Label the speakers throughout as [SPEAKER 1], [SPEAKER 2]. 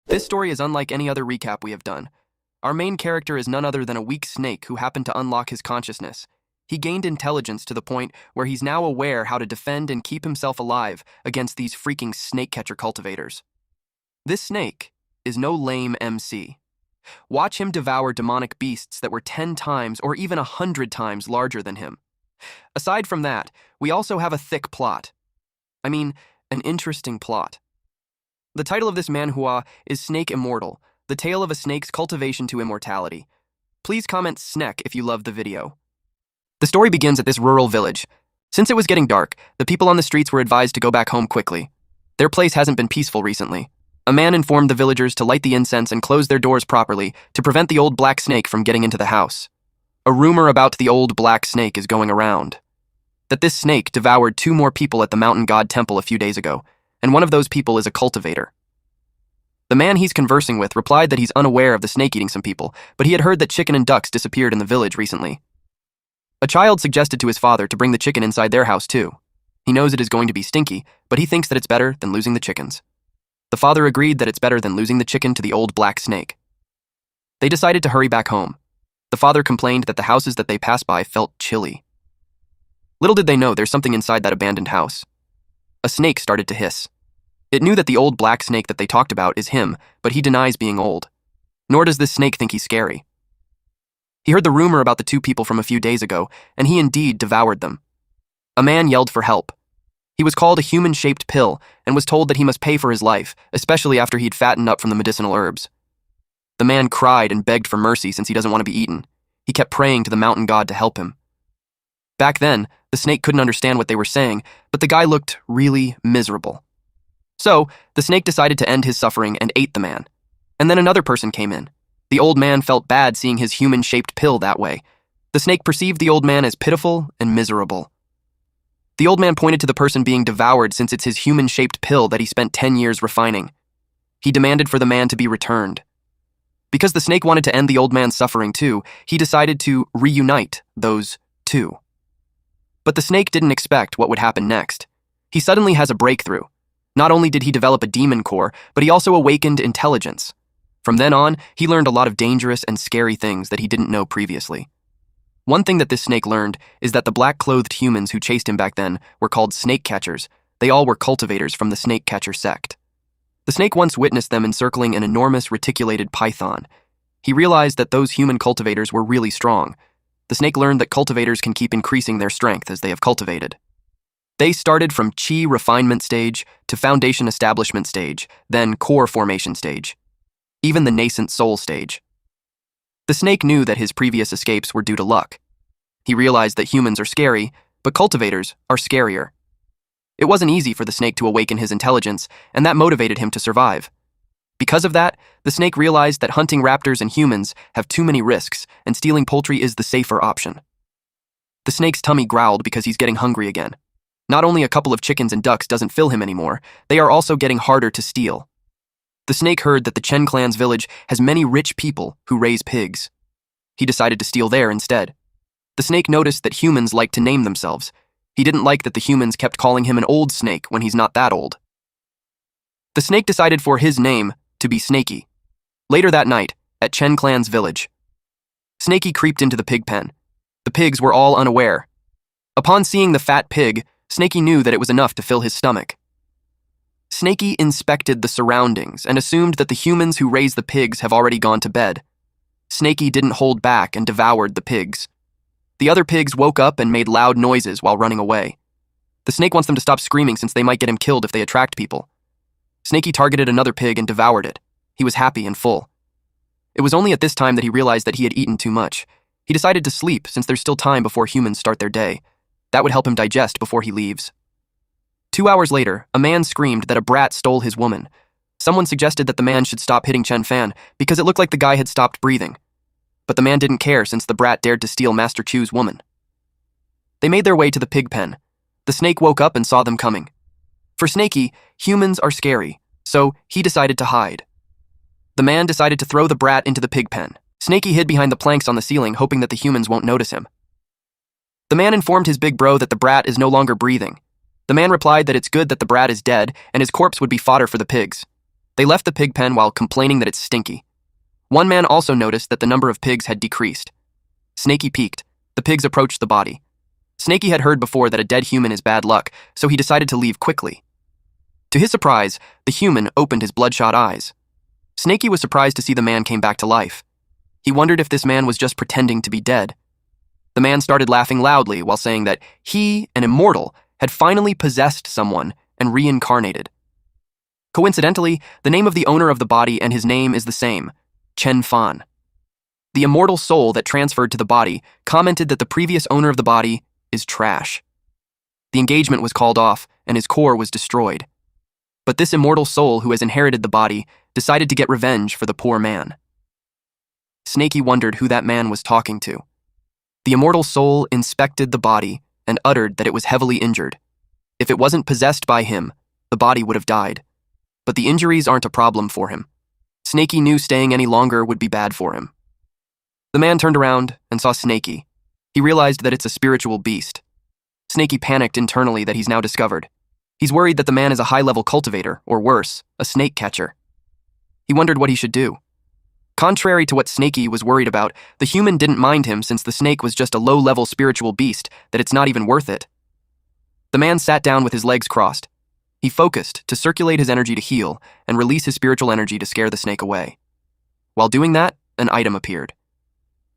[SPEAKER 1] This story is unlike any other recap we have done. Our main character is none other than a weak snake who happened to unlock his consciousness. He gained intelligence to the point where he's now aware how to defend and keep himself alive against these freaking snake catcher cultivators. This snake is no lame MC. Watch him devour demonic beasts that were 10 times or even 100 times larger than him. Aside from that, we also have a thick plot. I mean, an interesting plot. The title of this manhwa is Snake Immortal, the tale of a snake's cultivation to immortality. Please comment SNEK if you loved the video. The story begins at this rural village. Since it was getting dark, the people on the streets were advised to go back home quickly. Their place hasn't been peaceful recently. A man informed the villagers to light the incense and close their doors properly to prevent the old black snake from getting into the house. A rumor about the old black snake is going around. That this snake devoured 2 more people at the mountain god temple a few days ago, and one of those people is a cultivator. The man he's conversing with replied that he's unaware of the snake eating some people, but he had heard that chicken and ducks disappeared in the village recently. A child suggested to his father to bring the chicken inside their house too. He knows it is going to be stinky, but he thinks that it's better than losing the chickens. The father agreed that it's better than losing the chicken to the old black snake. They decided to hurry back home. The father complained that the houses that they passed by felt chilly. Little did they know there's something inside that abandoned house. A snake started to hiss. It knew that the old black snake that they talked about is him, but he denies being old. Nor does this snake think he's scary. He heard the rumor about the 2 people from a few days ago, and he indeed devoured them. A man yelled for help. He was called a human-shaped pill and was told that he must pay for his life, especially after he'd fattened up from the medicinal herbs. The man cried and begged for mercy since he doesn't want to be eaten. He kept praying to the mountain god to help him. Back then, the snake couldn't understand what they were saying, but the guy looked really miserable. So, the snake decided to end his suffering and ate the man. And then another person came in. The old man felt bad seeing his human-shaped pill that way. The snake perceived the old man as pitiful and miserable. The old man pointed to the person being devoured since it's his human-shaped pill that he spent 10 years refining. He demanded for the man to be returned. Because the snake wanted to end the old man's suffering too, he decided to reunite those 2. But the snake didn't expect what would happen next. He suddenly has a breakthrough. Not only did he develop a demon core, but he also awakened intelligence. From then on, he learned a lot of dangerous and scary things that he didn't know previously. One thing that this snake learned is that the black-clothed humans who chased him back then were called snake catchers. They all were cultivators from the snake catcher sect. The snake once witnessed them encircling an enormous reticulated python. He realized that those human cultivators were really strong. The snake learned that cultivators can keep increasing their strength as they have cultivated. They started from chi refinement stage to foundation establishment stage, then core formation stage, even the nascent soul stage. The snake knew that his previous escapes were due to luck. He realized that humans are scary, but cultivators are scarier. It wasn't easy for the snake to awaken his intelligence, and that motivated him to survive. Because of that, the snake realized that hunting raptors and humans have too many risks, and stealing poultry is the safer option. The snake's tummy growled because he's getting hungry again. Not only a couple of chickens and ducks doesn't fill him anymore, they are also getting harder to steal. The snake heard that the Chen clan's village has many rich people who raise pigs. He decided to steal there instead. The snake noticed that humans like to name themselves. He didn't like that the humans kept calling him an old snake when he's not that old. The snake decided for his name to be Snaky. Later that night, at Chen clan's village, Snaky creeped into the pig pen. The pigs were all unaware. Upon seeing the fat pig, Snaky knew that it was enough to fill his stomach. Snaky inspected the surroundings and assumed that the humans who raised the pigs have already gone to bed. Snaky didn't hold back and devoured the pigs. The other pigs woke up and made loud noises while running away. The snake wants them to stop screaming since they might get him killed if they attract people. Snaky targeted another pig and devoured it. He was happy and full. It was only at this time that he realized that he had eaten too much. He decided to sleep since there's still time before humans start their day. That would help him digest before he leaves. 2 hours later, a man screamed that a brat stole his woman. Someone suggested that the man should stop hitting Chen Fan because it looked like the guy had stopped breathing. But the man didn't care since the brat dared to steal Master Chu's woman. They made their way to the pig pen. The snake woke up and saw them coming. For Snaky, humans are scary, so he decided to hide. The man decided to throw the brat into the pig pen. Snaky hid behind the planks on the ceiling, hoping that the humans won't notice him. The man informed his big bro that the brat is no longer breathing. The man replied that it's good that the brat is dead and his corpse would be fodder for the pigs. They left the pig pen while complaining that it's stinky. One man also noticed that the number of pigs had decreased. Snakey peeked. The pigs approached the body. Snakey had heard before that a dead human is bad luck, so he decided to leave quickly. To his surprise, the human opened his bloodshot eyes. Snakey was surprised to see the man came back to life. He wondered if this man was just pretending to be dead. The man started laughing loudly while saying that he, an immortal, had finally possessed someone and reincarnated. Coincidentally, the name of the owner of the body and his name is the same, Chen Fan. The immortal soul that transferred to the body commented that the previous owner of the body is trash. The engagement was called off and his core was destroyed. But this immortal soul who has inherited the body decided to get revenge for the poor man. Snakey wondered who that man was talking to. The immortal soul inspected the body and uttered that it was heavily injured. If it wasn't possessed by him, the body would have died. But the injuries aren't a problem for him. Snakey knew staying any longer would be bad for him. The man turned around and saw Snakey. He realized that it's a spiritual beast. Snakey panicked internally that he's now discovered. He's worried that the man is a high-level cultivator, or worse, a snake catcher. He wondered what he should do. Contrary to what Snakey was worried about, the human didn't mind him since the snake was just a low-level spiritual beast that it's not even worth it. The man sat down with his legs crossed. He focused to circulate his energy to heal and release his spiritual energy to scare the snake away. While doing that, an item appeared.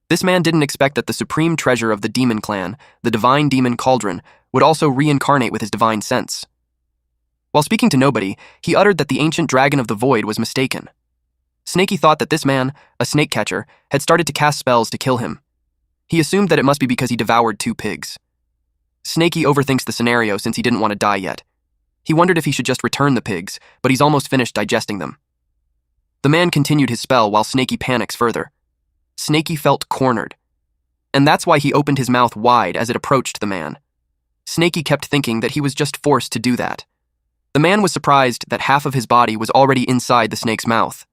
[SPEAKER 1] This man didn't expect that the supreme treasure of the demon clan, the divine demon cauldron, would also reincarnate with his divine sense. While speaking to nobody, he uttered that the ancient dragon of the void was mistaken. Snakey thought that this man, a snake catcher, had started to cast spells to kill him. He assumed that it must be because he devoured 2 pigs. Snakey overthinks the scenario since he didn't want to die yet. He wondered if he should just return the pigs, but he's almost finished digesting them. The man continued his spell while Snakey panics further. Snakey felt cornered, and that's why he opened his mouth wide as it approached the man. Snakey kept thinking that he was just forced to do that. The man was surprised that half of his body was already inside the snake's mouth.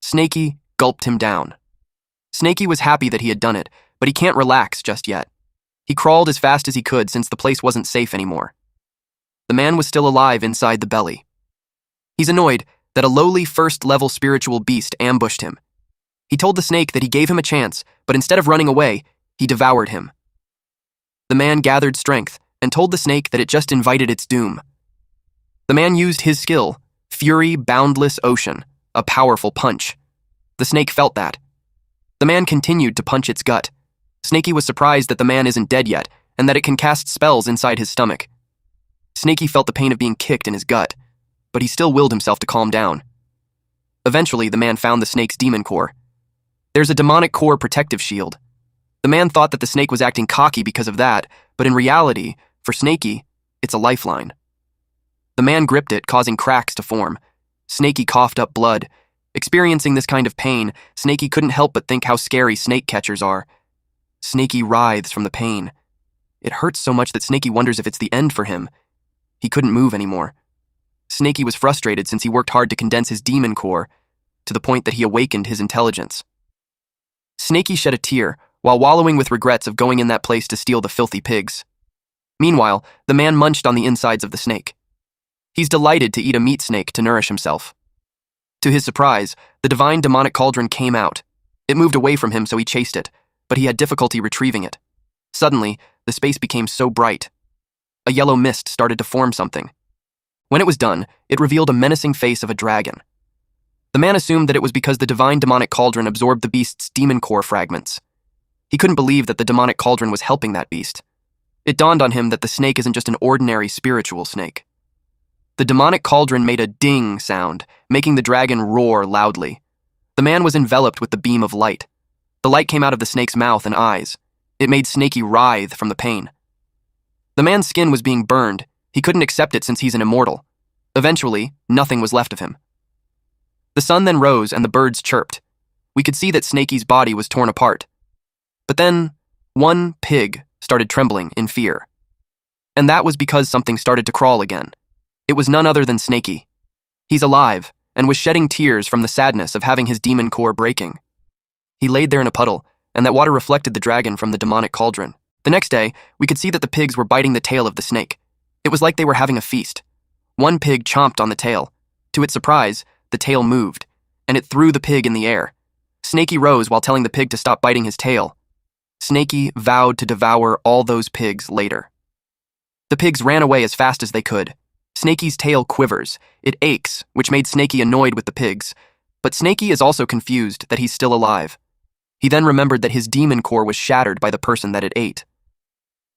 [SPEAKER 1] Snakey gulped him down. Snakey was happy that he had done it, but he can't relax just yet. He crawled as fast as he could since the place wasn't safe anymore. The man was still alive inside the belly. He's annoyed that a lowly first-level spiritual beast ambushed him. He told the snake that he gave him a chance, but instead of running away, he devoured him. The man gathered strength and told the snake that it just invited its doom. The man used his skill, Fury Boundless Ocean, a powerful punch. The snake felt that. The man continued to punch its gut. Snakey was surprised that the man isn't dead yet and that it can cast spells inside his stomach. Snakey felt the pain of being kicked in his gut, but he still willed himself to calm down. Eventually, the man found the snake's demon core. There's a demonic core protective shield. The man thought that the snake was acting cocky because of that, but in reality, for Snakey, it's a lifeline. The man gripped it, causing cracks to form. Snakey coughed up blood. Experiencing this kind of pain, Snakey couldn't help but think how scary snake catchers are. Snakey writhes from the pain. It hurts so much that Snakey wonders if it's the end for him. He couldn't move anymore. Snakey was frustrated since he worked hard to condense his demon core, to the point that he awakened his intelligence. Snakey shed a tear while wallowing with regrets of going in that place to steal the filthy pigs. Meanwhile, the man munched on the insides of the snake. He's delighted to eat a meat snake to nourish himself. To his surprise, the divine demonic cauldron came out. It moved away from him, so he chased it, but he had difficulty retrieving it. Suddenly, the space became so bright. A yellow mist started to form something. When it was done, it revealed a menacing face of a dragon. The man assumed that it was because the divine demonic cauldron absorbed the beast's demon core fragments. He couldn't believe that the demonic cauldron was helping that beast. It dawned on him that the snake isn't just an ordinary spiritual snake. The demonic cauldron made a ding sound, making the dragon roar loudly. The man was enveloped with the beam of light. The light came out of the snake's mouth and eyes. It made Snakey writhe from the pain. The man's skin was being burned. He couldn't accept it since he's an immortal. Eventually, nothing was left of him. The sun then rose and the birds chirped. We could see that Snakey's body was torn apart. But then, one pig started trembling in fear. And that was because something started to crawl again. It was none other than Snakey. He's alive and was shedding tears from the sadness of having his demon core breaking. He laid there in a puddle, and that water reflected the dragon from the demonic cauldron. The next day, we could see that the pigs were biting the tail of the snake. It was like they were having a feast. One pig chomped on the tail. To its surprise, the tail moved, and it threw the pig in the air. Snaky rose while telling the pig to stop biting his tail. Snaky vowed to devour all those pigs later. The pigs ran away as fast as they could. Snaky's tail quivers. It aches, which made Snaky annoyed with the pigs. But Snaky is also confused that he's still alive. He then remembered that his demon core was shattered by the person that it ate.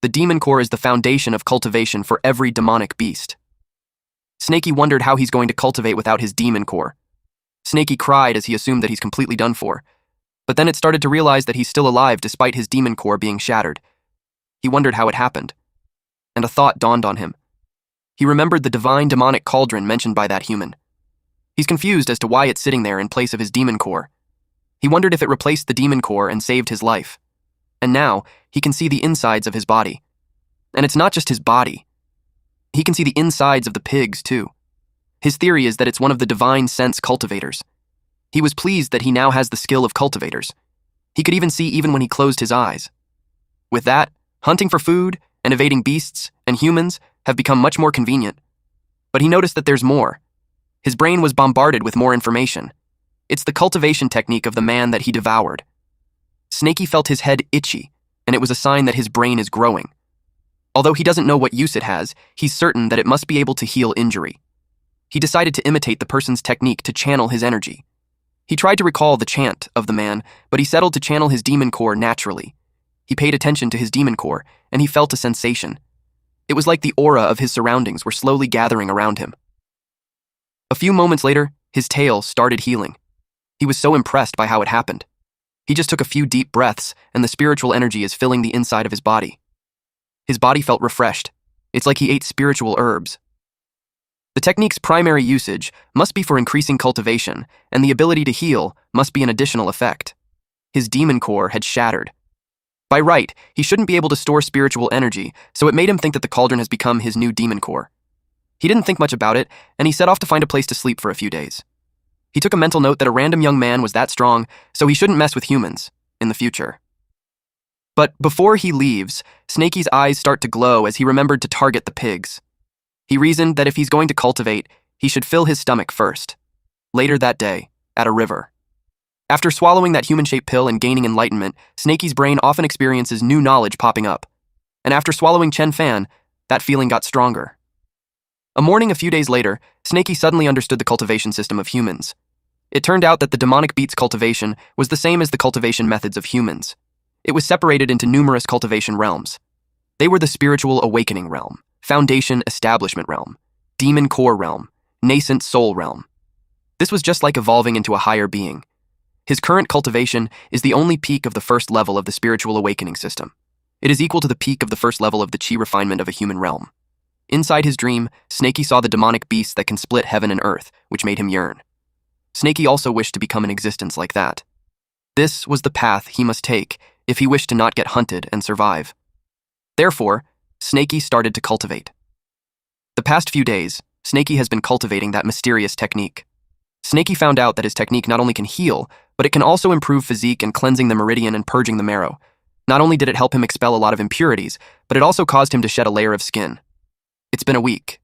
[SPEAKER 1] The demon core is the foundation of cultivation for every demonic beast. Snaky wondered how he's going to cultivate without his demon core. Snaky cried as he assumed that he's completely done for. But then it started to realize that he's still alive despite his demon core being shattered. He wondered how it happened. And a thought dawned on him. He remembered the divine demonic cauldron mentioned by that human. He's confused as to why it's sitting there in place of his demon core. He wondered if it replaced the demon core and saved his life. And now, he can see the insides of his body. And it's not just his body. He can see the insides of the pigs, too. His theory is that it's one of the divine sense cultivators. He was pleased that he now has the skill of cultivators. He could even see even when he closed his eyes. With that, hunting for food and evading beasts and humans have become much more convenient. But he noticed that there's more. His brain was bombarded with more information. It's the cultivation technique of the man that he devoured. Snaky felt his head itchy, and it was a sign that his brain is growing. Although he doesn't know what use it has, he's certain that it must be able to heal injury. He decided to imitate the person's technique to channel his energy. He tried to recall the chant of the man, but he settled to channel his demon core naturally. He paid attention to his demon core, and he felt a sensation. It was like the aura of his surroundings were slowly gathering around him. A few moments later, his tail started healing. He was so impressed by how it happened. He just took a few deep breaths, and the spiritual energy is filling the inside of his body. His body felt refreshed. It's like he ate spiritual herbs. The technique's primary usage must be for increasing cultivation, and the ability to heal must be an additional effect. His demon core had shattered. By right, he shouldn't be able to store spiritual energy, so it made him think that the cauldron has become his new demon core. He didn't think much about it, and he set off to find a place to sleep for a few days. He took a mental note that a random young man was that strong, so he shouldn't mess with humans in the future. But before he leaves, Snaky's eyes start to glow as he remembered to target the pigs. He reasoned that if he's going to cultivate, he should fill his stomach first. Later that day, at a river. After swallowing that human-shaped pill and gaining enlightenment, Snaky's brain often experiences new knowledge popping up. And after swallowing Chen Fan, that feeling got stronger. A morning a few days later, Snaky suddenly understood the cultivation system of humans. It turned out that the demonic beast's cultivation was the same as the cultivation methods of humans. It was separated into numerous cultivation realms. They were the spiritual awakening realm, foundation establishment realm, demon core realm, nascent soul realm. This was just like evolving into a higher being. His current cultivation is the only peak of the first level of the spiritual awakening system. It is equal to the peak of the first level of the chi refinement of a human realm. Inside his dream, Snaky saw the demonic beasts that can split heaven and earth, which made him yearn. Snaky also wished to become an existence like that. This was the path he must take if he wished to not get hunted and survive. Therefore, Snaky started to cultivate. The past few days, Snaky has been cultivating that mysterious technique. Snaky found out that his technique not only can heal, but it can also improve physique and cleansing the meridian and purging the marrow. Not only did it help him expel a lot of impurities, but it also caused him to shed a layer of skin. It's been a week.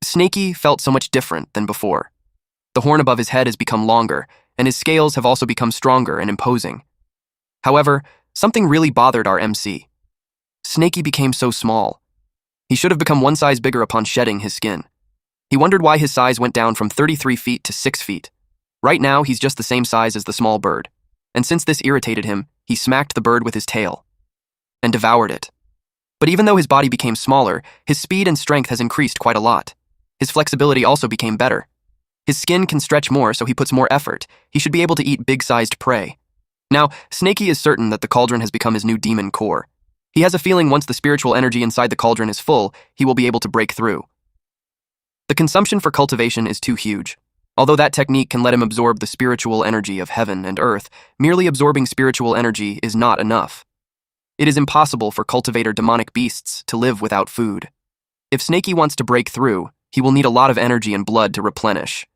[SPEAKER 1] Snaky felt so much different than before. The horn above his head has become longer, and his scales have also become stronger and imposing. However, something really bothered our MC. Snaky became so small. He should have become one size bigger upon shedding his skin. He wondered why his size went down from 33 feet to 6 feet. Right now, he's just the same size as the small bird. And since this irritated him, he smacked the bird with his tail and devoured it. But even though his body became smaller, his speed and strength has increased quite a lot. His flexibility also became better. His skin can stretch more, so he puts more effort. He should be able to eat big-sized prey. Now, Snaky is certain that the cauldron has become his new demon core. He has a feeling once the spiritual energy inside the cauldron is full, he will be able to break through. The consumption for cultivation is too huge. Although that technique can let him absorb the spiritual energy of heaven and earth, merely absorbing spiritual energy is not enough. It is impossible for cultivator demonic beasts to live without food. If Snaky wants to break through, he will need a lot of energy and blood to replenish.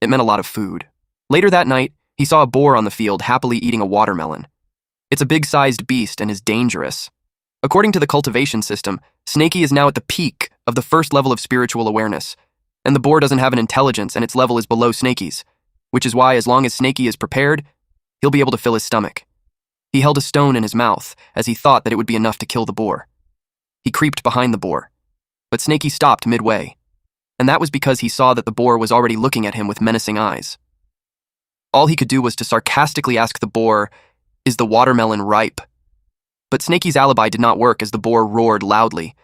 [SPEAKER 1] It meant a lot of food. Later that night, he saw a boar on the field happily eating a watermelon. It's a big-sized beast and is dangerous. According to the cultivation system, Snaky is now at the peak of the first level of spiritual awareness. And the boar doesn't have an intelligence and its level is below Snaky's, which is why as long as Snaky is prepared, he'll be able to fill his stomach. He held a stone in his mouth as he thought that it would be enough to kill the boar. He creeped behind the boar, but Snaky stopped midway, and that was because he saw that the boar was already looking at him with menacing eyes. All he could do was to sarcastically ask the boar, "Is the watermelon ripe?" But Snaky's alibi did not work as the boar roared loudly.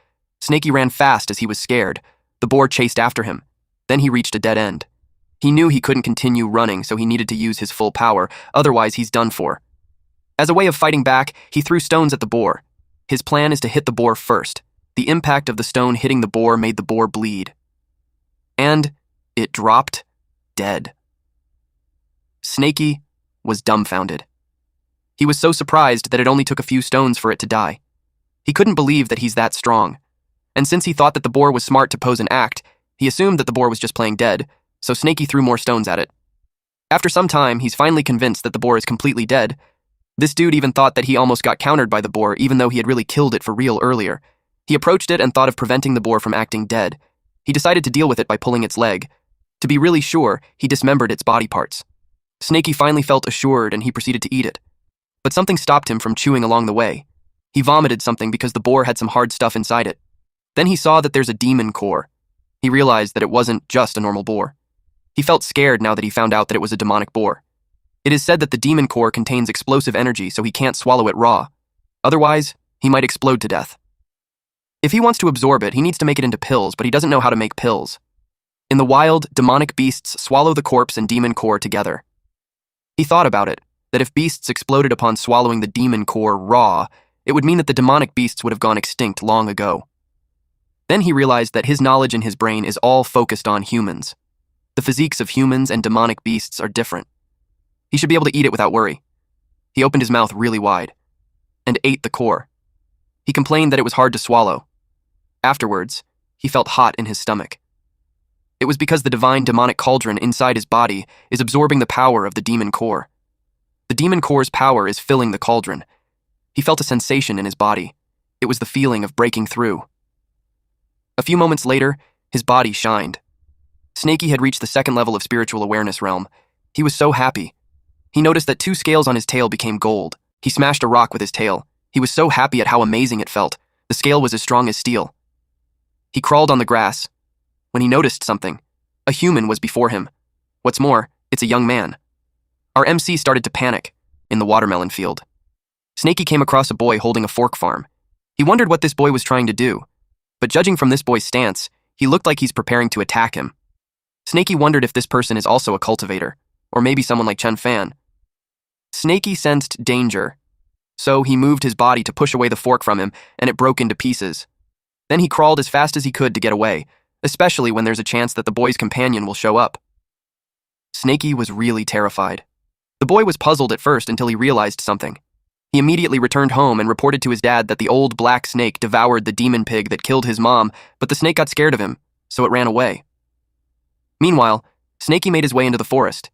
[SPEAKER 1] Snaky ran fast as he was scared. The boar chased after him. Then he reached a dead end. He knew he couldn't continue running, so he needed to use his full power, otherwise he's done for. As a way of fighting back, he threw stones at the boar. His plan is to hit the boar first. The impact of the stone hitting the boar made the boar bleed. And it dropped dead. Snaky was dumbfounded. He was so surprised that it only took a few stones for it to die. He couldn't believe that he's that strong. And since he thought that the boar was smart to pose an act, he assumed that the boar was just playing dead, so Snaky threw more stones at it. After some time, he's finally convinced that the boar is completely dead. This dude even thought that he almost got countered by the boar, even though he had really killed it for real earlier. He approached it and thought of preventing the boar from acting dead. He decided to deal with it by pulling its leg. To be really sure, he dismembered its body parts. Snaky finally felt assured and he proceeded to eat it. But something stopped him from chewing along the way. He vomited something because the boar had some hard stuff inside it. Then he saw that there's a demon core. He realized that it wasn't just a normal boar. He felt scared now that he found out that it was a demonic boar. It is said that the demon core contains explosive energy, so he can't swallow it raw. Otherwise, he might explode to death. If he wants to absorb it, he needs to make it into pills, but he doesn't know how to make pills. In the wild, demonic beasts swallow the corpse and demon core together. He thought about it, that if beasts exploded upon swallowing the demon core raw, it would mean that the demonic beasts would have gone extinct long ago. Then he realized that his knowledge in his brain is all focused on humans. The physiques of humans and demonic beasts are different. He should be able to eat it without worry. He opened his mouth really wide and ate the core. He complained that it was hard to swallow. Afterwards, he felt hot in his stomach. It was because the divine demonic cauldron inside his body is absorbing the power of the demon core. The demon core's power is filling the cauldron. He felt a sensation in his body. It was the feeling of breaking through. A few moments later, his body shined. Snaky had reached the second level of spiritual awareness realm. He was so happy. He noticed that 2 scales on his tail became gold. He smashed a rock with his tail. He was so happy at how amazing it felt. The scale was as strong as steel. He crawled on the grass. When he noticed something, a human was before him. What's more, it's a young man. Our MC started to panic in the watermelon field. Snaky came across a boy holding a fork farm. He wondered what this boy was trying to do, but judging from this boy's stance, he looked like he's preparing to attack him. Snaky wondered if this person is also a cultivator, or maybe someone like Chen Fan. Snaky sensed danger, so he moved his body to push away the fork from him, and it broke into pieces. Then he crawled as fast as he could to get away, especially when there's a chance that the boy's companion will show up. Snaky was really terrified. The boy was puzzled at first until he realized something. He immediately returned home and reported to his dad that the old black snake devoured the demon pig that killed his mom, but the snake got scared of him, so it ran away. Meanwhile, Snaky made his way into the forest.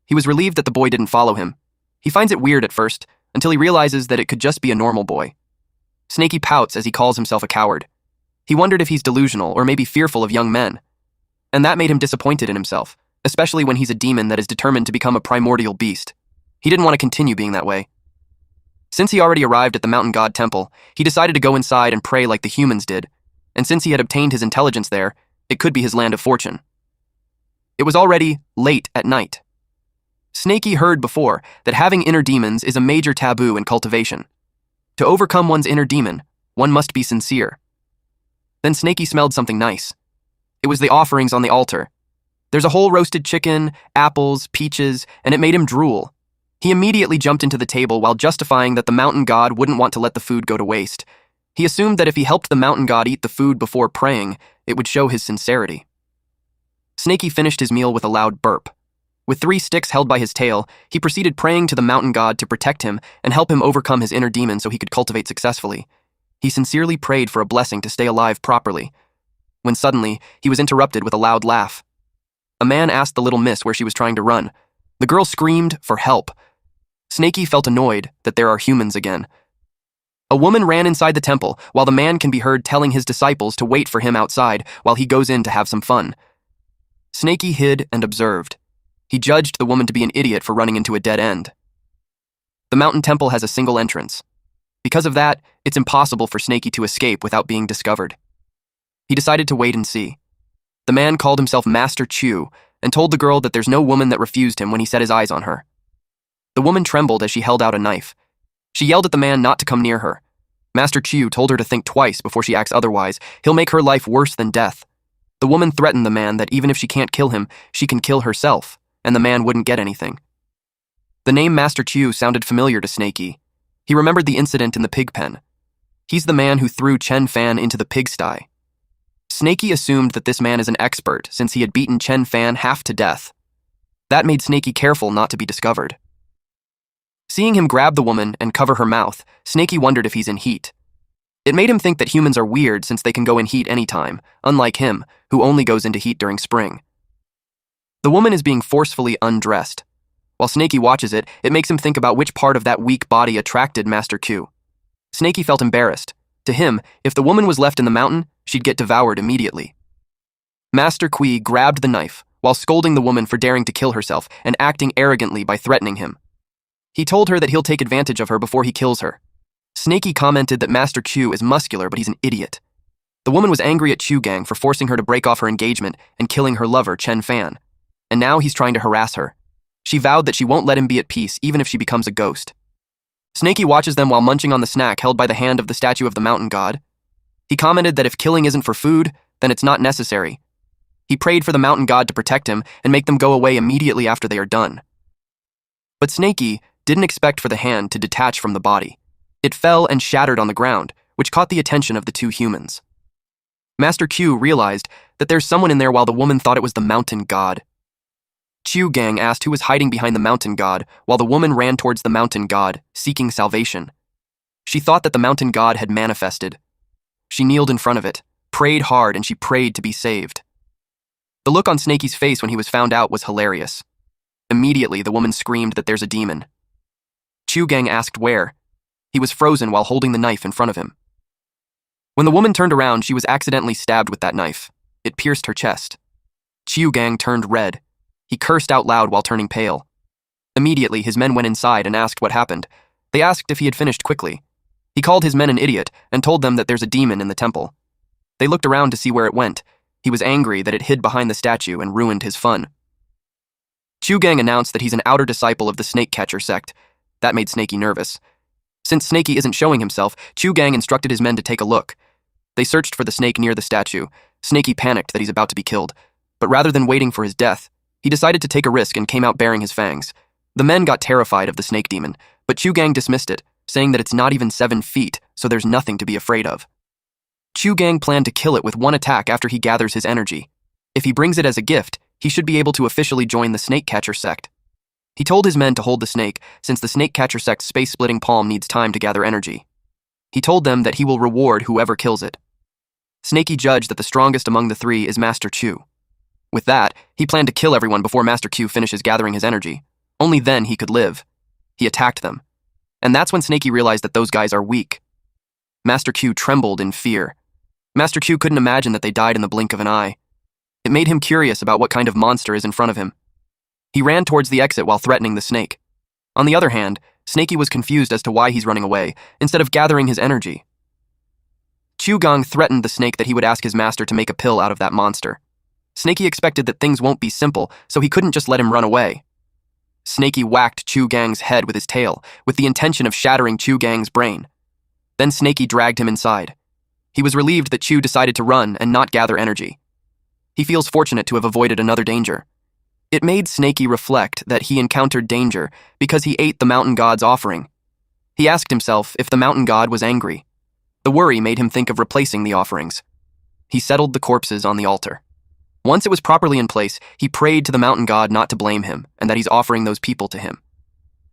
[SPEAKER 1] He was relieved that the boy didn't follow him. He finds it weird at first, until he realizes that it could just be a normal boy. Snaky pouts as he calls himself a coward. He wondered if he's delusional or maybe fearful of young men. And that made him disappointed in himself, especially when he's a demon that is determined to become a primordial beast. He didn't want to continue being that way. Since he already arrived at the mountain god temple, he decided to go inside and pray like the humans did, and since he had obtained his intelligence there, it could be his land of fortune. It was already late at night. Snaky heard before that having inner demons is a major taboo in cultivation. To overcome one's inner demon, one must be sincere. Then Snaky smelled something nice. It was the offerings on the altar. There's a whole roasted chicken, apples, peaches, and it made him drool. He immediately jumped into the table while justifying that the mountain god wouldn't want to let the food go to waste. He assumed that if he helped the mountain god eat the food before praying, it would show his sincerity. Snaky finished his meal with a loud burp. With 3 sticks held by his tail, he proceeded praying to the mountain god to protect him and help him overcome his inner demon so he could cultivate successfully. He sincerely prayed for a blessing to stay alive properly, when suddenly he was interrupted with a loud laugh. A man asked the little miss where she was trying to run. The girl screamed for help. Snaky felt annoyed that there are humans again. A woman ran inside the temple while the man can be heard telling his disciples to wait for him outside while he goes in to have some fun. Snakey hid and observed. He judged the woman to be an idiot for running into a dead end. The mountain temple has a single entrance. Because of that, it's impossible for Snakey to escape without being discovered. He decided to wait and see. The man called himself Master Chu and told the girl that there's no woman that refused him when he set his eyes on her. The woman trembled as she held out a knife. She yelled at the man not to come near her. Master Chu told her to think twice before she acts otherwise. He'll make her life worse than death. The woman threatened the man that even if she can't kill him, she can kill herself, and the man wouldn't get anything. The name Master Chu sounded familiar to Snakey. He remembered the incident in the pig pen. He's the man who threw Chen Fan into the pigsty. Snakey assumed that this man is an expert since he had beaten Chen Fan half to death. That made Snakey careful not to be discovered. Seeing him grab the woman and cover her mouth, Snakey wondered if he's in heat. It made him think that humans are weird since they can go in heat anytime, unlike him, who only goes into heat during spring. The woman is being forcefully undressed. While Snakey watches it, it makes him think about which part of that weak body attracted Master Q. Snakey felt embarrassed. To him, if the woman was left in the mountain, she'd get devoured immediately. Master Kui grabbed the knife while scolding the woman for daring to kill herself and acting arrogantly by threatening him. He told her that he'll take advantage of her before he kills her. Snakey commented that Master Q is muscular, but he's an idiot. The woman was angry at Chu Gang for forcing her to break off her engagement and killing her lover, Chen Fan. And now he's trying to harass her. She vowed that she won't let him be at peace even if she becomes a ghost. Snakey watches them while munching on the snack held by the hand of the statue of the mountain god. He commented that if killing isn't for food, then it's not necessary. He prayed for the mountain god to protect him and make them go away immediately after they are done. But Snakey didn't expect for the hand to detach from the body. It fell and shattered on the ground, which caught the attention of the two humans. Master Q realized that there's someone in there while the woman thought it was the mountain god. Chu Gang asked who was hiding behind the mountain god while the woman ran towards the mountain god, seeking salvation. She thought that the mountain god had manifested. She kneeled in front of it, prayed hard, and she prayed to be saved. The look on Snakey's face when he was found out was hilarious. Immediately, the woman screamed that there's a demon. Chu Gang asked where. He was frozen while holding the knife in front of him. When the woman turned around, she was accidentally stabbed with that knife. It pierced her chest. Chu Gang turned red. He cursed out loud while turning pale. Immediately, his men went inside and asked what happened. They asked if he had finished quickly. He called his men an idiot and told them that there's a demon in the temple. They looked around to see where it went. He was angry that it hid behind the statue and ruined his fun. Chu Gang announced that he's an outer disciple of the snake catcher sect. That made Snakey nervous. Since Snakey isn't showing himself, Chu Gang instructed his men to take a look. They searched for the snake near the statue. Snakey panicked that he's about to be killed. But rather than waiting for his death, he decided to take a risk and came out bearing his fangs. The men got terrified of the snake demon, but Chu Gang dismissed it, saying that it's not even 7 feet, so there's nothing to be afraid of. Chu Gang planned to kill it with one attack after he gathers his energy. If he brings it as a gift, he should be able to officially join the snake catcher sect. He told his men to hold the snake, since the snake catcher sect's space-splitting palm needs time to gather energy. He told them that he will reward whoever kills it. Snakey judged that the strongest among the three is Master Chu. With that, he planned to kill everyone before Master Q finishes gathering his energy. Only then he could live. He attacked them. And that's when Snakey realized that those guys are weak. Master Q trembled in fear. Master Q couldn't imagine that they died in the blink of an eye. It made him curious about what kind of monster is in front of him. He ran towards the exit while threatening the snake. On the other hand, Snakey was confused as to why he's running away, instead of gathering his energy. Chu Gang threatened the snake that he would ask his master to make a pill out of that monster. Snakey expected that things won't be simple, so he couldn't just let him run away. Snakey whacked Chu Gang's head with his tail, with the intention of shattering Chu Gang's brain. Then Snakey dragged him inside. He was relieved that Chu decided to run and not gather energy. He feels fortunate to have avoided another danger. It made Snakey reflect that he encountered danger because he ate the mountain god's offering. He asked himself if the mountain god was angry. The worry made him think of replacing the offerings. He settled the corpses on the altar. Once it was properly in place, he prayed to the mountain god not to blame him and that he's offering those people to him.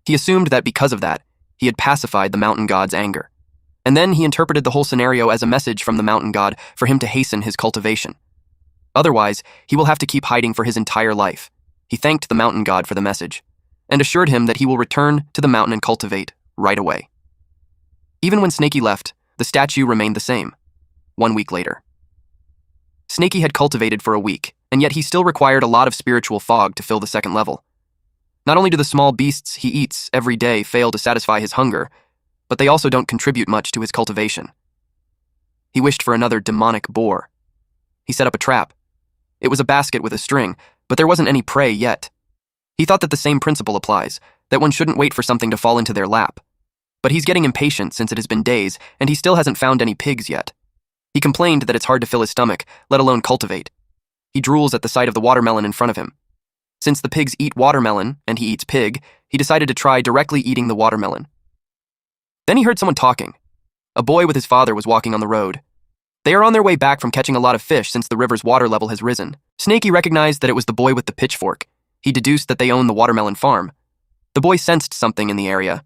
[SPEAKER 1] He assumed that because of that, he had pacified the mountain god's anger. And then he interpreted the whole scenario as a message from the mountain god for him to hasten his cultivation. Otherwise, he will have to keep hiding for his entire life. He thanked the mountain god for the message, and assured him that he will return to the mountain and cultivate right away. Even when Snakey left, the statue remained the same. 1 week later. Snakey had cultivated for a week, and yet he still required a lot of spiritual fog to fill the second level. Not only do the small beasts he eats every day fail to satisfy his hunger, but they also don't contribute much to his cultivation. He wished for another demonic boar. He set up a trap. It was a basket with a string, but there wasn't any prey yet. He thought that the same principle applies, that one shouldn't wait for something to fall into their lap. But he's getting impatient since it has been days, and he still hasn't found any pigs yet. He complained that it's hard to fill his stomach, let alone cultivate. He drools at the sight of the watermelon in front of him. Since the pigs eat watermelon, and he eats pig, he decided to try directly eating the watermelon. Then he heard someone talking. A boy with his father was walking on the road. They are on their way back from catching a lot of fish since the river's water level has risen. Snakey recognized that it was the boy with the pitchfork. He deduced that they own the watermelon farm. The boy sensed something in the area.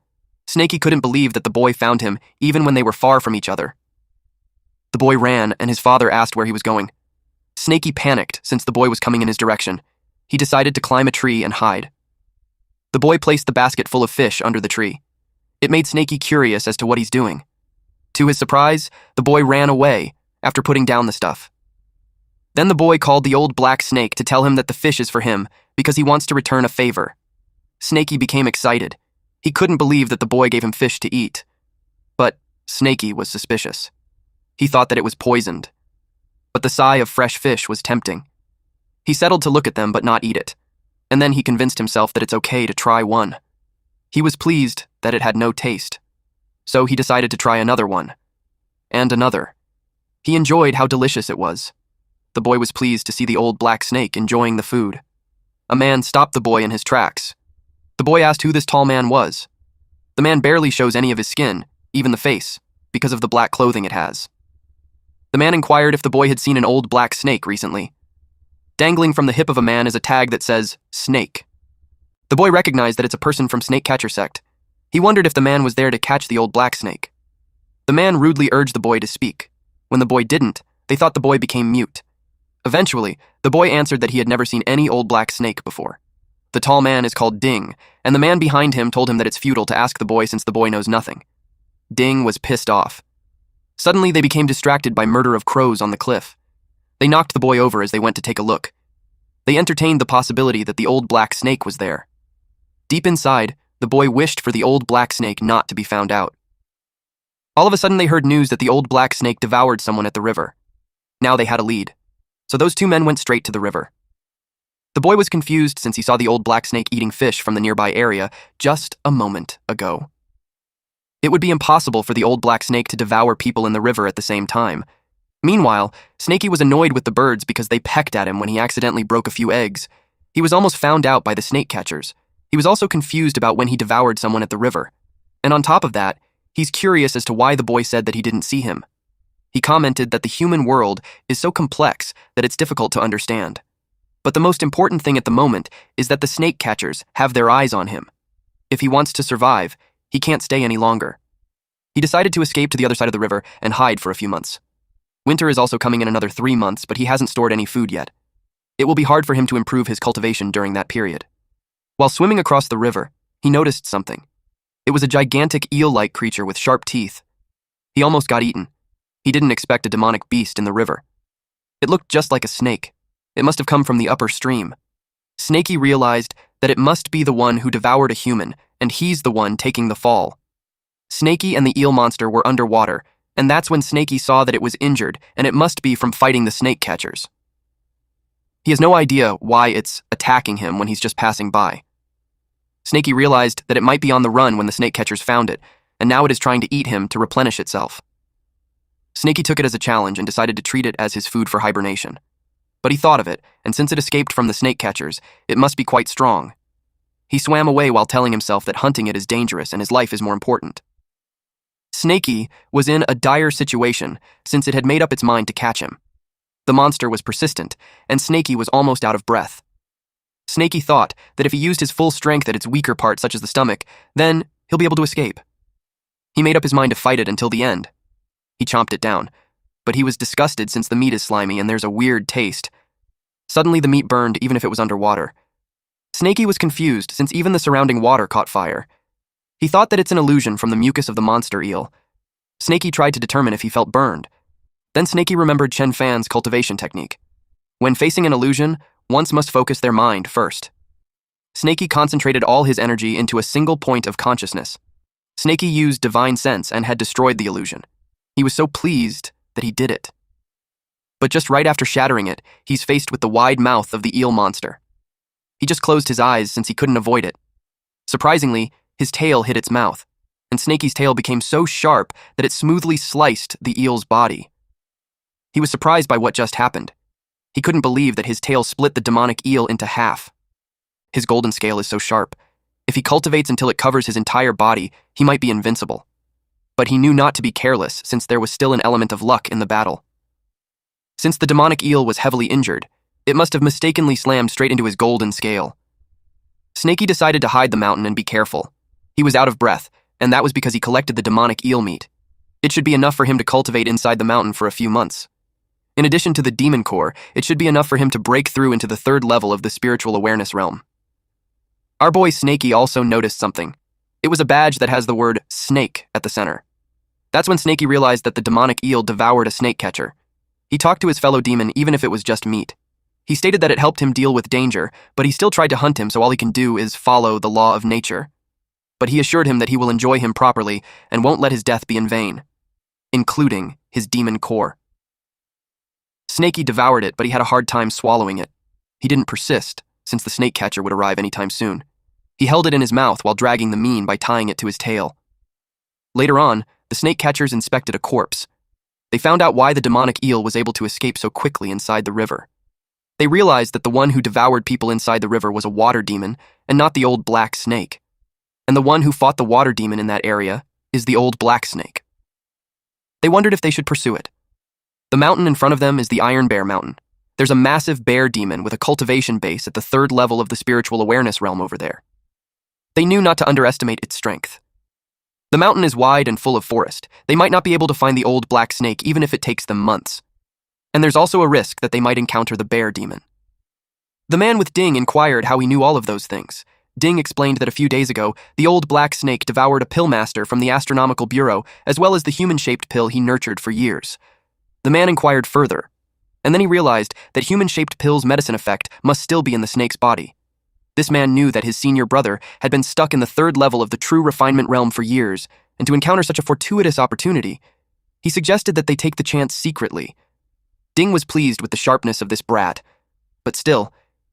[SPEAKER 1] Snakey couldn't believe that the boy found him even when they were far from each other. The boy ran, and his father asked where he was going. Snakey panicked since the boy was coming in his direction. He decided to climb a tree and hide. The boy placed the basket full of fish under the tree. It made Snakey curious as to what he's doing. To his surprise, the boy ran away after putting down the stuff. Then the boy called the old black snake to tell him that the fish is for him because he wants to return a favor. Snakey became excited. He couldn't believe that the boy gave him fish to eat. But Snakey was suspicious. He thought that it was poisoned. But the sigh of fresh fish was tempting. He settled to look at them but not eat it, and then he convinced himself that it's okay to try one. He was pleased that it had no taste, so he decided to try another one, and another. He enjoyed how delicious it was. The boy was pleased to see the old black snake enjoying the food. A man stopped the boy in his tracks. The boy asked who this tall man was. The man barely shows any of his skin, even the face, because of the black clothing it has. The man inquired if the boy had seen an old black snake recently. Dangling from the hip of a man is a tag that says, Snake. The boy recognized that it's a person from Snake Catcher Sect. He wondered if the man was there to catch the old black snake. The man rudely urged the boy to speak. When the boy didn't, they thought the boy became mute. Eventually, the boy answered that he had never seen any old black snake before. The tall man is called Ding, and the man behind him told him that it's futile to ask the boy since the boy knows nothing. Ding was pissed off. Suddenly, they became distracted by murder of crows on the cliff. They knocked the boy over as they went to take a look. They entertained the possibility that the old black snake was there. Deep inside, the boy wished for the old black snake not to be found out. All of a sudden, they heard news that the old black snake devoured someone at the river. Now they had a lead. So those two men went straight to the river. The boy was confused since he saw the old black snake eating fish from the nearby area just a moment ago. It would be impossible for the old black snake to devour people in the river at the same time. Meanwhile, Snakey was annoyed with the birds because they pecked at him when he accidentally broke a few eggs. He was almost found out by the snake catchers. He was also confused about when he devoured someone at the river. And on top of that, he's curious as to why the boy said that he didn't see him. He commented that the human world is so complex that it's difficult to understand. But the most important thing at the moment is that the snake catchers have their eyes on him. If he wants to survive, he can't stay any longer. He decided to escape to the other side of the river and hide for a few months. Winter is also coming in another 3 months, but he hasn't stored any food yet. It will be hard for him to improve his cultivation during that period. While swimming across the river, he noticed something. It was a gigantic eel-like creature with sharp teeth. He almost got eaten. He didn't expect a demonic beast in the river. It looked just like a snake. It must have come from the upper stream. Snakey realized that it must be the one who devoured a human, and he's the one taking the fall. Snakey and the eel monster were underwater, and that's when Snakey saw that it was injured, and it must be from fighting the snake catchers. He has no idea why it's attacking him when he's just passing by. Snakey realized that it might be on the run when the snake catchers found it, and now it is trying to eat him to replenish itself. Snakey took it as a challenge and decided to treat it as his food for hibernation. But he thought of it, and since it escaped from the snake catchers, it must be quite strong. He swam away while telling himself that hunting it is dangerous and his life is more important. Snakey was in a dire situation since it had made up its mind to catch him. The monster was persistent, and Snakey was almost out of breath. Snakey thought that if he used his full strength at its weaker part, such as the stomach, then he'll be able to escape. He made up his mind to fight it until the end. He chomped it down, but he was disgusted since the meat is slimy and there's a weird taste. Suddenly the meat burned even if it was underwater. Snakey was confused since even the surrounding water caught fire. He thought that it's an illusion from the mucus of the monster eel. Snakey tried to determine if he felt burned. Then Snakey remembered Chen Fan's cultivation technique. When facing an illusion, one must focus their mind first. Snakey concentrated all his energy into a single point of consciousness. Snakey used divine sense and had destroyed the illusion. He was so pleased that he did it. But just right after shattering it, he's faced with the wide mouth of the eel monster. He just closed his eyes since he couldn't avoid it. Surprisingly, his tail hit its mouth, and Snakey's tail became so sharp that it smoothly sliced the eel's body. He was surprised by what just happened. He couldn't believe that his tail split the demonic eel into half. His golden scale is so sharp. If he cultivates until it covers his entire body, he might be invincible. But he knew not to be careless since there was still an element of luck in the battle. Since the demonic eel was heavily injured, it must have mistakenly slammed straight into his golden scale. Snakey decided to hide the mountain and be careful. He was out of breath, and that was because he collected the demonic eel meat. It should be enough for him to cultivate inside the mountain for a few months. In addition to the demon core, it should be enough for him to break through into the third level of the spiritual awareness realm. Our boy Snakey also noticed something. It was a badge that has the word snake at the center. That's when Snakey realized that the demonic eel devoured a snake catcher. He talked to his fellow demon even if it was just meat. He stated that it helped him deal with danger, but he still tried to hunt him, so all he can do is follow the law of nature. But he assured him that he will enjoy him properly and won't let his death be in vain, including his demon core. Snakey devoured it, but he had a hard time swallowing it. He didn't persist, since the snake catcher would arrive anytime soon. He held it in his mouth while dragging the mean by tying it to his tail. Later on, the snake catchers inspected a corpse. They found out why the demonic eel was able to escape so quickly inside the river. They realized that the one who devoured people inside the river was a water demon and not the old black snake. And the one who fought the water demon in that area is the old black snake. They wondered if they should pursue it. The mountain in front of them is the Iron Bear Mountain. There's a massive bear demon with a cultivation base at the third level of the spiritual awareness realm over there. They knew not to underestimate its strength. The mountain is wide and full of forest. They might not be able to find the old black snake even if it takes them months. And there's also a risk that they might encounter the bear demon. The man with Ding inquired how he knew all of those things. Ding explained that a few days ago, the old black snake devoured a pill master from the Astronomical Bureau, as well as the human-shaped pill he nurtured for years. The man inquired further, and then he realized that human-shaped pill's medicine effect must still be in the snake's body. This man knew that his senior brother had been stuck in the third level of the true refinement realm for years, and to encounter such a fortuitous opportunity, he suggested that they take the chance secretly. Ding was pleased with the sharpness of this brat, but still,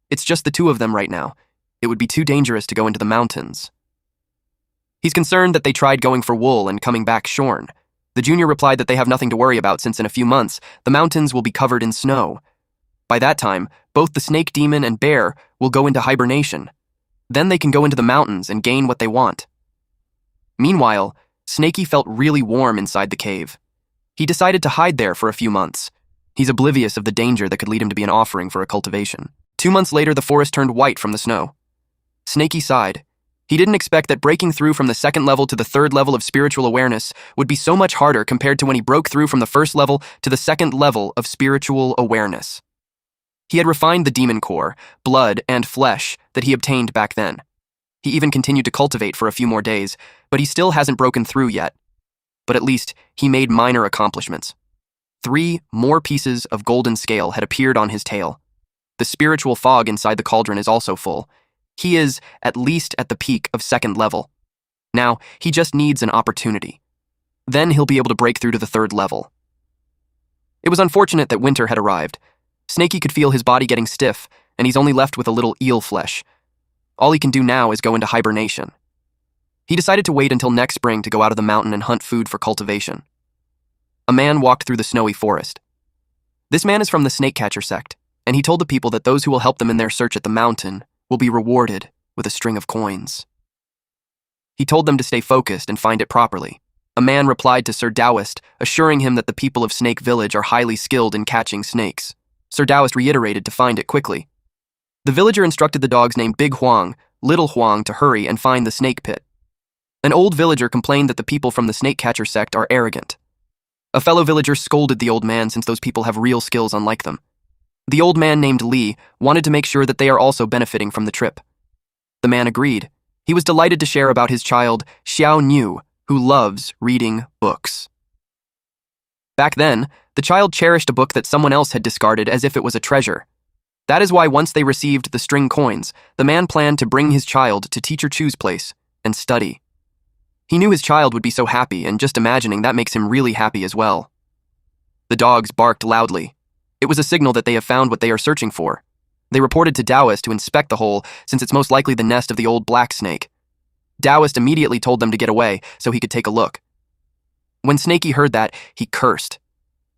[SPEAKER 1] it's just the two of them right now. It would be too dangerous to go into the mountains. He's concerned that they tried going for wool and coming back shorn. The junior replied that they have nothing to worry about since in a few months, the mountains will be covered in snow. By that time, both the snake demon and bear will go into hibernation. Then they can go into the mountains and gain what they want. Meanwhile, Snakey felt really warm inside the cave. He decided to hide there for a few months. He's oblivious of the danger that could lead him to be an offering for a cultivation. 2 months later, the forest turned white from the snow. Snakey sighed. He didn't expect that breaking through from the second level to the third level of spiritual awareness would be so much harder compared to when he broke through from the first level to the second level of spiritual awareness. He had refined the demon core, blood, and flesh that he obtained back then. He even continued to cultivate for a few more days, but he still hasn't broken through yet. But at least he made minor accomplishments. 3 more pieces of golden scale had appeared on his tail. The spiritual fog inside the cauldron is also full. He is at least at the peak of second level. Now, he just needs an opportunity. Then he'll be able to break through to the third level. It was unfortunate that winter had arrived. Snakey could feel his body getting stiff, and he's only left with a little eel flesh. All he can do now is go into hibernation. He decided to wait until next spring to go out of the mountain and hunt food for cultivation. A man walked through the snowy forest. This man is from the snake catcher sect, and he told the people that those who will help them in their search at the mountain will be rewarded with a string of coins. He told them to stay focused and find it properly. A man replied to Sir Taoist, assuring him that the people of Snake Village are highly skilled in catching snakes. Sir Taoist reiterated to find it quickly. The villager instructed the dogs named Big Huang, Little Huang to hurry and find the snake pit. An old villager complained that the people from the snake catcher sect are arrogant. A fellow villager scolded the old man since those people have real skills unlike them. The old man named Li wanted to make sure that they are also benefiting from the trip. The man agreed. He was delighted to share about his child, Xiao Niu, who loves reading books. Back then, the child cherished a book that someone else had discarded as if it was a treasure. That is why once they received the string coins, the man planned to bring his child to Teacher Chu's place and study. He knew his child would be so happy, and just imagining that makes him really happy as well. The dogs barked loudly. It was a signal that they have found what they are searching for. They reported to Taoist to inspect the hole, since it's most likely the nest of the old black snake. Taoist immediately told them to get away so he could take a look. When Snakey heard that, he cursed.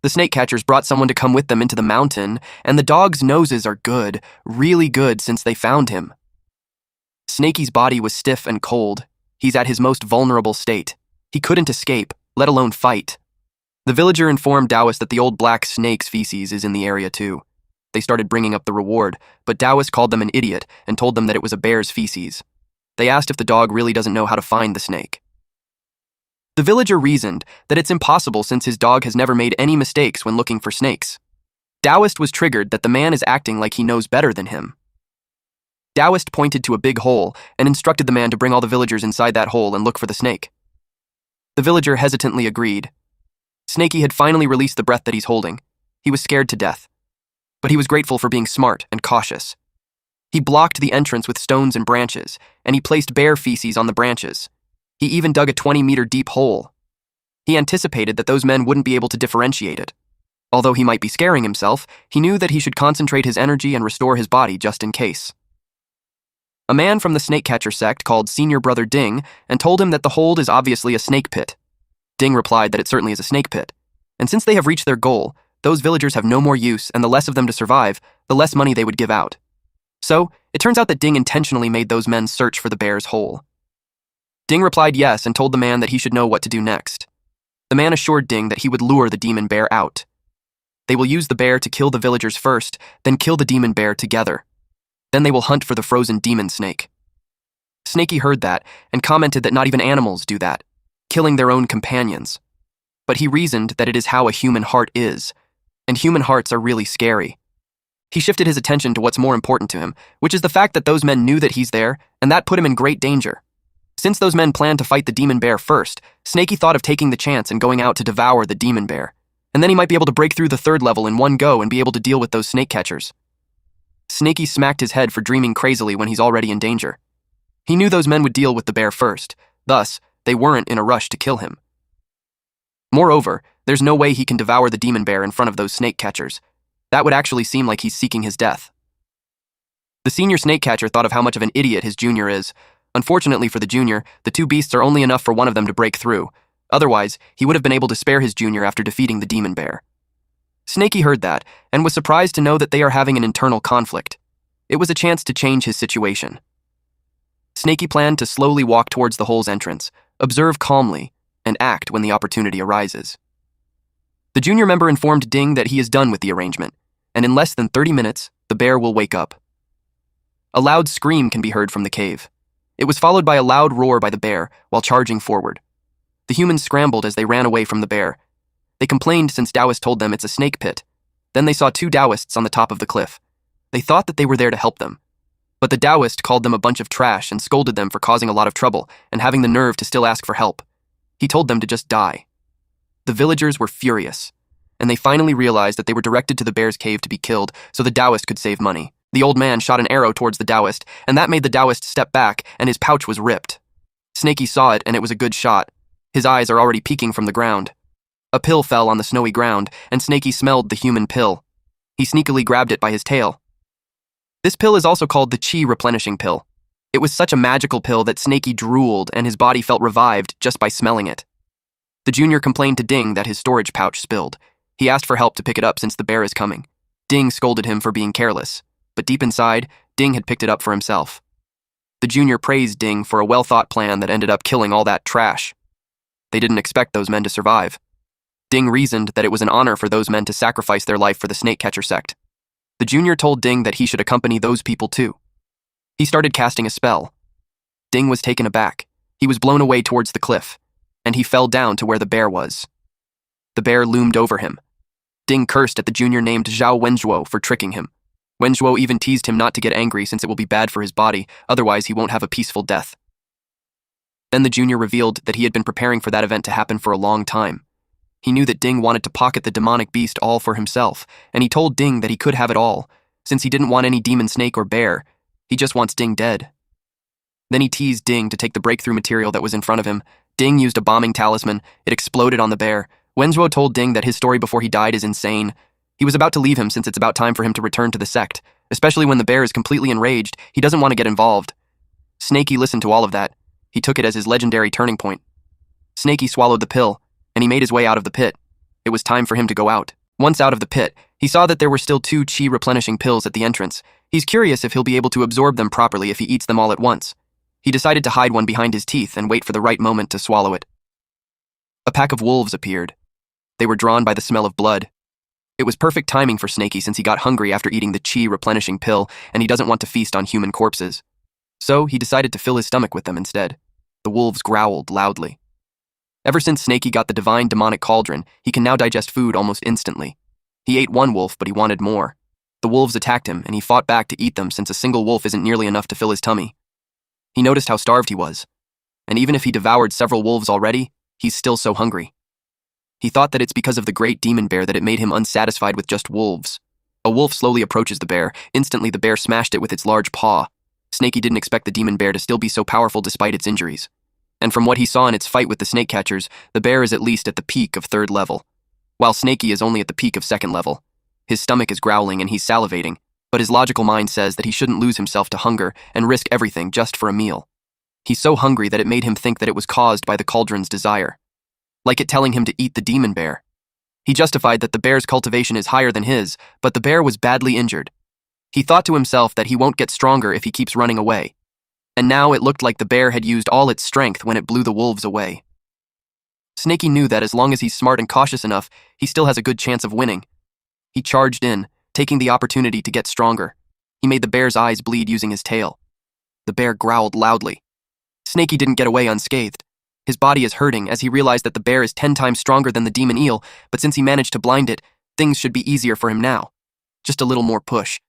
[SPEAKER 1] The snake catchers brought someone to come with them into the mountain, and the dogs' noses are good, really good since they found him. Snakey's body was stiff and cold. He's at his most vulnerable state. He couldn't escape, let alone fight. The villager informed Taoist that the old black snake's feces is in the area too. They started bringing up the reward, but Taoist called them an idiot and told them that it was a bear's feces. They asked if the dog really doesn't know how to find the snake. The villager reasoned that it's impossible since his dog has never made any mistakes when looking for snakes. Taoist was triggered that the man is acting like he knows better than him. Taoist pointed to a big hole and instructed the man to bring all the villagers inside that hole and look for the snake. The villager hesitantly agreed. Snakey had finally released the breath that he's holding. He was scared to death. But he was grateful for being smart and cautious. He blocked the entrance with stones and branches, and he placed bear feces on the branches. He even dug a 20-meter deep hole. He anticipated that those men wouldn't be able to differentiate it. Although he might be scaring himself, he knew that he should concentrate his energy and restore his body just in case. A man from the snake catcher sect called Senior Brother Ding and told him that the hold is obviously a snake pit. Ding replied that it certainly is a snake pit, and since they have reached their goal, those villagers have no more use, and the less of them to survive, the less money they would give out. So, it turns out that Ding intentionally made those men search for the bear's hole. Ding replied yes and told the man that he should know what to do next. The man assured Ding that he would lure the demon bear out. They will use the bear to kill the villagers first, then kill the demon bear together. Then they will hunt for the frozen demon snake. Snakey heard that and commented that not even animals do that, killing their own companions. But he reasoned that it is how a human heart is, and human hearts are really scary. He shifted his attention to what's more important to him, which is the fact that those men knew that he's there, and that put him in great danger. Since those men planned to fight the demon bear first, Snakey thought of taking the chance and going out to devour the demon bear, and then he might be able to break through the 3rd level in one go and be able to deal with those snake catchers. Snakey smacked his head for dreaming crazily when he's already in danger. He knew those men would deal with the bear first, thus, they weren't in a rush to kill him. Moreover, there's no way he can devour the demon bear in front of those snake catchers. That would actually seem like he's seeking his death. The senior snake catcher thought of how much of an idiot his junior is. Unfortunately for the junior, the 2 beasts are only enough for one of them to break through. Otherwise, he would have been able to spare his junior after defeating the demon bear. Snakey heard that, and was surprised to know that they are having an internal conflict. It was a chance to change his situation. Snakey planned to slowly walk towards the hole's entrance, observe calmly, and act when the opportunity arises. The junior member informed Ding that he is done with the arrangement, and in less than 30 minutes, the bear will wake up. A loud scream can be heard from the cave. It was followed by a loud roar by the bear while charging forward. The humans scrambled as they ran away from the bear. They complained since Taoist told them it's a snake pit. Then they saw 2 Taoists on the top of the cliff. They thought that they were there to help them. But the Taoist called them a bunch of trash and scolded them for causing a lot of trouble and having the nerve to still ask for help. He told them to just die. The villagers were furious, and they finally realized that they were directed to the bear's cave to be killed so the Taoist could save money. The old man shot an arrow towards the Taoist, and that made the Taoist step back, and his pouch was ripped. Snakey saw it, and it was a good shot. His eyes are already peeking from the ground. A pill fell on the snowy ground, and Snakey smelled the human pill. He sneakily grabbed it by his tail. This pill is also called the Chi replenishing pill. It was such a magical pill that Snakey drooled, and his body felt revived just by smelling it. The junior complained to Ding that his storage pouch spilled. He asked for help to pick it up since the bear is coming. Ding scolded him for being careless, but deep inside, Ding had picked it up for himself. The junior praised Ding for a well-thought plan that ended up killing all that trash. They didn't expect those men to survive. Ding reasoned that it was an honor for those men to sacrifice their life for the snake catcher sect. The junior told Ding that he should accompany those people too. He started casting a spell. Ding was taken aback. He was blown away towards the cliff, and he fell down to where the bear was. The bear loomed over him. Ding cursed at the junior named Zhao Wenzhuo for tricking him. Wenzhuo even teased him not to get angry since it will be bad for his body, otherwise he won't have a peaceful death. Then the junior revealed that he had been preparing for that event to happen for a long time. He knew that Ding wanted to pocket the demonic beast all for himself, and he told Ding that he could have it all. since he didn't want any demon snake or bear. He just wants Ding dead. Then he teased Ding to take the breakthrough material that was in front of him. Ding used a bombing talisman. It exploded on the bear. Wenzhuo told Ding that his story before he died is insane. He was about to leave him since it's about time for him to return to the sect. Especially when the bear is completely enraged, he doesn't want to get involved. Snakey listened to all of that. He took it as his legendary turning point. Snakey swallowed the pill, and he made his way out of the pit. It was time for him to go out. Once out of the pit, he saw that there were still 2 chi replenishing pills at the entrance. He's curious if he'll be able to absorb them properly if he eats them all at once. He decided to hide one behind his teeth and wait for the right moment to swallow it. A pack of wolves appeared. They were drawn by the smell of blood. It was perfect timing for Snakey since he got hungry after eating the chi replenishing pill and he doesn't want to feast on human corpses. So he decided to fill his stomach with them instead. The wolves growled loudly. Ever since Snakey got the divine demonic cauldron, he can now digest food almost instantly. He ate one wolf, but he wanted more. The wolves attacked him, and he fought back to eat them since a single wolf isn't nearly enough to fill his tummy. He noticed how starved he was, and even if he devoured several wolves already, he's still so hungry. He thought that it's because of the great demon bear that it made him unsatisfied with just wolves. A wolf slowly approaches the bear. Instantly, the bear smashed it with its large paw. Snakey didn't expect the demon bear to still be so powerful despite its injuries. And from what he saw in its fight with the snake catchers, the bear is at least at the peak of 3rd level, while Snakey is only at the peak of 2nd level. His stomach is growling and he's salivating, but his logical mind says that he shouldn't lose himself to hunger and risk everything just for a meal. He's so hungry that it made him think that it was caused by the cauldron's desire, like it telling him to eat the demon bear. He justified that the bear's cultivation is higher than his, but the bear was badly injured. He thought to himself that he won't get stronger if he keeps running away. And now it looked like the bear had used all its strength when it blew the wolves away. Snakey knew that as long as he's smart and cautious enough, he still has a good chance of winning. He charged in, taking the opportunity to get stronger. He made the bear's eyes bleed using his tail. The bear growled loudly. Snakey didn't get away unscathed. His body is hurting as he realized that the bear is 10 times stronger than the demon eel, but since he managed to blind it, things should be easier for him now. Just a little more push.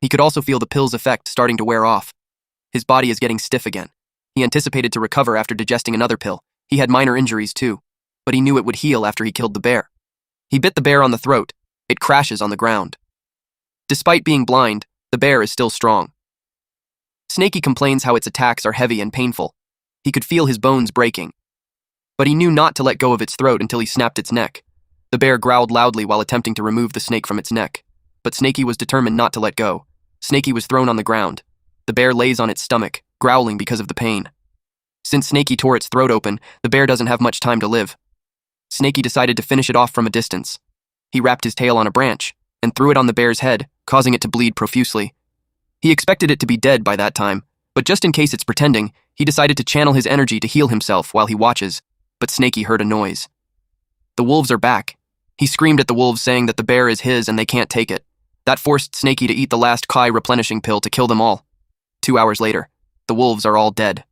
[SPEAKER 1] He could also feel the pill's effect starting to wear off. His body is getting stiff again. He anticipated to recover after digesting another pill. He had minor injuries too, but he knew it would heal after he killed the bear. He bit the bear on the throat. It crashes on the ground. Despite being blind, the bear is still strong. Snakey complains how its attacks are heavy and painful. He could feel his bones breaking. But he knew not to let go of its throat until he snapped its neck. The bear growled loudly while attempting to remove the snake from its neck. But Snakey was determined not to let go. Snakey was thrown on the ground. The bear lays on its stomach, growling because of the pain. Since Snakey tore its throat open, the bear doesn't have much time to live. Snakey decided to finish it off from a distance. He wrapped his tail on a branch and threw it on the bear's head, causing it to bleed profusely. He expected it to be dead by that time, but just in case it's pretending, he decided to channel his energy to heal himself while he watches, but Snakey heard a noise. The wolves are back. He screamed at the wolves saying that the bear is his and they can't take it. That forced Snakey to eat the last Kai replenishing pill to kill them all. 2 hours later, the wolves are all dead.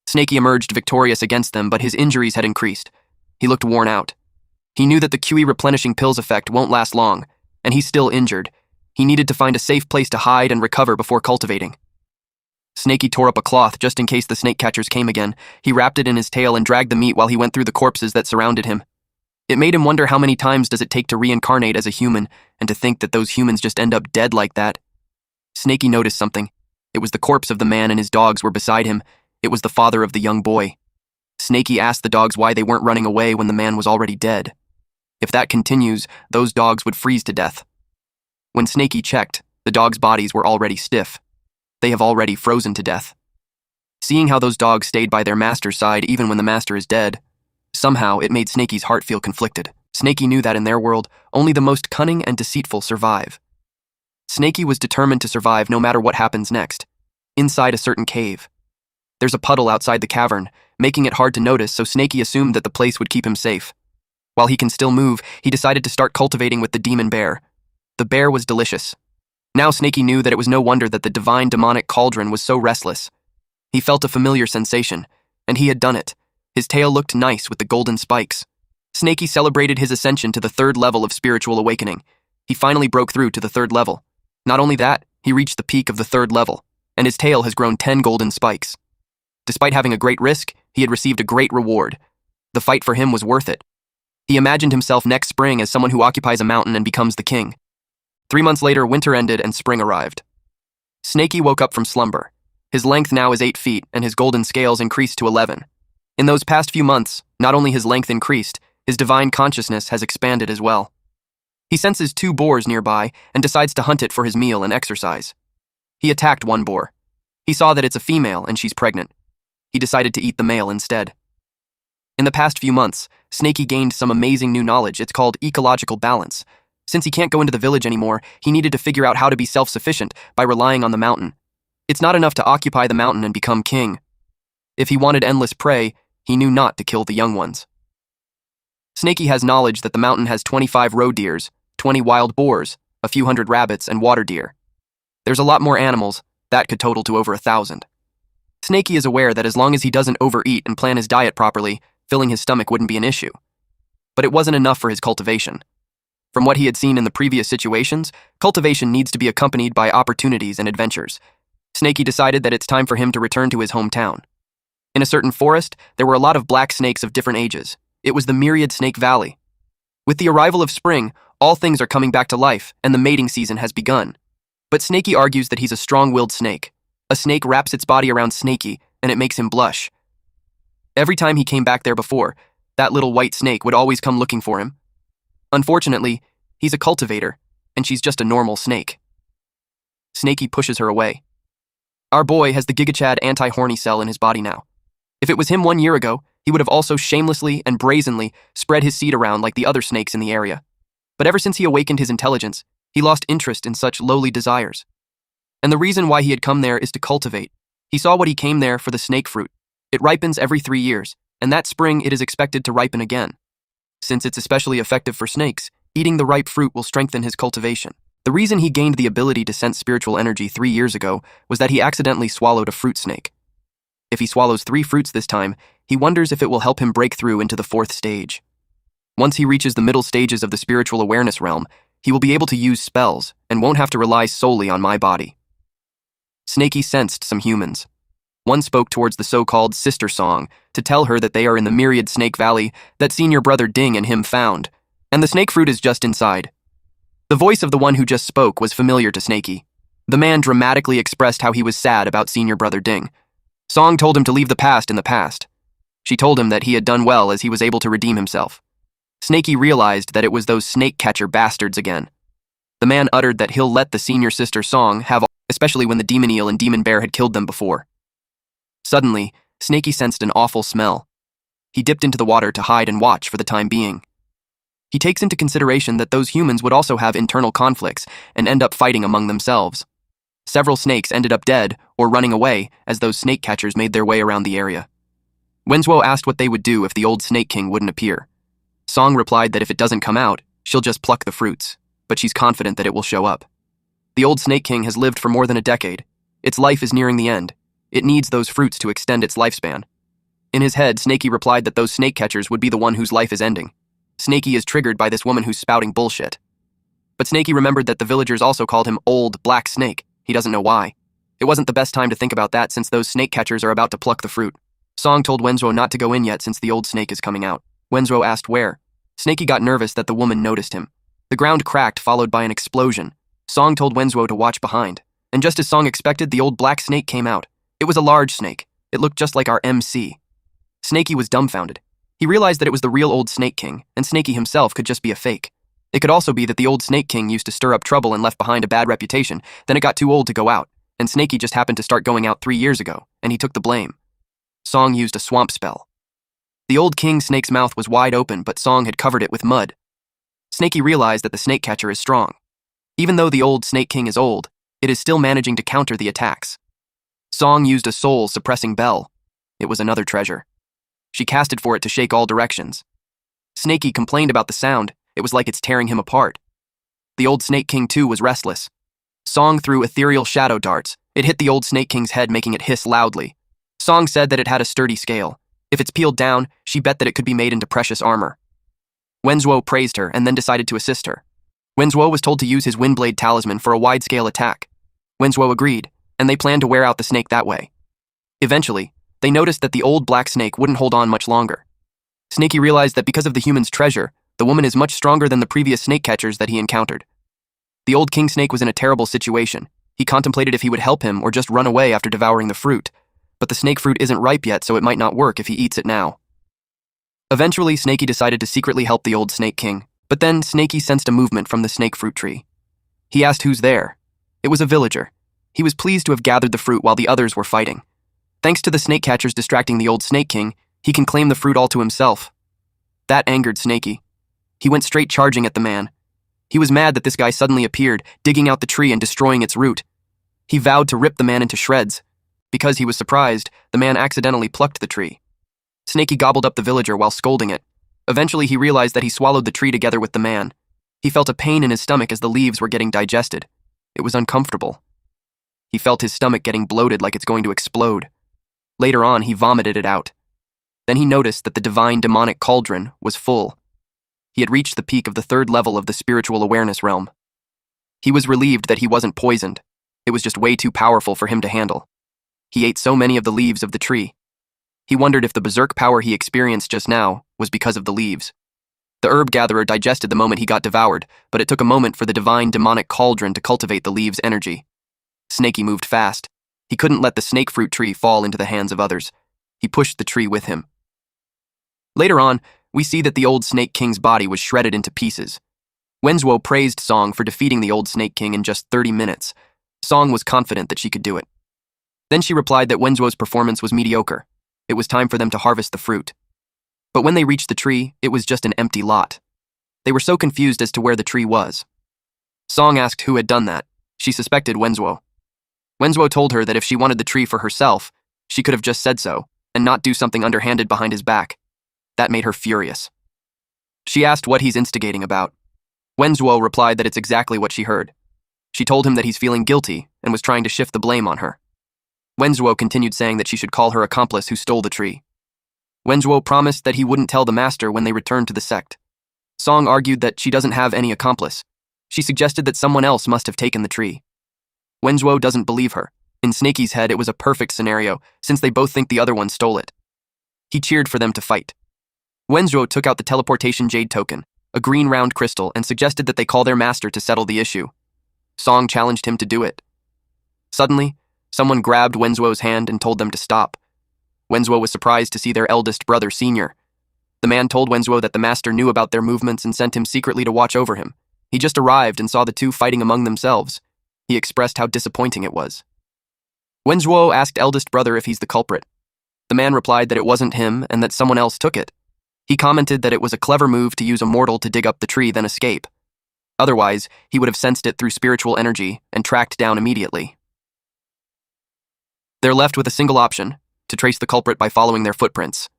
[SPEAKER 1] Snakey emerged victorious against them, but his injuries had increased. He looked worn out. He knew that the QE replenishing pills effect won't last long, and he's still injured. He needed to find a safe place to hide and recover before cultivating. Snakey tore up a cloth just in case the snake catchers came again. He wrapped it in his tail and dragged the meat while he went through the corpses that surrounded him. It made him wonder how many times does it take to reincarnate as a human, and to think that those humans just end up dead like that. Snakey noticed something. It was the corpse of the man and his dogs were beside him. It was the father of the young boy. Snakey asked the dogs why they weren't running away when the man was already dead. If that continues, those dogs would freeze to death. When Snakey checked, the dogs' bodies were already stiff. They have already frozen to death. Seeing how those dogs stayed by their master's side even when the master is dead, somehow it made Snakey's heart feel conflicted. Snakey knew that in their world, only the most cunning and deceitful survive. Snakey was determined to survive no matter what happens next, inside a certain cave. There's a puddle outside the cavern, making it hard to notice, so Snakey assumed that the place would keep him safe. While he can still move, he decided to start cultivating with the demon bear. The bear was delicious. Now Snakey knew that it was no wonder that the divine demonic cauldron was so restless. He felt a familiar sensation, and he had done it. His tail looked nice with the golden spikes. Snakey celebrated his ascension to the 3rd level of spiritual awakening. He finally broke through to the 3rd level. Not only that, he reached the peak of the 3rd level, and his tail has grown 10 golden spikes. Despite having a great risk, he had received a great reward. The fight for him was worth it. He imagined himself next spring as someone who occupies a mountain and becomes the king. 3 months later, winter ended and spring arrived. Snakey woke up from slumber. His length now is 8 feet, and his golden scales increased to 11. In those past few months, not only his length increased, his divine consciousness has expanded as well. He senses 2 boars nearby and decides to hunt it for his meal and exercise. He attacked one boar. He saw that it's a female and she's pregnant. He decided to eat the male instead. In the past few months, Snakey gained some amazing new knowledge. It's called ecological balance. Since he can't go into the village anymore, he needed to figure out how to be self-sufficient by relying on the mountain. It's not enough to occupy the mountain and become king. If he wanted endless prey, he knew not to kill the young ones. Snakey has knowledge that the mountain has 25 roe deers, 20 wild boars, a few hundred rabbits, and water deer. There's a lot more animals. That could total to over 1,000. Snakey is aware that as long as he doesn't overeat and plan his diet properly, filling his stomach wouldn't be an issue. But it wasn't enough for his cultivation. From what he had seen in the previous situations, cultivation needs to be accompanied by opportunities and adventures. Snakey decided that it's time for him to return to his hometown. In a certain forest, there were a lot of black snakes of different ages. It was the Myriad Snake Valley. With the arrival of spring, all things are coming back to life, and the mating season has begun. But Snakey argues that he's a strong-willed snake. A snake wraps its body around Snakey, and it makes him blush. Every time he came back there before, that little white snake would always come looking for him. Unfortunately, he's a cultivator, and she's just a normal snake. Snakey pushes her away. Our boy has the GigaChad anti-horny cell in his body now. If it was him 1 year ago, he would have also shamelessly and brazenly spread his seed around like the other snakes in the area. But ever since he awakened his intelligence, he lost interest in such lowly desires. And the reason why he had come there is to cultivate. He saw what he came there for: the snake fruit. It ripens every 3 years, and that spring it is expected to ripen again. Since it's especially effective for snakes, eating the ripe fruit will strengthen his cultivation. The reason he gained the ability to sense spiritual energy 3 years ago was that he accidentally swallowed a fruit snake. If he swallows 3 fruits this time, he wonders if it will help him break through into the 4th stage. Once he reaches the middle stages of the spiritual awareness realm, he will be able to use spells and won't have to rely solely on my body. Snakey sensed some humans. One spoke towards the so-called sister song to tell her that they are in the Myriad Snake Valley that senior brother Ding and him found, and the snake fruit is just inside. The voice of the one who just spoke was familiar to Snakey. The man dramatically expressed how he was sad about senior brother Ding. Song told him to leave the past in the past. She told him that he had done well as he was able to redeem himself. Snakey realized that it was those snake catcher bastards again. The man uttered that he'll let the senior sister Song have all, especially when the demon eel and demon bear had killed them before. Suddenly, Snakey sensed an awful smell. He dipped into the water to hide and watch for the time being. He takes into consideration that those humans would also have internal conflicts and end up fighting among themselves. Several snakes ended up dead or running away as those snake catchers made their way around the area. Wenzhuo asked what they would do if the old Snake King wouldn't appear. Song replied that if it doesn't come out, she'll just pluck the fruits, but she's confident that it will show up. The old Snake King has lived for more than a decade. Its life is nearing the end. It needs those fruits to extend its lifespan. In his head, Snakey replied that those snake catchers would be the one whose life is ending. Snakey is triggered by this woman who's spouting bullshit. But Snakey remembered that the villagers also called him Old Black Snake. He doesn't know why. It wasn't the best time to think about that since those snake catchers are about to pluck the fruit. Song told Wenzhuo not to go in yet since the old snake is coming out. Wenzhuo asked where. Snakey got nervous that the woman noticed him. The ground cracked, followed by an explosion. Song told Wenzhuo to watch behind. And just as Song expected, the old black snake came out. It was a large snake. It looked just like our MC. Snakey was dumbfounded. He realized that it was the real old Snake King, and Snakey himself could just be a fake. It could also be that the old Snake King used to stir up trouble and left behind a bad reputation, then it got too old to go out, and Snakey just happened to start going out 3 years ago, and he took the blame. Song used a swamp spell. The old king snake's mouth was wide open, but Song had covered it with mud. Snakey realized that the snake catcher is strong. Even though the old Snake King is old, it is still managing to counter the attacks. Song used a soul-suppressing bell. It was another treasure. She casted for it to shake all directions. Snakey complained about the sound. It was like it's tearing him apart. The old Snake King, too, was restless. Song threw ethereal shadow darts. It hit the old Snake King's head, making it hiss loudly. Song said that it had a sturdy scale. If it's peeled down, she bet that it could be made into precious armor. Wenzhuo praised her and then decided to assist her. Wenzhuo was told to use his Windblade talisman for a wide-scale attack. Wenzhuo agreed, and they planned to wear out the snake that way. Eventually, they noticed that the old black snake wouldn't hold on much longer. Snakey realized that because of the human's treasure, the woman is much stronger than the previous snake catchers that he encountered. The old king snake was in a terrible situation. He contemplated if he would help him or just run away after devouring the fruit. But the snake fruit isn't ripe yet, so it might not work if he eats it now. Eventually, Snakey decided to secretly help the old snake king. But then, Snakey sensed a movement from the snake fruit tree. He asked who's there. It was a villager. He was pleased to have gathered the fruit while the others were fighting. Thanks to the snake catchers distracting the old snake king, he can claim the fruit all to himself. That angered Snakey. He went straight charging at the man. He was mad that this guy suddenly appeared, digging out the tree and destroying its root. He vowed to rip the man into shreds. Because he was surprised, the man accidentally plucked the tree. Snakey gobbled up the villager while scolding it. Eventually, he realized that he swallowed the tree together with the man. He felt a pain in his stomach as the leaves were getting digested. It was uncomfortable. He felt his stomach getting bloated like it's going to explode. Later on, he vomited it out. Then he noticed that the divine demonic cauldron was full. He had reached the peak of the 3rd level of the spiritual awareness realm. He was relieved that he wasn't poisoned. It was just way too powerful for him to handle. He ate so many of the leaves of the tree. He wondered if the berserk power he experienced just now was because of the leaves. The herb gatherer digested the moment he got devoured, but it took a moment for the divine demonic cauldron to cultivate the leaves' energy. Snakey moved fast. He couldn't let the snake fruit tree fall into the hands of others. He pushed the tree with him. Later on, we see that the old snake king's body was shredded into pieces. Wenzhuo praised Song for defeating the old snake king in just 30 minutes. Song was confident that she could do it. Then she replied that Wenzhuo's performance was mediocre. It was time for them to harvest the fruit. But when they reached the tree, it was just an empty lot. They were so confused as to where the tree was. Song asked who had done that. She suspected Wenzhuo. Wenzhuo told her that if she wanted the tree for herself, she could have just said so, and not do something underhanded behind his back. That made her furious. She asked what he's instigating about. Wenzhuo replied that it's exactly what she heard. She told him that he's feeling guilty and was trying to shift the blame on her. Wenzhuo continued saying that she should call her accomplice who stole the tree. Wenzhuo promised that he wouldn't tell the master when they returned to the sect. Song argued that she doesn't have any accomplice. She suggested that someone else must have taken the tree. Wenzhuo doesn't believe her. In Snakey's head, it was a perfect scenario, since they both think the other one stole it. He cheered for them to fight. Wenzhuo took out the teleportation jade token, a green round crystal, and suggested that they call their master to settle the issue. Song challenged him to do it. Suddenly, someone grabbed Wenzhuo's hand and told them to stop. Wenzhuo was surprised to see their eldest brother, Senior. The man told Wenzhuo that the master knew about their movements and sent him secretly to watch over him. He just arrived and saw the two fighting among themselves. He expressed how disappointing it was. Wenzhuo asked eldest brother if he's the culprit. The man replied that it wasn't him and that someone else took it. He commented that it was a clever move to use a mortal to dig up the tree then escape. Otherwise, he would have sensed it through spiritual energy and tracked down immediately. They're left with a single option, to trace the culprit by following their footprints.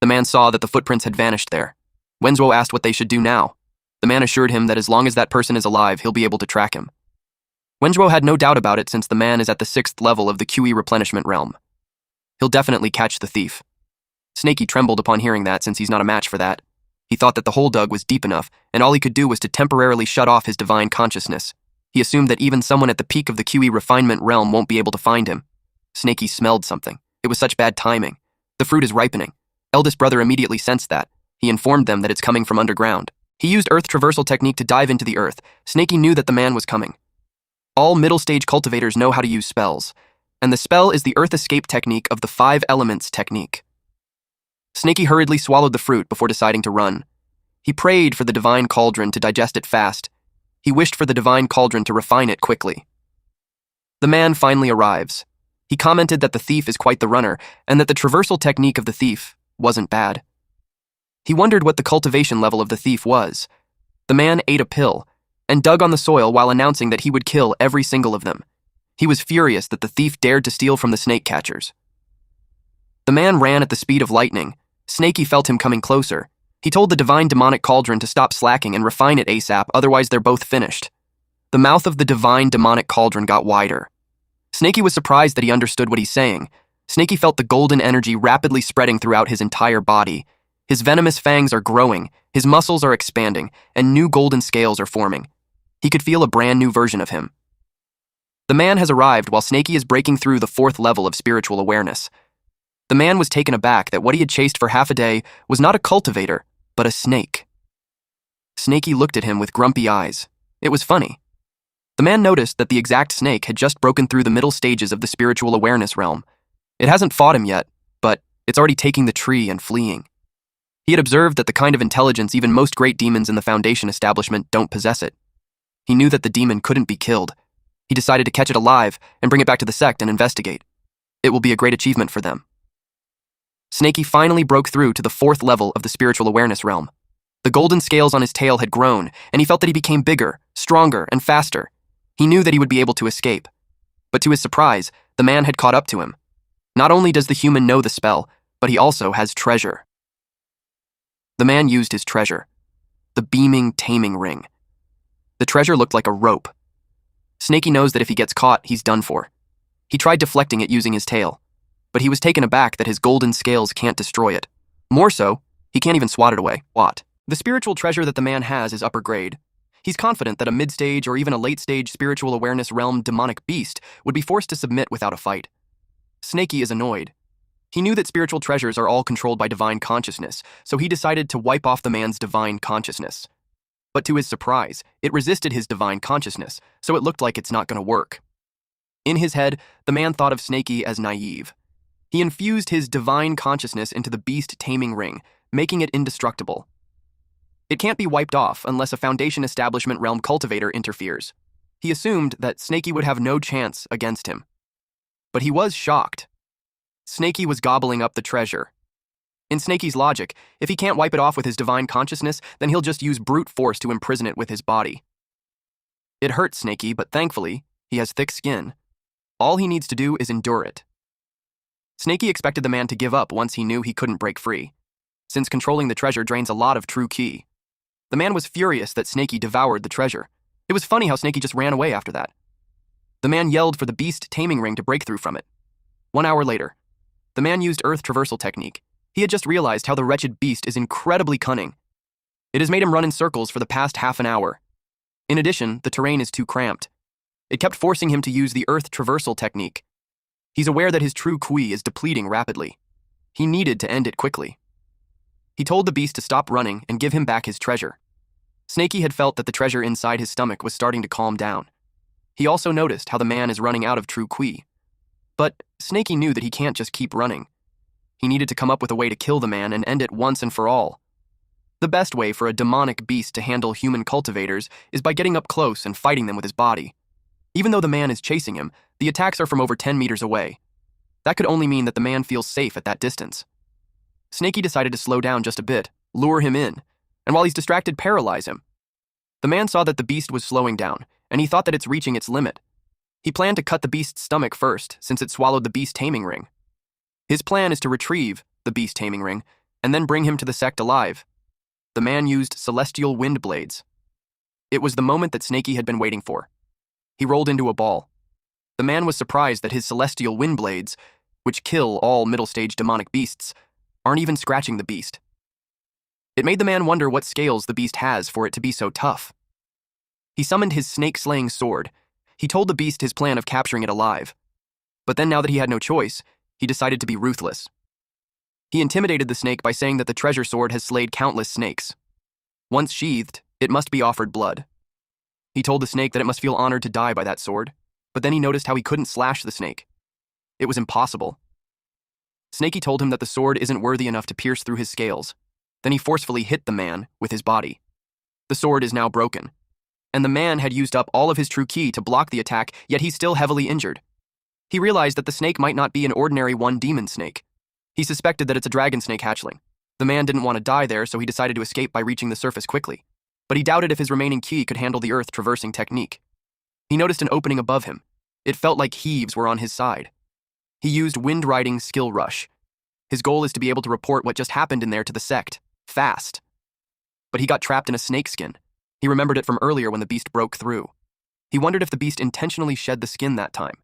[SPEAKER 1] The man saw that the footprints had vanished there. Wenzhuo asked what they should do now. The man assured him that as long as that person is alive, he'll be able to track him. Wenzhuo had no doubt about it since the man is at the 6th level of the QE replenishment realm. He'll definitely catch the thief. Snakey trembled upon hearing that since he's not a match for that. He thought that the hole dug was deep enough, and all he could do was to temporarily shut off his divine consciousness. He assumed that even someone at the peak of the QE refinement realm won't be able to find him. Snakey smelled something. It was such bad timing. The fruit is ripening. Eldest brother immediately sensed that. He informed them that it's coming from underground. He used earth traversal technique to dive into the earth. Snakey knew that the man was coming. All middle-stage cultivators know how to use spells, and the spell is the earth escape technique of the 5 elements technique. Snakey hurriedly swallowed the fruit before deciding to run. He prayed for the divine cauldron to digest it fast. He wished for the divine cauldron to refine it quickly. The man finally arrives. He commented that the thief is quite the runner, and that the traversal technique of the thief wasn't bad. He wondered what the cultivation level of the thief was. The man ate a pill, and dug on the soil while announcing that he would kill every single of them. He was furious that the thief dared to steal from the snake catchers. The man ran at the speed of lightning. Snakey felt him coming closer. He told the divine demonic cauldron to stop slacking and refine it ASAP, otherwise they're both finished. The mouth of the divine demonic cauldron got wider. Snakey was surprised that he understood what he's saying. Snakey felt the golden energy rapidly spreading throughout his entire body. His venomous fangs are growing, his muscles are expanding, and new golden scales are forming. He could feel a brand new version of him. The man has arrived while Snakey is breaking through the 4th level of spiritual awareness. The man was taken aback that what he had chased for half a day was not a cultivator, but a snake. Snakey looked at him with grumpy eyes. It was funny. The man noticed that the exact snake had just broken through the middle stages of the spiritual awareness realm. It hasn't fought him yet, but it's already taking the tree and fleeing. He had observed that the kind of intelligence even most great demons in the Foundation establishment don't possess it. He knew that the demon couldn't be killed. He decided to catch it alive and bring it back to the sect and investigate. It will be a great achievement for them. Snakey finally broke through to the 4th level of the spiritual awareness realm. The golden scales on his tail had grown, and he felt that he became bigger, stronger, and faster. He knew that he would be able to escape. But to his surprise, the man had caught up to him. Not only does the human know the spell, but he also has treasure. The man used his treasure, the beaming taming ring. The treasure looked like a rope. Snakey knows that if he gets caught, he's done for. He tried deflecting it using his tail, but he was taken aback that his golden scales can't destroy it. More so, he can't even swat it away. What? The spiritual treasure that the man has is upper grade. He's confident that a mid-stage or even a late-stage spiritual awareness realm demonic beast would be forced to submit without a fight. Snakey is annoyed. He knew that spiritual treasures are all controlled by divine consciousness, so he decided to wipe off the man's divine consciousness. But to his surprise, it resisted his divine consciousness, so it looked like it's not going to work. In his head, the man thought of Snakey as naive. He infused his divine consciousness into the beast taming ring, making it indestructible. It can't be wiped off unless a Foundation establishment realm cultivator interferes. He assumed that Snakey would have no chance against him. But he was shocked. Snakey was gobbling up the treasure. In Snakey's logic, if he can't wipe it off with his divine consciousness, then he'll just use brute force to imprison it with his body. It hurts Snakey, but thankfully, he has thick skin. All he needs to do is endure it. Snakey expected the man to give up once he knew he couldn't break free, since controlling the treasure drains a lot of true ki. The man was furious that Snakey devoured the treasure. It was funny how Snakey just ran away after that. The man yelled for the beast taming ring to break through from it. 1 hour later, the man used earth traversal technique. He had just realized how the wretched beast is incredibly cunning. It has made him run in circles for the past half an hour. In addition, the terrain is too cramped. It kept forcing him to use the earth traversal technique. He's aware that his true kui is depleting rapidly. He needed to end it quickly. He told the beast to stop running and give him back his treasure. Snakey had felt that the treasure inside his stomach was starting to calm down. He also noticed how the man is running out of true kui. But Snakey knew that he can't just keep running. He needed to come up with a way to kill the man and end it once and for all. The best way for a demonic beast to handle human cultivators is by getting up close and fighting them with his body. Even though the man is chasing him, the attacks are from over 10 meters away. That could only mean that the man feels safe at that distance. Snakey decided to slow down just a bit, lure him in, and while he's distracted, paralyze him. The man saw that the beast was slowing down, and he thought that it's reaching its limit. He planned to cut the beast's stomach first, since it swallowed the beast taming ring. His plan is to retrieve the beast taming ring and then bring him to the sect alive. The man used celestial wind blades. It was the moment that Snakey had been waiting for. He rolled into a ball. The man was surprised that his celestial wind blades, which kill all middle-stage demonic beasts, aren't even scratching the beast. It made the man wonder what scales the beast has for it to be so tough. He summoned his snake-slaying sword. He told the beast his plan of capturing it alive. But then now that he had no choice, he decided to be ruthless. He intimidated the snake by saying that the treasure sword has slayed countless snakes. Once sheathed, it must be offered blood. He told the snake that it must feel honored to die by that sword, but then he noticed how he couldn't slash the snake. It was impossible. Snakey told him that the sword isn't worthy enough to pierce through his scales. Then he forcefully hit the man with his body. The sword is now broken, and the man had used up all of his true ki to block the attack, yet he's still heavily injured. He realized that the snake might not be an ordinary one-demon snake. He suspected that it's a dragon snake hatchling. The man didn't want to die there, so he decided to escape by reaching the surface quickly. But he doubted if his remaining ki could handle the earth traversing technique. He noticed an opening above him. It felt like heaves were on his side. He used wind riding skill rush. His goal is to be able to report what just happened in there to the sect, fast. But he got trapped in a snakeskin. He remembered it from earlier when the beast broke through. He wondered if the beast intentionally shed the skin that time.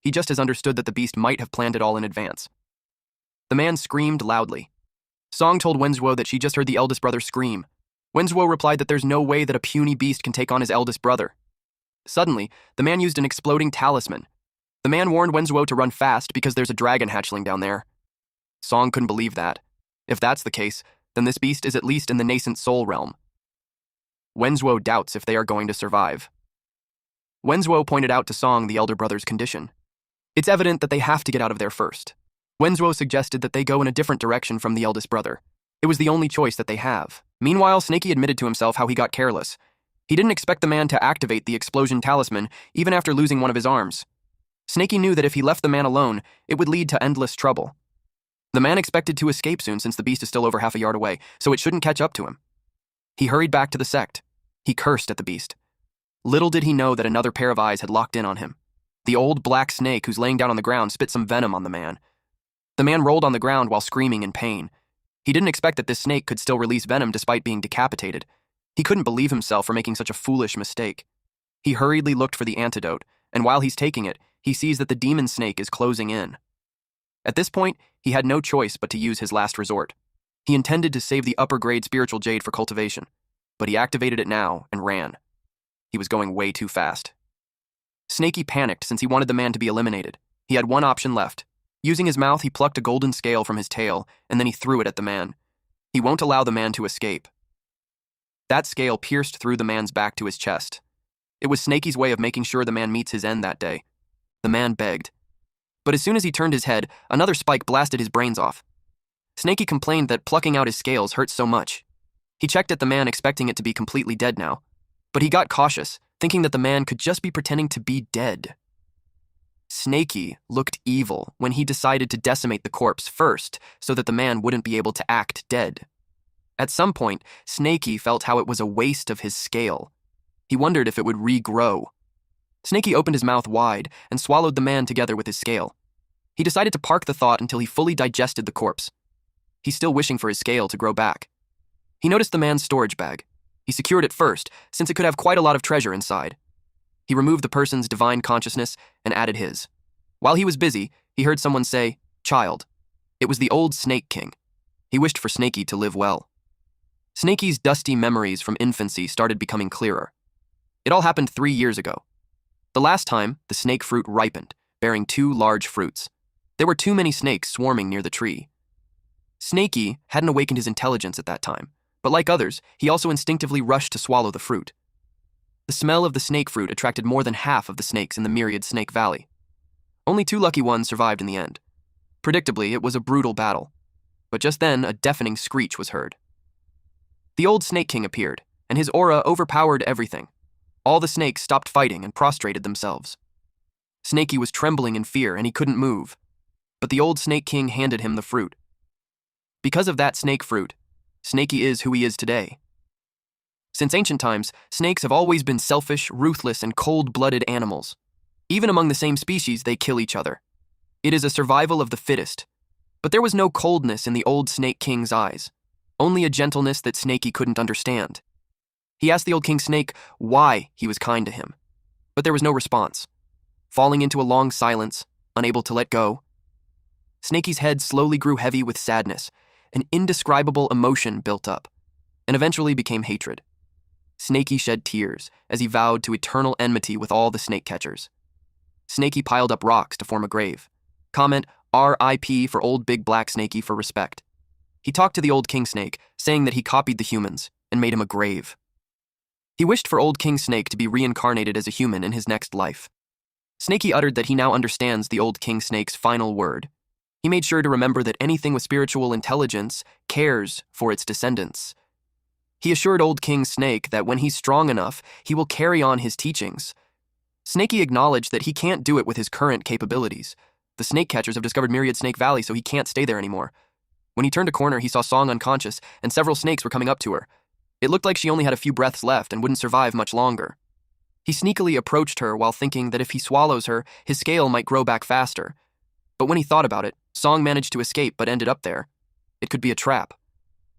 [SPEAKER 1] He just as understood that the beast might have planned it all in advance. The man screamed loudly. Song told Wenzhuo that she just heard the eldest brother scream. Wenzhuo replied that there's no way that a puny beast can take on his eldest brother. Suddenly, the man used an exploding talisman. The man warned Wenzhuo to run fast because there's a dragon hatchling down there. Song couldn't believe that. If that's the case, then this beast is at least in the nascent soul realm. Wenzhuo doubts if they are going to survive. Wenzuo pointed out to Song the elder brother's condition. It's evident that they have to get out of there first. Wenzuo suggested that they go in a different direction from the eldest brother. It was the only choice that they have. Meanwhile, Snaky admitted to himself how he got careless. He didn't expect the man to activate the explosion talisman, even after losing one of his arms. Snaky knew that if he left the man alone, it would lead to endless trouble. The man expected to escape soon since the beast is still over half a yard away, so it shouldn't catch up to him. He hurried back to the sect. He cursed at the beast. Little did he know that another pair of eyes had locked in on him. The old black snake who's laying down on the ground spit some venom on the man. The man rolled on the ground while screaming in pain. He didn't expect that this snake could still release venom despite being decapitated. He couldn't believe himself for making such a foolish mistake. He hurriedly looked for the antidote, and while he's taking it, he sees that the demon snake is closing in. At this point, he had no choice but to use his last resort. He intended to save the upper-grade spiritual jade for cultivation, but he activated it now and ran. He was going way too fast. Snaky panicked since he wanted the man to be eliminated. He had one option left. Using his mouth, he plucked a golden scale from his tail, and then he threw it at the man. He won't allow the man to escape. That scale pierced through the man's back to his chest. It was Snaky's way of making sure the man meets his end that day. The man begged. But as soon as he turned his head, another spike blasted his brains off. Snaky complained that plucking out his scales hurt so much. He checked at the man expecting it to be completely dead now. But he got cautious, thinking that the man could just be pretending to be dead. Snaky looked evil when he decided to decimate the corpse first so that the man wouldn't be able to act dead. At some point, Snaky felt how it was a waste of his scale. He wondered if it would regrow. Snaky opened his mouth wide and swallowed the man together with his scale. He decided to park the thought until he fully digested the corpse. He's still wishing for his scale to grow back. He noticed the man's storage bag. He secured it first, since it could have quite a lot of treasure inside. He removed the person's divine consciousness and added his. While he was busy, he heard someone say, "Child." It was the old Snake King. He wished for Snaky to live well. Snaky's dusty memories from infancy started becoming clearer. It all happened 3 years ago. The last time, the snake fruit ripened, bearing 2 large fruits. There were too many snakes swarming near the tree. Snaky hadn't awakened his intelligence at that time, but like others, he also instinctively rushed to swallow the fruit. The smell of the snake fruit attracted more than half of the snakes in the myriad Snake Valley. Only 2 lucky ones survived in the end. Predictably, it was a brutal battle. But just then, a deafening screech was heard. The old Snake King appeared, and his aura overpowered everything. All the snakes stopped fighting and prostrated themselves. Snaky was trembling in fear and he couldn't move, but the old Snake King handed him the fruit. Because of that snake fruit, Snaky is who he is today. Since ancient times, snakes have always been selfish, ruthless, and cold-blooded animals. Even among the same species, they kill each other. It is a survival of the fittest. But there was no coldness in the old Snake King's eyes, only a gentleness that Snaky couldn't understand. He asked the old King Snake why he was kind to him, but there was no response. Falling into a long silence, unable to let go, Snaky's head slowly grew heavy with sadness. An indescribable emotion built up, and eventually became hatred. Snaky shed tears as he vowed to eternal enmity with all the snake catchers. Snaky piled up rocks to form a grave. Comment R.I.P. for old big black Snaky for respect. He talked to the old King Snake, saying that he copied the humans and made him a grave. He wished for old King Snake to be reincarnated as a human in his next life. Snaky uttered that he now understands the old King Snake's final word. He made sure to remember that anything with spiritual intelligence cares for its descendants. He assured old King Snake that when he's strong enough, he will carry on his teachings. Snaky acknowledged that he can't do it with his current capabilities. The snake catchers have discovered Myriad Snake Valley, so he can't stay there anymore. When he turned a corner, he saw Song unconscious, and several snakes were coming up to her. It looked like she only had a few breaths left and wouldn't survive much longer. He sneakily approached her while thinking that if he swallows her, his scale might grow back faster. But when he thought about it, Song managed to escape but ended up there. It could be a trap.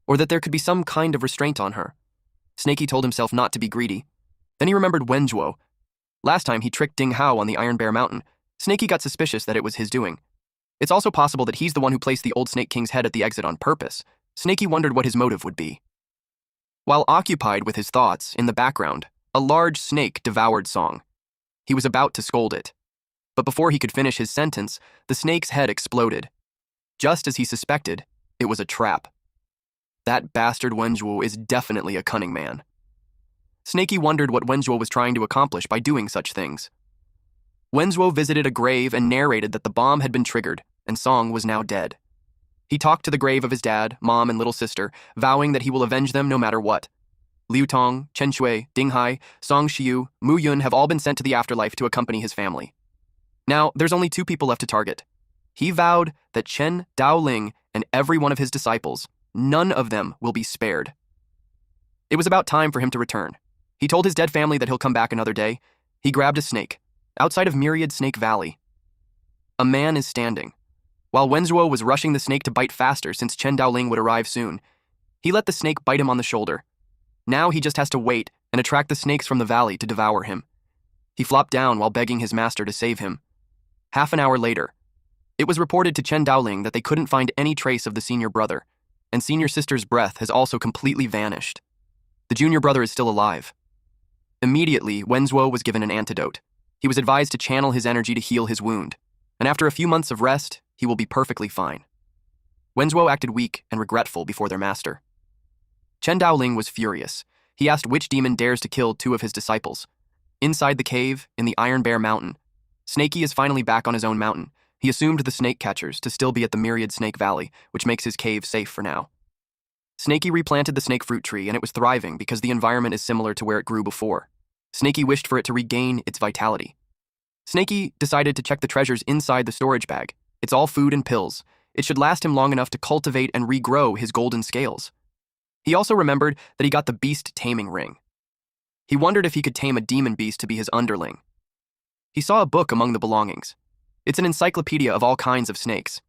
[SPEAKER 1] Or that there could be some kind of restraint on her. Snaky told himself not to be greedy. Then he remembered Wenzuo. Last time he tricked Ding Hao on the Iron Bear Mountain, Snaky got suspicious that it was his doing. It's also possible that he's the one who placed the old Snake King's head at the exit on purpose. Snaky wondered what his motive would be. While occupied with his thoughts, in the background, a large snake devoured Song. He was about to scold it. But before he could finish his sentence, the snake's head exploded. Just as he suspected, it was a trap. That bastard Wenzuo is definitely a cunning man. Snaky wondered what Wenzhuo was trying to accomplish by doing such things. Wenzhuo visited a grave and narrated that the bomb had been triggered, and Song was now dead. He talked to the grave of his dad, mom, and little sister, vowing that he will avenge them no matter what. Liu Tong, Chen Shui, Ding Hai, Song Xiu, Mu Yun have all been sent to the afterlife to accompany his family. Now, there's only 2 people left to target. He vowed that Chen Daoling and every one of his disciples, none of them will be spared. It was about time for him to return. He told his dead family that he'll come back another day. He grabbed a snake, outside of Myriad Snake Valley. A man is standing. While Wenzhuo was rushing the snake to bite faster since Chen Daoling would arrive soon, he let the snake bite him on the shoulder. Now he just has to wait and attract the snakes from the valley to devour him. He flopped down while begging his master to save him. Half an hour later, it was reported to Chen Daoling that they couldn't find any trace of the senior brother, and senior sister's breath has also completely vanished. The junior brother is still alive. Immediately, Wenzhuo was given an antidote. He was advised to channel his energy to heal his wound, and after a few months of rest, he will be perfectly fine. Wenzhuo acted weak and regretful before their master. Chen Daoling was furious. He asked which demon dares to kill 2 of his disciples. Inside the cave, in the Iron Bear Mountain, Snaky is finally back on his own mountain. He assumed the snake catchers to still be at the Myriad Snake Valley, which makes his cave safe for now. Snaky replanted the snake fruit tree, and it was thriving because the environment is similar to where it grew before. Snaky wished for it to regain its vitality. Snaky decided to check the treasures inside the storage bag. It's all food and pills. It should last him long enough to cultivate and regrow his golden scales. He also remembered that he got the beast taming ring. He wondered if he could tame a demon beast to be his underling. He saw a book among the belongings. It's an encyclopedia of all kinds of snakes.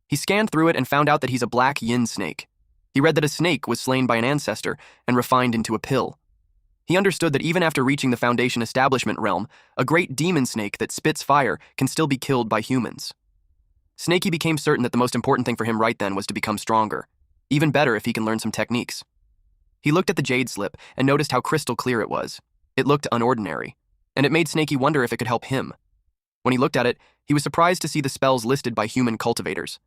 [SPEAKER 1] He scanned through it and found out that he's a black yin snake. He read that a snake was slain by an ancestor and refined into a pill. He understood that even after reaching the Foundation Establishment realm, a great demon snake that spits fire can still be killed by humans. Snaky became certain that the most important thing for him right then was to become stronger. Even better if he can learn some techniques. He looked at the jade slip and noticed how crystal clear it was. It looked unordinary, and it made Snaky wonder if it could help him. When he looked at it, he was surprised to see the spells listed by human cultivators,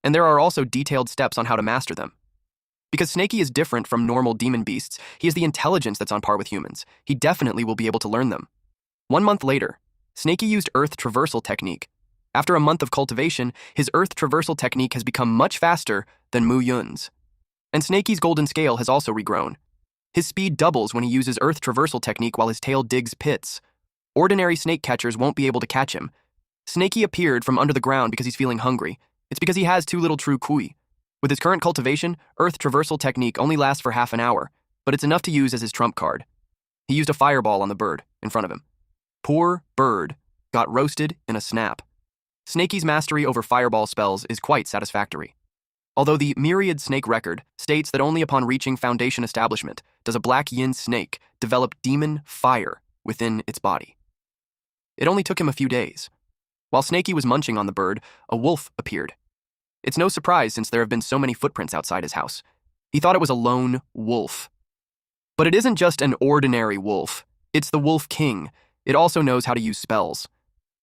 [SPEAKER 1] and there are also detailed steps on how to master them. Because Snaky is different from normal demon beasts, he has the intelligence that's on par with humans. He definitely will be able to learn them. 1 month later, Snaky used Earth Traversal Technique. After a month of cultivation, his Earth Traversal Technique has become much faster than Mu Yun's. And Snaky's golden scale has also regrown. His speed doubles when he uses Earth Traversal Technique while his tail digs pits. Ordinary snake catchers won't be able to catch him. Snaky appeared from under the ground because he's feeling hungry. It's because he has 2 little true kui. With his current cultivation, Earth Traversal Technique only lasts for half an hour, but it's enough to use as his trump card. He used a fireball on the bird in front of him. Poor bird got roasted in a snap. Snaky's mastery over fireball spells is quite satisfactory. Although the Myriad Snake record states that only upon reaching Foundation Establishment does a black yin snake develop demon fire within its body. It only took him a few days. While Snaky was munching on the bird, a wolf appeared. It's no surprise since there have been so many footprints outside his house. He thought it was a lone wolf. But it isn't just an ordinary wolf. It's the Wolf King. It also knows how to use spells.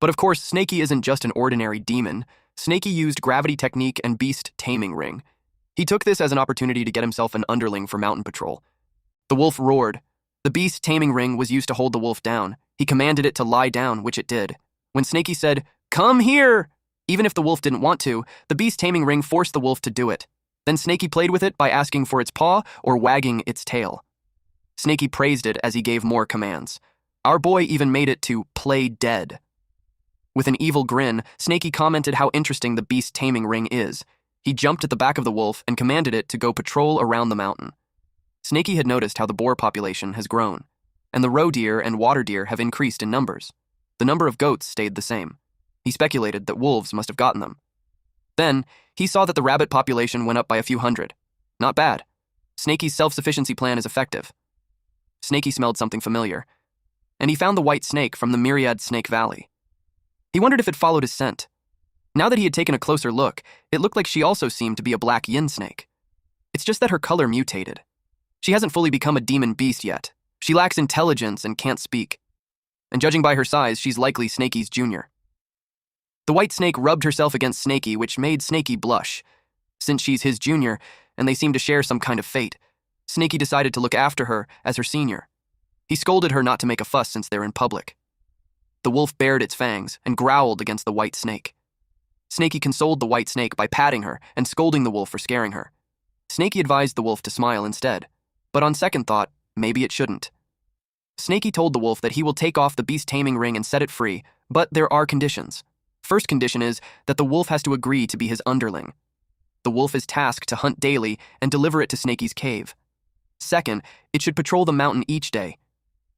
[SPEAKER 1] But of course, Snaky isn't just an ordinary demon. Snaky used Gravity Technique and Beast Taming Ring. He took this as an opportunity to get himself an underling for mountain patrol. The wolf roared. The Beast Taming Ring was used to hold the wolf down. He commanded it to lie down, which it did. When Snaky said, "Come here!" Even if the wolf didn't want to, the Beast Taming Ring forced the wolf to do it. Then Snaky played with it by asking for its paw or wagging its tail. Snaky praised it as he gave more commands. Our boy even made it to play dead. With an evil grin, Snaky commented how interesting the Beast Taming Ring is. He jumped at the back of the wolf and commanded it to go patrol around the mountain. Snaky had noticed how the boar population has grown, and the roe deer and water deer have increased in numbers. The number of goats stayed the same. He speculated that wolves must have gotten them. Then, he saw that the rabbit population went up by a few hundred. Not bad. Snaky's self-sufficiency plan is effective. Snaky smelled something familiar, and he found the white snake from the Myriad Snake Valley. He wondered if it followed his scent. Now that he had taken a closer look, it looked like she also seemed to be a black yin snake. It's just that her color mutated. She hasn't fully become a demon beast yet. She lacks intelligence and can't speak. And judging by her size, she's likely Snaky's junior. The white snake rubbed herself against Snaky, which made Snaky blush. Since she's his junior, and they seem to share some kind of fate, Snaky decided to look after her as her senior. He scolded her not to make a fuss since they're in public. The wolf bared its fangs and growled against the white snake. Snakey consoled the white snake by patting her and scolding the wolf for scaring her. Snakey advised the wolf to smile instead, but on second thought, maybe it shouldn't. Snakey told the wolf that he will take off the beast taming ring and set it free, but there are conditions. First condition is that the wolf has to agree to be his underling. The wolf is tasked to hunt daily and deliver it to Snakey's cave. Second, it should patrol the mountain each day.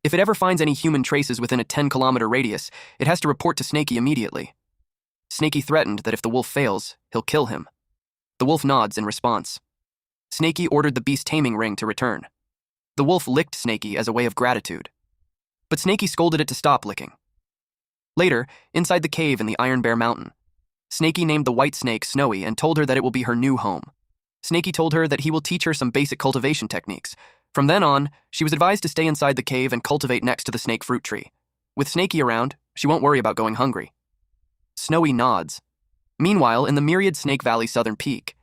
[SPEAKER 1] If it ever finds any human traces within a 10-kilometer radius, it has to report to Snakey immediately. Snakey threatened that if the wolf fails, he'll kill him. The wolf nods in response. Snakey ordered the beast taming ring to return. The wolf licked Snakey as a way of gratitude. But Snakey scolded it to stop licking. Later, inside the cave in the Iron Bear Mountain, Snakey named the white snake Snowy and told her that it will be her new home. Snakey told her that he will teach her some basic cultivation techniques. From then on, she was advised to stay inside the cave and cultivate next to the snake fruit tree. With Snakey around, she won't worry about going hungry. Snowy nods. Meanwhile, in the Myriad Snake Valley southern peak,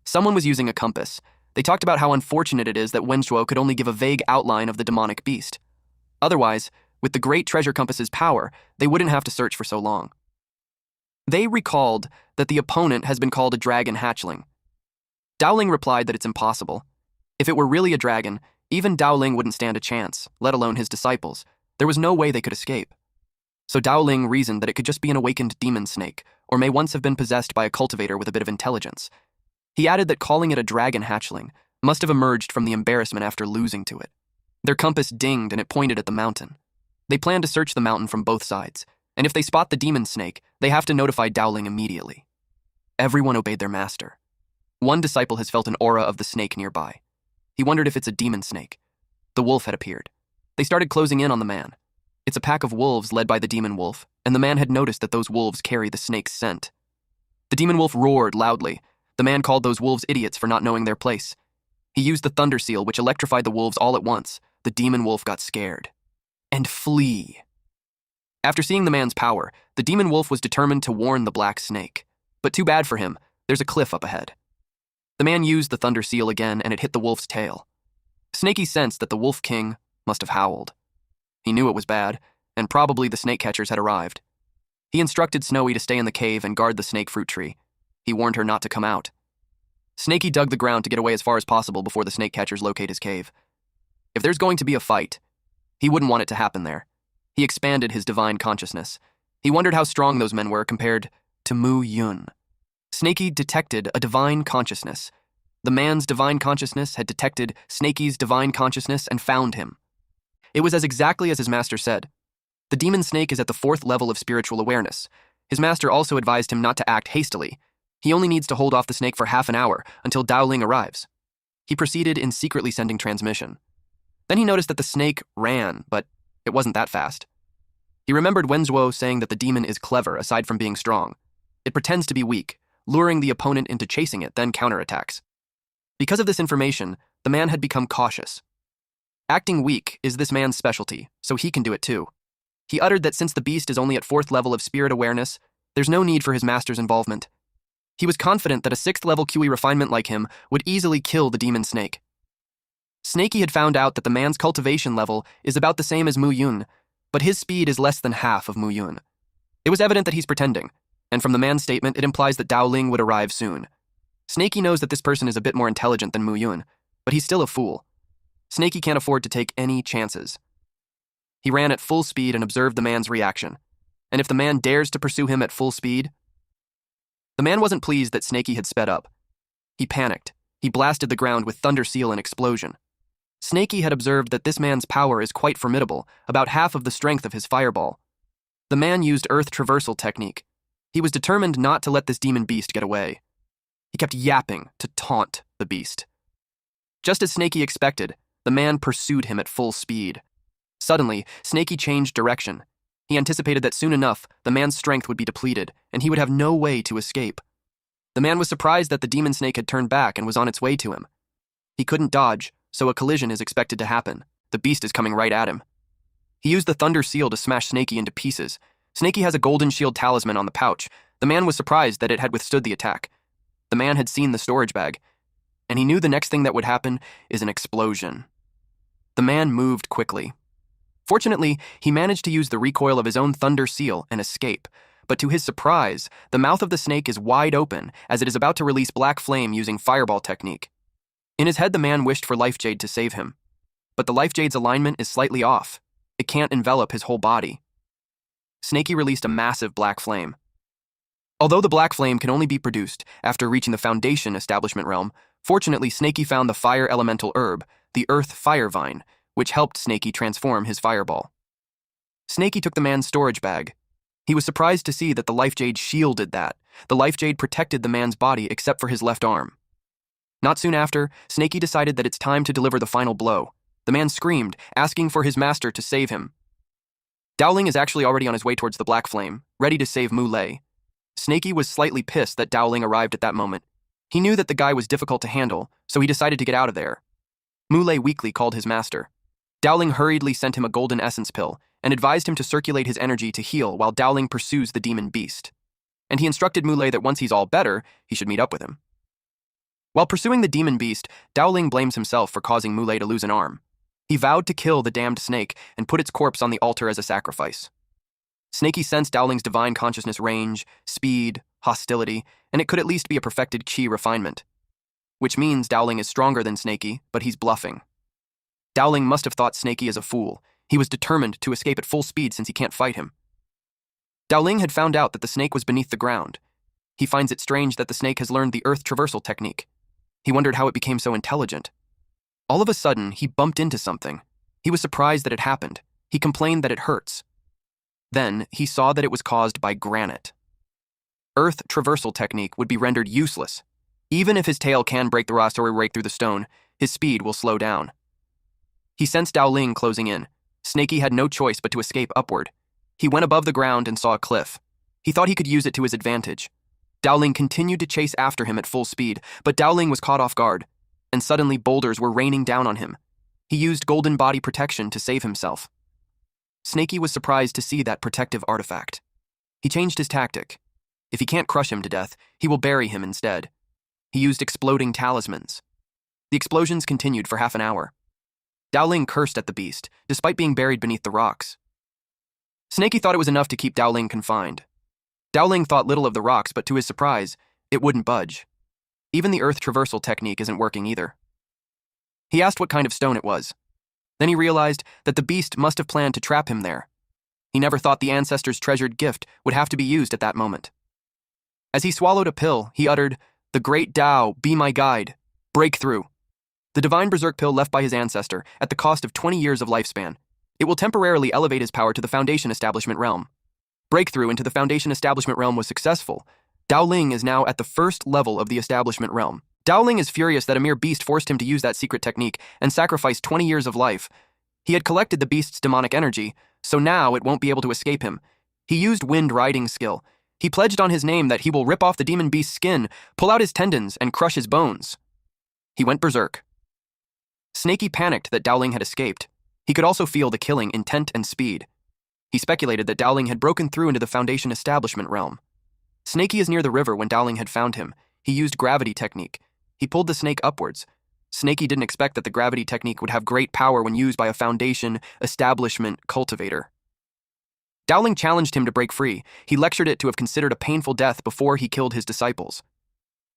[SPEAKER 1] someone was using a compass. They talked about how unfortunate it is that Wenzhuo could only give a vague outline of the demonic beast. Otherwise, with the great treasure compass's power, they wouldn't have to search for so long. They recalled that the opponent has been called a dragon hatchling. Dowling replied that it's impossible. If it were really a dragon, even Dowling wouldn't stand a chance, let alone his disciples. There was no way they could escape. So Dowling reasoned that it could just be an awakened demon snake, or may once have been possessed by a cultivator with a bit of intelligence. He added that calling it a dragon hatchling must have emerged from the embarrassment after losing to it. Their compass dinged and it pointed at the mountain. They planned to search the mountain from both sides, and if they spot the demon snake, they have to notify Dowling immediately. Everyone obeyed their master. One disciple has felt an aura of the snake nearby. He wondered if it's a demon snake. The wolf had appeared. They started closing in on the man. It's a pack of wolves led by the demon wolf, and the man had noticed that those wolves carry the snake's scent. The demon wolf roared loudly. The man called those wolves idiots for not knowing their place. He used the thunder seal, which electrified the wolves all at once. The demon wolf got scared. And flee. After seeing the man's power, the demon wolf was determined to warn the black snake. But too bad for him, there's a cliff up ahead. The man used the thunder seal again and it hit the wolf's tail. Snakey sensed that the wolf king must have howled. He knew it was bad, and probably the snake catchers had arrived. He instructed Snowy to stay in the cave and guard the snake fruit tree. He warned her not to come out. Snakey dug the ground to get away as far as possible before the snake catchers locate his cave. If there's going to be a fight, he wouldn't want it to happen there. He expanded his divine consciousness. He wondered how strong those men were compared to Mu Yun. Snakey detected a divine consciousness. The man's divine consciousness had detected Snakey's divine consciousness and found him. It was as exactly as his master said. The demon snake is at the 4th level of spiritual awareness. His master also advised him not to act hastily. He only needs to hold off the snake for half an hour until Dowling arrives. He proceeded in secretly sending transmission. Then he noticed that the snake ran, but it wasn't that fast. He remembered Wenzhuo saying that the demon is clever aside from being strong. It pretends to be weak, luring the opponent into chasing it, then counterattacks. Because of this information, the man had become cautious. Acting weak is this man's specialty, so he can do it too. He uttered that since the beast is only at 4th level of spirit awareness, there's no need for his master's involvement. He was confident that a 6th level QE refinement like him would easily kill the demon snake. Snakey had found out that the man's cultivation level is about the same as Mu Yun, but his speed is less than half of Mu Yun. It was evident that he's pretending, and from the man's statement, it implies that Dowling would arrive soon. Snakey knows that this person is a bit more intelligent than Mu Yun, but he's still a fool. Snakey can't afford to take any chances. He ran at full speed and observed the man's reaction. And if the man dares to pursue him at full speed... The man wasn't pleased that Snakey had sped up. He panicked. He blasted the ground with thunder seal and explosion. Snakey had observed that this man's power is quite formidable, about half of the strength of his fireball. The man used earth traversal technique. He was determined not to let this demon beast get away. He kept yapping to taunt the beast. Just as Snakey expected, the man pursued him at full speed. Suddenly, Snakey changed direction. He anticipated that soon enough, the man's strength would be depleted, and he would have no way to escape. The man was surprised that the demon snake had turned back and was on its way to him. He couldn't dodge, so a collision is expected to happen. The beast is coming right at him. He used the thunder seal to smash Snakey into pieces. Snakey has a golden shield talisman on the pouch. The man was surprised that it had withstood the attack. The man had seen the storage bag, and he knew the next thing that would happen is an explosion. The man moved quickly. Fortunately, he managed to use the recoil of his own thunder seal and escape. But to his surprise, the mouth of the snake is wide open as it is about to release black flame using fireball technique. In his head, the man wished for Life Jade to save him. But the Life Jade's alignment is slightly off. It can't envelop his whole body. Snakey released a massive black flame. Although the black flame can only be produced after reaching the Foundation Establishment realm, fortunately Snakey found the fire elemental herb, the Earth Fire Vine, which helped Snakey transform his fireball. Snakey took the man's storage bag. He was surprised to see that the Life Jade shielded that. The Life Jade protected the man's body except for his left arm. Not soon after, Snakey decided that it's time to deliver the final blow. The man screamed, asking for his master to save him. Dowling is actually already on his way towards the black flame, ready to save Muley. Snakey was slightly pissed that Dowling arrived at that moment. He knew that the guy was difficult to handle, so he decided to get out of there. Muley weakly called his master. Dowling hurriedly sent him a golden essence pill and advised him to circulate his energy to heal while Dowling pursues the demon beast. And he instructed Muley that once he's all better, he should meet up with him. While pursuing the demon beast, Dowling blames himself for causing Muley to lose an arm. He vowed to kill the damned snake and put its corpse on the altar as a sacrifice. Snakey sensed Dowling's divine consciousness range, speed, hostility, and it could at least be a perfected chi refinement. Which means Dowling is stronger than Snakey, but he's bluffing. Dowling must have thought Snakey is a fool. He was determined to escape at full speed since he can't fight him. Dowling had found out that the snake was beneath the ground. He finds it strange that the snake has learned the earth traversal technique. He wondered how it became so intelligent. All of a sudden, he bumped into something. He was surprised that it happened. He complained that it hurts. Then, he saw that it was caused by granite. Earth traversal technique would be rendered useless. Even if his tail can break the rocks or break through the stone, his speed will slow down. He sensed Dowling closing in. Snakey had no choice but to escape upward. He went above the ground and saw a cliff. He thought he could use it to his advantage. Dowling continued to chase after him at full speed, but Dowling was caught off guard, and suddenly boulders were raining down on him. He used golden body protection to save himself. Snakey was surprised to see that protective artifact. He changed his tactic. If he can't crush him to death, he will bury him instead. He used exploding talismans. The explosions continued for half an hour. Dowling cursed at the beast, despite being buried beneath the rocks. Snakey thought it was enough to keep Dowling confined. Dowling thought little of the rocks, but to his surprise, it wouldn't budge. Even the earth traversal technique isn't working either. He asked what kind of stone it was. Then he realized that the beast must have planned to trap him there. He never thought the ancestors' treasured gift would have to be used at that moment. As he swallowed a pill, he uttered, "The great Tao, be my guide. Breakthrough." The divine berserk pill left by his ancestor at the cost of 20 years of lifespan. It will temporarily elevate his power to the Foundation Establishment realm. Breakthrough into the Foundation Establishment realm was successful. Dowling is now at the first level of the Establishment realm. Dowling is furious that a mere beast forced him to use that secret technique and sacrifice 20 years of life. He had collected the beast's demonic energy, so now it won't be able to escape him. He used wind riding skill. He pledged on his name that he will rip off the demon beast's skin, pull out his tendons, and crush his bones. He went berserk. Snakey panicked that Dowling had escaped. He could also feel the killing intent and speed. He speculated that Dowling had broken through into the Foundation Establishment realm. Snakey is near the river when Dowling had found him. He used gravity technique. He pulled the snake upwards. Snakey didn't expect that the gravity technique would have great power when used by a Foundation Establishment cultivator. Dowling challenged him to break free. He lectured it to have considered a painful death before he killed his disciples.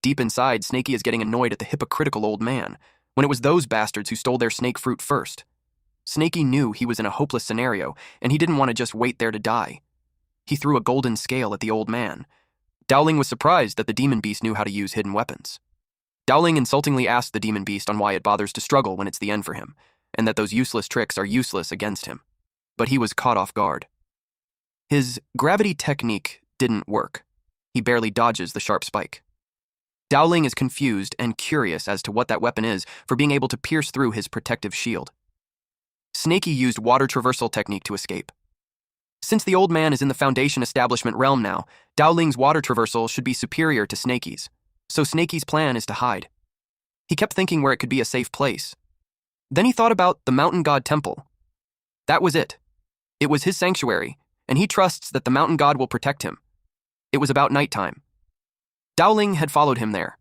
[SPEAKER 1] Deep inside, Snakey is getting annoyed at the hypocritical old man, when it was those bastards who stole their snake fruit first. Snakey knew he was in a hopeless scenario, and he didn't want to just wait there to die. He threw a golden scale at the old man. Dowling was surprised that the demon beast knew how to use hidden weapons. Dowling insultingly asked the demon beast on why it bothers to struggle when it's the end for him, and that those useless tricks are useless against him. But he was caught off guard. His gravity technique didn't work. He barely dodges the sharp spike. Dowling is confused and curious as to what that weapon is for being able to pierce through his protective shield. Snakey used water traversal technique to escape. Since the old man is in the Foundation Establishment realm now, Dowling's water traversal should be superior to Snakey's, so Snakey's plan is to hide. He kept thinking where it could be a safe place. Then he thought about the Mountain God Temple. That was it. It was his sanctuary, and he trusts that the Mountain God will protect him. It was about nighttime. Dowling had followed him there.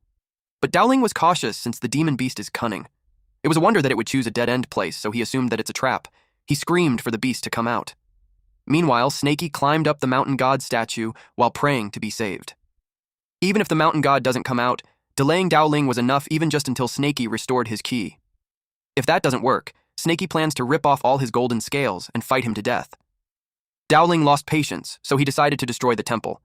[SPEAKER 1] But Dowling was cautious since the demon beast is cunning. It was a wonder that it would choose a dead-end place, so he assumed that it's a trap. He screamed for the beast to come out. Meanwhile, Snaky climbed up the mountain god statue while praying to be saved. Even if the mountain god doesn't come out, delaying Dowling was enough even just until Snaky restored his ki. If that doesn't work, Snaky plans to rip off all his golden scales and fight him to death. Dowling lost patience, so he decided to destroy the temple.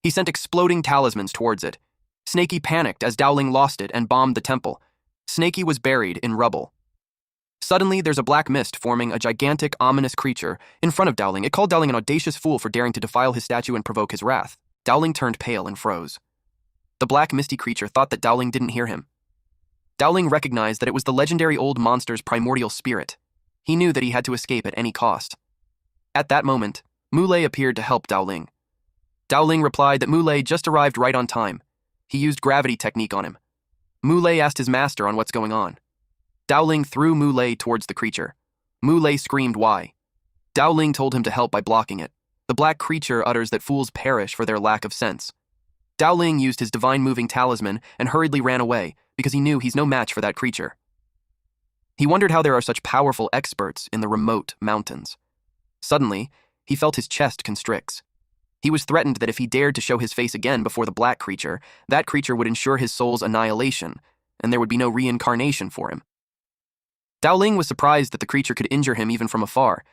[SPEAKER 1] He sent exploding talismans towards it. Snaky panicked as Dowling lost it and bombed the temple. Snaky was buried in rubble. Suddenly, there's a black mist forming a gigantic, ominous creature in front of Dowling. It called Dowling an audacious fool for daring to defile his statue and provoke his wrath. Dowling turned pale and froze. The black, misty creature thought that Dowling didn't hear him. Dowling recognized that it was the legendary old monster's primordial spirit. He knew that he had to escape at any cost. At that moment, Muley appeared to help Dowling. Dowling replied that Muley just arrived right on time. He used gravity technique on him. Muley asked his master on what's going on. Dowling threw Muley towards the creature. Muley screamed why. Dowling told him to help by blocking it. The black creature utters that fools perish for their lack of sense. Dowling used his divine moving talisman and hurriedly ran away because he knew he's no match for that creature. He wondered how there are such powerful experts in the remote mountains. Suddenly, he felt his chest constricts. He was threatened that if he dared to show his face again before the black creature, that creature would ensure his soul's annihilation, and there would be no reincarnation for him. Dowling was surprised that the creature could injure him even from afar.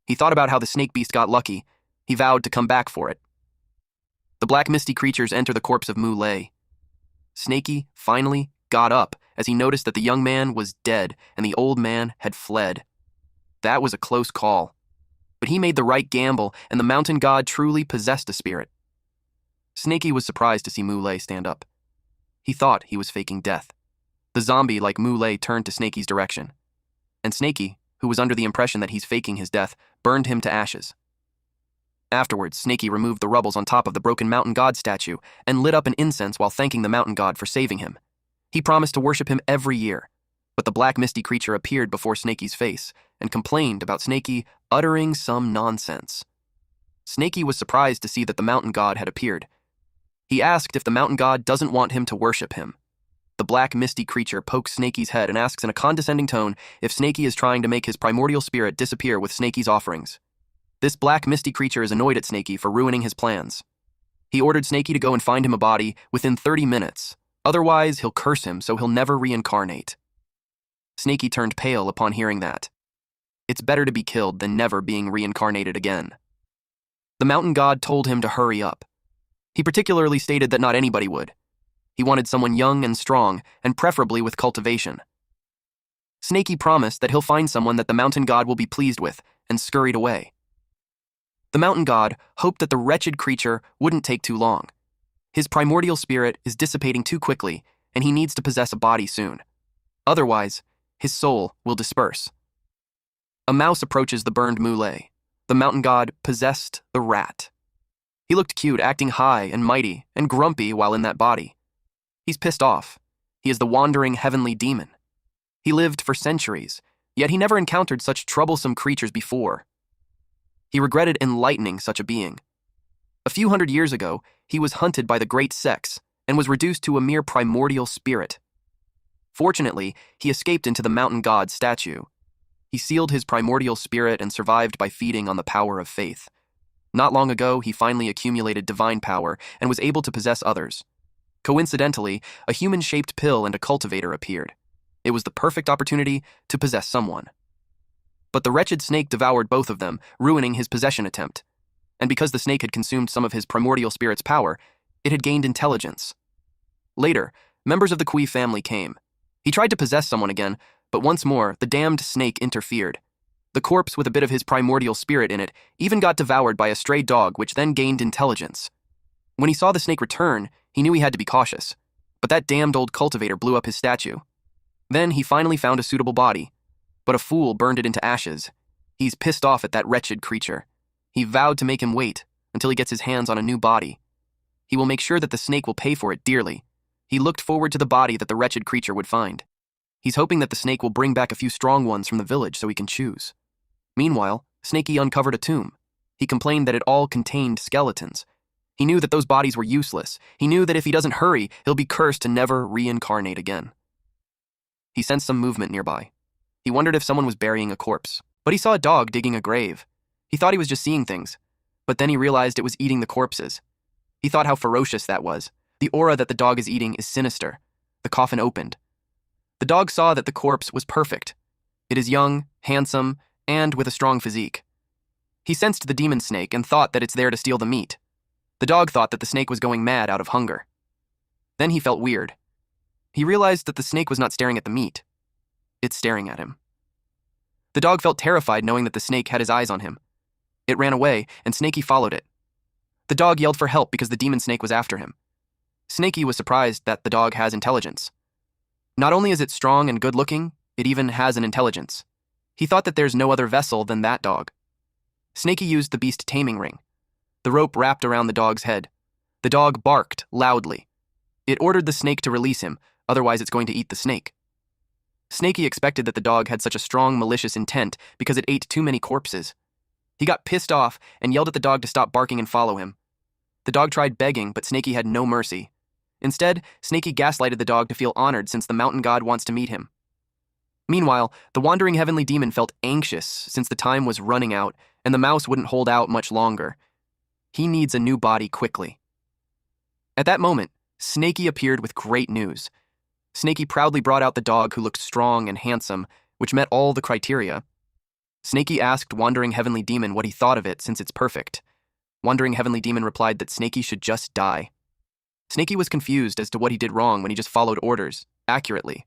[SPEAKER 1] He thought about how the snake beast got lucky. He vowed to come back for it. The black misty creatures enter the corpse of Muley. Snaky finally got up as he noticed that the young man was dead and the old man had fled. That was a close call. But he made the right gamble, and the mountain god truly possessed a spirit. Snaky was surprised to see Muley stand up. He thought he was faking death. The zombie, like Muley, turned to Snaky's direction. And Snaky, who was under the impression that he's faking his death, burned him to ashes. Afterwards, Snaky removed the rubbles on top of the broken mountain god statue and lit up an incense while thanking the mountain god for saving him. He promised to worship him every year, but the black misty creature appeared before Snaky's face and complained about Snaky uttering some nonsense. Snaky was surprised to see that the mountain god had appeared. He asked if the mountain god doesn't want him to worship him. The black misty creature pokes Snaky's head and asks in a condescending tone if Snaky is trying to make his primordial spirit disappear with Snaky's offerings. This black misty creature is annoyed at Snaky for ruining his plans. He ordered Snaky to go and find him a body within 30 minutes. Otherwise, he'll curse him so he'll never reincarnate. Snaky turned pale upon hearing that. It's better to be killed than never being reincarnated again. The mountain god told him to hurry up. He particularly stated that not anybody would. He wanted someone young and strong, and preferably with cultivation. Snaky promised that he'll find someone that the mountain god will be pleased with, and scurried away. The mountain god hoped that the wretched creature wouldn't take too long. His primordial spirit is dissipating too quickly, and he needs to possess a body soon. Otherwise, his soul will disperse. A mouse approaches the burned Muley. The mountain god possessed the rat. He looked cute, acting high and mighty and grumpy while in that body. He's pissed off. He is the wandering heavenly demon. He lived for centuries, yet he never encountered such troublesome creatures before. He regretted enlightening such a being. A few hundred years ago, he was hunted by the great sex and was reduced to a mere primordial spirit. Fortunately, he escaped into the mountain god statue. He sealed his primordial spirit and survived by feeding on the power of faith. Not long ago, he finally accumulated divine power and was able to possess others. Coincidentally, a human-shaped pill and a cultivator appeared. It was the perfect opportunity to possess someone. But the wretched snake devoured both of them, ruining his possession attempt. And because the snake had consumed some of his primordial spirit's power, it had gained intelligence. Later, members of the Kui family came. He tried to possess someone again, but once more, the damned snake interfered. The corpse with a bit of his primordial spirit in it even got devoured by a stray dog, which then gained intelligence. When he saw the snake return, he knew he had to be cautious, but that damned old cultivator blew up his statue. Then he finally found a suitable body, but a fool burned it into ashes. He's pissed off at that wretched creature. He vowed to make him wait until he gets his hands on a new body. He will make sure that the snake will pay for it dearly. He looked forward to the body that the wretched creature would find. He's hoping that the snake will bring back a few strong ones from the village so he can choose. Meanwhile, Snaky uncovered a tomb. He complained that it all contained skeletons. He knew that those bodies were useless. He knew that if he doesn't hurry, he'll be cursed to never reincarnate again. He sensed some movement nearby. He wondered if someone was burying a corpse. But he saw a dog digging a grave. He thought he was just seeing things, but then he realized it was eating the corpses. He thought how ferocious that was. The aura that the dog is eating is sinister. The coffin opened. The dog saw that the corpse was perfect. It is young, handsome, and with a strong physique. He sensed the demon snake and thought that it's there to steal the meat. The dog thought that the snake was going mad out of hunger. Then he felt weird. He realized that the snake was not staring at the meat. It's staring at him. The dog felt terrified knowing that the snake had his eyes on him. It ran away, and Snakey followed it. The dog yelled for help because the demon snake was after him. Snakey was surprised that the dog has intelligence. Not only is it strong and good-looking, it even has an intelligence. He thought that there's no other vessel than that dog. Snakey used the beast taming ring. The rope wrapped around the dog's head. The dog barked loudly. It ordered the snake to release him, otherwise it's going to eat the snake. Snakey expected that the dog had such a strong, malicious intent because it ate too many corpses. He got pissed off and yelled at the dog to stop barking and follow him. The dog tried begging, but Snakey had no mercy. Instead, Snakey gaslighted the dog to feel honored since the mountain god wants to meet him. Meanwhile, the wandering heavenly demon felt anxious since the time was running out and the mouse wouldn't hold out much longer. He needs a new body quickly. At that moment, Snakey appeared with great news. Snakey proudly brought out the dog who looked strong and handsome, which met all the criteria. Snakey asked Wandering Heavenly Demon what he thought of it since it's perfect. Wandering Heavenly Demon replied that Snakey should just die. Snakey was confused as to what he did wrong when he just followed orders, accurately.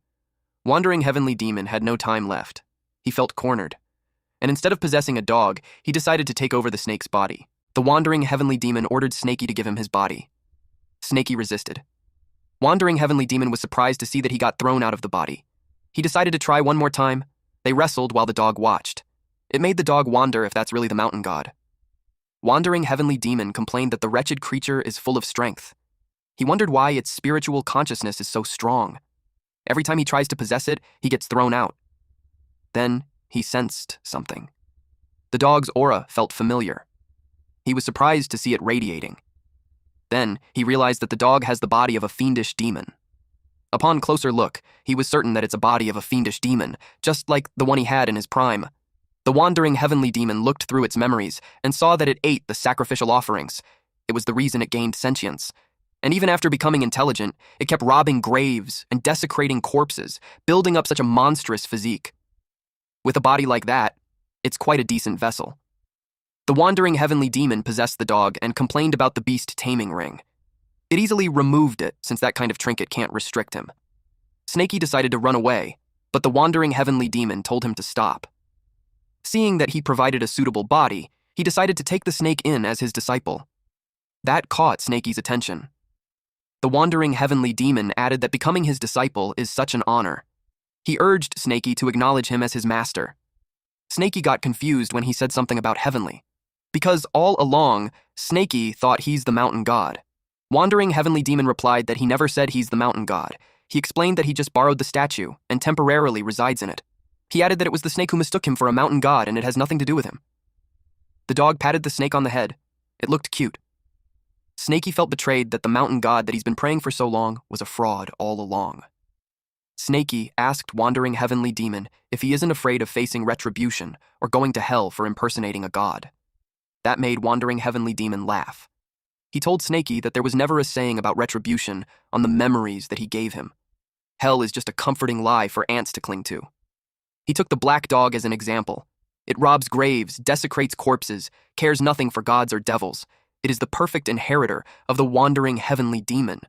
[SPEAKER 1] Wandering Heavenly Demon had no time left. He felt cornered. And instead of possessing a dog, he decided to take over the snake's body. The Wandering Heavenly Demon ordered Snakey to give him his body. Snakey resisted. Wandering Heavenly Demon was surprised to see that he got thrown out of the body. He decided to try one more time. They wrestled while the dog watched. It made the dog wonder if that's really the mountain god. Wandering Heavenly Demon complained that the wretched creature is full of strength. He wondered why its spiritual consciousness is so strong. Every time he tries to possess it, he gets thrown out. Then he sensed something. The dog's aura felt familiar. He was surprised to see it radiating. Then he realized that the dog has the body of a fiendish demon. Upon closer look, he was certain that it's a body of a fiendish demon, just like the one he had in his prime. The Wandering Heavenly Demon looked through its memories and saw that it ate the sacrificial offerings. It was the reason it gained sentience. And even after becoming intelligent, it kept robbing graves and desecrating corpses, building up such a monstrous physique. With a body like that, it's quite a decent vessel. The Wandering Heavenly Demon possessed the dog and complained about the beast taming ring. It easily removed it, since that kind of trinket can't restrict him. Snakey decided to run away, but the Wandering Heavenly Demon told him to stop. Seeing that he provided a suitable body, he decided to take the snake in as his disciple. That caught Snakey's attention. The Wandering Heavenly Demon added that becoming his disciple is such an honor. He urged Snakey to acknowledge him as his master. Snakey got confused when he said something about heavenly, because all along, Snakey thought he's the mountain god. Wandering Heavenly Demon replied that he never said he's the mountain god. He explained that he just borrowed the statue and temporarily resides in it. He added that it was the snake who mistook him for a mountain god and it has nothing to do with him. The dog patted the snake on the head. It looked cute. Snakey felt betrayed that the mountain god that he's been praying for so long was a fraud all along. Snakey asked Wandering Heavenly Demon if he isn't afraid of facing retribution or going to hell for impersonating a god. That made Wandering Heavenly Demon laugh. He told Snakey that there was never a saying about retribution on the memories that he gave him. Hell is just a comforting lie for ants to cling to. He took the black dog as an example. It robs graves, desecrates corpses, cares nothing for gods or devils. It is the perfect inheritor of the Wandering Heavenly Demon.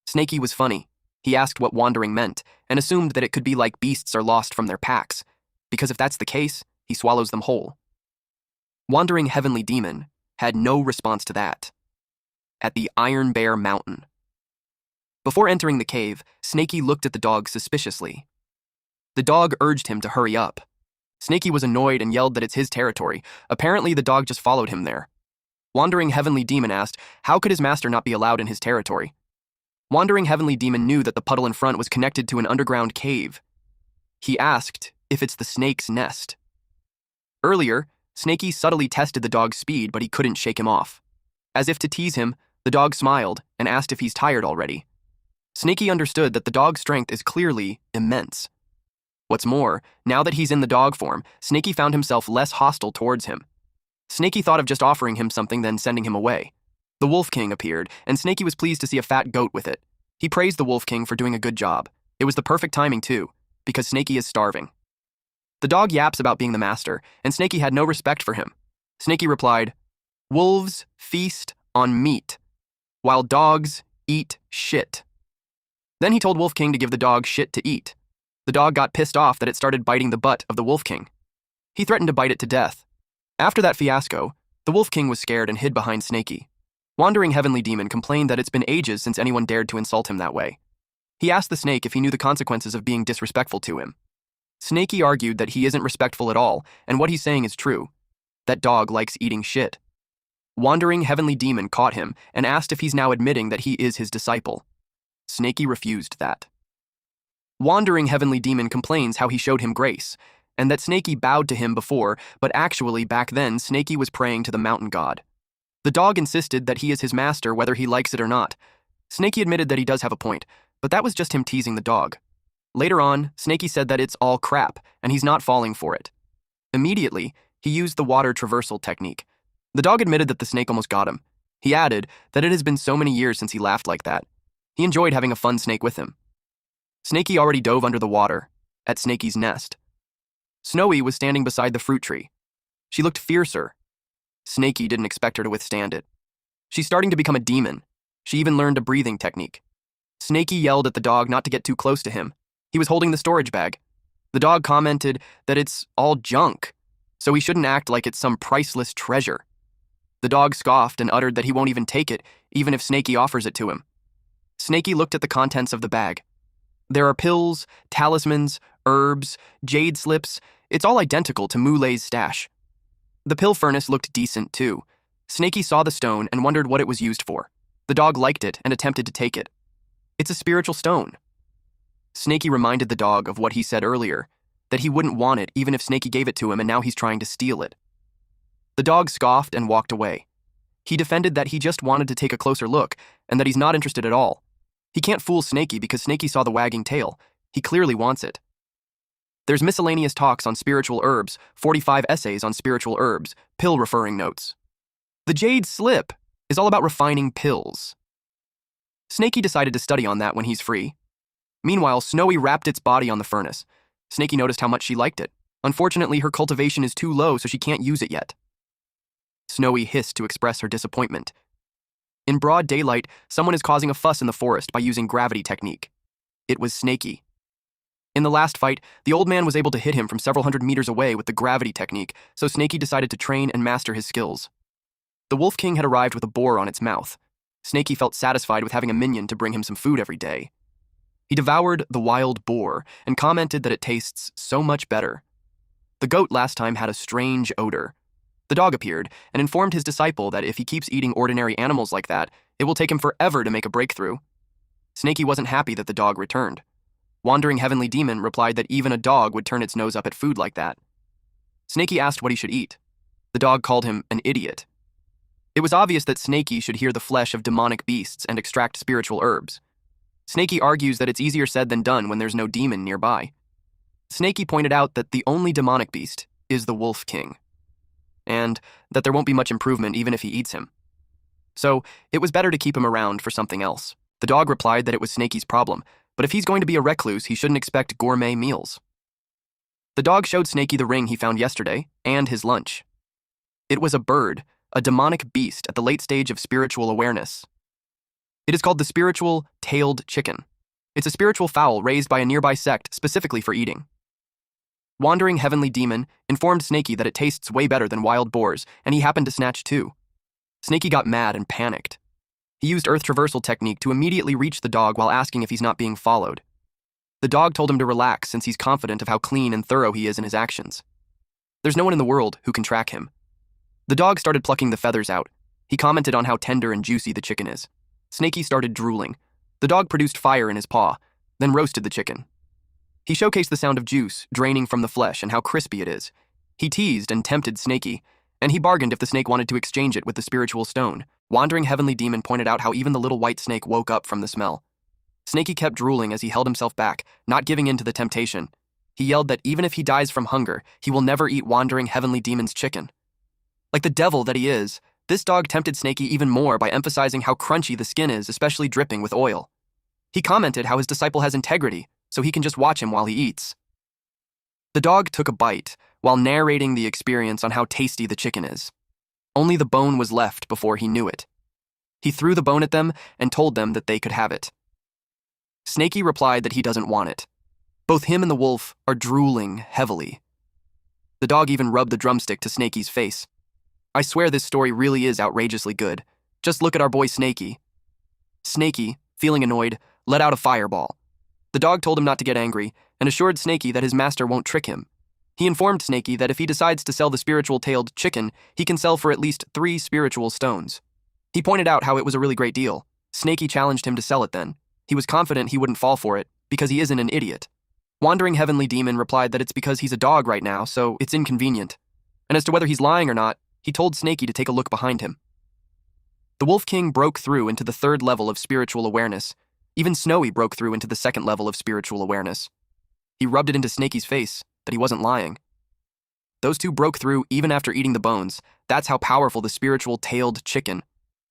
[SPEAKER 1] Snakey was funny. He asked what wandering meant and assumed that it could be like beasts are lost from their packs, because if that's the case, he swallows them whole. Wandering Heavenly Demon had no response to that. At the Iron Bear Mountain. Before entering the cave, Snakey looked at the dog suspiciously. The dog urged him to hurry up. Snakey was annoyed and yelled that it's his territory. Apparently, the dog just followed him there. Wandering Heavenly Demon asked, how could his master not be allowed in his territory? Wandering Heavenly Demon knew that the puddle in front was connected to an underground cave. He asked if it's the snake's nest. Earlier, Snakey subtly tested the dog's speed, but he couldn't shake him off. As if to tease him, the dog smiled and asked if he's tired already. Snakey understood that the dog's strength is clearly immense. What's more, now that he's in the dog form, Snaky found himself less hostile towards him. Snaky thought of just offering him something, then sending him away. The Wolf King appeared, and Snaky was pleased to see a fat goat with it. He praised the Wolf King for doing a good job. It was the perfect timing, too, because Snaky is starving. The dog yaps about being the master, and Snaky had no respect for him. Snaky replied, "Wolves feast on meat, while dogs eat shit." Then he told Wolf King to give the dog shit to eat. The dog got pissed off that it started biting the butt of the Wolf King. He threatened to bite it to death. After that fiasco, the Wolf King was scared and hid behind Snaky. Wandering Heavenly Demon complained that it's been ages since anyone dared to insult him that way. He asked the snake if he knew the consequences of being disrespectful to him. Snaky argued that he isn't respectful at all, and what he's saying is true. That dog likes eating shit. Wandering Heavenly Demon caught him and asked if he's now admitting that he is his disciple. Snaky refused that. Wandering Heavenly Demon complains how he showed him grace, and that Snaky bowed to him before, but actually back then Snaky was praying to the mountain god. The dog insisted that he is his master whether he likes it or not. Snaky admitted that he does have a point, but that was just him teasing the dog. Later on, Snaky said that it's all crap, and he's not falling for it. Immediately, he used the water traversal technique. The dog admitted that the snake almost got him. He added that it has been so many years since he laughed like that. He enjoyed having a fun snake with him. Snaky already dove under the water, at Snaky's nest. Snowy was standing beside the fruit tree. She looked fiercer. Snaky didn't expect her to withstand it. She's starting to become a demon. She even learned a breathing technique. Snaky yelled at the dog not to get too close to him. He was holding the storage bag. The dog commented that it's all junk, so he shouldn't act like it's some priceless treasure. The dog scoffed and uttered that he won't even take it, even if Snaky offers it to him. Snaky looked at the contents of the bag. There are pills, talismans, herbs, jade slips. It's all identical to Mulay's stash. The pill furnace looked decent, too. Snaky saw the stone and wondered what it was used for. The dog liked it and attempted to take it. It's a spiritual stone. Snaky reminded the dog of what he said earlier, that he wouldn't want it even if Snaky gave it to him, and now he's trying to steal it. The dog scoffed and walked away. He defended that he just wanted to take a closer look and that he's not interested at all. He can't fool Snaky because Snaky saw the wagging tail. He clearly wants it. There's miscellaneous talks on spiritual herbs, 45 essays on spiritual herbs, pill-referring notes. The jade slip is all about refining pills. Snaky decided to study on that when he's free. Meanwhile, Snowy wrapped its body on the furnace. Snaky noticed how much she liked it. Unfortunately, her cultivation is too low, so she can't use it yet. Snowy hissed to express her disappointment. In broad daylight, someone is causing a fuss in the forest by using gravity technique. It was Snaky. In the last fight, the old man was able to hit him from several hundred meters away with the gravity technique, so Snaky decided to train and master his skills. The Wolf King had arrived with a boar on its mouth. Snaky felt satisfied with having a minion to bring him some food every day. He devoured the wild boar and commented that it tastes so much better. The goat last time had a strange odor. The dog appeared and informed his disciple that if he keeps eating ordinary animals like that, it will take him forever to make a breakthrough. Snaky wasn't happy that the dog returned. Wandering Heavenly Demon replied that even a dog would turn its nose up at food like that. Snaky asked what he should eat. The dog called him an idiot. It was obvious that Snaky should hear the flesh of demonic beasts and extract spiritual herbs. Snaky argues that it's easier said than done when there's no demon nearby. Snaky pointed out that the only demonic beast is the Wolf King, and that there won't be much improvement even if he eats him. So, it was better to keep him around for something else. The dog replied that it was Snaky's problem, but if he's going to be a recluse, he shouldn't expect gourmet meals. The dog showed Snaky the ring he found yesterday, and his lunch. It was a bird, a demonic beast at the late stage of spiritual awareness. It is called the spiritual tailed chicken. It's a spiritual fowl raised by a nearby sect specifically for eating. Wandering Heavenly Demon informed Snaky that it tastes way better than wild boars, and he happened to snatch too. Snaky got mad and panicked. He used Earth Traversal technique to immediately reach the dog while asking if he's not being followed. The dog told him to relax since he's confident of how clean and thorough he is in his actions. There's no one in the world who can track him. The dog started plucking the feathers out. He commented on how tender and juicy the chicken is. Snaky started drooling. The dog produced fire in his paw, then roasted the chicken. He showcased the sound of juice draining from the flesh and how crispy it is. He teased and tempted Snaky, and he bargained if the snake wanted to exchange it with the spiritual stone. Wandering Heavenly Demon pointed out how even the little white snake woke up from the smell. Snaky kept drooling as he held himself back, not giving in to the temptation. He yelled that even if he dies from hunger, he will never eat wandering heavenly demon's chicken. Like the devil that he is, this dog tempted Snakey even more by emphasizing how crunchy the skin is, especially dripping with oil. He commented how his disciple has integrity, so he can just watch him while he eats. The dog took a bite, while narrating the experience on how tasty the chicken is. Only the bone was left before he knew it. He threw the bone at them and told them that they could have it. Snakey replied that he doesn't want it. Both him and the wolf are drooling heavily. The dog even rubbed the drumstick to Snakey's face. I swear this story really is outrageously good. Just look at our boy Snakey. Snakey, feeling annoyed, let out a fireball. The dog told him not to get angry and assured Snakey that his master won't trick him. He informed Snakey that if he decides to sell the spiritual-tailed chicken, he can sell for at least 3 spiritual stones. He pointed out how it was a really great deal. Snakey challenged him to sell it then. He was confident he wouldn't fall for it, because he isn't an idiot. Wandering Heavenly Demon replied that it's because he's a dog right now, so it's inconvenient. And as to whether he's lying or not, he told Snakey to take a look behind him. The Wolf King broke through into the 3rd level of spiritual awareness. Even Snowy broke through into the 2nd level of spiritual awareness. He rubbed it into Snakey's face that he wasn't lying. Those two broke through even after eating the bones. That's how powerful the spiritual-tailed chicken.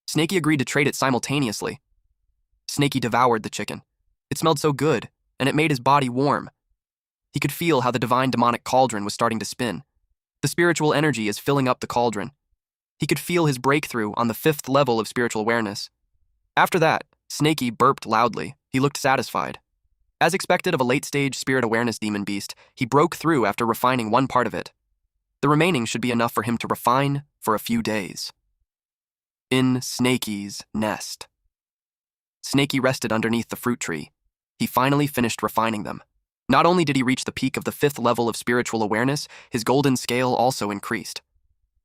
[SPEAKER 1] Snakey agreed to trade it simultaneously. Snakey devoured the chicken. It smelled so good, and it made his body warm. He could feel how the divine demonic cauldron was starting to spin. The spiritual energy is filling up the cauldron. He could feel his breakthrough on the 5th level of spiritual awareness. After that, Snakey burped loudly. He looked satisfied. As expected of a late-stage spirit awareness demon beast, he broke through after refining one part of it. The remaining should be enough for him to refine for a few days. In Snakey's nest. Snakey rested underneath the fruit tree. He finally finished refining them. Not only did he reach the peak of the 5th level of spiritual awareness, his golden scale also increased.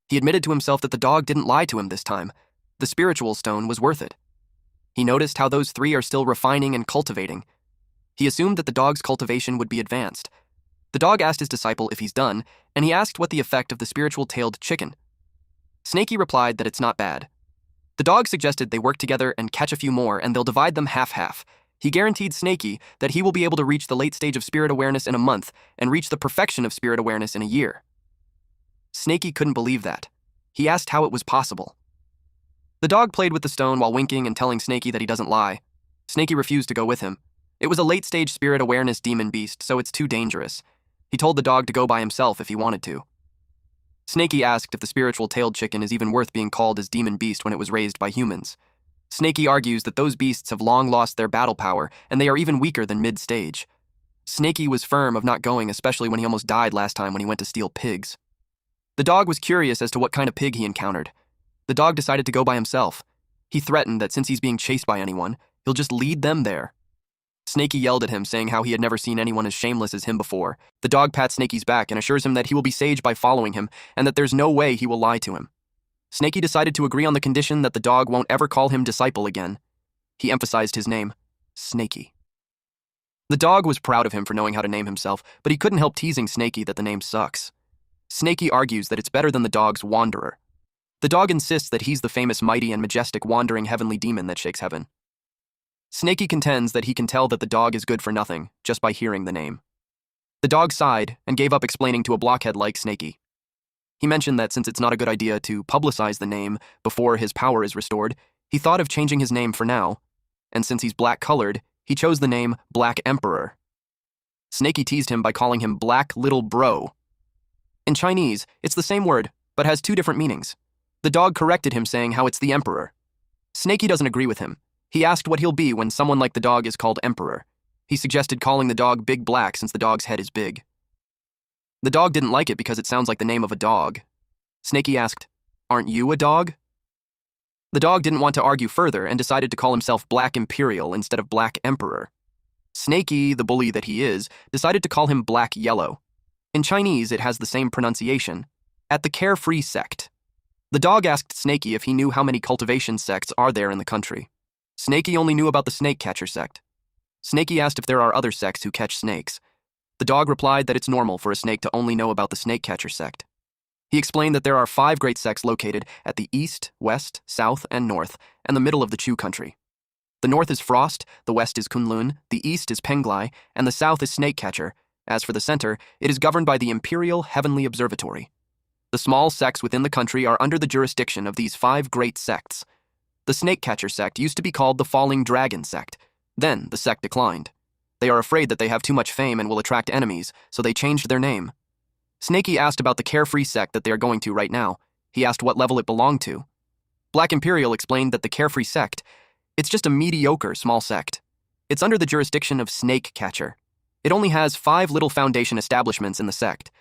[SPEAKER 1] He admitted to himself that the dog didn't lie to him this time. The spiritual stone was worth it. He noticed how those 3 are still refining and cultivating. He assumed that the dog's cultivation would be advanced. The dog asked his disciple if he's done, and he asked what the effect of the spiritual-tailed chicken. Snakey replied that it's not bad. The dog suggested they work together and catch a few more, and they'll divide them half-half. He guaranteed Snakey that he will be able to reach the late stage of spirit awareness in a month and reach the perfection of spirit awareness in a year. Snakey couldn't believe that. He asked how it was possible. The dog played with the stone while winking and telling Snakey that he doesn't lie. Snakey refused to go with him. It was a late-stage spirit awareness demon beast, so it's too dangerous. He told the dog to go by himself if he wanted to. Snakey asked if the spiritual-tailed chicken is even worth being called as demon beast when it was raised by humans. Snakey argues that those beasts have long lost their battle power, and they are even weaker than mid-stage. Snakey was firm of not going, especially when he almost died last time when he went to steal pigs. The dog was curious as to what kind of pig he encountered. The dog decided to go by himself. He threatened that since he's being chased by anyone, he'll just lead them there. Snakey yelled at him, saying how he had never seen anyone as shameless as him before. The dog pats Snakey's back and assures him that he will be sage by following him, and that there's no way he will lie to him. Snakey decided to agree on the condition that the dog won't ever call him disciple again. He emphasized his name, Snakey. The dog was proud of him for knowing how to name himself, but he couldn't help teasing Snakey that the name sucks. Snakey argues that it's better than the dog's Wanderer. The dog insists that he's the famous mighty and majestic wandering heavenly demon that shakes heaven. Snakey contends that he can tell that the dog is good for nothing just by hearing the name. The dog sighed and gave up explaining to a blockhead like Snakey. He mentioned that since it's not a good idea to publicize the name before his power is restored, he thought of changing his name for now, and since he's black-colored, he chose the name Black Emperor. Snakey teased him by calling him Black Little Bro. In Chinese, it's the same word, but has 2 different meanings. The dog corrected him, saying how it's the Emperor. Snakey doesn't agree with him. He asked what he'll be when someone like the dog is called Emperor. He suggested calling the dog Big Black since the dog's head is big. The dog didn't like it because it sounds like the name of a dog. Snakey asked, "Aren't you a dog?" The dog didn't want to argue further and decided to call himself Black Imperial instead of Black Emperor. Snakey, the bully that he is, decided to call him Black Yellow. In Chinese, it has the same pronunciation. At the Carefree Sect. The dog asked Snakey if he knew how many cultivation sects are there in the country. Snakey only knew about the snake catcher sect. Snakey asked if there are other sects who catch snakes. The dog replied that it's normal for a snake to only know about the snake catcher sect. He explained that there are 5 great sects located at the east, west, south, and north, and the middle of the Chu country. The north is Frost, the west is Kunlun, the east is Penglai, and the south is Snake Catcher, As for the center, it is governed by the Imperial Heavenly Observatory. The small sects within the country are under the jurisdiction of these 5 great sects. The Snake Catcher sect used to be called the Falling Dragon sect. Then the sect declined. They are afraid that they have too much fame and will attract enemies, so they changed their name. Snakey asked about the Carefree sect that they are going to right now. He asked what level it belonged to. Black Imperial explained that the Carefree sect, it's just a mediocre small sect. It's under the jurisdiction of Snake Catcher. It only has 5 little foundation establishments in the sect.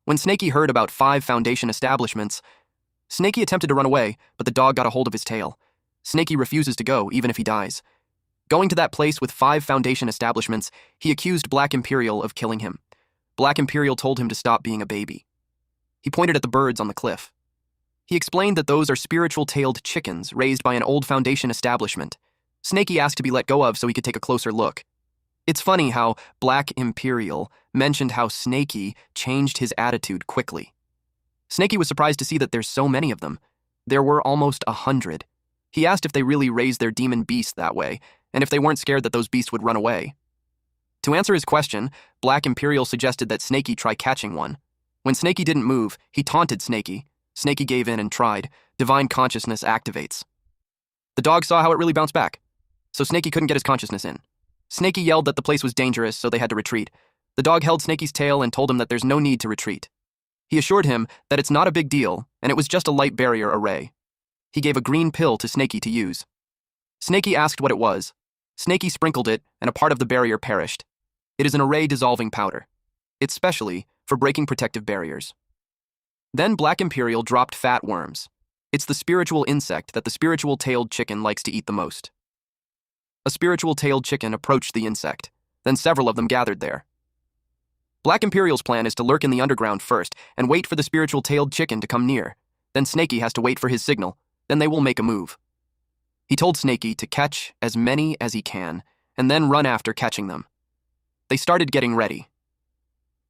[SPEAKER 1] When Snakey heard about 5 foundation establishments, Snakey attempted to run away, but the dog got a hold of his tail. Snakey refuses to go, even if he dies. Going to that place with 5 foundation establishments, he accused Black Imperial of killing him. Black Imperial told him to stop being a baby. He pointed at the birds on the cliff. He explained that those are spiritual-tailed chickens raised by an old foundation establishment. Snakey asked to be let go of so he could take a closer look. It's funny how Black Imperial mentioned how Snakey changed his attitude quickly. Snakey was surprised to see that there's so many of them. There were almost 100. He asked if they really raised their demon beast that way, and if they weren't scared that those beasts would run away. To answer his question, Black Imperial suggested that Snakey try catching one. When Snakey didn't move, he taunted Snakey. Snakey gave in and tried. Divine consciousness activates. The dog saw how it really bounced back, so Snakey couldn't get his consciousness in. Snakey yelled that the place was dangerous, so they had to retreat. The dog held Snakey's tail and told him that there's no need to retreat. He assured him that it's not a big deal, and it was just a light barrier array. He gave a green pill to Snakey to use. Snakey asked what it was. Snakey sprinkled it, and a part of the barrier perished. It is an array-dissolving powder. It's specially for breaking protective barriers. Then Black Imperial dropped fat worms. It's the spiritual insect that the spiritual-tailed chicken likes to eat the most. A spiritual-tailed chicken approached the insect. Then several of them gathered there. Black Imperial's plan is to lurk in the underground first and wait for the spiritual-tailed chicken to come near. Then Snakey has to wait for his signal. Then they will make a move. He told Snakey to catch as many as he can and then run after catching them. They started getting ready.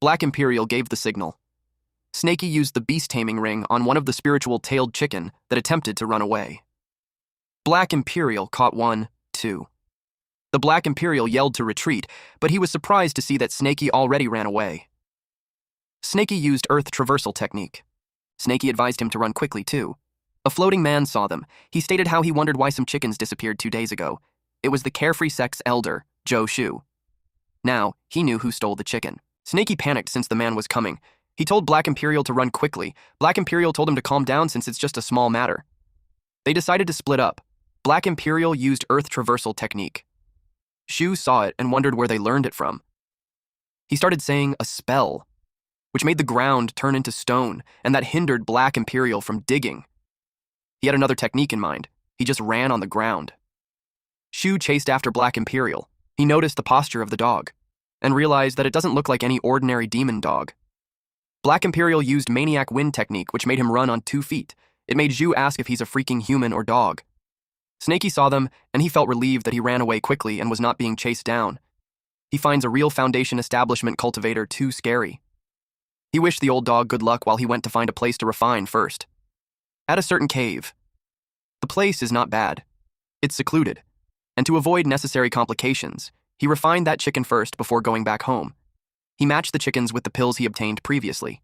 [SPEAKER 1] Black Imperial gave the signal. Snakey used the beast-taming ring on one of the spiritual-tailed chicken that attempted to run away. Black Imperial caught 1, 2. The Black Imperial yelled to retreat, but he was surprised to see that Snakey already ran away. Snakey used Earth Traversal technique. Snakey advised him to run quickly, too. A floating man saw them. He stated how he wondered why some chickens disappeared 2 days ago. It was the Carefree sect's elder, Joe Shu. Now, he knew who stole the chicken. Snakey panicked since the man was coming. He told Black Imperial to run quickly. Black Imperial told him to calm down since it's just a small matter. They decided to split up. Black Imperial used Earth Traversal technique. Shu saw it and wondered where they learned it from. He started saying a spell, which made the ground turn into stone, and that hindered Black Imperial from digging. He had another technique in mind. He just ran on the ground. Shu chased after Black Imperial. He noticed the posture of the dog, and realized that it doesn't look like any ordinary demon dog. Black Imperial used Maniac Wind technique, which made him run on 2 feet. It made Zhu ask if he's a freaking human or dog. Snakey saw them, and he felt relieved that he ran away quickly and was not being chased down. He finds a real foundation establishment cultivator too scary. He wished the old dog good luck while he went to find a place to refine first. At a certain cave. The place is not bad. It's secluded. And to avoid necessary complications, he refined that chicken first before going back home. He matched the chickens with the pills he obtained previously.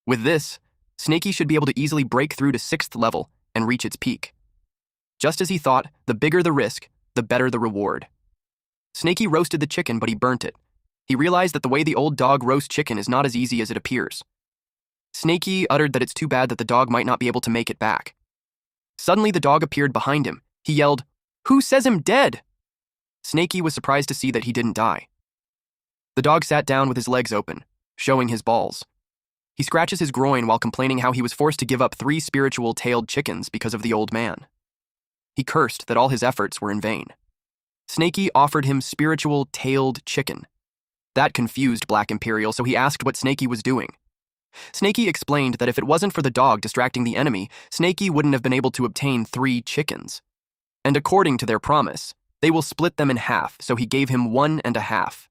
[SPEAKER 1] With this, Snakey should be able to easily break through to 6th level and reach its peak. Just as he thought, the bigger the risk, the better the reward. Snakey roasted the chicken, but he burnt it. He realized that the way the old dog roasts chicken is not as easy as it appears. Snakey uttered that it's too bad that the dog might not be able to make it back. Suddenly the dog appeared behind him. He yelled, "Who says I'm dead?" Snakey was surprised to see that he didn't die. The dog sat down with his legs open, showing his balls. He scratches his groin while complaining how he was forced to give up 3 spiritual-tailed chickens because of the old man. He cursed that all his efforts were in vain. Snakey offered him spiritual-tailed chicken. That confused Black Imperial, so he asked what Snakey was doing. Snakey explained that if it wasn't for the dog distracting the enemy, Snakey wouldn't have been able to obtain 3 chickens. And according to their promise, they will split them in half, so he gave him 1.5.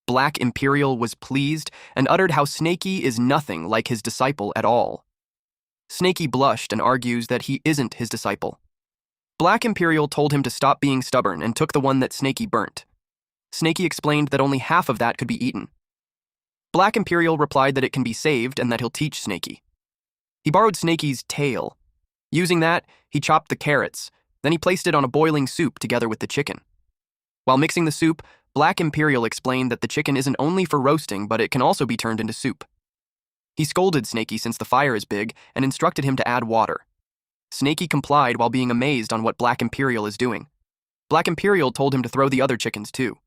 [SPEAKER 1] Black Imperial was pleased and uttered how Snakey is nothing like his disciple at all. Snakey blushed and argues that he isn't his disciple. Black Imperial told him to stop being stubborn and took the one that Snakey burnt. Snakey explained that only half of that could be eaten. Black Imperial replied that it can be saved and that he'll teach Snaky. He borrowed Snaky's tail. Using that, he chopped the carrots, then he placed it on a boiling soup together with the chicken. While mixing the soup, Black Imperial explained that the chicken isn't only for roasting, but it can also be turned into soup. He scolded Snaky since the fire is big and instructed him to add water. Snaky complied while being amazed on what Black Imperial is doing. Black Imperial told him to throw the other chickens too.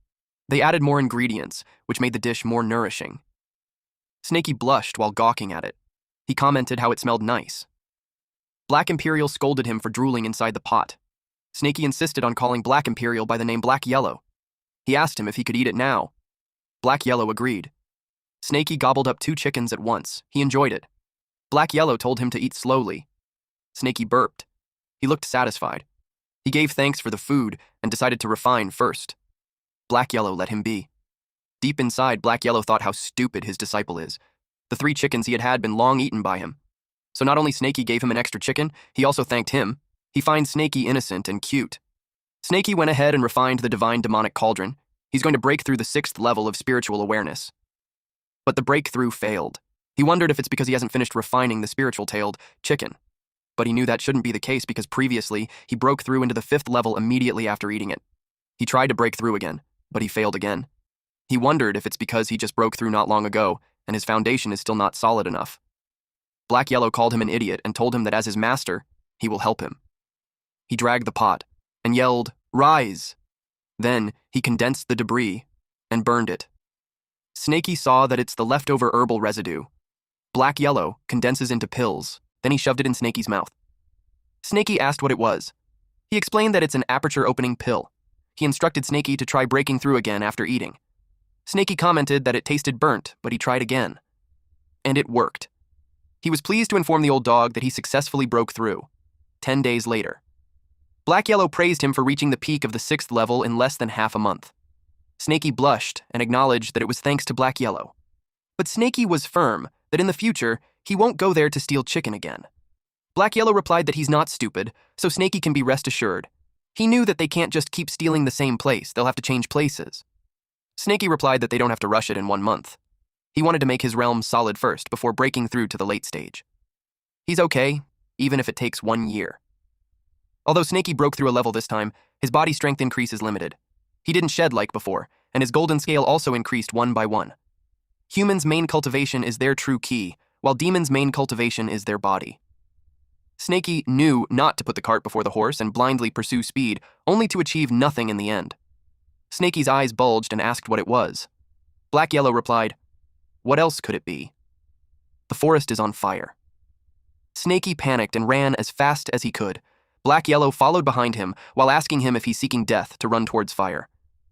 [SPEAKER 1] They added more ingredients, which made the dish more nourishing. Snaky blushed while gawking at it. He commented how it smelled nice. Black Imperial scolded him for drooling inside the pot. Snaky insisted on calling Black Imperial by the name Black Yellow. He asked him if he could eat it now. Black Yellow agreed. Snaky gobbled up 2 chickens at once. He enjoyed it. Black Yellow told him to eat slowly. Snaky burped. He looked satisfied. He gave thanks for the food and decided to refine first. Black Yellow let him be. Deep inside, Black Yellow thought how stupid his disciple is. The 3 chickens he had been long eaten by him. So not only Snaky gave him an extra chicken, he also thanked him. He finds Snaky innocent and cute. Snaky went ahead and refined the divine demonic cauldron. He's going to break through the 6th level of spiritual awareness. But the breakthrough failed. He wondered if it's because he hasn't finished refining the spiritual-tailed chicken. But he knew that shouldn't be the case because previously, he broke through into the 5th level immediately after eating it. He tried to break through again, but he failed again. He wondered if it's because he just broke through not long ago, and his foundation is still not solid enough. Black Yellow called him an idiot and told him that as his master, he will help him. He dragged the pot and yelled, "Rise!" Then he condensed the debris and burned it. Snaky saw that it's the leftover herbal residue. Black Yellow condenses into pills, then he shoved it in Snaky's mouth. Snaky asked what it was. He explained that it's an aperture-opening pill. He instructed Snaky to try breaking through again after eating. Snaky commented that it tasted burnt, but he tried again. And it worked. He was pleased to inform the old dog that he successfully broke through. 10 days later. Black Yellow praised him for reaching the peak of the 6th level in less than half a month. Snaky blushed and acknowledged that it was thanks to Black Yellow. But Snaky was firm that in the future, he won't go there to steal chicken again. Black Yellow replied that he's not stupid, so Snaky can be rest assured. He knew that they can't just keep stealing the same place, they'll have to change places. Snaky replied that they don't have to rush it in 1 month. He wanted to make his realm solid first before breaking through to the late stage. He's okay, even if it takes 1 year. Although Snaky broke through a level this time, his body strength increase is limited. He didn't shed like before, and his golden scale also increased 1 by 1. Humans' main cultivation is their true key, while demons' main cultivation is their body. Snaky knew not to put the cart before the horse and blindly pursue speed, only to achieve nothing in the end. Snaky's eyes bulged and asked what it was. Black Yellow replied, "What else could it be?" The forest is on fire. Snaky panicked and ran as fast as he could. Black Yellow followed behind him while asking him if he's seeking death to run towards fire.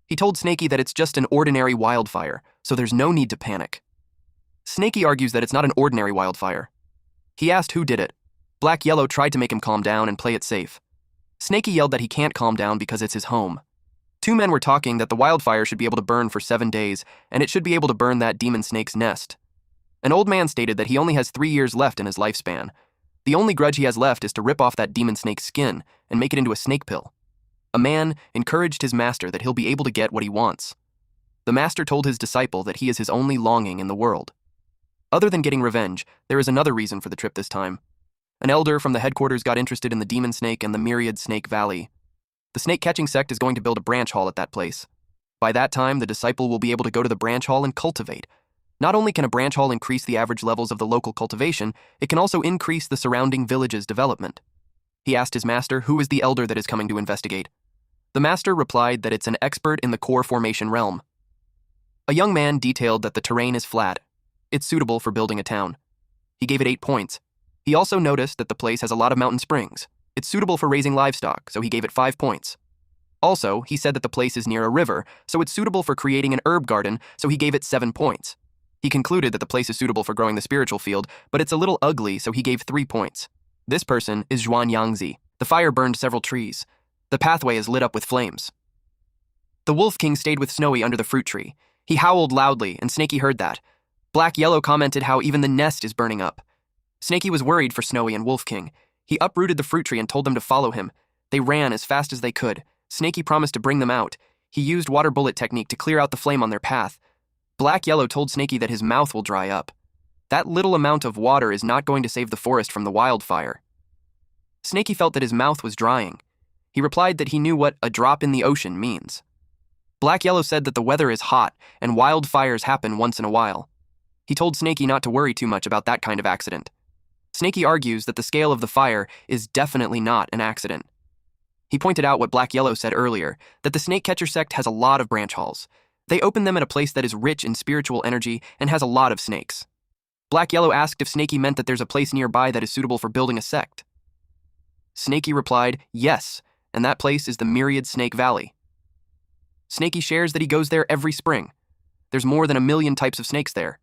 [SPEAKER 1] He told Snaky that it's just an ordinary wildfire, so there's no need to panic. Snaky argues that it's not an ordinary wildfire. He asked who did it. Black Yellow tried to make him calm down and play it safe. Snaky yelled that he can't calm down because it's his home. 2 men were talking that the wildfire should be able to burn for 7 days, and it should be able to burn that demon snake's nest. An old man stated that he only has 3 years left in his lifespan. The only grudge he has left is to rip off that demon snake's skin and make it into a snake pill. A man encouraged his master that he'll be able to get what he wants. The master told his disciple that he is his only longing in the world. Other than getting revenge, there is another reason for the trip this time. An elder from the headquarters got interested in the demon snake and the myriad snake valley. The snake-catching sect is going to build a branch hall at that place. By that time, the disciple will be able to go to the branch hall and cultivate. Not only can a branch hall increase the average levels of the local cultivation, it can also increase the surrounding village's development. He asked his master who is the elder that is coming to investigate. The master replied that it's an expert in the core formation realm. A young man detailed that the terrain is flat. It's suitable for building a town. He gave it 8 points. He also noticed that the place has a lot of mountain springs. It's suitable for raising livestock, so he gave it 5 points. Also, he said that the place is near a river, so it's suitable for creating an herb garden, so he gave it 7 points. He concluded that the place is suitable for growing the spiritual field, but it's a little ugly, so he gave 3 points. This person is Zhuan Yangzi. The fire burned several trees. The pathway is lit up with flames. The Wolf King stayed with Snowy under the fruit tree. He howled loudly, and Snaky heard that. Black Yellow commented how even the nest is burning up. Snaky was worried for Snowy and Wolf King. He uprooted the fruit tree and told them to follow him. They ran as fast as they could. Snaky promised to bring them out. He used water bullet technique to clear out the flame on their path. Black Yellow told Snaky that his mouth will dry up. That little amount of water is not going to save the forest from the wildfire. Snaky felt that his mouth was drying. He replied that he knew what a drop in the ocean means. Black Yellow said that the weather is hot and wildfires happen once in a while. He told Snaky not to worry too much about that kind of accident. Snaky argues that the scale of the fire is definitely not an accident. He pointed out what Black Yellow said earlier, that the snake catcher sect has a lot of branch halls. They open them at a place that is rich in spiritual energy and has a lot of snakes. Black Yellow asked if Snaky meant that there's a place nearby that is suitable for building a sect. Snaky replied, yes, and that place is the Myriad Snake Valley. Snaky shares that he goes there every spring. There's more than 1 million types of snakes there.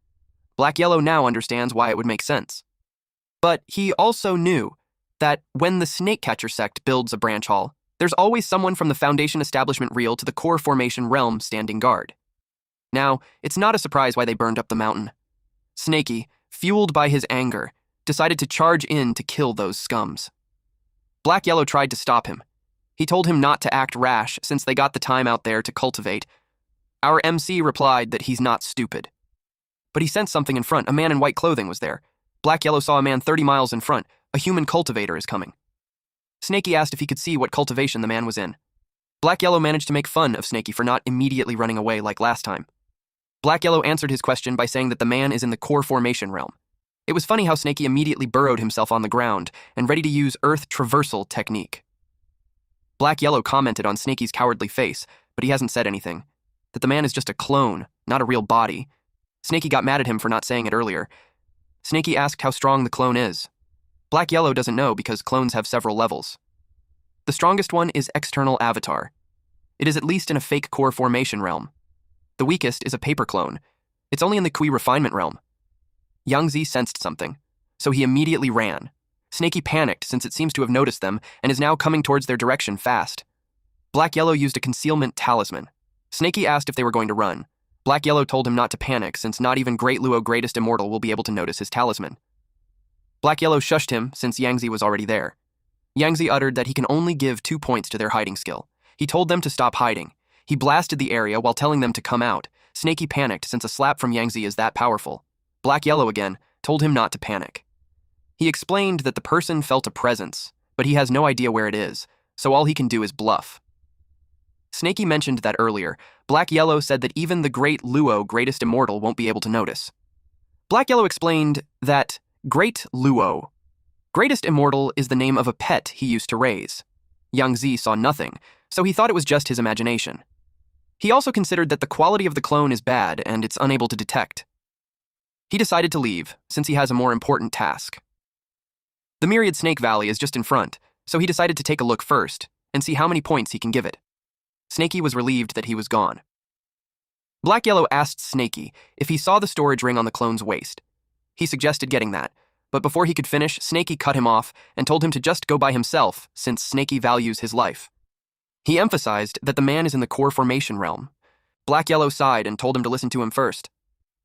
[SPEAKER 1] Black Yellow now understands why it would make sense. But he also knew that when the snake catcher sect builds a branch hall, there's always someone from the Foundation establishment reel to the core formation realm standing guard. Now, it's not a surprise why they burned up the mountain. Snaky, fueled by his anger, decided to charge in to kill those scums. Black Yellow tried to stop him. He told him not to act rash since they got the time out there to cultivate. Our MC replied that he's not stupid. But he sensed something in front. A man in white clothing was there. Black Yellow saw a man 30 miles in front. A human cultivator is coming. Snaky asked if he could see what cultivation the man was in. Black Yellow managed to make fun of Snaky for not immediately running away like last time. Black Yellow answered his question by saying that the man is in the core formation realm. It was funny how Snaky immediately burrowed himself on the ground and ready to use earth traversal technique. Black Yellow commented on Snaky's cowardly face, but he hasn't said anything. That the man is just a clone, not a real body. Snaky got mad at him for not saying it earlier. Snaky asked how strong the clone is. Black Yellow doesn't know because clones have several levels. The strongest one is external avatar. It is at least in a fake core formation realm. The weakest is a paper clone. It's only in the Kui refinement realm. Yangzi sensed something, so he immediately ran. Snaky panicked since it seems to have noticed them and is now coming towards their direction fast. Black Yellow used a concealment talisman. Snaky asked if they were going to run. Black Yellow told him not to panic since not even Great Luo Greatest Immortal will be able to notice his talisman. Black Yellow shushed him since Yangzi was already there. Yangzi uttered that he can only give 2 points to their hiding skill. He told them to stop hiding. He blasted the area while telling them to come out. Snaky panicked since a slap from Yangzi is that powerful. Black Yellow again told him not to panic. He explained that the person felt a presence, but he has no idea where it is, so all he can do is bluff. Snaky mentioned that earlier. Black Yellow said that even the Great Luo Greatest Immortal won't be able to notice. Black Yellow explained that Great Luo Greatest Immortal is the name of a pet he used to raise. Yangzi saw nothing, so he thought it was just his imagination. He also considered that the quality of the clone is bad and it's unable to detect. He decided to leave, since he has a more important task. The Myriad Snake Valley is just in front, so he decided to take a look first and see how many points he can give it. Snaky was relieved that he was gone. Black Yellow asked Snaky if he saw the storage ring on the clone's waist. He suggested getting that, but before he could finish, Snaky cut him off and told him to just go by himself since Snaky values his life. He emphasized that the man is in the core formation realm. Black Yellow sighed and told him to listen to him first.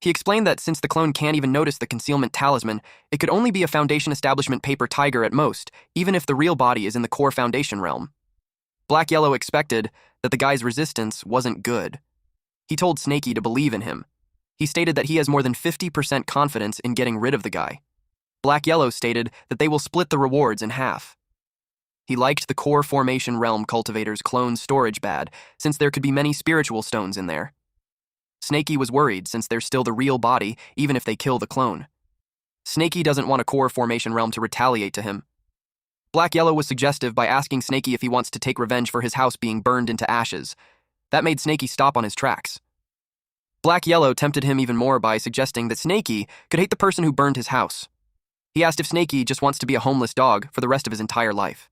[SPEAKER 1] He explained that since the clone can't even notice the concealment talisman, it could only be a Foundation establishment paper tiger at most, even if the real body is in the core foundation realm. Black Yellow expected that the guy's resistance wasn't good. He told Snaky to believe in him. He stated that he has more than 50% confidence in getting rid of the guy. Black Yellow stated that they will split the rewards in half. He liked the core formation realm cultivator's clone storage bad, since there could be many spiritual stones in there. Snaky was worried since they're still the real body, even if they kill the clone. Snaky doesn't want a core formation realm to retaliate to him. Black Yellow was suggestive by asking Snaky if he wants to take revenge for his house being burned into ashes. That made Snaky stop on his tracks. Black Yellow tempted him even more by suggesting that Snaky could hate the person who burned his house. He asked if Snaky just wants to be a homeless dog for the rest of his entire life.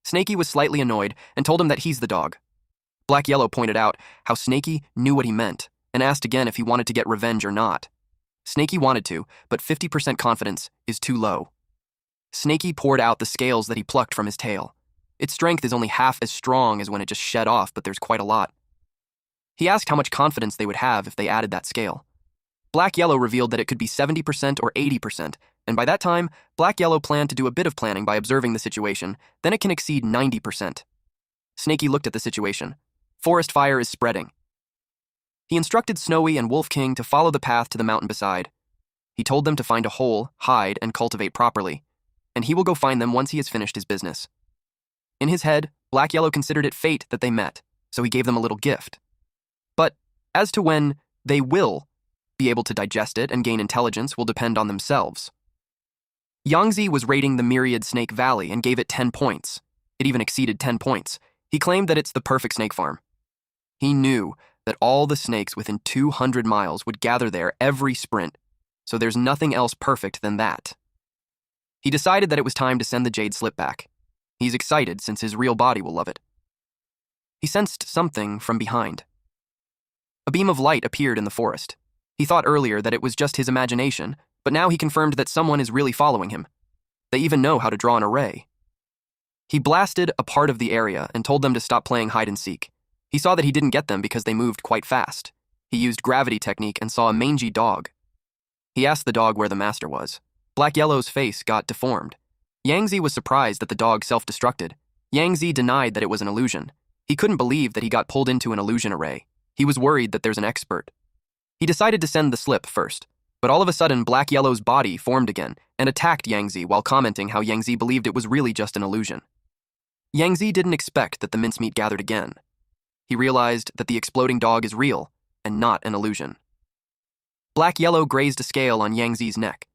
[SPEAKER 1] Snaky was slightly annoyed and told him that he's the dog. Black Yellow pointed out how Snaky knew what he meant and asked again if he wanted to get revenge or not. Snaky wanted to, but 50% confidence is too low. Snaky poured out the scales that he plucked from his tail. Its strength is only half as strong as when it just shed off, but there's quite a lot. He asked how much confidence they would have if they added that scale. Black Yellow revealed that it could be 70% or 80%, and by that time, Black Yellow planned to do a bit of planning by observing the situation, then it can exceed 90%. Snaky looked at the situation. Forest fire is spreading. He instructed Snowy and Wolf King to follow the path to the mountain beside. He told them to find a hole, hide, and cultivate properly, and he will go find them once he has finished his business. In his head, Black Yellow considered it fate that they met, so he gave them a little gift. But as to when they will be able to digest it and gain intelligence will depend on themselves. Yangzi was rating the Myriad Snake Valley and gave it 10 points. It even exceeded 10 points. He claimed that it's the perfect snake farm. He knew that all the snakes within 200 miles would gather there every sprint, so there's nothing else perfect than that. He decided that it was time to send the jade slip back. He's excited since his real body will love it. He sensed something from behind. A beam of light appeared in the forest. He thought earlier that it was just his imagination, but now he confirmed that someone is really following him. They even know how to draw an array. He blasted a part of the area and told them to stop playing hide and seek. He saw that he didn't get them because they moved quite fast. He used gravity technique and saw a mangy dog. He asked the dog where the master was. Black Yellow's face got deformed. Yangzi was surprised that the dog self-destructed. Yangzi denied that it was an illusion. He couldn't believe that he got pulled into an illusion array. He was worried that there's an expert. He decided to send the slip first, but all of a sudden Black Yellow's body formed again and attacked Yangzi while commenting how Yangzi believed it was really just an illusion. Yangzi didn't expect that the mincemeat gathered again. He realized that the exploding dog is real and not an illusion. Black Yellow grazed a scale on Yangzi's neck.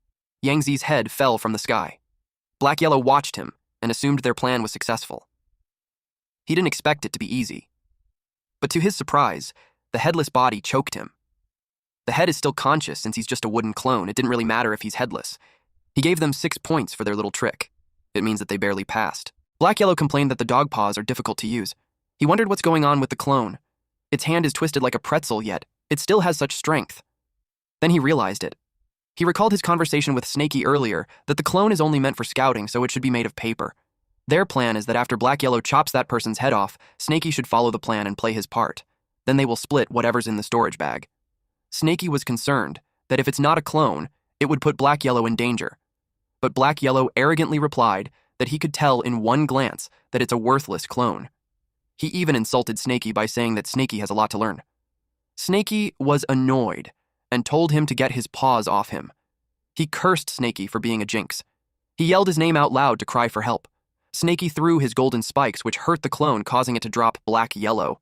[SPEAKER 1] Yangzi's head fell from the sky. Black Yellow watched him and assumed their plan was successful. He didn't expect it to be easy. But to his surprise, the headless body choked him. The head is still conscious since he's just a wooden clone. It didn't really matter if he's headless. He gave them 6 points for their little trick. It means that they barely passed. Black Yellow complained that the dog paws are difficult to use. He wondered what's going on with the clone. Its hand is twisted like a pretzel, yet it still has such strength. Then he realized it. He recalled his conversation with Snaky earlier that the clone is only meant for scouting, so it should be made of paper. Their plan is that after Black Yellow chops that person's head off, Snaky should follow the plan and play his part. Then they will split whatever's in the storage bag. Snaky was concerned that if it's not a clone, it would put Black Yellow in danger. But Black Yellow arrogantly replied that he could tell in one glance that it's a worthless clone. He even insulted Snaky by saying that Snaky has a lot to learn. Snaky was annoyed and told him to get his paws off him. He cursed Snaky for being a jinx. He yelled his name out loud to cry for help. Snaky threw his golden spikes, which hurt the clone, causing it to drop Black Yellow.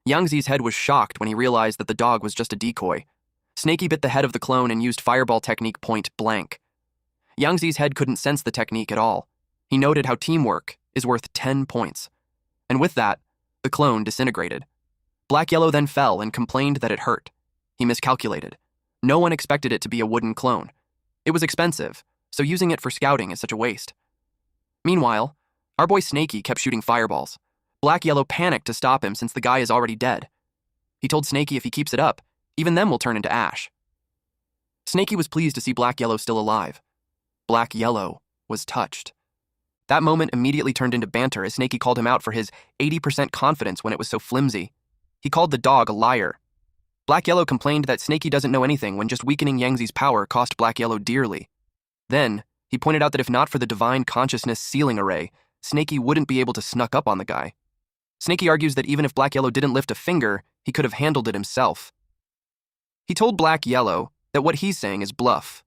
[SPEAKER 1] Yangzi's head was shocked when he realized that the dog was just a decoy. Snaky bit the head of the clone and used fireball technique point blank. Yangzi's head couldn't sense the technique at all. He noted how teamwork is worth 10 points. And with that, the clone disintegrated. Black Yellow then fell and complained that it hurt. He miscalculated. No one expected it to be a wooden clone. It was expensive, so using it for scouting is such a waste. Meanwhile, our boy Snaky kept shooting fireballs. Black Yellow panicked to stop him since the guy is already dead. He told Snaky if he keeps it up, even them will turn into ash. Snaky was pleased to see Black Yellow still alive. Black Yellow was touched. That moment immediately turned into banter as Snaky called him out for his 80% confidence when it was so flimsy. He called the dog a liar. Black Yellow complained that Snaky doesn't know anything when just weakening Yangzi's power cost Black Yellow dearly. Then, he pointed out that if not for the divine consciousness sealing array, Snaky wouldn't be able to snuck up on the guy. Snaky argues that even if Black Yellow didn't lift a finger, he could have handled it himself. He told Black Yellow that what he's saying is bluff.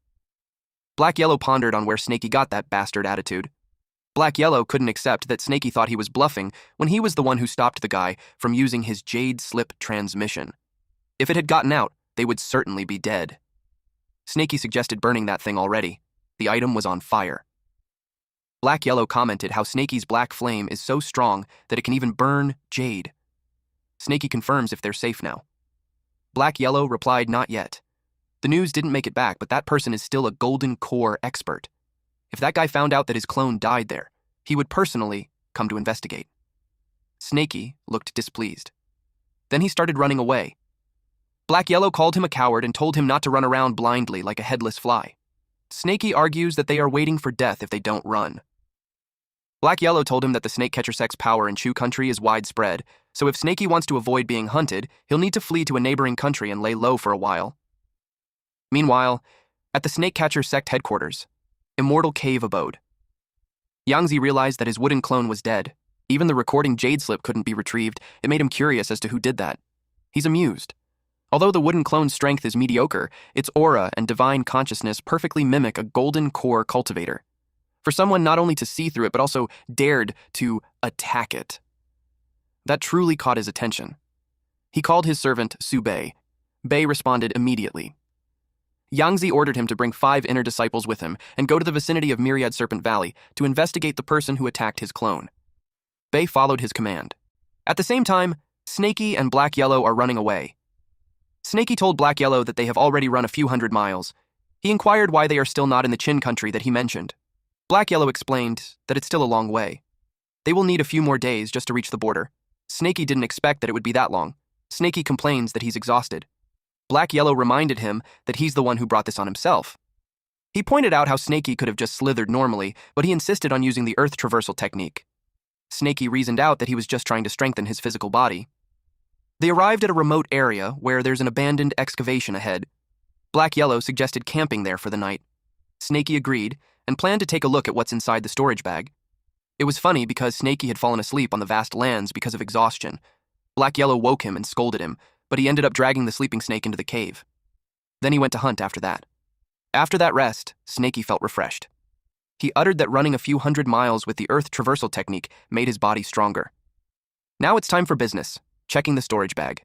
[SPEAKER 1] Black Yellow pondered on where Snaky got that bastard attitude. Black Yellow couldn't accept that Snaky thought he was bluffing when he was the one who stopped the guy from using his jade slip transmission. If it had gotten out, they would certainly be dead. Snaky suggested burning that thing already. The item was on fire. Black Yellow commented how Snaky's black flame is so strong that it can even burn jade. Snaky confirms if they're safe now. Black Yellow replied not yet. The news didn't make it back, but that person is still a golden core expert. If that guy found out that his clone died there, he would personally come to investigate. Snaky looked displeased. Then he started running away. Black Yellow called him a coward and told him not to run around blindly like a headless fly. Snaky argues that they are waiting for death if they don't run. Black Yellow told him that the snake catcher sect's power in Chu country is widespread, so if Snaky wants to avoid being hunted, he'll need to flee to a neighboring country and lay low for a while. Meanwhile, at the snake catcher sect headquarters, Immortal Cave abode. Yangzi realized that his wooden clone was dead. Even the recording jade slip couldn't be retrieved. It made him curious as to who did that. He's amused. Although the wooden clone's strength is mediocre, its aura and divine consciousness perfectly mimic a golden core cultivator. For someone not only to see through it, but also dared to attack it. That truly caught his attention. He called his servant Su Bei. Bei responded immediately. Yangzi ordered him to bring 5 inner disciples with him and go to the vicinity of Myriad Serpent Valley to investigate the person who attacked his clone. Bei followed his command. At the same time, Snaky and Black Yellow are running away. Snaky told Black Yellow that they have already run a few hundred miles. He inquired why they are still not in the Qin country that he mentioned. Black Yellow explained that it's still a long way. They will need a few more days just to reach the border. Snaky didn't expect that it would be that long. Snaky complains that he's exhausted. Black Yellow reminded him that he's the one who brought this on himself. He pointed out how Snaky could have just slithered normally, but he insisted on using the earth traversal technique. Snaky reasoned out that he was just trying to strengthen his physical body. They arrived at a remote area where there's an abandoned excavation ahead. Black Yellow suggested camping there for the night. Snaky agreed and planned to take a look at what's inside the storage bag. It was funny because Snaky had fallen asleep on the vast lands because of exhaustion. Black Yellow woke him and scolded him, but he ended up dragging the sleeping snake into the cave. Then he went to hunt after that. After that rest, Snaky felt refreshed. He uttered that running a few hundred miles with the earth traversal technique made his body stronger. Now it's time for business, checking the storage bag.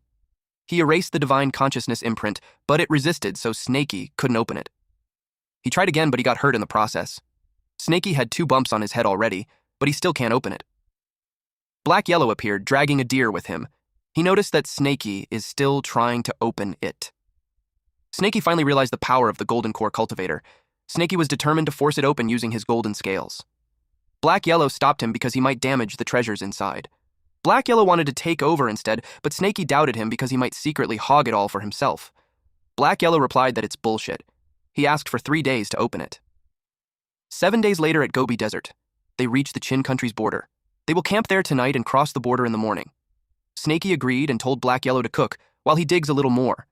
[SPEAKER 1] He erased the divine consciousness imprint, but it resisted, so Snaky couldn't open it. He tried again, but he got hurt in the process. Snaky had 2 bumps on his head already, but he still can't open it. Black Yellow appeared, dragging a deer with him. He noticed that Snaky is still trying to open it. Snaky finally realized the power of the golden core cultivator. Snaky was determined to force it open using his golden scales. Black Yellow stopped him because he might damage the treasures inside. Black Yellow wanted to take over instead, but Snaky doubted him because he might secretly hog it all for himself. Black Yellow replied that it's bullshit. He asked for 3 days to open it. 7 days later at Gobi Desert, they reached the Qin country's border. They will camp there tonight and cross the border in the morning. Snaky agreed and told Black Yellow to cook while he digs a little more.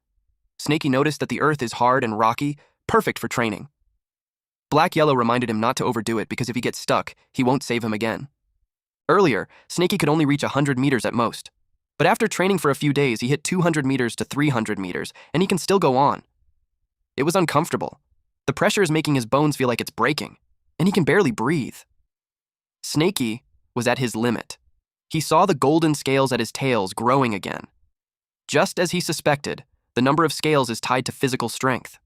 [SPEAKER 1] Snaky noticed that the earth is hard and rocky, perfect for training. Black Yellow reminded him not to overdo it because if he gets stuck, he won't save him again. Earlier, Snaky could only reach 100 meters at most. But after training for a few days, he hit 200 meters to 300 meters, and he can still go on. It was uncomfortable. The pressure is making his bones feel like it's breaking, and he can barely breathe. Snaky was at his limit. He saw the golden scales at his tails growing again. Just as he suspected, the number of scales is tied to physical strength.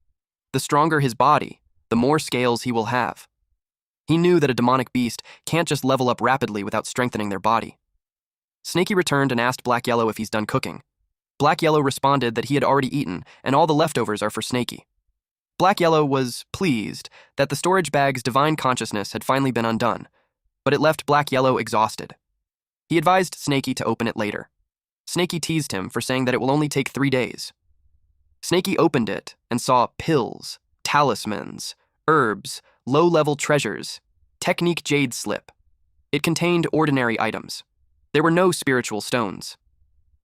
[SPEAKER 1] The stronger his body, the more scales he will have. He knew that a demonic beast can't just level up rapidly without strengthening their body. Snaky returned and asked Black Yellow if he's done cooking. Black Yellow responded that he had already eaten and all the leftovers are for Snaky. Black Yellow was pleased that the storage bag's divine consciousness had finally been undone, but it left Black Yellow exhausted. He advised Snaky to open it later. Snaky teased him for saying that it will only take 3 days. Snaky opened it and saw pills, talismans, herbs, low-level treasures, technique jade slip. It contained ordinary items. There were no spiritual stones.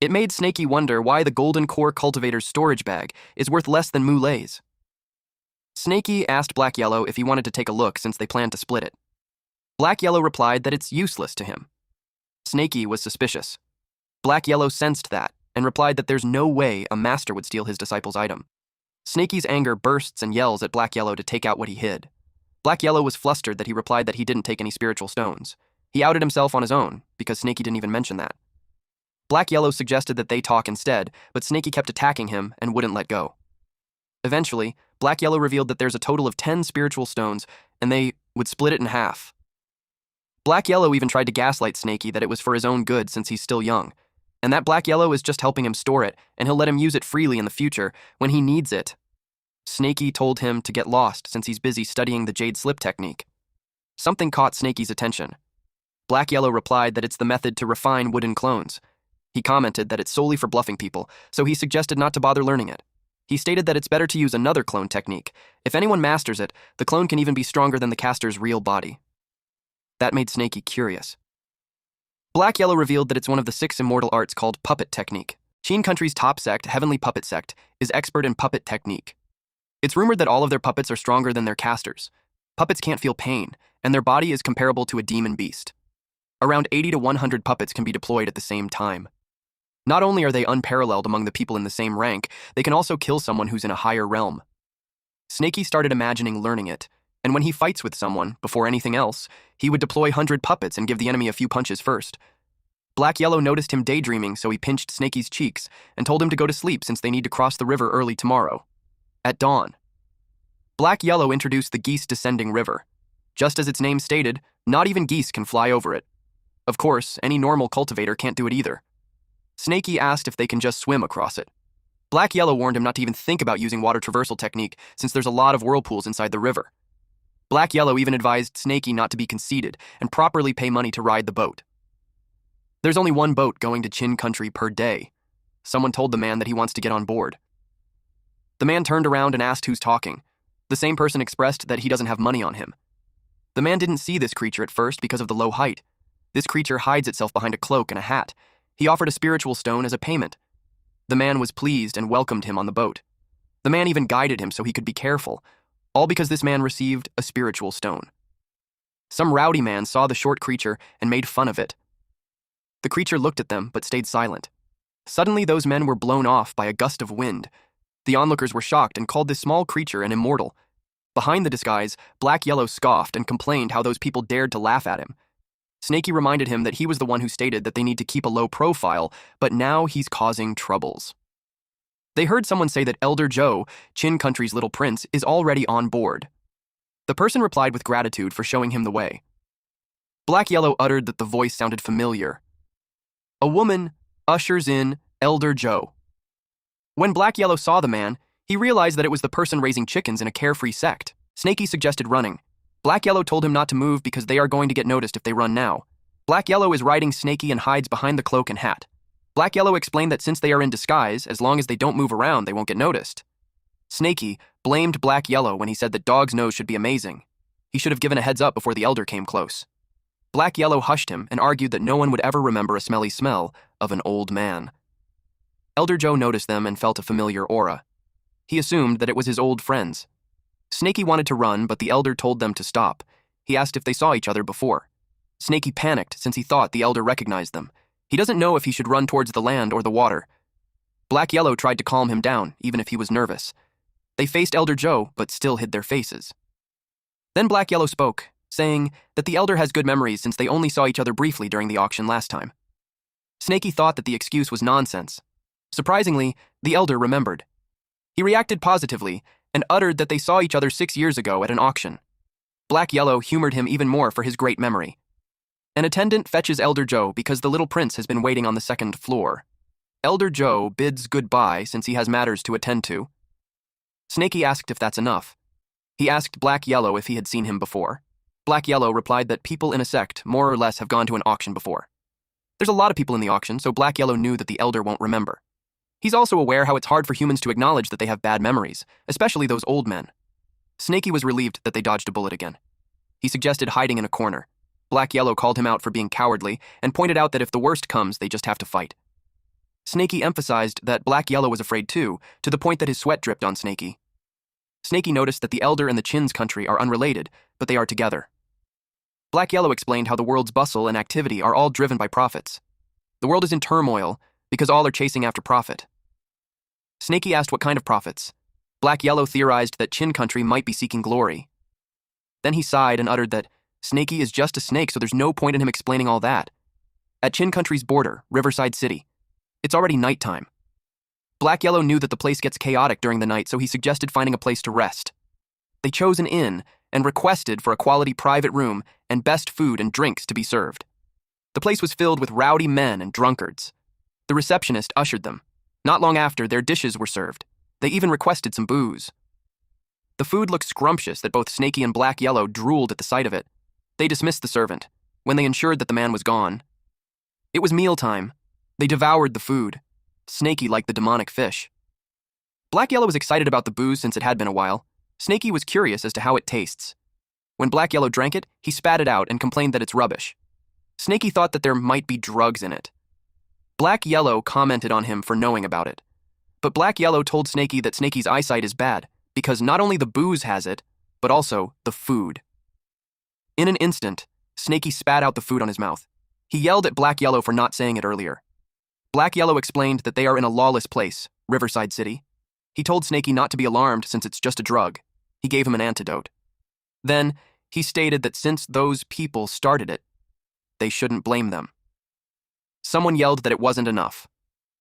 [SPEAKER 1] It made Snaky wonder why the golden core cultivator's storage bag is worth less than Mulay's. Snaky asked Black Yellow if he wanted to take a look since they planned to split it. Black Yellow replied that it's useless to him. Snaky was suspicious. Black Yellow sensed that and replied that there's no way a master would steal his disciple's item. Snaky's anger bursts and yells at Black Yellow to take out what he hid. Black Yellow was flustered that he replied that he didn't take any spiritual stones. He outed himself on his own, because Snaky didn't even mention that. Black Yellow suggested that they talk instead, but Snaky kept attacking him and wouldn't let go. Eventually, Black Yellow revealed that there's a total of 10 spiritual stones, and they would split it in half. Black Yellow even tried to gaslight Snaky that it was for his own good since he's still young, and that Black Yellow is just helping him store it, and he'll let him use it freely in the future when he needs it. Snaky told him to get lost since he's busy studying the jade slip technique. Something caught Snaky's attention. Black Yellow replied that it's the method to refine wooden clones. He commented that it's solely for bluffing people, so he suggested not to bother learning it. He stated that it's better to use another clone technique. If anyone masters it, the clone can even be stronger than the caster's real body. That made Snaky curious. Black Yellow revealed that it's one of the 6 immortal arts called puppet technique. Qin country's top sect, Heavenly Puppet Sect, is expert in puppet technique. It's rumored that all of their puppets are stronger than their casters. Puppets can't feel pain, and their body is comparable to a demon beast. Around 80 to 100 puppets can be deployed at the same time. Not only are they unparalleled among the people in the same rank, they can also kill someone who's in a higher realm. Snakey started imagining learning it, and when he fights with someone, before anything else, he would deploy 100 puppets and give the enemy a few punches first. Black Yellow noticed him daydreaming, so he pinched Snakey's cheeks and told him to go to sleep since they need to cross the river early tomorrow. At dawn, Black Yellow introduced the geese descending river. Just as its name stated, not even geese can fly over it. Of course, any normal cultivator can't do it either. Snakey asked if they can just swim across it. Black Yellow warned him not to even think about using water traversal technique since there's a lot of whirlpools inside the river. Black Yellow even advised Snakey not to be conceited and properly pay money to ride the boat. There's only one boat going to Chin Country per day. Someone told the man that he wants to get on board. The man turned around and asked who's talking. The same person expressed that he doesn't have money on him. The man didn't see this creature at first because of the low height. This creature hides itself behind a cloak and a hat. He offered a spiritual stone as a payment. The man was pleased and welcomed him on the boat. The man even guided him so he could be careful, all because this man received a spiritual stone. Some rowdy man saw the short creature and made fun of it. The creature looked at them but stayed silent. Suddenly those men were blown off by a gust of wind. The onlookers were shocked and called this small creature an immortal. Behind the disguise, Black Yellow scoffed and complained how those people dared to laugh at him. Snakey reminded him that he was the one who stated that they need to keep a low profile, but now he's causing troubles. They heard someone say that Elder Joe, Chin Country's little prince, is already on board. The person replied with gratitude for showing him the way. Black Yellow uttered that the voice sounded familiar. A woman ushers in Elder Joe. When Black Yellow saw the man, he realized that it was the person raising chickens in a carefree sect. Snakey suggested running. Black Yellow told him not to move because they are going to get noticed if they run now. Black Yellow is riding Snakey and hides behind the cloak and hat. Black Yellow explained that since they are in disguise, as long as they don't move around, they won't get noticed. Snakey blamed Black Yellow when he said that Dog's nose should be amazing. He should have given a heads up before the elder came close. Black Yellow hushed him and argued that no one would ever remember a smelly smell of an old man. Elder Joe noticed them and felt a familiar aura. He assumed that it was his old friends. Snakey wanted to run, but the elder told them to stop. He asked if they saw each other before. Snakey panicked since he thought the elder recognized them. He doesn't know if he should run towards the land or the water. Black Yellow tried to calm him down, even if he was nervous. They faced Elder Joe, but still hid their faces. Then Black Yellow spoke, saying that the elder has good memories since they only saw each other briefly during the auction last time. Snakey thought that the excuse was nonsense. Surprisingly, the elder remembered. He reacted positively and uttered that they saw each other 6 years ago at an auction. Black Yellow humored him even more for his great memory. An attendant fetches Elder Joe because the little prince has been waiting on the second floor. Elder Joe bids goodbye since he has matters to attend to. Snakey asked if that's enough. He asked Black Yellow if he had seen him before. Black Yellow replied that people in a sect more or less have gone to an auction before. There's a lot of people in the auction, so Black Yellow knew that the elder won't remember. He's also aware how it's hard for humans to acknowledge that they have bad memories, especially those old men. Snakey was relieved that they dodged a bullet again. He suggested hiding in a corner. Black Yellow called him out for being cowardly and pointed out that if the worst comes, they just have to fight. Snakey emphasized that Black Yellow was afraid too, to the point that his sweat dripped on Snakey. Snakey noticed that the elder and the Chin's country are unrelated, but they are together. Black Yellow explained how the world's bustle and activity are all driven by profits. The world is in turmoil because all are chasing after profit. Snakey asked what kind of profits. Black Yellow theorized that Chin Country might be seeking glory. Then he sighed and uttered that Snakey is just a snake, so there's no point in him explaining all that. At Chin Country's border, Riverside City, it's already nighttime. Black Yellow knew that the place gets chaotic during the night, so he suggested finding a place to rest. They chose an inn and requested for a quality private room and best food and drinks to be served. The place was filled with rowdy men and drunkards. The receptionist ushered them. Not long after, their dishes were served. They even requested some booze. The food looked scrumptious that both Snakey and Black Yellow drooled at the sight of it. They dismissed the servant, when they ensured that the man was gone. It was mealtime. They devoured the food. Snakey liked the demonic fish. Black Yellow was excited about the booze since it had been a while. Snakey was curious as to how it tastes. When Black Yellow drank it, he spat it out and complained that it's rubbish. Snakey thought that there might be drugs in it. Black Yellow commented on him for knowing about it. But Black Yellow told Snakey that Snakey's eyesight is bad because not only the booze has it, but also the food. In an instant, Snakey spat out the food on his mouth. He yelled at Black Yellow for not saying it earlier. Black Yellow explained that they are in a lawless place, Riverside City. He told Snaky not to be alarmed since it's just a drug. He gave him an antidote. Then, he stated that since those people started it, they shouldn't blame them. Someone yelled that it wasn't enough.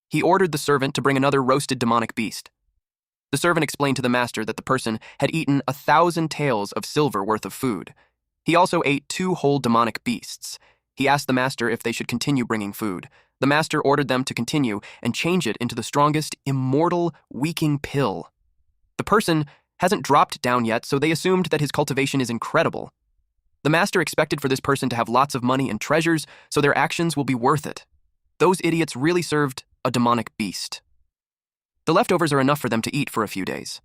[SPEAKER 1] He ordered the servant to bring another roasted demonic beast. The servant explained to the master that the person had eaten 1,000 taels of silver worth of food. He also ate 2 whole demonic beasts. He asked the master if they should continue bringing food. The master ordered them to continue and change it into the strongest, immortal, weaking pill. The person hasn't dropped down yet, so they assumed that his cultivation is incredible. The master expected for this person to have lots of money and treasures, so their actions will be worth it. Those idiots really served a demonic beast. The leftovers are enough for them to eat for a few days.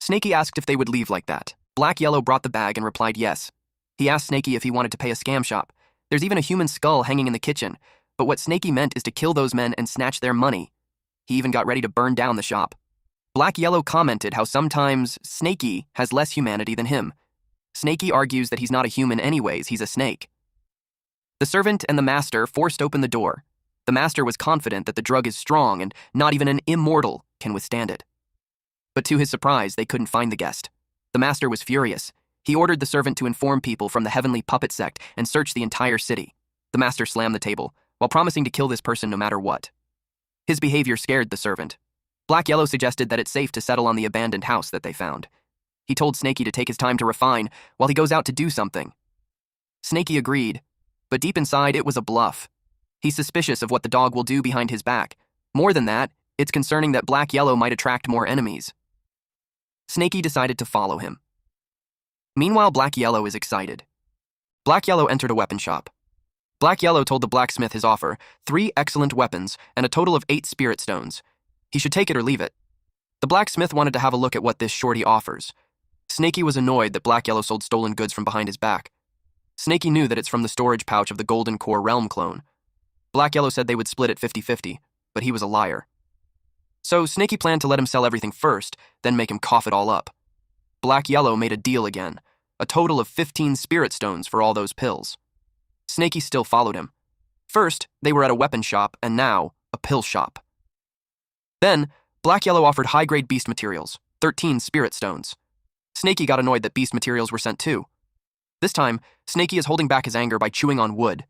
[SPEAKER 1] Snaky asked if they would leave like that. Black Yellow brought the bag and replied yes. He asked Snaky if he wanted to pay a scam shop. There's even a human skull hanging in the kitchen, but what Snaky meant is to kill those men and snatch their money. He even got ready to burn down the shop. Black Yellow commented how sometimes Snaky has less humanity than him. Snaky argues that he's not a human anyways, he's a snake. The servant and the master forced open the door. The master was confident that the drug is strong and not even an immortal can withstand it. But to his surprise, they couldn't find the guest. The master was furious. He ordered the servant to inform people from the Heavenly Puppet Sect and search the entire city. The master slammed the table, while promising to kill this person no matter what. His behavior scared the servant. Black Yellow suggested that it's safe to settle on the abandoned house that they found. He told Snaky to take his time to refine while he goes out to do something. Snaky agreed, but deep inside it was a bluff. He's suspicious of what the dog will do behind his back. More than that, it's concerning that Black Yellow might attract more enemies. Snaky decided to follow him. Meanwhile, Black Yellow is excited. Black Yellow entered a weapon shop. Black Yellow told the blacksmith his offer, 3 excellent weapons and a total of 8 spirit stones. He should take it or leave it. The blacksmith wanted to have a look at what this shorty offers. Snaky was annoyed that Black Yellow sold stolen goods from behind his back. Snaky knew that it's from the storage pouch of the Golden Core Realm clone. Black Yellow said they would split it 50-50, but he was a liar. So Snaky planned to let him sell everything first, then make him cough it all up. Black Yellow made a deal again, a total of 15 spirit stones for all those pills. Snaky still followed him. First, they were at a weapon shop, and now, a pill shop. Then, Black Yellow offered high-grade beast materials, 13 spirit stones. Snaky got annoyed that beast materials were sent too. This time, Snaky is holding back his anger by chewing on wood.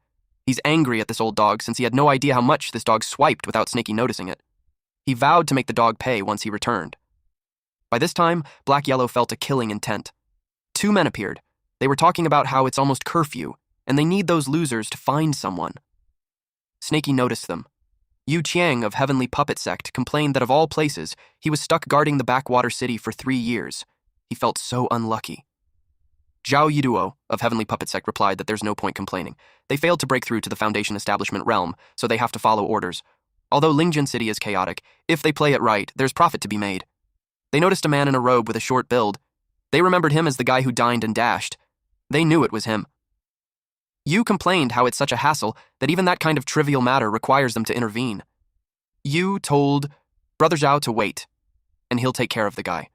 [SPEAKER 1] He's angry at this old dog since he had no idea how much this dog swiped without Snaky noticing it. He vowed to make the dog pay once he returned. By this time, Black Yellow felt a killing intent. 2 men appeared. They were talking about how it's almost curfew, and they need those losers to find someone. Snaky noticed them. Yu Qiang of Heavenly Puppet Sect complained that of all places, he was stuck guarding the backwater city for 3 years. He felt so unlucky. Zhao Yiduo of Heavenly Puppet Sect replied that there's no point complaining. They failed to break through to the Foundation Establishment realm, so they have to follow orders. Although Lingjin City is chaotic, if they play it right, there's profit to be made. They noticed a man in a robe with a short build. They remembered him as the guy who dined and dashed. They knew it was him. Yu complained how it's such a hassle that even that kind of trivial matter requires them to intervene. Yu told Brother Zhao to wait, and he'll take care of the guy.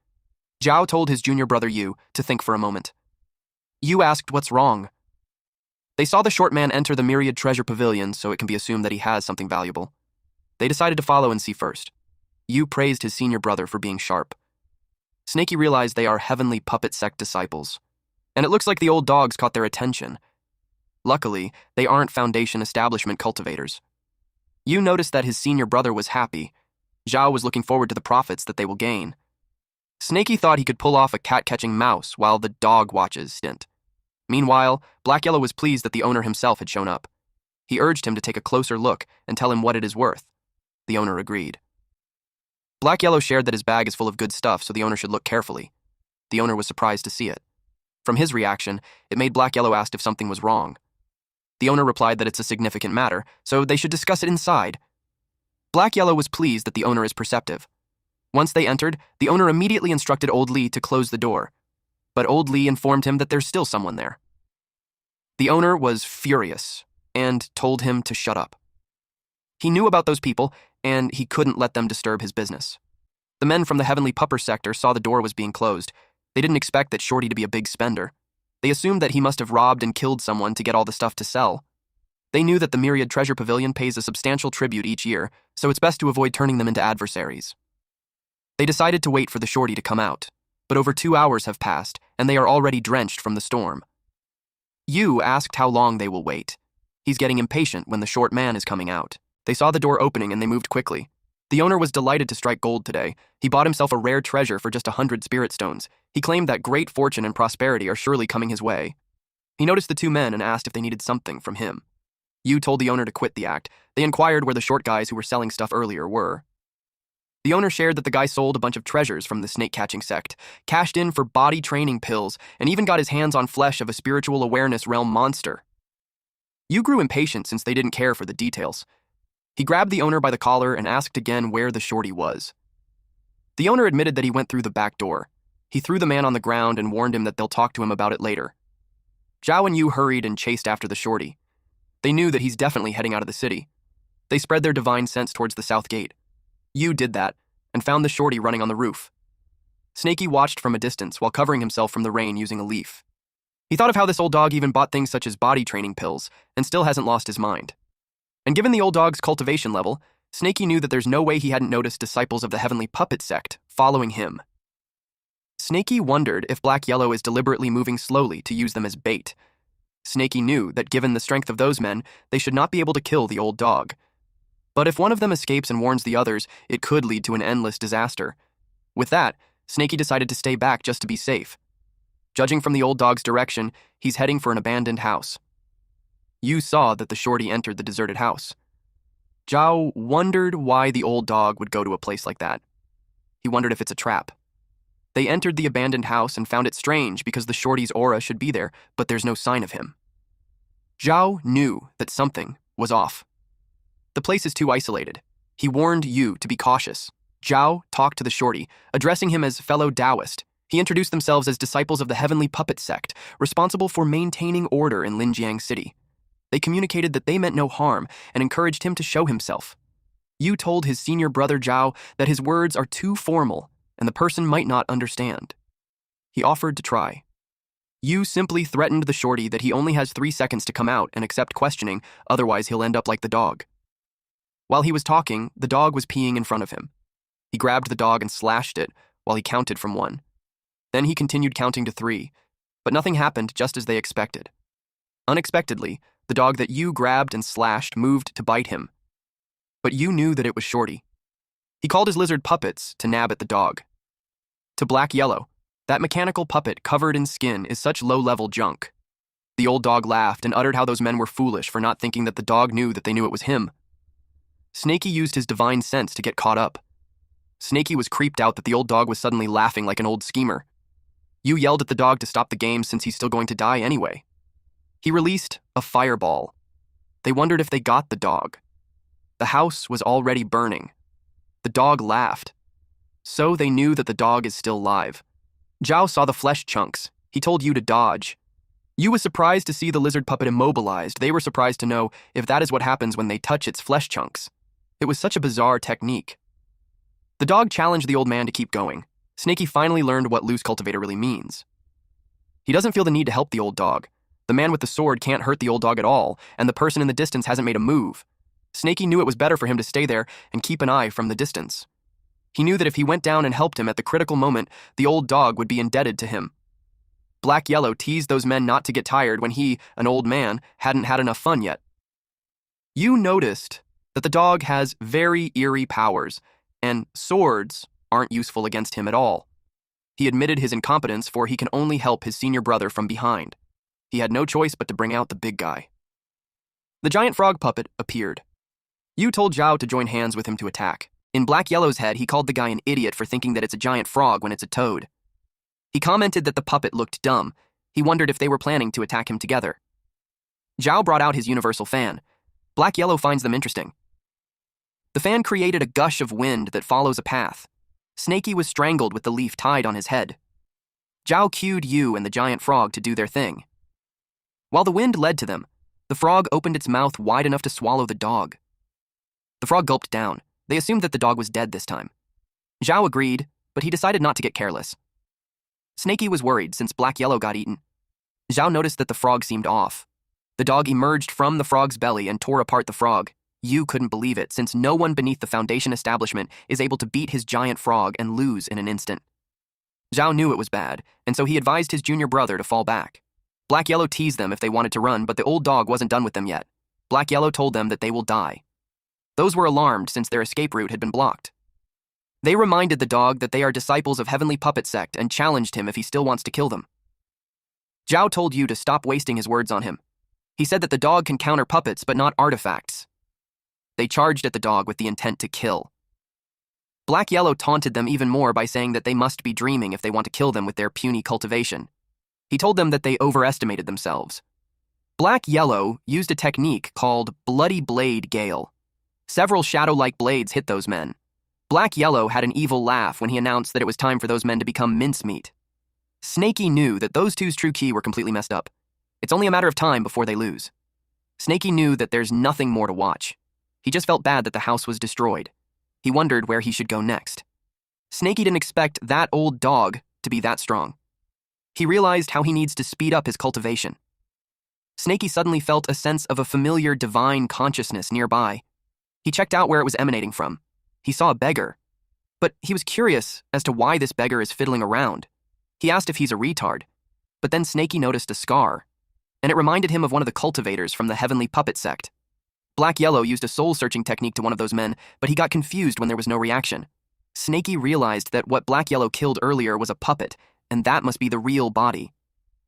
[SPEAKER 1] Zhao told his junior brother Yu to think for a moment. Yu asked what's wrong. They saw the short man enter the Myriad Treasure Pavilion, so it can be assumed that he has something valuable. They decided to follow and see first. Yu praised his senior brother for being sharp. Snaky realized they are Heavenly Puppet Sect disciples, and it looks like the old dogs caught their attention. Luckily, they aren't Foundation Establishment cultivators. Yu noticed that his senior brother was happy. Zhao was looking forward to the profits that they will gain. Snaky thought he could pull off a cat-catching mouse while the dog watches stint. Meanwhile, Black Yellow was pleased that the owner himself had shown up. He urged him to take a closer look and tell him what it is worth. The owner agreed. Black Yellow shared that his bag is full of good stuff, so the owner should look carefully. The owner was surprised to see it. From his reaction, it made Black Yellow ask if something was wrong. The owner replied that it's a significant matter, so they should discuss it inside. Black Yellow was pleased that the owner is perceptive. Once they entered, the owner immediately instructed Old Lee to close the door, but Old Lee informed him that there's still someone there. The owner was furious and told him to shut up. He knew about those people, and he couldn't let them disturb his business. The men from the Heavenly Pupper sector saw the door was being closed. They didn't expect that Shorty to be a big spender. They assumed that he must have robbed and killed someone to get all the stuff to sell. They knew that the Myriad Treasure Pavilion pays a substantial tribute each year, so it's best to avoid turning them into adversaries. They decided to wait for the shorty to come out, but over 2 hours have passed, and they are already drenched from the storm. Yu asked how long they will wait. He's getting impatient when the short man is coming out. They saw the door opening and they moved quickly. The owner was delighted to strike gold today. He bought himself a rare treasure for just 100 spirit stones. He claimed that great fortune and prosperity are surely coming his way. He noticed the 2 men and asked if they needed something from him. Yu told the owner to quit the act. They inquired where the short guys who were selling stuff earlier were. The owner shared that the guy sold a bunch of treasures from the snake-catching sect, cashed in for body training pills, and even got his hands on flesh of a spiritual awareness realm monster. Yu grew impatient since they didn't care for the details. He grabbed the owner by the collar and asked again where the shorty was. The owner admitted that he went through the back door. He threw the man on the ground and warned him that they'll talk to him about it later. Zhao and Yu hurried and chased after the shorty. They knew that he's definitely heading out of the city. They spread their divine sense towards the south gate. Yu did that, and found the shorty running on the roof. Snakey watched from a distance while covering himself from the rain using a leaf. He thought of how this old dog even bought things such as body training pills, and still hasn't lost his mind. And given the old dog's cultivation level, Snakey knew that there's no way he hadn't noticed disciples of the Heavenly Puppet sect following him. Snakey wondered if Black Yellow is deliberately moving slowly to use them as bait. Snakey knew that given the strength of those men, they should not be able to kill the old dog. But if one of them escapes and warns the others, it could lead to an endless disaster. With that, Snakey decided to stay back just to be safe. Judging from the old dog's direction, he's heading for an abandoned house. Yu saw that the shorty entered the deserted house. Zhao wondered why the old dog would go to a place like that. He wondered if it's a trap. They entered the abandoned house and found it strange because the shorty's aura should be there, but there's no sign of him. Zhao knew that something was off. The place is too isolated. He warned Yu to be cautious. Zhao talked to the shorty, addressing him as fellow Taoist. He introduced themselves as disciples of the Heavenly Puppet sect, responsible for maintaining order in Linjiang City. They communicated that they meant no harm and encouraged him to show himself. Yu told his senior brother Zhao that his words are too formal and the person might not understand. He offered to try. Yu simply threatened the shorty that he only has 3 seconds to come out and accept questioning, otherwise he'll end up like the dog. While he was talking, the dog was peeing in front of him. He grabbed the dog and slashed it while he counted from 1. Then he continued counting to 3, but nothing happened just as they expected. Unexpectedly, the dog that Yu grabbed and slashed moved to bite him. But Yu knew that it was Shorty. He called his lizard puppets to nab at the dog. To Black Yellow, that mechanical puppet covered in skin is such low-level junk. The old dog laughed and uttered how those men were foolish for not thinking that the dog knew that they knew it was him. Snakey used his divine sense to get caught up. Snakey was creeped out that the old dog was suddenly laughing like an old schemer. Yu yelled at the dog to stop the game since he's still going to die anyway. He released a fireball. They wondered if they got the dog. The house was already burning. The dog laughed. So they knew that the dog is still live. Zhao saw the flesh chunks. He told Yu to dodge. Yu was surprised to see the lizard puppet immobilized. They were surprised to know if that is what happens when they touch its flesh chunks. It was such a bizarre technique. The dog challenged the old man to keep going. Snakey finally learned what loose cultivator really means. He doesn't feel the need to help the old dog. The man with the sword can't hurt the old dog at all, and the person in the distance hasn't made a move. Snakey knew it was better for him to stay there and keep an eye from the distance. He knew that if he went down and helped him at the critical moment, the old dog would be indebted to him. Black Yellow teased those men not to get tired when he, an old man, hadn't had enough fun yet. Yu noticed that the dog has very eerie powers, and swords aren't useful against him at all. He admitted his incompetence, for he can only help his senior brother from behind. He had no choice but to bring out the big guy. The giant frog puppet appeared. Yu told Zhao to join hands with him to attack. In Black Yellow's head, he called the guy an idiot for thinking that it's a giant frog when it's a toad. He commented that the puppet looked dumb. He wondered if they were planning to attack him together. Zhao brought out his universal fan. Black Yellow finds them interesting. The fan created a gush of wind that follows a path. Snakey was strangled with the leaf tied on his head. Zhao cued Yu and the giant frog to do their thing. While the wind led to them, the frog opened its mouth wide enough to swallow the dog. The frog gulped down. They assumed that the dog was dead this time. Zhao agreed, but he decided not to get careless. Snakey was worried since Black Yellow got eaten. Zhao noticed that the frog seemed off. The dog emerged from the frog's belly and tore apart the frog. You couldn't believe it, since no one beneath the Foundation establishment is able to beat his giant frog and lose in an instant. Zhao knew it was bad, and so he advised his junior brother to fall back. Black Yellow teased them if they wanted to run, but the old dog wasn't done with them yet. Black Yellow told them that they will die. Those were alarmed since their escape route had been blocked. They reminded the dog that they are disciples of Heavenly Puppet Sect and challenged him if he still wants to kill them. Zhao told Yu to stop wasting his words on him. He said that the dog can counter puppets but not artifacts. They charged at the dog with the intent to kill. Black Yellow taunted them even more by saying that they must be dreaming if they want to kill them with their puny cultivation. He told them that they overestimated themselves. Black Yellow used a technique called Bloody Blade Gale. Several shadow-like blades hit those men. Black Yellow had an evil laugh when he announced that it was time for those men to become mincemeat. Snaky knew that those two's true key were completely messed up. It's only a matter of time before they lose. Snaky knew that there's nothing more to watch. He just felt bad that the house was destroyed. He wondered where he should go next. Snaky didn't expect that old dog to be that strong. He realized how he needs to speed up his cultivation. Snaky suddenly felt a sense of a familiar divine consciousness nearby. He checked out where it was emanating from. He saw a beggar. But he was curious as to why this beggar is fiddling around. He asked if he's a retard. But then Snaky noticed a scar, and it reminded him of one of the cultivators from the Heavenly Puppet Sect. Black Yellow used a soul-searching technique to one of those men, but he got confused when there was no reaction. Snaky realized that what Black Yellow killed earlier was a puppet, and that must be the real body.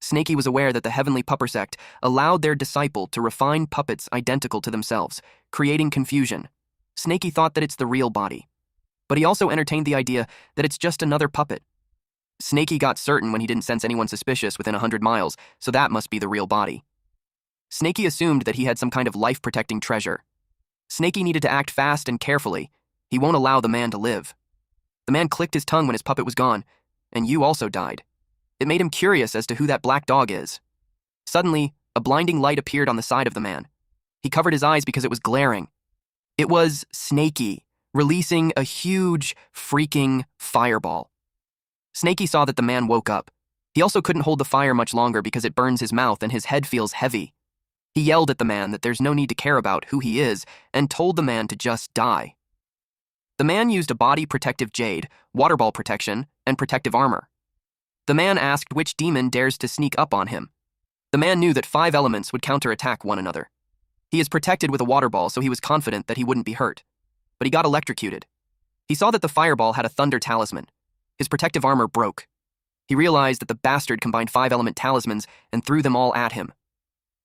[SPEAKER 1] Snaky was aware that the Heavenly Puppet Sect allowed their disciple to refine puppets identical to themselves, creating confusion. Snaky thought that it's the real body, but he also entertained the idea that it's just another puppet. Snaky got certain when he didn't sense anyone suspicious within 100 miles, so that must be the real body. Snaky assumed that he had some kind of life-protecting treasure. Snaky needed to act fast and carefully. He won't allow the man to live. The man clicked his tongue when his puppet was gone, and Yu also died. It made him curious as to who that black dog is. Suddenly, a blinding light appeared on the side of the man. He covered his eyes because it was glaring. It was Snaky, releasing a huge, freaking fireball. Snaky saw that the man woke up. He also couldn't hold the fire much longer because it burns his mouth and his head feels heavy. He yelled at the man that there's no need to care about who he is and told the man to just die. The man used a body protective jade, water ball protection, and protective armor. The man asked which demon dares to sneak up on him. The man knew that 5 elements would counterattack one another. He is protected with a water ball, so he was confident that he wouldn't be hurt. But he got electrocuted. He saw that the fireball had a thunder talisman. His protective armor broke. He realized that the bastard combined 5-element talismans and threw them all at him.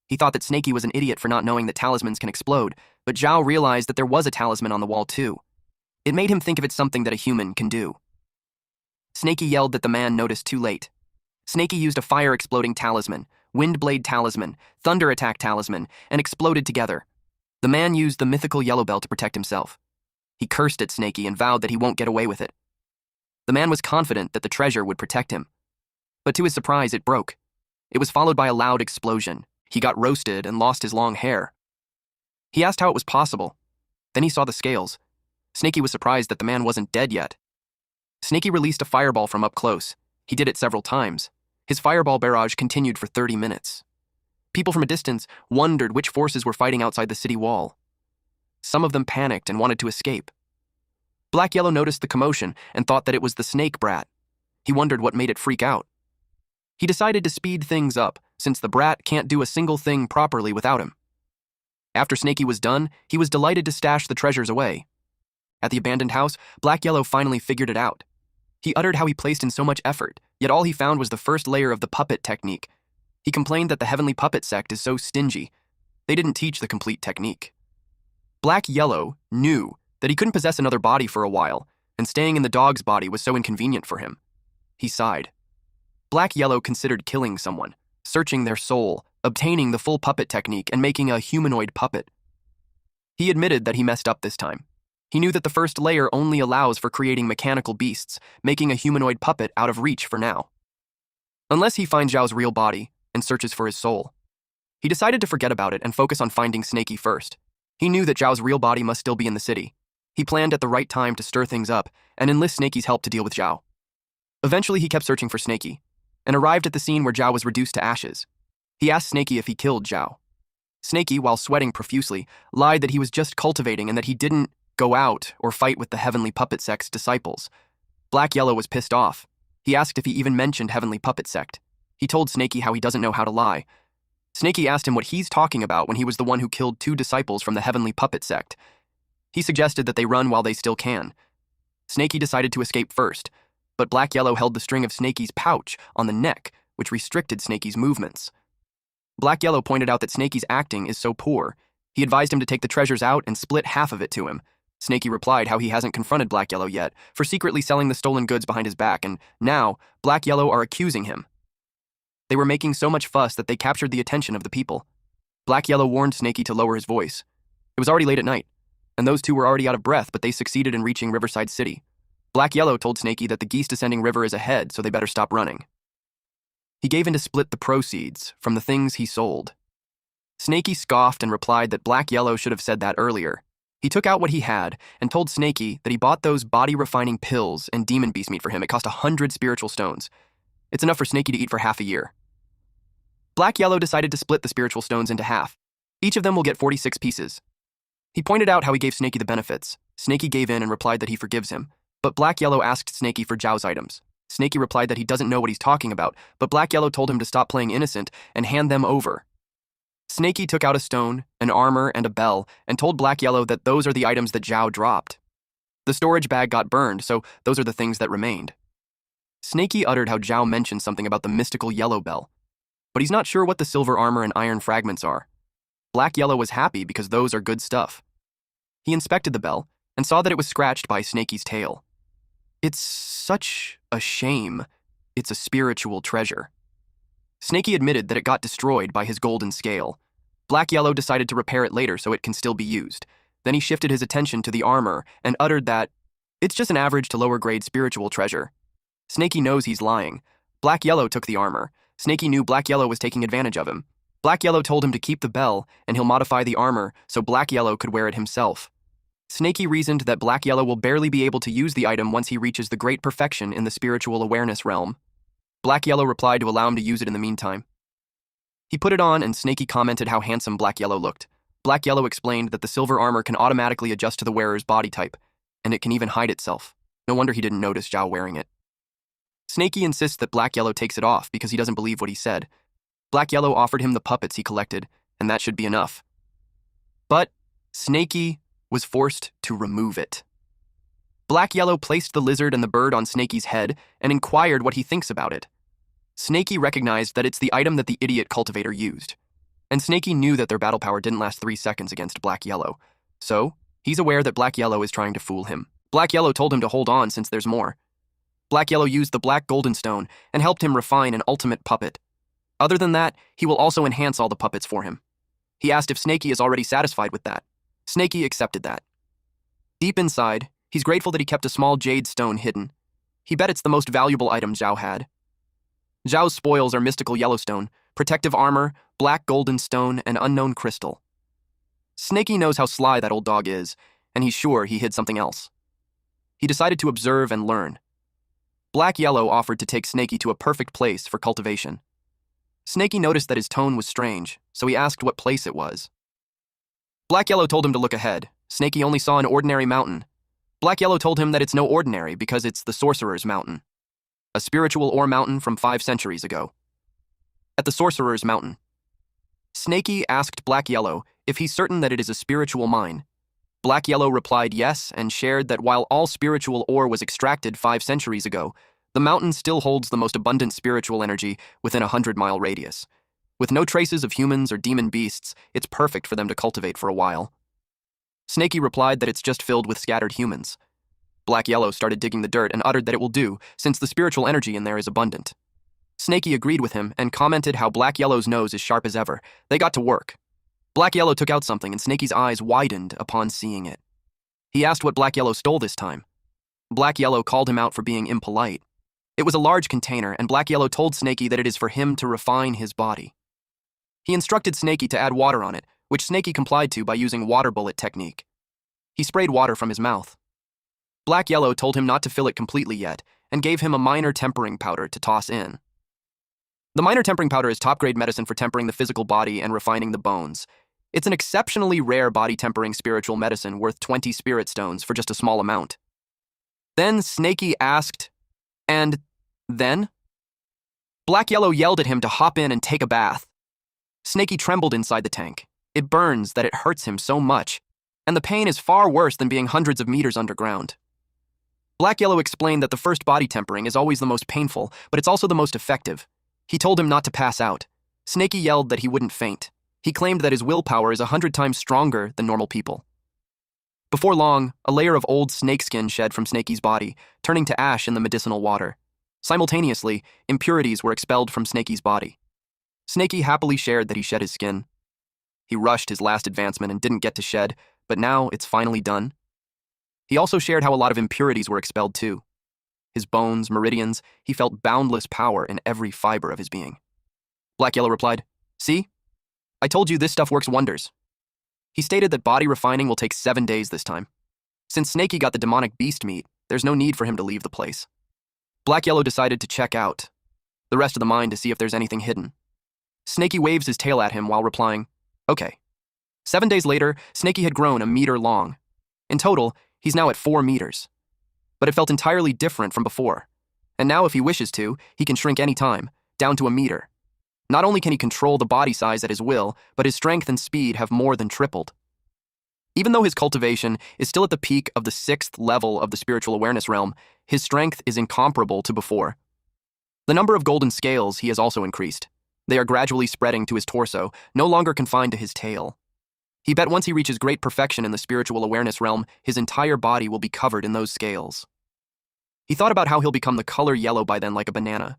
[SPEAKER 1] He thought that Snaky was an idiot for not knowing that talismans can explode, but Zhao realized that there was a talisman on the wall too. It made him think of it something that a human can do. Snaky yelled that the man noticed too late. Snaky used a fire-exploding talisman, wind blade talisman, thunder attack talisman, and exploded together. The man used the mythical yellow bell to protect himself. He cursed at Snaky and vowed that he won't get away with it. The man was confident that the treasure would protect him. But to his surprise, it broke. It was followed by a loud explosion. He got roasted and lost his long hair. He asked how it was possible. Then he saw the scales. Snaky was surprised that the man wasn't dead yet. Snaky released a fireball from up close. He did it several times. His fireball barrage continued for 30 minutes. People from a distance wondered which forces were fighting outside the city wall. Some of them panicked and wanted to escape. Black Yellow noticed the commotion and thought that it was the snake brat. He wondered what made it freak out. He decided to speed things up, since the brat can't do a single thing properly without him. After Snaky was done, he was delighted to stash the treasures away. At the abandoned house, Black Yellow finally figured it out. He uttered how he placed in so much effort, yet all he found was the first layer of the puppet technique. He complained that the Heavenly Puppet Sect is so stingy. They didn't teach the complete technique. Black Yellow knew that he couldn't possess another body for a while, and staying in the dog's body was so inconvenient for him. He sighed. Black Yellow considered killing someone, searching their soul, obtaining the full puppet technique, and making a humanoid puppet. He admitted that he messed up this time. He knew that the first layer only allows for creating mechanical beasts, making a humanoid puppet out of reach for now. Unless he finds Zhao's real body and searches for his soul. He decided to forget about it and focus on finding Snaky first. He knew that Zhao's real body must still be in the city. He planned at the right time to stir things up and enlist Snaky's help to deal with Zhao. Eventually, he kept searching for Snaky and arrived at the scene where Zhao was reduced to ashes. He asked Snaky if he killed Zhao. Snaky, while sweating profusely, lied that he was just cultivating and that he didn't go out or fight with the Heavenly Puppet Sect's disciples. Black Yellow was pissed off. He asked if he even mentioned Heavenly Puppet Sect. He told Snaky how he doesn't know how to lie. Snaky asked him what he's talking about when he was the one who killed 2 disciples from the Heavenly Puppet Sect. He suggested that they run while they still can. Snaky decided to escape first, but Black Yellow held the string of Snaky's pouch on the neck, which restricted Snaky's movements. Black Yellow pointed out that Snaky's acting is so poor. He advised him to take the treasures out and split half of it to him. Snaky replied how he hasn't confronted Black Yellow yet for secretly selling the stolen goods behind his back, and now Black Yellow are accusing him. They were making so much fuss that they captured the attention of the people. Black Yellow warned Snaky to lower his voice. It was already late at night, and those 2 were already out of breath, but they succeeded in reaching Riverside City. Black Yellow told Snaky that the Geese Descending River is ahead, so they better stop running. He gave in to split the proceeds from the things he sold. Snaky scoffed and replied that Black Yellow should have said that earlier. He took out what he had and told Snaky that he bought those body-refining pills and demon beast meat for him. It cost 100 spiritual stones. It's enough for Snaky to eat for half a year. Black Yellow decided to split the spiritual stones into half. Each of them will get 46 pieces. He pointed out how he gave Snaky the benefits. Snaky gave in and replied that he forgives him, but Black Yellow asked Snaky for Zhao's items. Snaky replied that he doesn't know what he's talking about, but Black Yellow told him to stop playing innocent and hand them over. Snaky took out a stone, an armor, and a bell, and told Black Yellow that those are the items that Zhao dropped. The storage bag got burned, so those are the things that remained. Snaky uttered how Zhao mentioned something about the mystical yellow bell, but he's not sure what the silver armor and iron fragments are. Black Yellow was happy because those are good stuff. He inspected the bell and saw that it was scratched by Snaky's tail. It's such a shame. It's a spiritual treasure. Snaky admitted that it got destroyed by his golden scale. Black Yellow decided to repair it later so it can still be used. Then he shifted his attention to the armor and uttered that it's just an average to lower grade spiritual treasure. Snaky knows he's lying. Black Yellow took the armor. Snaky knew Black Yellow was taking advantage of him. Black Yellow told him to keep the bell and he'll modify the armor so Black Yellow could wear it himself. Snaky reasoned that Black Yellow will barely be able to use the item once he reaches the great perfection in the spiritual awareness realm. Black Yellow replied to allow him to use it in the meantime. He put it on and Snaky commented how handsome Black Yellow looked. Black Yellow explained that the silver armor can automatically adjust to the wearer's body type, and it can even hide itself. No wonder he didn't notice Zhao wearing it. Snaky insists that Black Yellow takes it off because he doesn't believe what he said. Black Yellow offered him the puppets he collected, and that should be enough. But Snaky was forced to remove it. Black Yellow placed the lizard and the bird on Snaky's head and inquired what he thinks about it. Snaky recognized that it's the item that the idiot cultivator used. And Snaky knew that their battle power didn't last 3 seconds against Black Yellow. So, he's aware that Black Yellow is trying to fool him. Black Yellow told him to hold on since there's more. Black Yellow used the black golden stone and helped him refine an ultimate puppet. Other than that, he will also enhance all the puppets for him. He asked if Snaky is already satisfied with that. Snaky accepted that. Deep inside, he's grateful that he kept a small jade stone hidden. He bet it's the most valuable item Zhao had. Zhao's spoils are mystical Yellowstone, protective armor, black golden stone, and unknown crystal. Snaky knows how sly that old dog is, and he's sure he hid something else. He decided to observe and learn. Black Yellow offered to take Snaky to a perfect place for cultivation. Snaky noticed that his tone was strange, so he asked what place it was. Black Yellow told him to look ahead. Snaky only saw an ordinary mountain. Black Yellow told him that it's no ordinary because it's the Sorcerer's Mountain, a spiritual ore mountain from 5 centuries ago. At the Sorcerer's Mountain, Snaky asked Black Yellow if he's certain that it is a spiritual mine. Black Yellow replied yes and shared that while all spiritual ore was extracted 5 centuries ago, the mountain still holds the most abundant spiritual energy within a 100-mile radius. With no traces of humans or demon beasts, it's perfect for them to cultivate for a while. Snaky replied that it's just filled with scattered humans. Black Yellow started digging the dirt and uttered that it will do, since the spiritual energy in there is abundant. Snaky agreed with him and commented how Black Yellow's nose is sharp as ever. They got to work. Black Yellow took out something and Snaky's eyes widened upon seeing it. He asked what Black Yellow stole this time. Black Yellow called him out for being impolite. It was a large container, and Black Yellow told Snaky that it is for him to refine his body. He instructed Snaky to add water on it, which Snaky complied to by using water bullet technique. He sprayed water from his mouth. Black Yellow told him not to fill it completely yet, and gave him a minor tempering powder to toss in. The minor tempering powder is top-grade medicine for tempering the physical body and refining the bones. It's an exceptionally rare body-tempering spiritual medicine worth 20 spirit stones for just a small amount. Then Snaky asked, "And then?" Black Yellow yelled at him to hop in and take a bath. Snaky trembled inside the tank. It burns that it hurts him so much, and the pain is far worse than being hundreds of meters underground. Black Yellow explained that the first body tempering is always the most painful, but it's also the most effective. He told him not to pass out. Snaky yelled that he wouldn't faint. He claimed that his willpower is 100 times stronger than normal people. Before long, a layer of old snakeskin shed from Snaky's body, turning to ash in the medicinal water. Simultaneously, impurities were expelled from Snaky's body. Snaky happily shared that he shed his skin. He rushed his last advancement and didn't get to shed, but now it's finally done. He also shared how a lot of impurities were expelled too. His bones, meridians, he felt boundless power in every fiber of his being. Black Yellow replied, "See? I told you this stuff works wonders." He stated that body refining will take 7 days this time. Since Snaky got the demonic beast meat, there's no need for him to leave the place. Black Yellow decided to check out the rest of the mine to see if there's anything hidden. Snaky waves his tail at him while replying, "Okay." 7 days later, Snaky had grown a meter long. In total, he's now at 4 meters. But it felt entirely different from before. And now if he wishes to, he can shrink any time, down to a meter. Not only can he control the body size at his will, but his strength and speed have more than tripled. Even though his cultivation is still at the peak of the 6th level of the spiritual awareness realm, his strength is incomparable to before. The number of golden scales he has also increased. They are gradually spreading to his torso, no longer confined to his tail. He bet once he reaches great perfection in the spiritual awareness realm, his entire body will be covered in those scales. He thought about how he'll become the color yellow by then like a banana.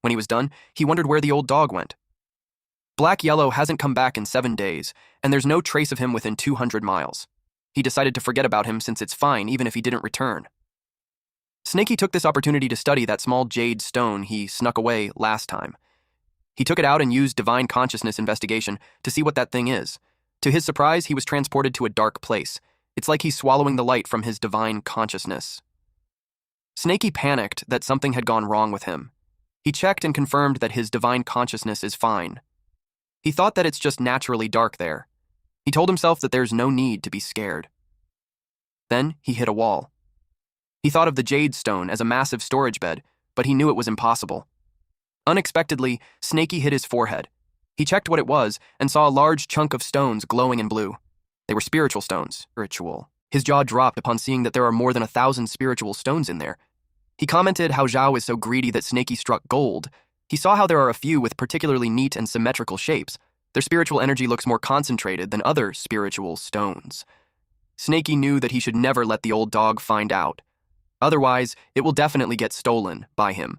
[SPEAKER 1] When he was done, he wondered where the old dog went. Black Yellow hasn't come back in 7 days, and there's no trace of him within 200 miles. He decided to forget about him since it's fine even if he didn't return. Snaky took this opportunity to study that small jade stone he snuck away last time. He took it out and used divine consciousness investigation to see what that thing is. To his surprise, he was transported to a dark place. It's like he's swallowing the light from his divine consciousness. Snaky panicked that something had gone wrong with him. He checked and confirmed that his divine consciousness is fine. He thought that it's just naturally dark there. He told himself that there's no need to be scared. Then he hit a wall. He thought of the jade stone as a massive storage bed, but he knew it was impossible. Unexpectedly, Snaky hit his forehead. He checked what it was and saw a large chunk of stones glowing in blue. They were spiritual stones, ritual. His jaw dropped upon seeing that there are more than 1,000 spiritual stones in there. He commented how Zhao is so greedy that Snaky struck gold. He saw how there are a few with particularly neat and symmetrical shapes. Their spiritual energy looks more concentrated than other spiritual stones. Snaky knew that he should never let the old dog find out. Otherwise, it will definitely get stolen by him.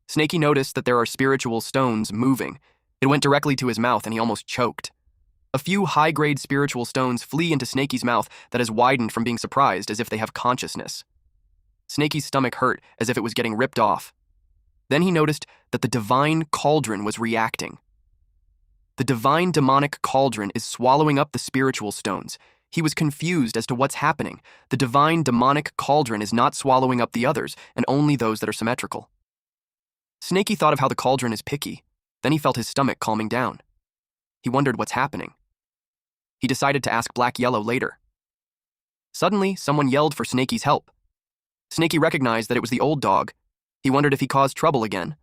[SPEAKER 1] Snaky noticed that there are spiritual stones moving. It went directly to his mouth and he almost choked. A few high-grade spiritual stones flee into Snaky's mouth that has widened from being surprised as if they have consciousness. Snaky's stomach hurt as if it was getting ripped off. Then he noticed that the divine cauldron was reacting. The divine demonic cauldron is swallowing up the spiritual stones. He was confused as to what's happening. The divine demonic cauldron is not swallowing up the others, and only those that are symmetrical. Snaky thought of how the cauldron is picky. Then he felt his stomach calming down. He wondered what's happening. He decided to ask Black Yellow later. Suddenly, someone yelled for Snaky's help. Snaky recognized that it was the old dog. He wondered if he caused trouble again.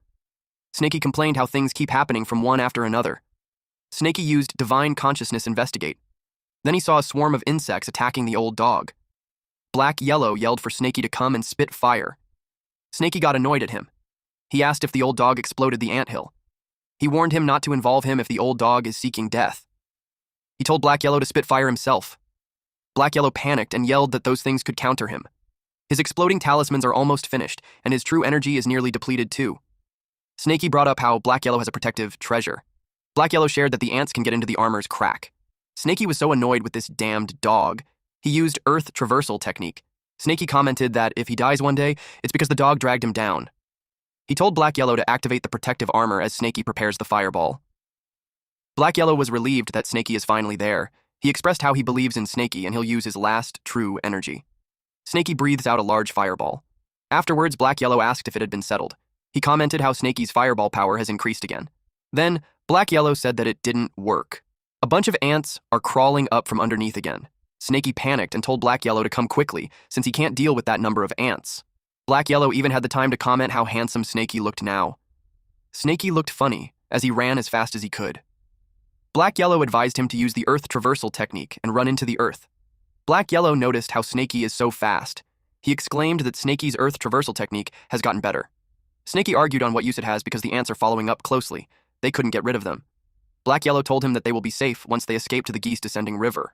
[SPEAKER 1] Snaky complained how things keep happening from one after another. Snaky used divine consciousness investigate. Then he saw a swarm of insects attacking the old dog. Black Yellow yelled for Snaky to come and spit fire. Snaky got annoyed at him. He asked if the old dog exploded the anthill. He warned him not to involve him if the old dog is seeking death. He told Black Yellow to spit fire himself. Black Yellow panicked and yelled that those things could counter him. His exploding talismans are almost finished, and his true energy is nearly depleted too. Snaky brought up how Black Yellow has a protective treasure. Black Yellow shared that the ants can get into the armor's crack. Snaky was so annoyed with this damned dog. He used Earth traversal technique. Snaky commented that if he dies one day, it's because the dog dragged him down. He told Black Yellow to activate the protective armor as Snaky prepares the fireball. Black Yellow was relieved that Snaky is finally there. He expressed how he believes in Snaky and he'll use his last true energy. Snaky breathes out a large fireball. Afterwards, Black Yellow asked if it had been settled. He commented how Snaky's fireball power has increased again. Then, Black Yellow said that it didn't work. A bunch of ants are crawling up from underneath again. Snakey panicked and told Black Yellow to come quickly, since he can't deal with that number of ants. Black Yellow even had the time to comment how handsome Snakey looked now. Snakey looked funny, as he ran as fast as he could. Black Yellow advised him to use the Earth traversal technique and run into the Earth. Black Yellow noticed how Snakey is so fast. He exclaimed that Snakey's Earth traversal technique has gotten better. Snakey argued on what use it has because the ants are following up closely. They couldn't get rid of them. Black Yellow told him that they will be safe once they escape to the Geese Descending River.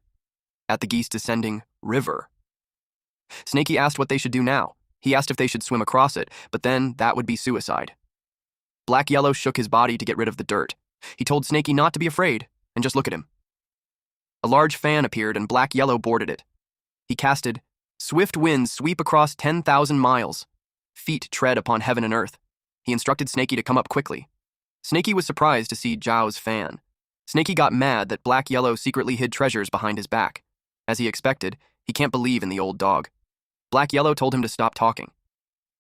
[SPEAKER 1] At the Geese Descending River. Snakey asked what they should do now. He asked if they should swim across it, but then that would be suicide. Black Yellow shook his body to get rid of the dirt. He told Snakey not to be afraid and just look at him. A large fan appeared and Black Yellow boarded it. He casted, "Swift winds sweep across 10,000 miles. Feet tread upon heaven and earth." He instructed Snakey to come up quickly. Snakey was surprised to see Zhao's fan. Snakey got mad that Black Yellow secretly hid treasures behind his back. As he expected, he can't believe in the old dog. Black Yellow told him to stop talking.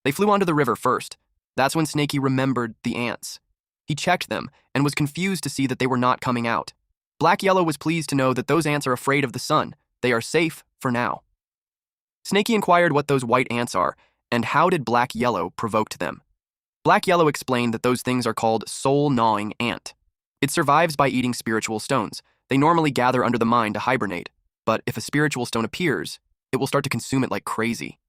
[SPEAKER 1] They flew onto the river first. That's when Snakey remembered the ants. He checked them and was confused to see that they were not coming out. Black Yellow was pleased to know that those ants are afraid of the sun. They are safe for now. Snakey inquired what those white ants are and how did Black Yellow provoked them. Black Yellow explained that those things are called soul-gnawing ant. It survives by eating spiritual stones. They normally gather under the mind to hibernate, but if a spiritual stone appears, it will start to consume it like crazy.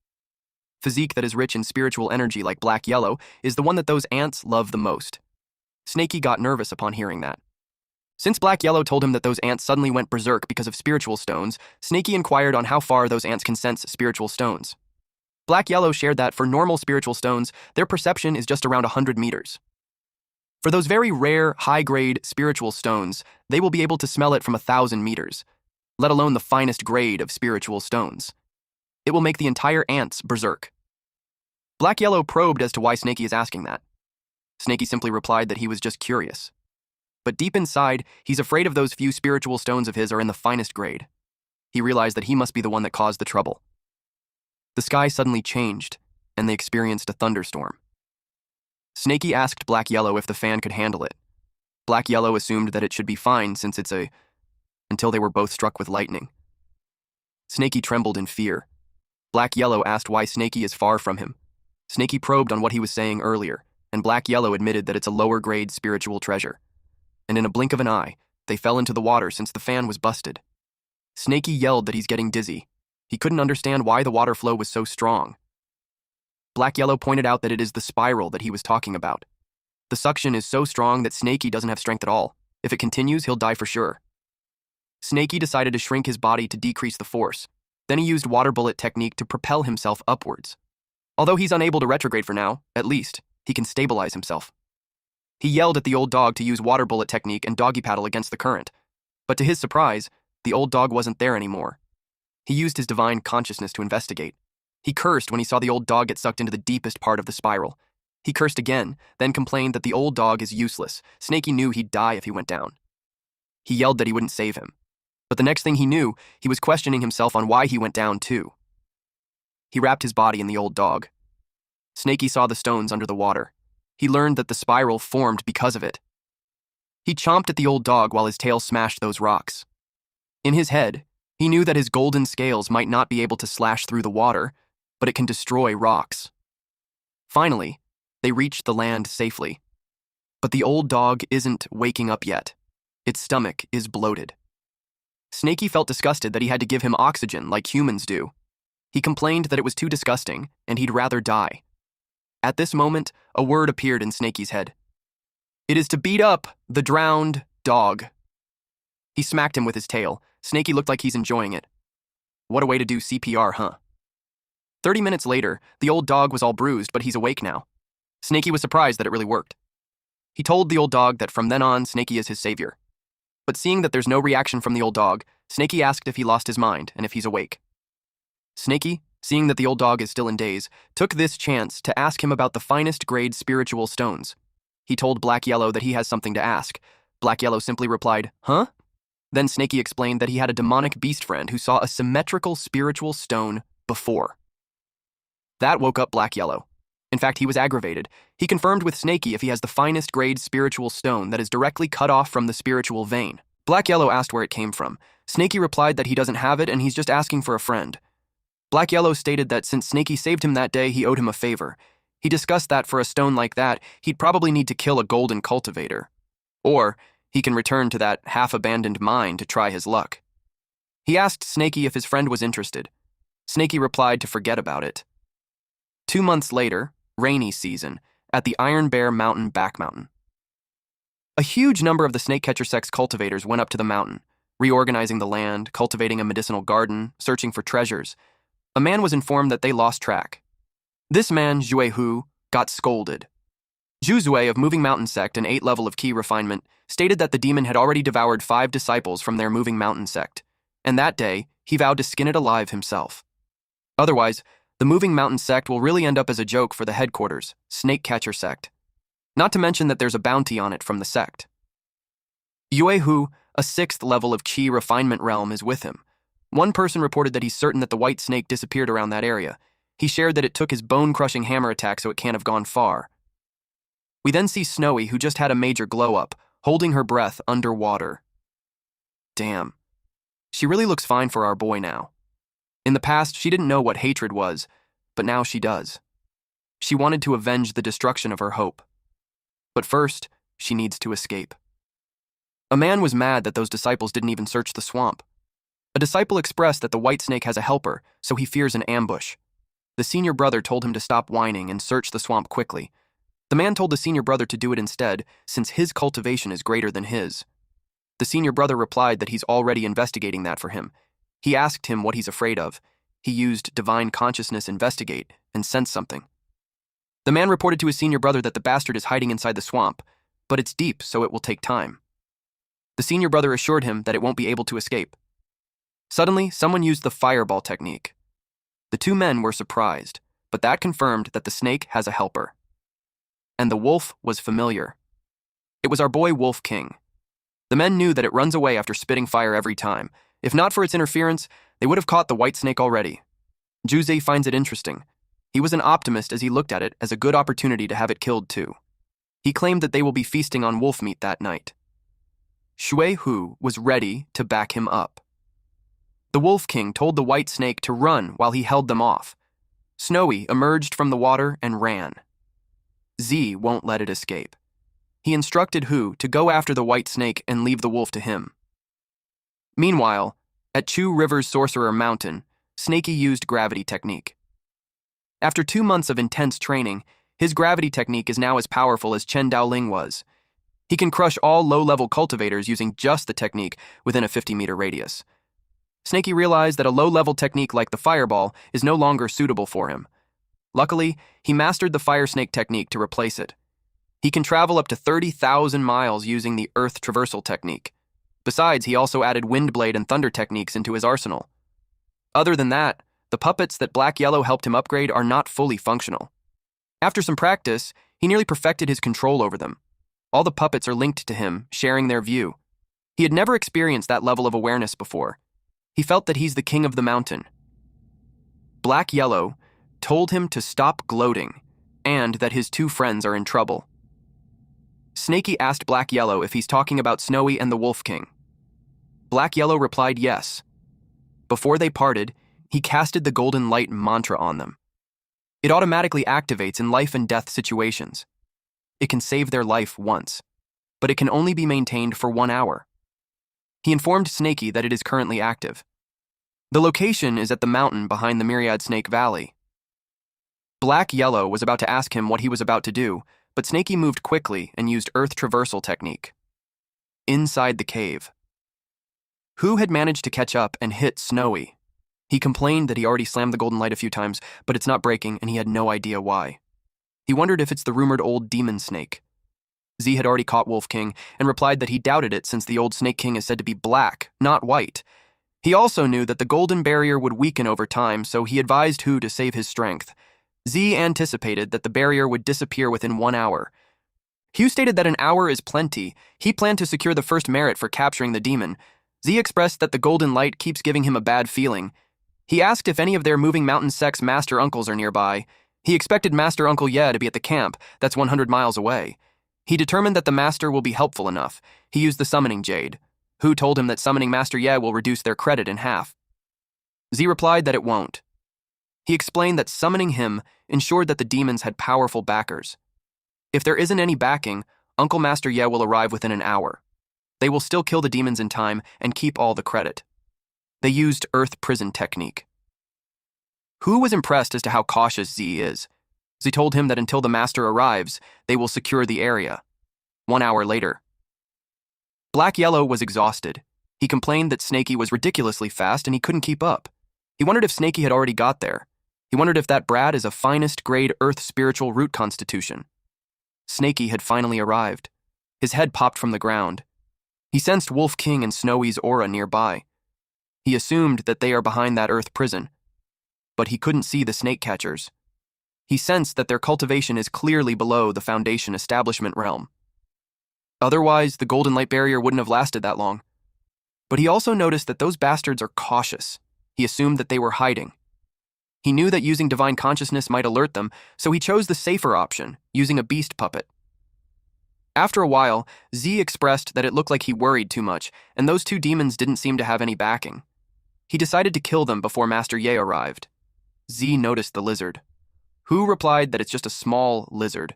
[SPEAKER 1] Physique that is rich in spiritual energy like Black Yellow is the one that those ants love the most. Snakey got nervous upon hearing that. Since Black Yellow told him that those ants suddenly went berserk because of spiritual stones, Snakey inquired on how far those ants can sense spiritual stones. Black Yellow shared that for normal spiritual stones, their perception is just around 100 meters. For those very rare, high-grade spiritual stones, they will be able to smell it from 1,000 meters, let alone the finest grade of spiritual stones. It will make the entire ants berserk. Black Yellow probed as to why Snakey is asking that. Snakey simply replied that he was just curious. But deep inside, he's afraid of those few spiritual stones of his are in the finest grade. He realized that he must be the one that caused the trouble. The sky suddenly changed, and they experienced a thunderstorm. Snakey asked Black Yellow if the fan could handle it. Black Yellow assumed that it should be fine since it's until they were both struck with lightning. Snakey trembled in fear. Black Yellow asked why Snakey is far from him. Snakey probed on what he was saying earlier, and Black Yellow admitted that it's a lower-grade spiritual treasure. And in a blink of an eye, they fell into the water since the fan was busted. Snakey yelled that he's getting dizzy. He couldn't understand why the water flow was so strong. Black Yellow pointed out that it is the spiral that he was talking about. The suction is so strong that Snakey doesn't have strength at all. If it continues, he'll die for sure. Snakey decided to shrink his body to decrease the force. Then he used water bullet technique to propel himself upwards. Although he's unable to retrograde for now, at least, he can stabilize himself. He yelled at the old dog to use water bullet technique and doggy paddle against the current. But to his surprise, the old dog wasn't there anymore. He used his divine consciousness to investigate. He cursed when he saw the old dog get sucked into the deepest part of the spiral. He cursed again, then complained that the old dog is useless. Snakey knew he'd die if he went down. He yelled that he wouldn't save him. But the next thing he knew, he was questioning himself on why he went down too. He wrapped his body in the old dog. Snakey saw the stones under the water. He learned that the spiral formed because of it. He chomped at the old dog while his tail smashed those rocks. In his head, he knew that his golden scales might not be able to slash through the water, but it can destroy rocks. Finally, they reached the land safely. But the old dog isn't waking up yet. Its stomach is bloated. Snakey felt disgusted that he had to give him oxygen like humans do. He complained that it was too disgusting and he'd rather die. At this moment, a word appeared in Snakey's head. It is to beat up the drowned dog. He smacked him with his tail. Snakey looked like he's enjoying it. What a way to do CPR, huh? 30 minutes later, the old dog was all bruised, but he's awake now. Snakey was surprised that it really worked. He told the old dog that from then on, Snakey is his savior. But seeing that there's no reaction from the old dog, Snakey asked if he lost his mind and if he's awake. Snakey, seeing that the old dog is still in daze, took this chance to ask him about the finest grade spiritual stones. He told Black Yellow that he has something to ask. Black Yellow simply replied, "Huh?" Then Snakey explained that he had a demonic beast friend who saw a symmetrical spiritual stone before. That woke up Black Yellow. In fact, he was aggravated. He confirmed with Snakey if he has the finest grade spiritual stone that is directly cut off from the spiritual vein. Black Yellow asked where it came from. Snaky replied that he doesn't have it and he's just asking for a friend. Black Yellow stated that since Snaky saved him that day, he owed him a favor. He discussed that for a stone like that, he'd probably need to kill a golden cultivator. Or he can return to that half-abandoned mine to try his luck. He asked Snaky if his friend was interested. Snaky replied to forget about it. 2 months later, rainy season, at the Iron Bear Mountain back mountain. A huge number of the snake-catcher sect's cultivators went up to the mountain, reorganizing the land, cultivating a medicinal garden, searching for treasures. A man was informed that they lost track. This man, Zhui Hu, got scolded. Zhu Zui of Moving Mountain sect and 8 level of key refinement stated that the demon had already devoured 5 disciples from their Moving Mountain sect, and that day, he vowed to skin it alive himself. Otherwise, the Moving Mountain sect will really end up as a joke for the headquarters, Snake Catcher sect. Not to mention that there's a bounty on it from the sect. Yue Hu, a 6th level of Qi refinement realm, is with him. One person reported that he's certain that the white snake disappeared around that area. He shared that it took his bone-crushing hammer attack so it can't have gone far. We then see Snowy, who just had a major glow-up, holding her breath underwater. Damn. She really looks fine for our boy now. In the past, she didn't know what hatred was, but now she does. She wanted to avenge the destruction of her hope. But first, she needs to escape. A man was mad that those disciples didn't even search the swamp. A disciple expressed that the white snake has a helper, so he fears an ambush. The senior brother told him to stop whining and search the swamp quickly. The man told the senior brother to do it instead, since his cultivation is greater than his. The senior brother replied that he's already investigating that for him. He asked him what he's afraid of. He used divine consciousness investigate and sensed something. The man reported to his senior brother that the bastard is hiding inside the swamp, but it's deep, so it will take time. The senior brother assured him that it won't be able to escape. Suddenly, someone used the fireball technique. The 2 men were surprised, but that confirmed that the snake has a helper. And the wolf was familiar. It was our boy Wolf King. The men knew that it runs away after spitting fire every time. If not for its interference, they would have caught the white snake already. Juzei finds it interesting. He was an optimist as he looked at it as a good opportunity to have it killed too. He claimed that they will be feasting on wolf meat that night. Shui Hu was ready to back him up. The Wolf King told the white snake to run while he held them off. Snowy emerged from the water and ran. Z won't let it escape. He instructed Hu to go after the white snake and leave the wolf to him. Meanwhile, at Chu River's Sorcerer Mountain, Snaky used gravity technique. After 2 months of intense training, his gravity technique is now as powerful as Chen Daoling was. He can crush all low-level cultivators using just the technique within a 50-meter radius. Snaky realized that a low-level technique like the fireball is no longer suitable for him. Luckily, he mastered the fire snake technique to replace it. He can travel up to 30,000 miles using the earth traversal technique. Besides, he also added windblade and thunder techniques into his arsenal. Other than that, the puppets that Black Yellow helped him upgrade are not fully functional. After some practice, he nearly perfected his control over them. All the puppets are linked to him, sharing their view. He had never experienced that level of awareness before. He felt that he's the king of the mountain. Black Yellow told him to stop gloating and that his 2 friends are in trouble. Snaky asked Black Yellow if he's talking about Snowy and the Wolf King. Black Yellow replied yes. Before they parted, he casted the golden light mantra on them. It automatically activates in life and death situations. It can save their life once, but it can only be maintained for 1 hour. He informed Snaky that it is currently active. The location is at the mountain behind the Myriad Snake Valley. Black Yellow was about to ask him what he was about to do, but Snaky moved quickly and used earth traversal technique. Inside the cave, Hu had managed to catch up and hit Snowy. He complained that he already slammed the golden light a few times, but it's not breaking and he had no idea why. He wondered if it's the rumored old demon snake. Z had already caught Wolf King and replied that he doubted it since the old Snake King is said to be black, not white. He also knew that the golden barrier would weaken over time, so he advised Hu to save his strength. Z anticipated that the barrier would disappear within 1 hour. Hu stated that an hour is plenty. He planned to secure the first merit for capturing the demon. Z expressed that the golden light keeps giving him a bad feeling. He asked if any of their Moving Mountain sect's master uncles are nearby. He expected Master Uncle Ye to be at the camp, that's 100 miles away. He determined that the master will be helpful enough. He used the summoning jade. Hu told him that summoning Master Ye will reduce their credit in half. Z replied that it won't. He explained that summoning him ensured that the demons had powerful backers. If there isn't any backing, Uncle Master Ye will arrive within an hour. They will still kill the demons in time and keep all the credit. They used Earth Prison technique. Hu was impressed as to how cautious Z is. Z told him that until the Master arrives, they will secure the area. 1 hour later. Black Yellow was exhausted. He complained that Snaky was ridiculously fast and he couldn't keep up. He wondered if Snaky had already got there. He wondered if that Brad is a finest grade Earth spiritual root constitution. Snaky had finally arrived. His head popped from the ground. He sensed Wolf King and Snowy's aura nearby. He assumed that they are behind that Earth prison. But he couldn't see the snake catchers. He sensed that their cultivation is clearly below the Foundation establishment realm. Otherwise, the Golden Light Barrier wouldn't have lasted that long. But he also noticed that those bastards are cautious. He assumed that they were hiding. He knew that using divine consciousness might alert them, so he chose the safer option, using a beast puppet. After a while, Z expressed that it looked like he worried too much, and those two demons didn't seem to have any backing. He decided to kill them before Master Ye arrived. Z noticed the lizard. Hu replied that it's just a small lizard.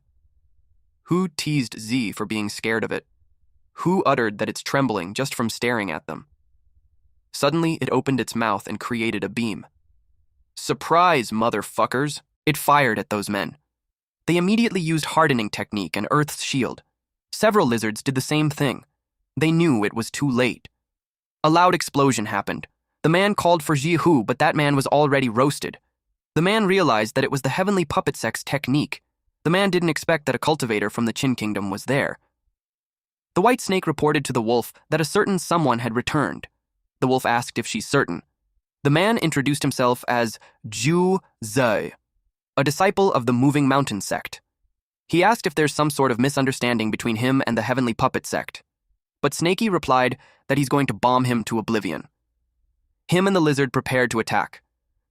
[SPEAKER 1] Hu teased Z for being scared of it. Hu uttered that it's trembling just from staring at them. Suddenly, it opened its mouth and created a beam. Surprise, motherfuckers! It fired at those men. They immediately used hardening technique and Earth's shield. Several lizards did the same thing. They knew it was too late. A loud explosion happened. The man called for Ji Hu, but that man was already roasted. The man realized that it was the Heavenly Puppet Sect's technique. The man didn't expect that a cultivator from the Qin Kingdom was there. The white snake reported to the wolf that a certain someone had returned. The wolf asked if she's certain. The man introduced himself as Zhu Zhe, a disciple of the Moving Mountain sect. He asked if there's some sort of misunderstanding between him and the Heavenly Puppet sect. But Snaky replied that he's going to bomb him to oblivion. Him and the lizard prepared to attack.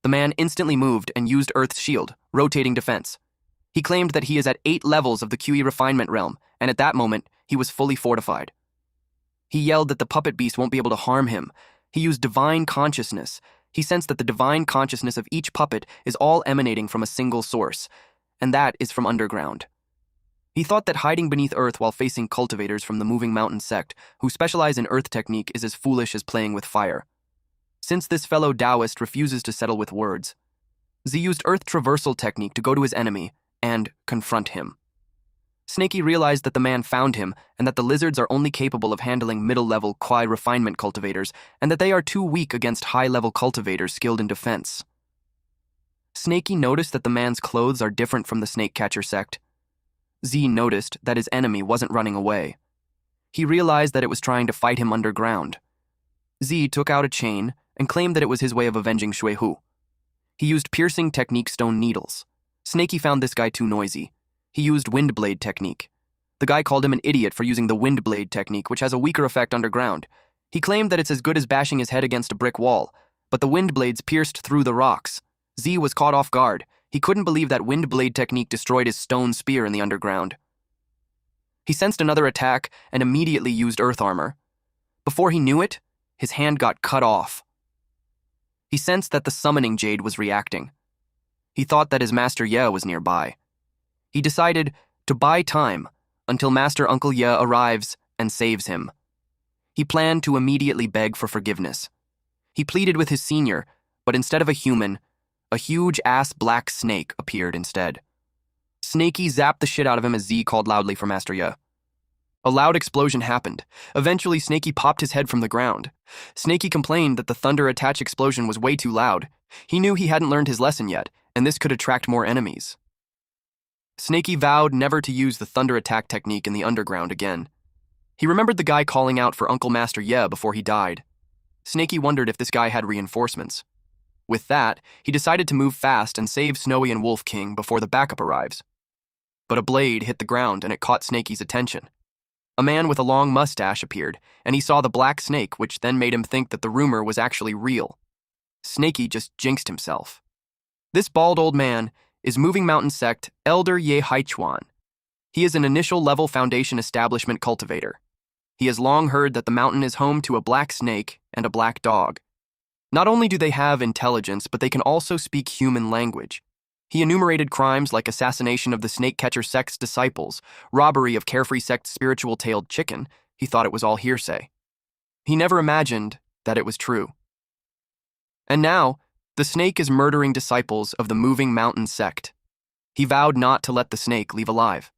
[SPEAKER 1] The man instantly moved and used Earth's shield, rotating defense. He claimed that he is at 8 levels of the QE refinement realm, and at that moment, he was fully fortified. He yelled that the puppet beast won't be able to harm him. He used divine consciousness. He sensed that the divine consciousness of each puppet is all emanating from a single source, and that is from underground. He thought that hiding beneath Earth while facing cultivators from the Moving Mountain sect, who specialize in Earth technique, is as foolish as playing with fire. Since this fellow Taoist refuses to settle with words, Z used Earth traversal technique to go to his enemy and confront him. Snaky realized that the man found him and that the lizards are only capable of handling middle-level Kwai refinement cultivators and that they are too weak against high-level cultivators skilled in defense. Snaky noticed that the man's clothes are different from the snake catcher sect. Z noticed that his enemy wasn't running away. He realized that it was trying to fight him underground. Z took out a chain and claimed that it was his way of avenging Shui Hu. He used piercing technique stone needles. Snaky found this guy too noisy. He used wind blade technique. The guy called him an idiot for using the wind blade technique, which has a weaker effect underground. He claimed that it's as good as bashing his head against a brick wall, but the wind blades pierced through the rocks. Z was caught off guard. He couldn't believe that wind blade technique destroyed his stone spear in the underground. He sensed another attack and immediately used earth armor. Before he knew it, his hand got cut off. He sensed that the summoning jade was reacting. He thought that his Master Ye was nearby. He decided to buy time until Master Uncle Ye arrives and saves him. He planned to immediately beg for forgiveness. He pleaded with his senior, but instead of a human, a huge-ass black snake appeared instead. Snaky zapped the shit out of him as Z called loudly for Master Ye. A loud explosion happened. Eventually, Snaky popped his head from the ground. Snaky complained that the thunder attach explosion was way too loud. He knew he hadn't learned his lesson yet, and this could attract more enemies. Snaky vowed never to use the thunder attack technique in the underground again. He remembered the guy calling out for Uncle Master Ye before he died. Snaky wondered if this guy had reinforcements. With that, he decided to move fast and save Snowy and Wolf King before the backup arrives. But a blade hit the ground and it caught Snaky's attention. A man with a long mustache appeared, and he saw the black snake, which then made him think that the rumor was actually real. Snaky just jinxed himself. This bald old man is Moving Mountain Sect Elder Ye Haichuan. He is an initial level Foundation establishment cultivator. He has long heard that the mountain is home to a black snake and a black dog. Not only do they have intelligence, but they can also speak human language. He enumerated crimes like assassination of the snake catcher sect's disciples, robbery of carefree sect's spiritual-tailed chicken. He thought it was all hearsay. He never imagined that it was true. And now, the snake is murdering disciples of the moving mountain sect. He vowed not to let the snake leave alive.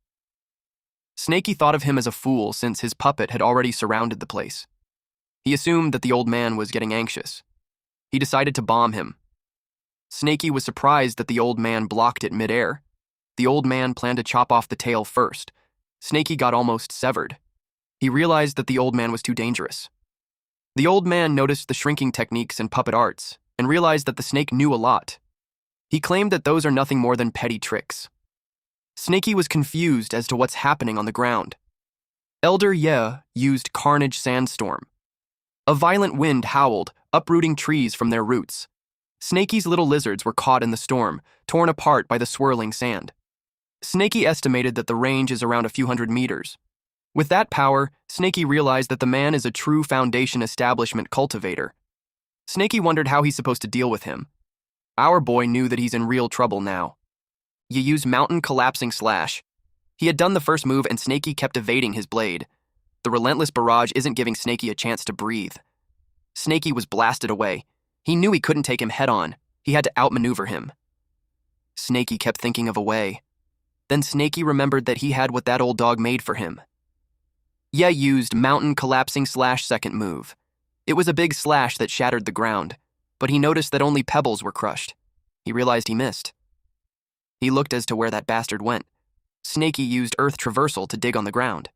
[SPEAKER 1] Snakey thought of him as a fool since his puppet had already surrounded the place. He assumed that the old man was getting anxious. He decided to bomb him. Snakey was surprised that the old man blocked it midair. The old man planned to chop off the tail first. Snakey got almost severed. He realized that the old man was too dangerous. The old man noticed the shrinking techniques and puppet arts and realized that the snake knew a lot. He claimed that those are nothing more than petty tricks. Snakey was confused as to what's happening on the ground. Elder Ye used Carnage Sandstorm. A violent wind howled, uprooting trees from their roots. Snakey's little lizards were caught in the storm, torn apart by the swirling sand. Snakey estimated that the range is around a few hundred meters. With that power, Snakey realized that the man is a true Foundation establishment cultivator. Snakey wondered how he's supposed to deal with him. Our boy knew that he's in real trouble now. You use Mountain Collapsing Slash. He had done the first move and Snakey kept evading his blade. The relentless barrage isn't giving Snakey a chance to breathe. Snakey was blasted away. He knew he couldn't take him head-on. He had to outmaneuver him. Snakey kept thinking of a way. Then Snakey remembered that he had what that old dog made for him. Ye used Mountain Collapsing Slash second move. It was a big slash that shattered the ground, but he noticed that only pebbles were crushed. He realized he missed. He looked as to where that bastard went. Snakey used Earth Traversal to dig on the ground.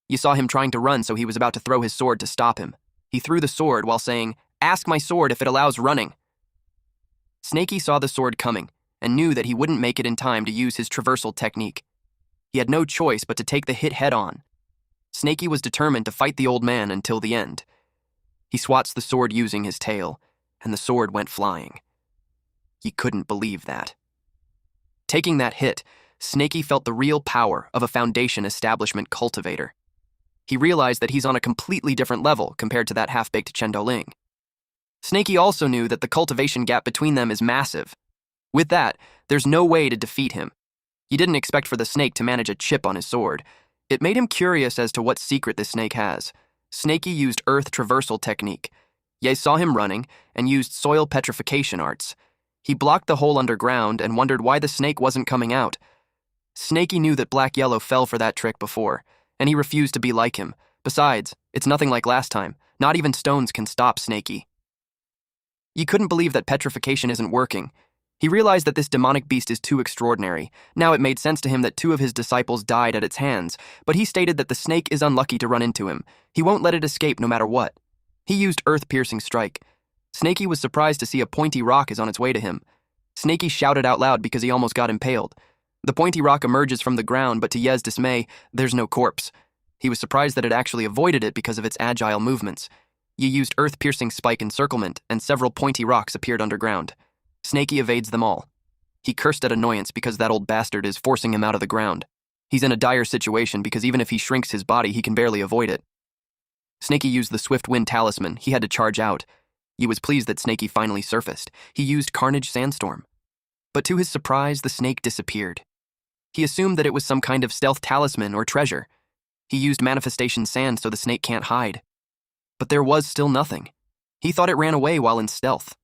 [SPEAKER 1] You saw him trying to run, so he was about to throw his sword to stop him. He threw the sword while saying, "Ask my sword if it allows running." Snakey saw the sword coming and knew that he wouldn't make it in time to use his traversal technique. He had no choice but to take the hit head-on. Snakey was determined to fight the old man until the end. He swats the sword using his tail, and the sword went flying. He couldn't believe that. Taking that hit, Snakey felt the real power of a Foundation establishment cultivator. He realized that he's on a completely different level compared to that half-baked Chendoling. Snakey also knew that the cultivation gap between them is massive. With that, there's no way to defeat him. He didn't expect for the snake to manage a chip on his sword. It made him curious as to what secret this snake has. Snakey used Earth Traversal technique. Ye saw him running and used Soil Petrification arts. He blocked the hole underground and wondered why the snake wasn't coming out. Snakey knew that Black Yellow fell for that trick before, and he refused to be like him. Besides, it's nothing like last time. Not even stones can stop Snakey. He couldn't believe that petrification isn't working. He realized that this demonic beast is too extraordinary. Now it made sense to him that 2 of his disciples died at its hands, but he stated that the snake is unlucky to run into him. He won't let it escape no matter what. He used Earth-Piercing Strike. Snakey was surprised to see a pointy rock is on its way to him. Snakey shouted out loud because he almost got impaled. The pointy rock emerges from the ground, but to Ye's dismay, there's no corpse. He was surprised that it actually avoided it because of its agile movements. Ye used Earth-Piercing Spike Encirclement, and several pointy rocks appeared underground. Snakey evades them all. He cursed at annoyance because that old bastard is forcing him out of the ground. He's in a dire situation because even if he shrinks his body, he can barely avoid it. Snakey used the Swift Wind Talisman. He had to charge out. He was pleased that Snakey finally surfaced. He used Carnage Sandstorm. But to his surprise, the snake disappeared. He assumed that it was some kind of stealth talisman or treasure. He used Manifestation Sand so the snake can't hide. But there was still nothing. He thought it ran away while in stealth.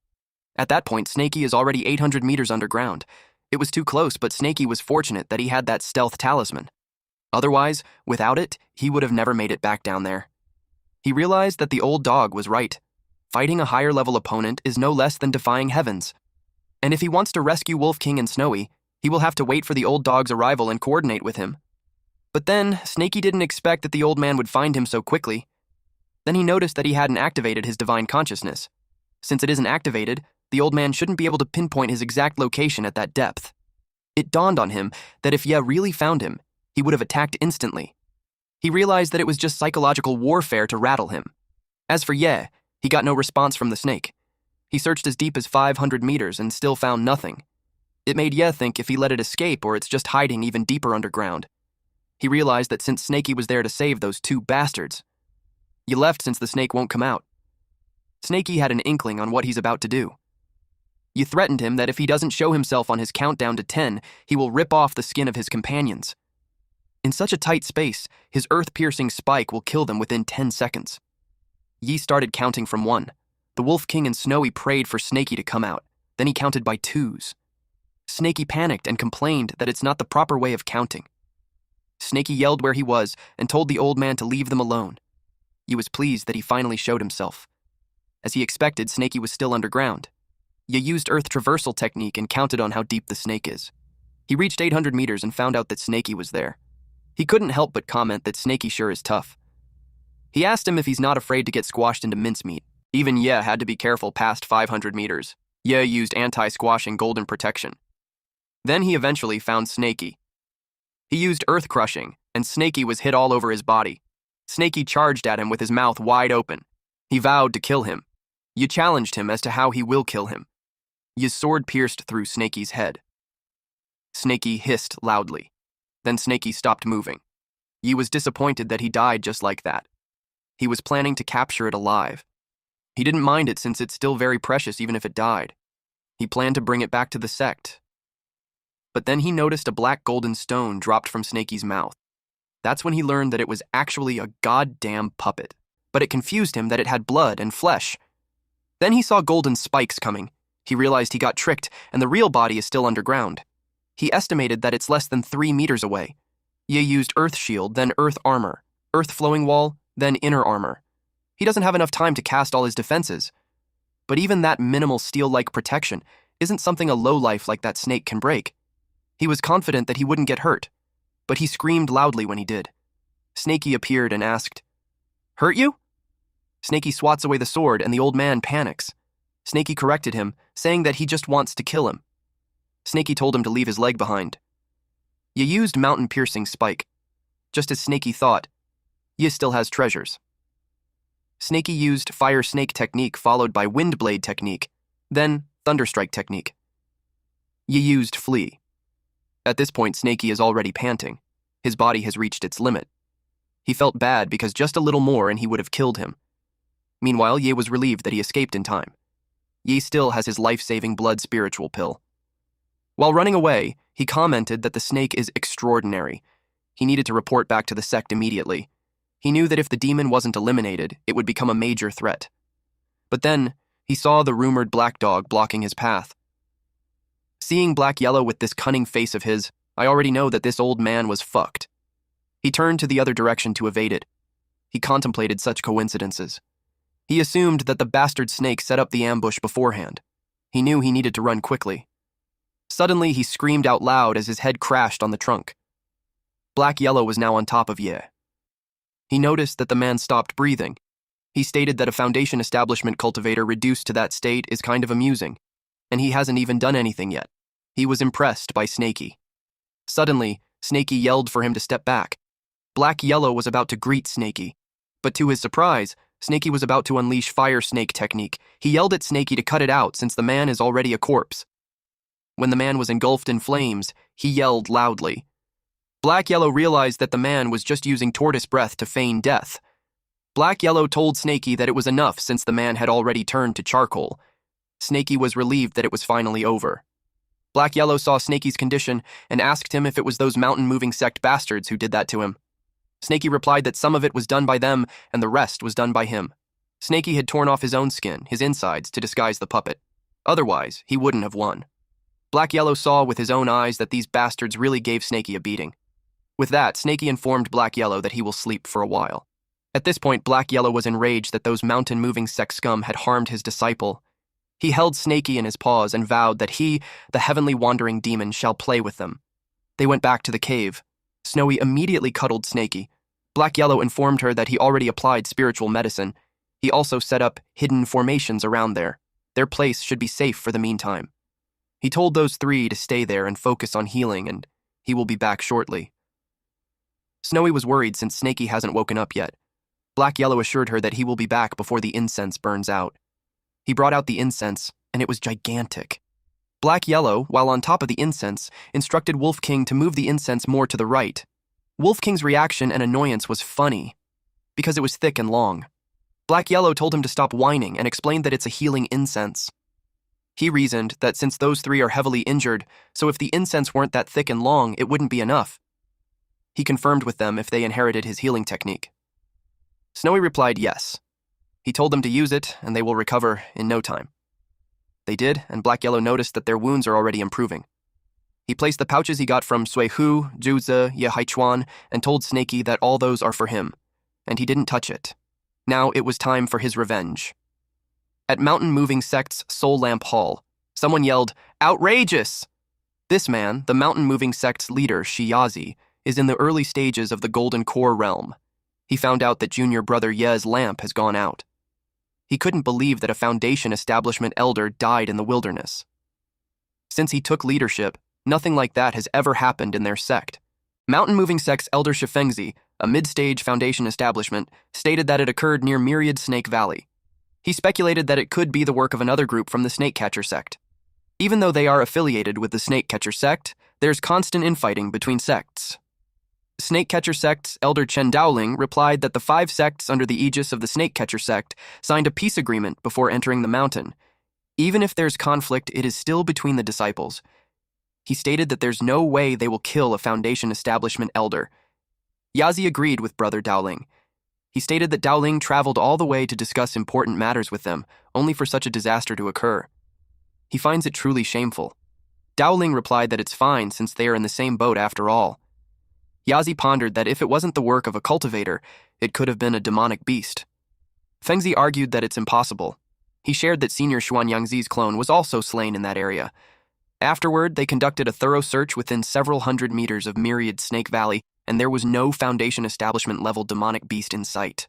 [SPEAKER 1] At that point, Snakey is already 800 meters underground. It was too close, but Snakey was fortunate that he had that stealth talisman. Otherwise, without it, he would have never made it back down there. He realized that the old dog was right. Fighting a higher-level opponent is no less than defying heavens. And if he wants to rescue Wolf King and Snowy, he will have to wait for the old dog's arrival and coordinate with him. But then, Snakey didn't expect that the old man would find him so quickly. Then he noticed that he hadn't activated his divine consciousness. Since it isn't activated, the old man shouldn't be able to pinpoint his exact location at that depth. It dawned on him that if Ye really found him, he would have attacked instantly. He realized that it was just psychological warfare to rattle him. As for Ye, he got no response from the snake. He searched as deep as 500 meters and still found nothing. It made Ye think if he let it escape or it's just hiding even deeper underground. He realized that since Snakey was there to save those 2 bastards, You left since the snake won't come out. Snakey had an inkling on what he's about to do. You threatened him that if he doesn't show himself on his countdown to 10, he will rip off the skin of his companions. In such a tight space, his earth-piercing spike will kill them within 10 seconds. Yi started counting from 1. The Wolf King and Snowy prayed for Snakey to come out. Then he counted by 2s. Snakey panicked and complained that it's not the proper way of counting. Snakey yelled where he was and told the old man to leave them alone. Yi was pleased that he finally showed himself. As he expected, Snakey was still underground. Yi used Earth traversal technique and counted on how deep the snake is. He reached 800 meters and found out that Snakey was there. He couldn't help but comment that Snakey sure is tough. He asked him if he's not afraid to get squashed into mincemeat. Even Ye had to be careful past 500 meters. Ye used anti-squashing golden protection. Then he eventually found Snakey. He used earth crushing, and Snakey was hit all over his body. Snakey charged at him with his mouth wide open. He vowed to kill him. Ye challenged him as to how he will kill him. Ye's sword pierced through Snakey's head. Snakey hissed loudly. Then Snakey stopped moving. Ye was disappointed that he died just like that. He was planning to capture it alive. He didn't mind it since it's still very precious even if it died. He planned to bring it back to the sect. But then he noticed a black golden stone dropped from Snakey's mouth. That's when he learned that it was actually a goddamn puppet. But it confused him that it had blood and flesh. Then he saw golden spikes coming. He realized he got tricked, and the real body is still underground. He estimated that it's less than 3 meters away. Ye used Earth Shield, then Earth Armor, Earth Flowing Wall, then Inner Armor. He doesn't have enough time to cast all his defenses. But even that minimal steel-like protection isn't something a lowlife like that snake can break. He was confident that he wouldn't get hurt, but he screamed loudly when he did. Snakey appeared and asked, "Hurt you?" Snakey swats away the sword and the old man panics. Snakey corrected him, saying that he just wants to kill him. Snakey told him to leave his leg behind. Ye used mountain-piercing spike. Just as Snakey thought, Ye still has treasures. Snakey used fire snake technique followed by wind blade technique, then thunderstrike technique. Ye used flee. At this point, Snakey is already panting. His body has reached its limit. He felt bad because just a little more and he would have killed him. Meanwhile, Ye was relieved that he escaped in time. Ye still has his life-saving blood spiritual pill. While running away, he commented that the snake is extraordinary. He needed to report back to the sect immediately. He knew that if the demon wasn't eliminated, it would become a major threat. But then, he saw the rumored black dog blocking his path. Seeing Black Yellow with this cunning face of his, I already know that this old man was fucked. He turned to the other direction to evade it. He contemplated such coincidences. He assumed that the bastard snake set up the ambush beforehand. He knew he needed to run quickly. Suddenly, he screamed out loud as his head crashed on the trunk. Black Yellow was now on top of Ye. He noticed that the man stopped breathing. He stated that a Foundation establishment cultivator reduced to that state is kind of amusing, and he hasn't even done anything yet. He was impressed by Snakey. Suddenly, Snakey yelled for him to step back. Black Yellow was about to greet Snakey, but to his surprise, Snakey was about to unleash fire snake technique. He yelled at Snakey to cut it out since the man is already a corpse. When the man was engulfed in flames, he yelled loudly. Black Yellow realized that the man was just using tortoise breath to feign death. Black Yellow told Snakey that it was enough since the man had already turned to charcoal. Snakey was relieved that it was finally over. Black Yellow saw Snakey's condition and asked him if it was those mountain-moving sect bastards who did that to him. Snakey replied that some of it was done by them and the rest was done by him. Snakey had torn off his own skin, his insides, to disguise the puppet. Otherwise, he wouldn't have won. Black Yellow saw with his own eyes that these bastards really gave Snakey a beating. With that, Snakey informed Black Yellow that he will sleep for a while. At this point, Black Yellow was enraged that those mountain-moving sect scum had harmed his disciple. He held Snakey in his paws and vowed that he, the heavenly wandering demon, shall play with them. They went back to the cave. Snowy immediately cuddled Snakey. Black Yellow informed her that he already applied spiritual medicine. He also set up hidden formations around there. Their place should be safe for the meantime. He told those 3 to stay there and focus on healing, and he will be back shortly. Snowy was worried since Snakey hasn't woken up yet. Black Yellow assured her that he will be back before the incense burns out. He brought out the incense, and it was gigantic. Black Yellow, while on top of the incense, instructed Wolf King to move the incense more to the right. Wolf King's reaction and annoyance was funny, because it was thick and long. Black Yellow told him to stop whining and explained that it's a healing incense. He reasoned that since those three are heavily injured, so if the incense weren't that thick and long, it wouldn't be enough. He confirmed with them if they inherited his healing technique. Snowy replied yes. He told them to use it, and they will recover in no time. They did, and Black Yellow noticed that their wounds are already improving. He placed the pouches he got from Sui Hu, Zhuzi, Ye Haichuan, and told Snaky that all those are for him, and he didn't touch it. Now it was time for his revenge. At Mountain Moving Sect's Soul Lamp Hall, someone yelled, "Outrageous!" This man, the Mountain Moving Sect's leader, Shiyazi, is in the early stages of the Golden Core realm. He found out that junior brother Ye's lamp has gone out. He couldn't believe that a Foundation establishment elder died in the wilderness. Since he took leadership, nothing like that has ever happened in their sect. Mountain Moving Sect's elder Shifengzi, a mid-stage Foundation establishment, stated that it occurred near Myriad Snake Valley. He speculated that it could be the work of another group from the Snakecatcher sect. Even though they are affiliated with the Snakecatcher sect, there's constant infighting between sects. Snakecatcher sect's elder Chen Daoling replied that the 5 sects under the aegis of the Snakecatcher sect signed a peace agreement before entering the mountain. Even if there's conflict, it is still between the disciples. He stated that there's no way they will kill a Foundation establishment elder. Yazi agreed with Brother Daoling. He stated that Daoling traveled all the way to discuss important matters with them, only for such a disaster to occur. He finds it truly shameful. Daoling replied that it's fine since they are in the same boat after all. Yazi pondered that if it wasn't the work of a cultivator, it could have been a demonic beast. Fengzi argued that it's impossible. He shared that Senior Xuanyangzi's clone was also slain in that area. Afterward, they conducted a thorough search within several hundred meters of Myriad Snake Valley, and there was no Foundation establishment-level demonic beast in sight.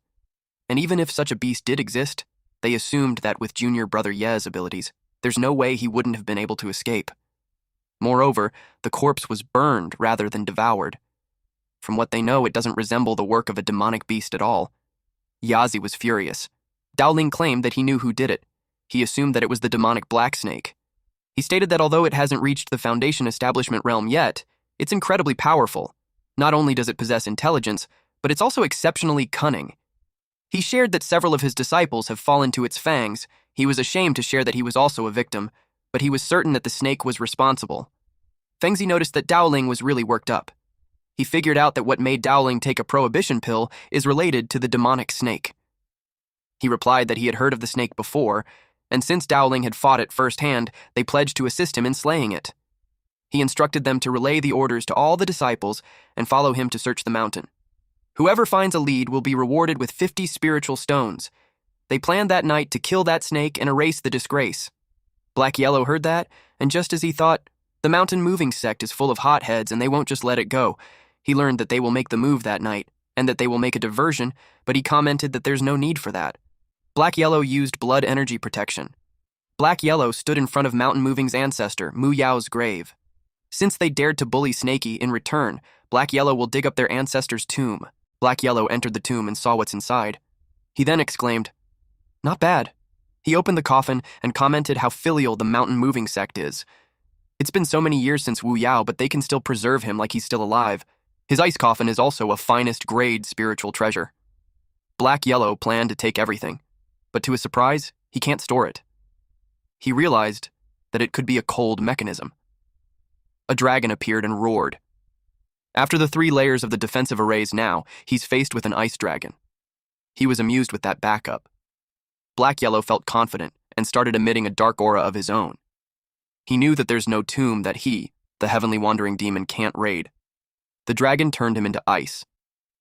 [SPEAKER 1] And even if such a beast did exist, they assumed that with junior brother Ye's abilities, there's no way he wouldn't have been able to escape. Moreover, the corpse was burned rather than devoured. From what they know, it doesn't resemble the work of a demonic beast at all. Yazi was furious. Daoling claimed that he knew who did it. He assumed that it was the demonic black snake. He stated that although it hasn't reached the Foundation establishment realm yet, it's incredibly powerful. Not only does it possess intelligence, but it's also exceptionally cunning. He shared that several of his disciples have fallen to its fangs. He was ashamed to share that he was also a victim, but he was certain that the snake was responsible. Fengzi noticed that Daoling was really worked up. He figured out that what made Daoling take a prohibition pill is related to the demonic snake. He replied that he had heard of the snake before, and since Daoling had fought it firsthand, they pledged to assist him in slaying it. He instructed them to relay the orders to all the disciples and follow him to search the mountain. Whoever finds a lead will be rewarded with 50 spiritual stones. They planned that night to kill that snake and erase the disgrace. Black Yellow heard that, and just as he thought, the Mountain Moving Sect is full of hotheads and they won't just let it go. He learned that they will make the move that night, and that they will make a diversion, but he commented that there's no need for that. Black Yellow used blood energy protection. Black Yellow stood in front of Mountain Moving's ancestor, Mu Yao's grave. Since they dared to bully Snaky in return, Black Yellow will dig up their ancestor's tomb. Black Yellow entered the tomb and saw what's inside. He then exclaimed, "Not bad." He opened the coffin and commented how filial the Mountain Moving Sect is. It's been so many years since Wu Yao, but they can still preserve him like he's still alive. His ice coffin is also a finest grade spiritual treasure. Black Yellow planned to take everything, but to his surprise, he can't store it. He realized that it could be a cold mechanism. A dragon appeared and roared. After the 3 layers of the defensive arrays now, he's faced with an ice dragon. He was amused with that backup. Black Yellow felt confident and started emitting a dark aura of his own. He knew that there's no tomb that he, the heavenly wandering demon, can't raid. The dragon turned him into ice.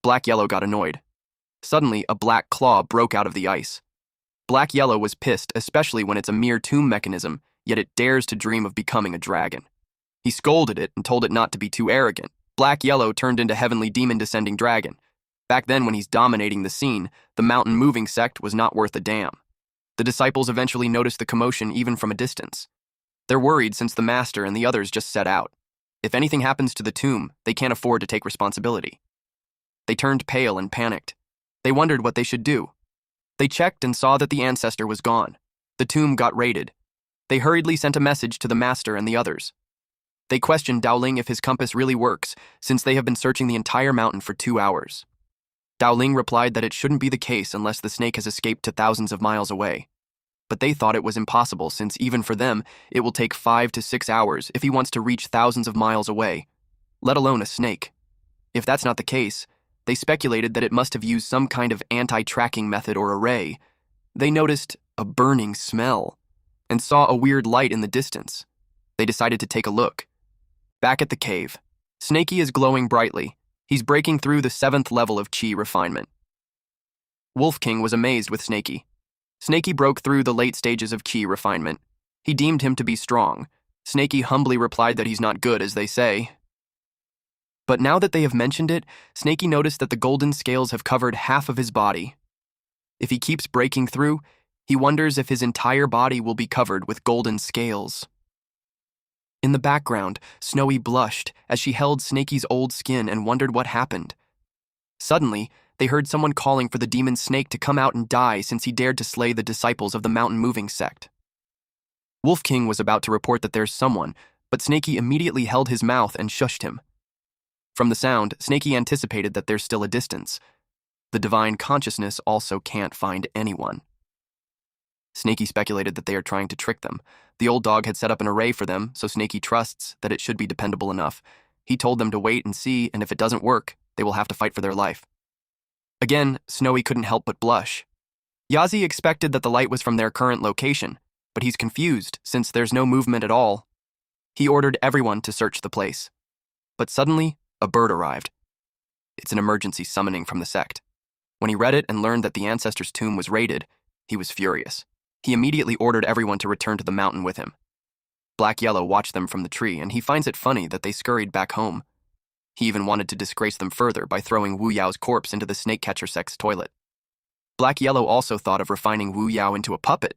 [SPEAKER 1] Black Yellow got annoyed. Suddenly, a black claw broke out of the ice. Black Yellow was pissed, especially when it's a mere tomb mechanism, yet it dares to dream of becoming a dragon. He scolded it and told it not to be too arrogant. Black Yellow turned into heavenly demon descending dragon. Back then, when he's dominating the scene, the Mountain Moving Sect was not worth a damn. The disciples eventually noticed the commotion even from a distance. They're worried since the master and the others just set out. If anything happens to the tomb, they can't afford to take responsibility. They turned pale and panicked. They wondered what they should do. They checked and saw that the ancestor was gone. The tomb got raided. They hurriedly sent a message to the master and the others. They questioned Daoling if his compass really works, since they have been searching the entire mountain for 2 hours. Dowling replied that it shouldn't be the case unless the snake has escaped to thousands of miles away. But they thought it was impossible since even for them, it will take 5 to 6 hours if he wants to reach thousands of miles away, let alone a snake. If that's not the case, they speculated that it must have used some kind of anti-tracking method or array. They noticed a burning smell and saw a weird light in the distance. They decided to take a look. Back at the cave, Snakey is glowing brightly. He's breaking through the 7th level of chi refinement. Wolf King was amazed with Snakey. Snakey broke through the late stages of chi refinement. He deemed him to be strong. Snakey humbly replied that he's not good, as they say. But now that they have mentioned it, Snakey noticed that the golden scales have covered half of his body. If he keeps breaking through, he wonders if his entire body will be covered with golden scales. In the background, Snowy blushed as she held Snakey's old skin and wondered what happened. Suddenly, they heard someone calling for the demon snake to come out and die since he dared to slay the disciples of the mountain-moving sect. Wolf King was about to report that there's someone, but Snakey immediately held his mouth and shushed him. From the sound, Snakey anticipated that there's still a distance. The divine consciousness also can't find anyone. Snakey speculated that they are trying to trick them. The old dog had set up an array for them, so Snakey trusts that it should be dependable enough. He told them to wait and see, and if it doesn't work, they will have to fight for their life. Again, Snowy couldn't help but blush. Yazi expected that the light was from their current location, but he's confused since there's no movement at all. He ordered everyone to search the place. But suddenly, a bird arrived. It's an emergency summoning from the sect. When he read it and learned that the ancestor's tomb was raided, he was furious. He immediately ordered everyone to return to the mountain with him. Black Yellow watched them from the tree, and he finds it funny that they scurried back home. He even wanted to disgrace them further by throwing Wu Yao's corpse into the snake catcher sect's toilet. Black Yellow also thought of refining Wu Yao into a puppet.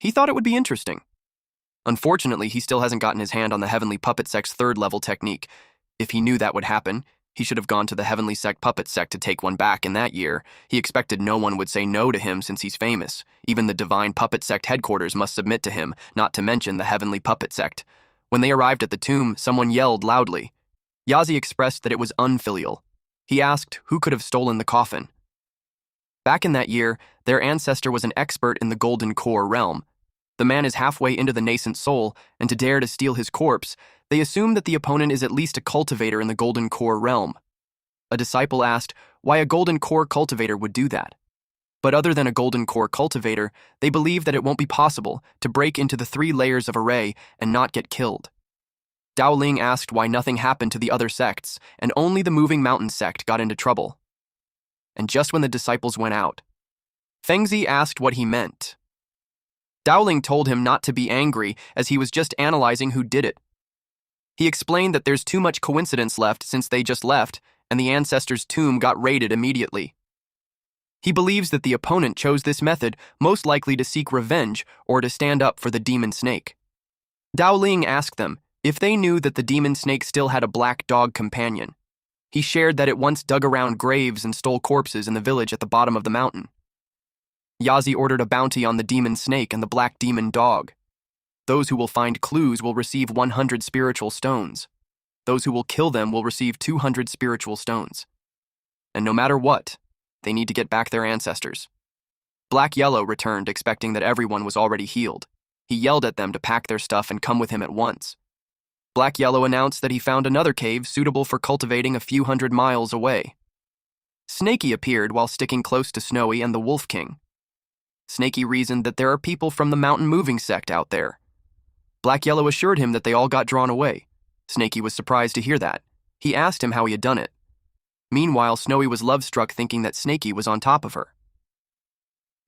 [SPEAKER 1] He thought it would be interesting. Unfortunately, he still hasn't gotten his hand on the Heavenly Puppet Sect's 3rd level technique. If he knew that would happen, he should have gone to the Heavenly Sect Puppet Sect to take one back in that year. He expected no one would say no to him since he's famous. Even the Divine Puppet Sect headquarters must submit to him, not to mention the Heavenly Puppet Sect. When they arrived at the tomb, someone yelled loudly. Yazi expressed that it was unfilial. He asked who could have stolen the coffin. Back in that year, their ancestor was an expert in the Golden Core realm. The man is halfway into the nascent soul, and to dare to steal his corpse, they assume that the opponent is at least a cultivator in the Golden Core realm. A disciple asked why a Golden Core cultivator would do that. But other than a Golden Core cultivator, they believe that it won't be possible to break into the 3 layers of array and not get killed. Dowling asked why nothing happened to the other sects, and only the Moving Mountain sect got into trouble. And just when the disciples went out, Fengzi asked what he meant. Dowling told him not to be angry, as he was just analyzing who did it. He explained that there's too much coincidence left since they just left, and the ancestor's tomb got raided immediately. He believes that the opponent chose this method most likely to seek revenge or to stand up for the demon snake. Dowling asked them if they knew that the demon snake still had a black dog companion. He shared that it once dug around graves and stole corpses in the village at the bottom of the mountain. Yazi ordered a bounty on the demon snake and the black demon dog. Those who will find clues will receive 100 spiritual stones. Those who will kill them will receive 200 spiritual stones. And no matter what, they need to get back their ancestors. Black Yellow returned expecting that everyone was already healed. He yelled at them to pack their stuff and come with him at once. Black Yellow announced that he found another cave suitable for cultivating a few hundred miles away. Snakey appeared while sticking close to Snowy and the Wolf King. Snakey reasoned that there are people from the Mountain Moving sect out there. Black Yellow assured him that they all got drawn away. Snakey was surprised to hear that. He asked him how he had done it. Meanwhile, Snowy was love-struck thinking that Snakey was on top of her.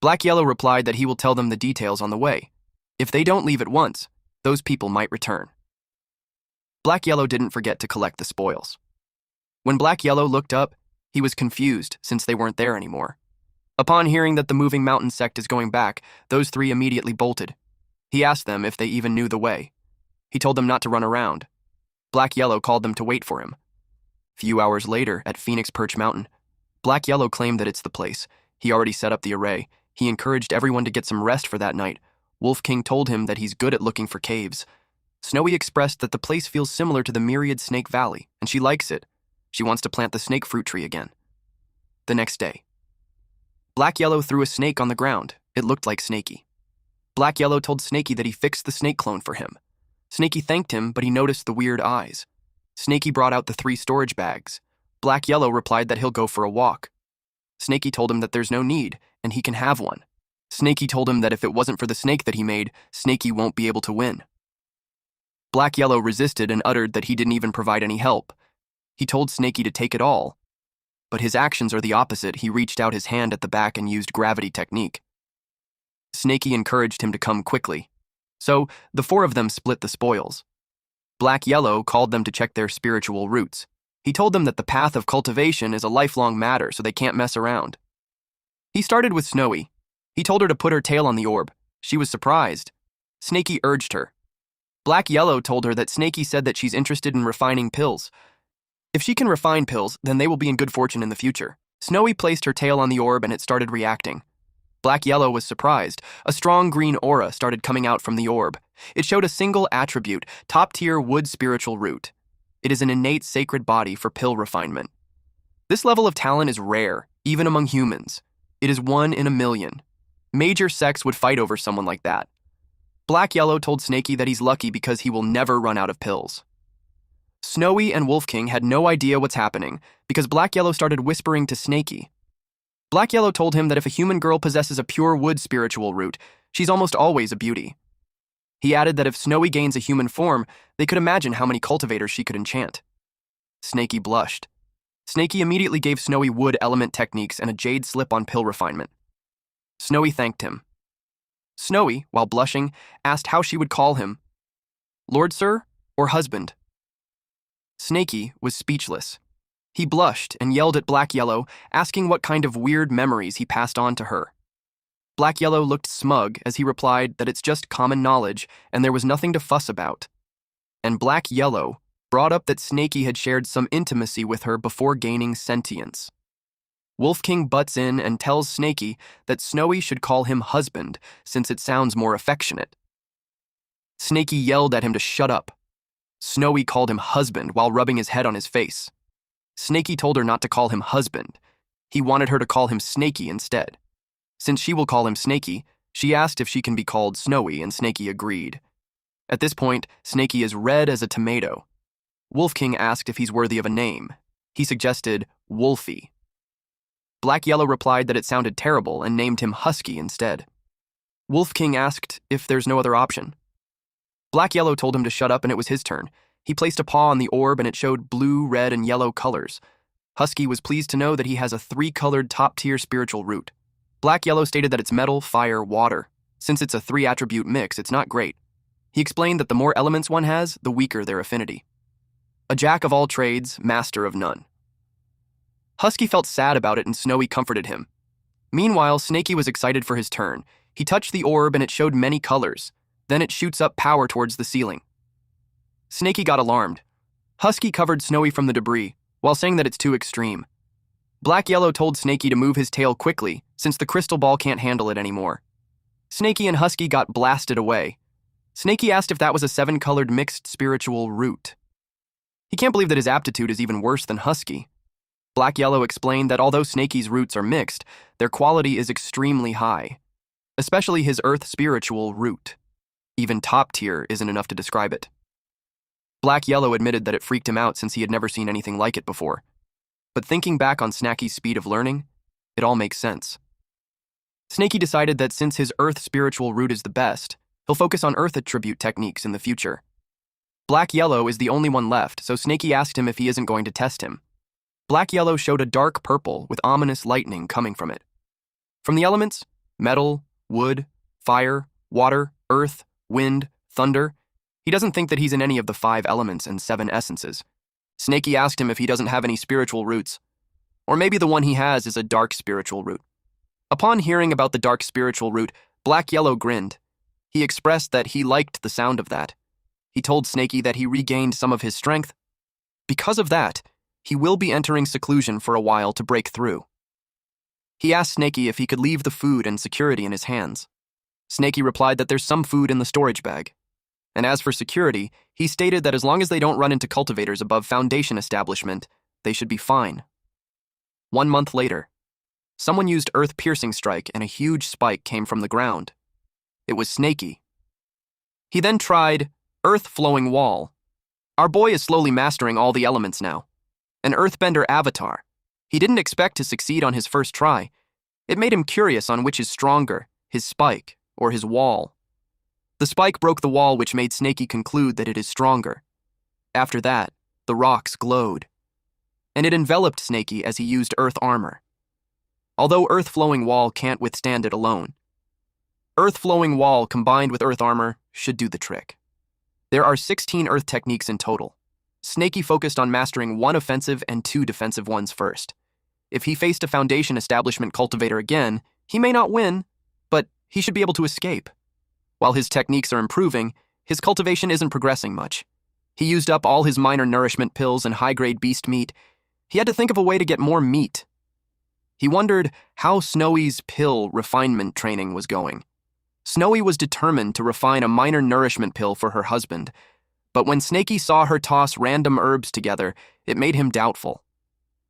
[SPEAKER 1] Black Yellow replied that he will tell them the details on the way. If they don't leave at once, those people might return. Black Yellow didn't forget to collect the spoils. When Black Yellow looked up, he was confused since they weren't there anymore. Upon hearing that the Moving Mountain sect is going back, those 3 immediately bolted. He asked them if they even knew the way. He told them not to run around. Black Yellow called them to wait for him. Few hours later, at Phoenix Perch Mountain, Black Yellow claimed that it's the place. He already set up the array. He encouraged everyone to get some rest for that night. Wolf King told him that he's good at looking for caves. Snowy expressed that the place feels similar to the Myriad Snake Valley, and she likes it. She wants to plant the snake fruit tree again. The next day, Black Yellow threw a snake on the ground. It looked like Snaky. Black Yellow told Snaky that he fixed the snake clone for him. Snaky thanked him, but he noticed the weird eyes. Snaky brought out the 3 storage bags. Black Yellow replied that he'll go for a walk. Snaky told him that there's no need, and he can have one. Snaky told him that if it wasn't for the snake that he made, Snaky won't be able to win. Black Yellow resisted and uttered that he didn't even provide any help. He told Snaky to take it all. But his actions are the opposite. He reached out his hand at the back and used gravity technique. Snaky encouraged him to come quickly. So, the 4 of them split the spoils. Black Yellow called them to check their spiritual roots. He told them that the path of cultivation is a lifelong matter, so they can't mess around. He started with Snowy. He told her to put her tail on the orb. She was surprised. Snaky urged her. Black Yellow told her that Snaky said that she's interested in refining pills. If she can refine pills, then they will be in good fortune in the future. Snowy placed her tail on the orb and it started reacting. Black Yellow was surprised. A strong green aura started coming out from the orb. It showed a single attribute, top-tier wood spiritual root. It is an innate sacred body for pill refinement. This level of talent is rare, even among humans. It is 1 in a million. Major sects would fight over someone like that. Black Yellow told Snaky that he's lucky because he will never run out of pills. Snowy and Wolf King had no idea what's happening because Black Yellow started whispering to Snaky. Black Yellow told him that if a human girl possesses a pure wood spiritual root, she's almost always a beauty. He added that if Snowy gains a human form, they could imagine how many cultivators she could enchant. Snaky blushed. Snaky immediately gave Snowy wood element techniques and a jade slip on pill refinement. Snowy thanked him. Snowy, while blushing, asked how she would call him. Lord Sir or husband? Snaky was speechless. He blushed and yelled at Black Yellow, asking what kind of weird memories he passed on to her. Black Yellow looked smug as he replied that it's just common knowledge and there was nothing to fuss about. And Black Yellow brought up that Snaky had shared some intimacy with her before gaining sentience. Wolf King butts in and tells Snaky that Snowy should call him husband since it sounds more affectionate. Snaky yelled at him to shut up. Snowy called him husband while rubbing his head on his face. Snaky told her not to call him husband. He wanted her to call him Snaky instead. Since she will call him Snaky, she asked if she can be called Snowy, and Snaky agreed. At this point, Snaky is red as a tomato. Wolf King asked if he's worthy of a name. He suggested Wolfie. Black Yellow replied that it sounded terrible and named him Husky instead. Wolf King asked if there's no other option. Black Yellow told him to shut up and it was his turn. He placed a paw on the orb and it showed blue, red, and yellow colors. Husky was pleased to know that he has a 3-colored top-tier spiritual root. Black Yellow stated that it's metal, fire, water. Since it's a 3-attribute mix, it's not great. He explained that the more elements one has, the weaker their affinity. A jack of all trades, master of none. Husky felt sad about it and Snowy comforted him. Meanwhile, Snaky was excited for his turn. He touched the orb and it showed many colors. Then it shoots up power towards the ceiling. Snaky got alarmed. Husky covered Snowy from the debris, while saying that it's too extreme. Black Yellow told Snaky to move his tail quickly, since the crystal ball can't handle it anymore. Snaky and Husky got blasted away. Snaky asked if that was a 7-colored mixed spiritual root. He can't believe that his aptitude is even worse than Husky. Black Yellow explained that although Snaky's roots are mixed, their quality is extremely high, especially his earth spiritual root. Even top tier isn't enough to describe it. Black Yellow admitted that it freaked him out since he had never seen anything like it before. But thinking back on Snaky's speed of learning, it all makes sense. Snaky decided that since his earth spiritual root is the best, he'll focus on earth attribute techniques in the future. Black Yellow is the only one left, so Snaky asked him if he isn't going to test him. Black Yellow showed a dark purple with ominous lightning coming from it. From the elements, metal, wood, fire, water, earth, wind, thunder, he doesn't think that he's in any of the 5 elements and 7 essences. Snaky asked him if he doesn't have any spiritual roots. Or maybe the one he has is a dark spiritual root. Upon hearing about the dark spiritual root, Black Yellow grinned. He expressed that he liked the sound of that. He told Snaky that he regained some of his strength. Because of that, he will be entering seclusion for a while to break through. He asked Snaky if he could leave the food and security in his hands. Snaky replied that there's some food in the storage bag. And as for security, he stated that as long as they don't run into cultivators above Foundation establishment, they should be fine. 1 month later, Someone used earth-piercing strike and a huge spike came from the ground. It was Snaky. He then tried earth-flowing wall. Our boy is slowly mastering all the elements now. An earthbender avatar. He didn't expect to succeed on his first try. It made him curious on which is stronger, his spike or his wall. The spike broke the wall, which made Snaky conclude that it is stronger. After that, the rocks glowed, and it enveloped Snaky as he used earth armor. Although earth-flowing wall can't withstand it alone, earth-flowing wall combined with earth armor should do the trick. There are 16 earth techniques in total. Snaky focused on mastering 1 offensive and 2 defensive ones first. If he faced a foundation establishment cultivator again, he may not win, but he should be able to escape. While his techniques are improving, his cultivation isn't progressing much. He used up all his minor nourishment pills and high-grade beast meat. He had to think of a way to get more meat. He wondered how Snowy's pill refinement training was going. Snowy was determined to refine a minor nourishment pill for her husband, but when Snaky saw her toss random herbs together, it made him doubtful.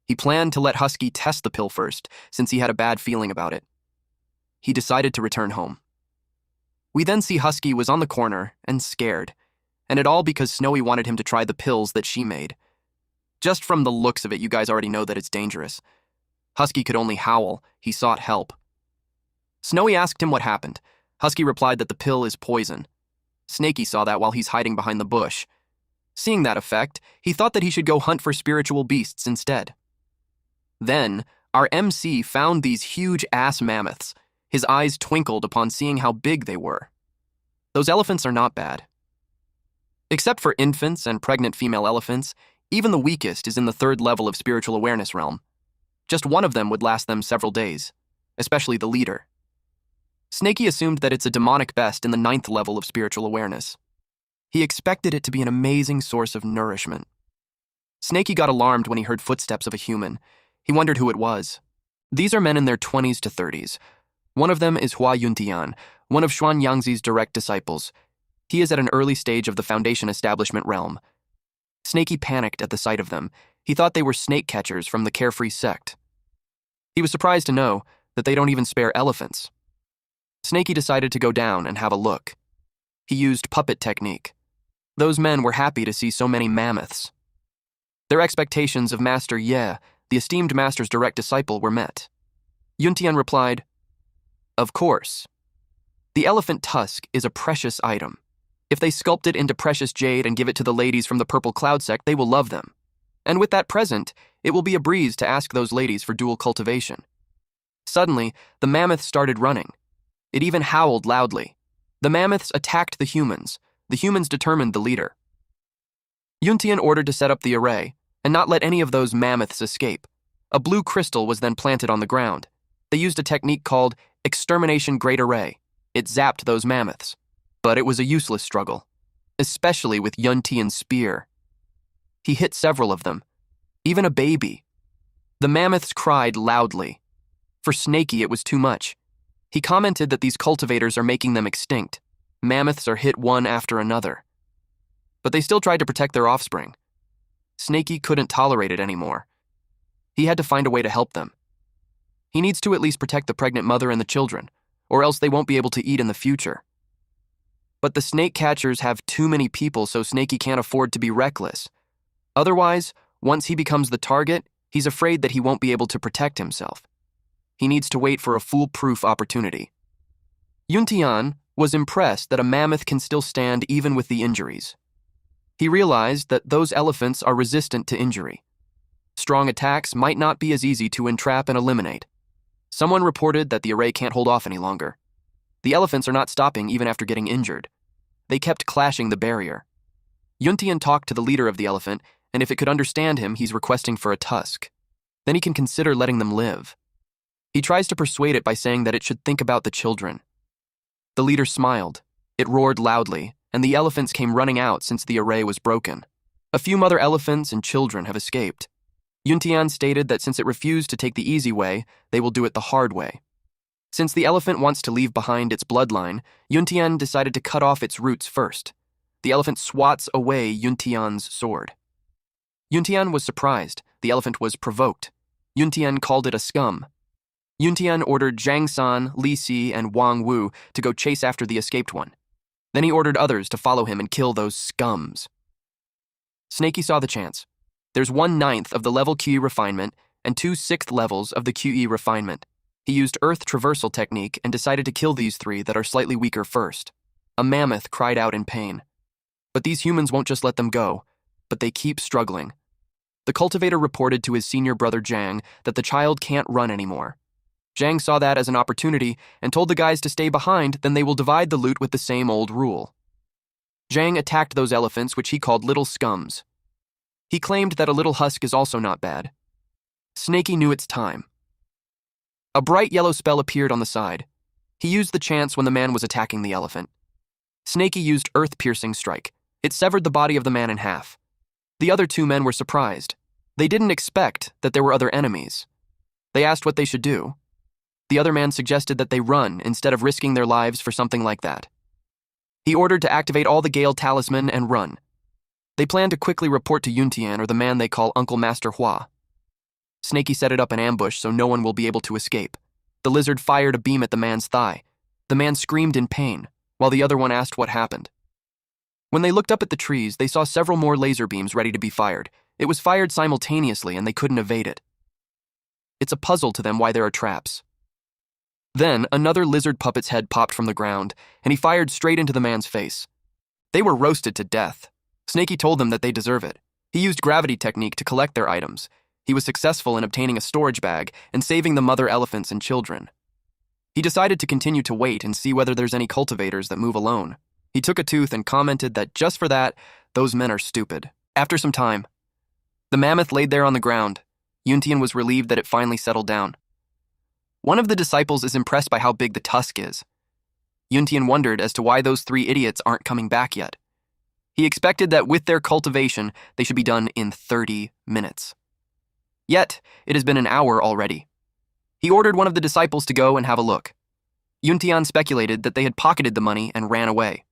[SPEAKER 1] He planned to let Husky test the pill first, since he had a bad feeling about it. He decided to return home. We then see Husky was on the corner and scared, and it all because Snowy wanted him to try the pills that she made. Just from the looks of it, you guys already know that it's dangerous. Husky could only howl. He sought help. Snowy asked him what happened. Husky replied that the pill is poison. Snaky saw that while he's hiding behind the bush. Seeing that effect, he thought that he should go hunt for spiritual beasts instead. Then, our MC found these huge ass mammoths. His eyes twinkled upon seeing how big they were. Those elephants are not bad. Except for infants and pregnant female elephants, even the weakest is in the 3rd level of spiritual awareness realm. Just one of them would last them several days, especially the leader. Snaky assumed that it's a demonic best in the 9th level of spiritual awareness. He expected it to be an amazing source of nourishment. Snaky got alarmed when he heard footsteps of a human. He wondered who it was. These are men in their 20s to 30s. One of them is Hua Yuntian, one of Xuan Yangzi's direct disciples. He is at an early stage of the Foundation establishment realm. Snaky panicked at the sight of them. He thought they were snake catchers from the Carefree sect. He was surprised to know that they don't even spare elephants. Snaky decided to go down and have a look. He used puppet technique. Those men were happy to see so many mammoths. Their expectations of Master Ye, the esteemed master's direct disciple, were met. Yuntian replied, "Of course. The elephant tusk is a precious item. If they sculpt it into precious jade and give it to the ladies from the Purple Cloud sect, they will love them. And with that present, it will be a breeze to ask those ladies for dual cultivation." Suddenly, the mammoth started running. It even howled loudly. The mammoths attacked the humans. The humans determined the leader. Yuntian ordered to set up the array and not let any of those mammoths escape. A blue crystal was then planted on the ground. They used a technique called Extermination Great Array. It zapped those mammoths. But it was a useless struggle, especially with Yuntian's spear. He hit several of them, even a baby. The mammoths cried loudly. For Snaky, it was too much. He commented that these cultivators are making them extinct. Mammoths are hit one after another. But they still tried to protect their offspring. Snaky couldn't tolerate it anymore. He had to find a way to help them. He needs to at least protect the pregnant mother and the children, or else they won't be able to eat in the future. But the snake catchers have too many people, so Snaky can't afford to be reckless. Otherwise, once he becomes the target, he's afraid that he won't be able to protect himself. He needs to wait for a foolproof opportunity. Yuntian was impressed that a mammoth can still stand even with the injuries. He realized that those elephants are resistant to injury. Strong attacks might not be as easy to entrap and eliminate. Someone reported that the array can't hold off any longer. The elephants are not stopping even after getting injured. They kept clashing the barrier. Yuntian talked to the leader of the elephant, and if it could understand him, he's requesting for a tusk. Then he can consider letting them live. He tries to persuade it by saying that it should think about the children. The leader smiled. It roared loudly, and the elephants came running out since the array was broken. A few mother elephants and children have escaped. Yuntian stated that since it refused to take the easy way, they will do it the hard way. Since the elephant wants to leave behind its bloodline, Yuntian decided to cut off its roots first. The elephant swats away Yuntian's sword. Yuntian was surprised. The elephant was provoked. Yuntian called it a scum. Yuntian ordered Zhang San, Li Si, and Wang Wu to go chase after the escaped one. Then he ordered others to follow him and kill those scums. Snakey saw the chance. There's 1/9 of the level QE refinement and 2/6 levels of the QE refinement. He used Earth Traversal technique and decided to kill these 3 that are slightly weaker first. A mammoth cried out in pain. But these humans won't just let them go, but they keep struggling. The cultivator reported to his senior brother Zhang that the child can't run anymore. Zhang saw that as an opportunity and told the guys to stay behind, then they will divide the loot with the same old rule. Zhang attacked those elephants, which he called little scums. He claimed that a little husk is also not bad. Snakey knew it's time. A bright yellow spell appeared on the side. He used the chance when the man was attacking the elephant. Snakey used earth-piercing strike. It severed the body of the man in half. The other 2 men were surprised. They didn't expect that there were other enemies. They asked what they should do. The other man suggested that they run instead of risking their lives for something like that. He ordered to activate all the Gale talisman and run. They planned to quickly report to Yuntian or the man they call Uncle Master Hua. Snakey set it up an ambush so no one will be able to escape. The lizard fired a beam at the man's thigh. The man screamed in pain, while the other one asked what happened. When they looked up at the trees, they saw several more laser beams ready to be fired. It was fired simultaneously and they couldn't evade it. It's a puzzle to them why there are traps. Then, another lizard puppet's head popped from the ground, and he fired straight into the man's face. They were roasted to death. Snakey told them that they deserve it. He used gravity technique to collect their items. He was successful in obtaining a storage bag and saving the mother elephants and children. He decided to continue to wait and see whether there's any cultivators that move alone. He took a tooth and commented that just for that, those men are stupid. After some time, the mammoth laid there on the ground. Yuntian was relieved that it finally settled down. One of the disciples is impressed by how big the tusk is. Yuntian wondered as to why those 3 idiots aren't coming back yet. He expected that with their cultivation, they should be done in 30 minutes. Yet, it has been an hour already. He ordered one of the disciples to go and have a look. Yuntian speculated that they had pocketed the money and ran away.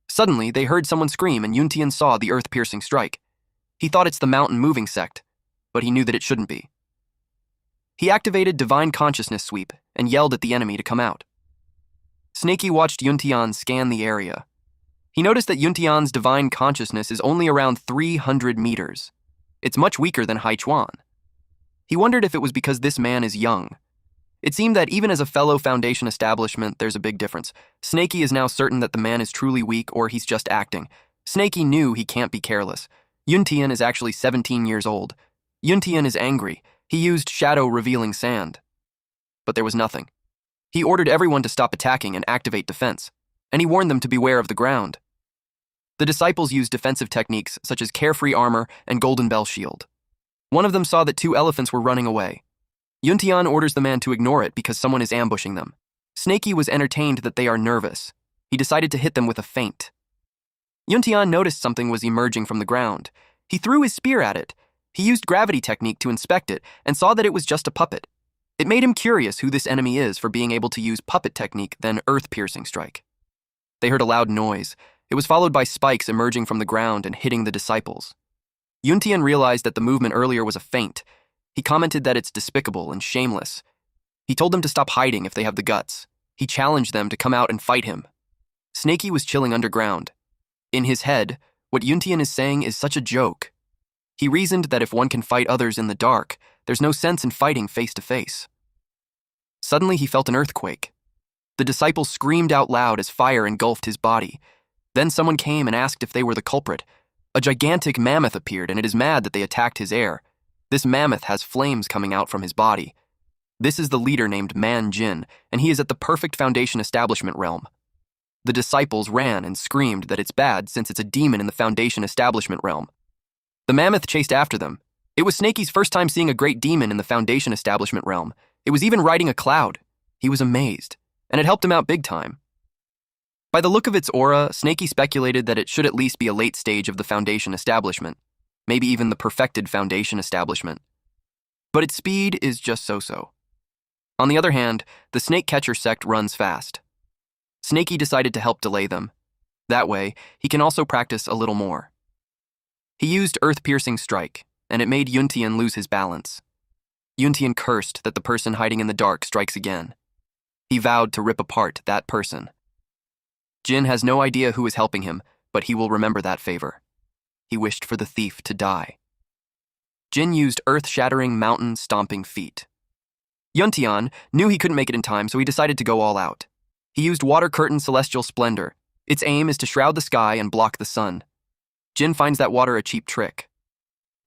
[SPEAKER 1] Suddenly, they heard someone scream and Yuntian saw the earth-piercing strike. He thought it's the mountain moving sect, but he knew that it shouldn't be. He activated Divine Consciousness Sweep and yelled at the enemy to come out. Snakey watched Yuntian scan the area. He noticed that Yuntian's Divine Consciousness is only around 300 meters. It's much weaker than Haichuan. He wondered if it was because this man is young. It seemed that even as a fellow Foundation establishment, there's a big difference. Snakey is now certain that the man is truly weak or he's just acting. Snakey knew he can't be careless. Yuntian is actually 17 years old. Yuntian is angry. He used shadow-revealing sand. But there was nothing. He ordered everyone to stop attacking and activate defense, and he warned them to beware of the ground. The disciples used defensive techniques such as carefree armor and golden bell shield. One of them saw that 2 elephants were running away. Yuntian orders the man to ignore it because someone is ambushing them. Snakey was entertained that they are nervous. He decided to hit them with a feint. Yuntian noticed something was emerging from the ground. He threw his spear at it. He used gravity technique to inspect it and saw that it was just a puppet. It made him curious who this enemy is for being able to use puppet technique then earth-piercing strike. They heard a loud noise. It was followed by spikes emerging from the ground and hitting the disciples. Yuntian realized that the movement earlier was a feint. He commented that it's despicable and shameless. He told them to stop hiding if they have the guts. He challenged them to come out and fight him. Snakey was chilling underground. In his head, what Yuntian is saying is such a joke. He reasoned that if one can fight others in the dark, there's no sense in fighting face to face. Suddenly he felt an earthquake. The disciple screamed out loud as fire engulfed his body. Then someone came and asked if they were the culprit. A gigantic mammoth appeared, and it is mad that they attacked his heir. This mammoth has flames coming out from his body. This is the leader named Man Jin, and he is at the perfect Foundation establishment realm. The disciples ran and screamed that it's bad since it's a demon in the Foundation establishment realm. The mammoth chased after them. It was Snakey's first time seeing a great demon in the Foundation establishment realm. It was even riding a cloud. He was amazed, and it helped him out big time. By the look of its aura, Snakey speculated that it should at least be a late stage of the Foundation establishment, maybe even the perfected Foundation establishment. But its speed is just so-so. On the other hand, the Snake Catcher sect runs fast. Snakey decided to help delay them. That way, he can also practice a little more. He used Earth-Piercing Strike, and it made Yuntian lose his balance. Yuntian cursed that the person hiding in the dark strikes again. He vowed to rip apart that person. Jin has no idea who is helping him, but he will remember that favor. He wished for the thief to die. Jin used earth-shattering, mountain-stomping feet. Yuntian knew he couldn't make it in time, so he decided to go all out. He used water curtain celestial splendor. Its aim is to shroud the sky and block the sun. Jin finds that water a cheap trick.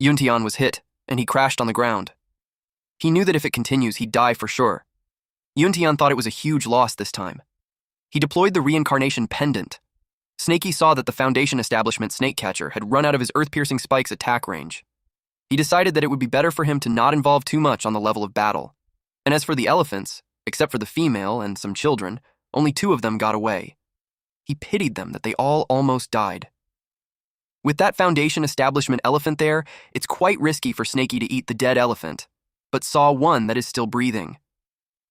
[SPEAKER 1] Yuntian was hit, and he crashed on the ground. He knew that if it continues, he'd die for sure. Yuntian thought it was a huge loss this time. He deployed the reincarnation pendant. Snakey saw that the Foundation establishment snakecatcher had run out of his earth-piercing spike's attack range. He decided that it would be better for him to not involve too much on the level of battle. And as for the elephants, except for the female and some children, only 2 of them got away. He pitied them that they all almost died. With that Foundation establishment elephant there, it's quite risky for Snakey to eat the dead elephant, but saw one that is still breathing.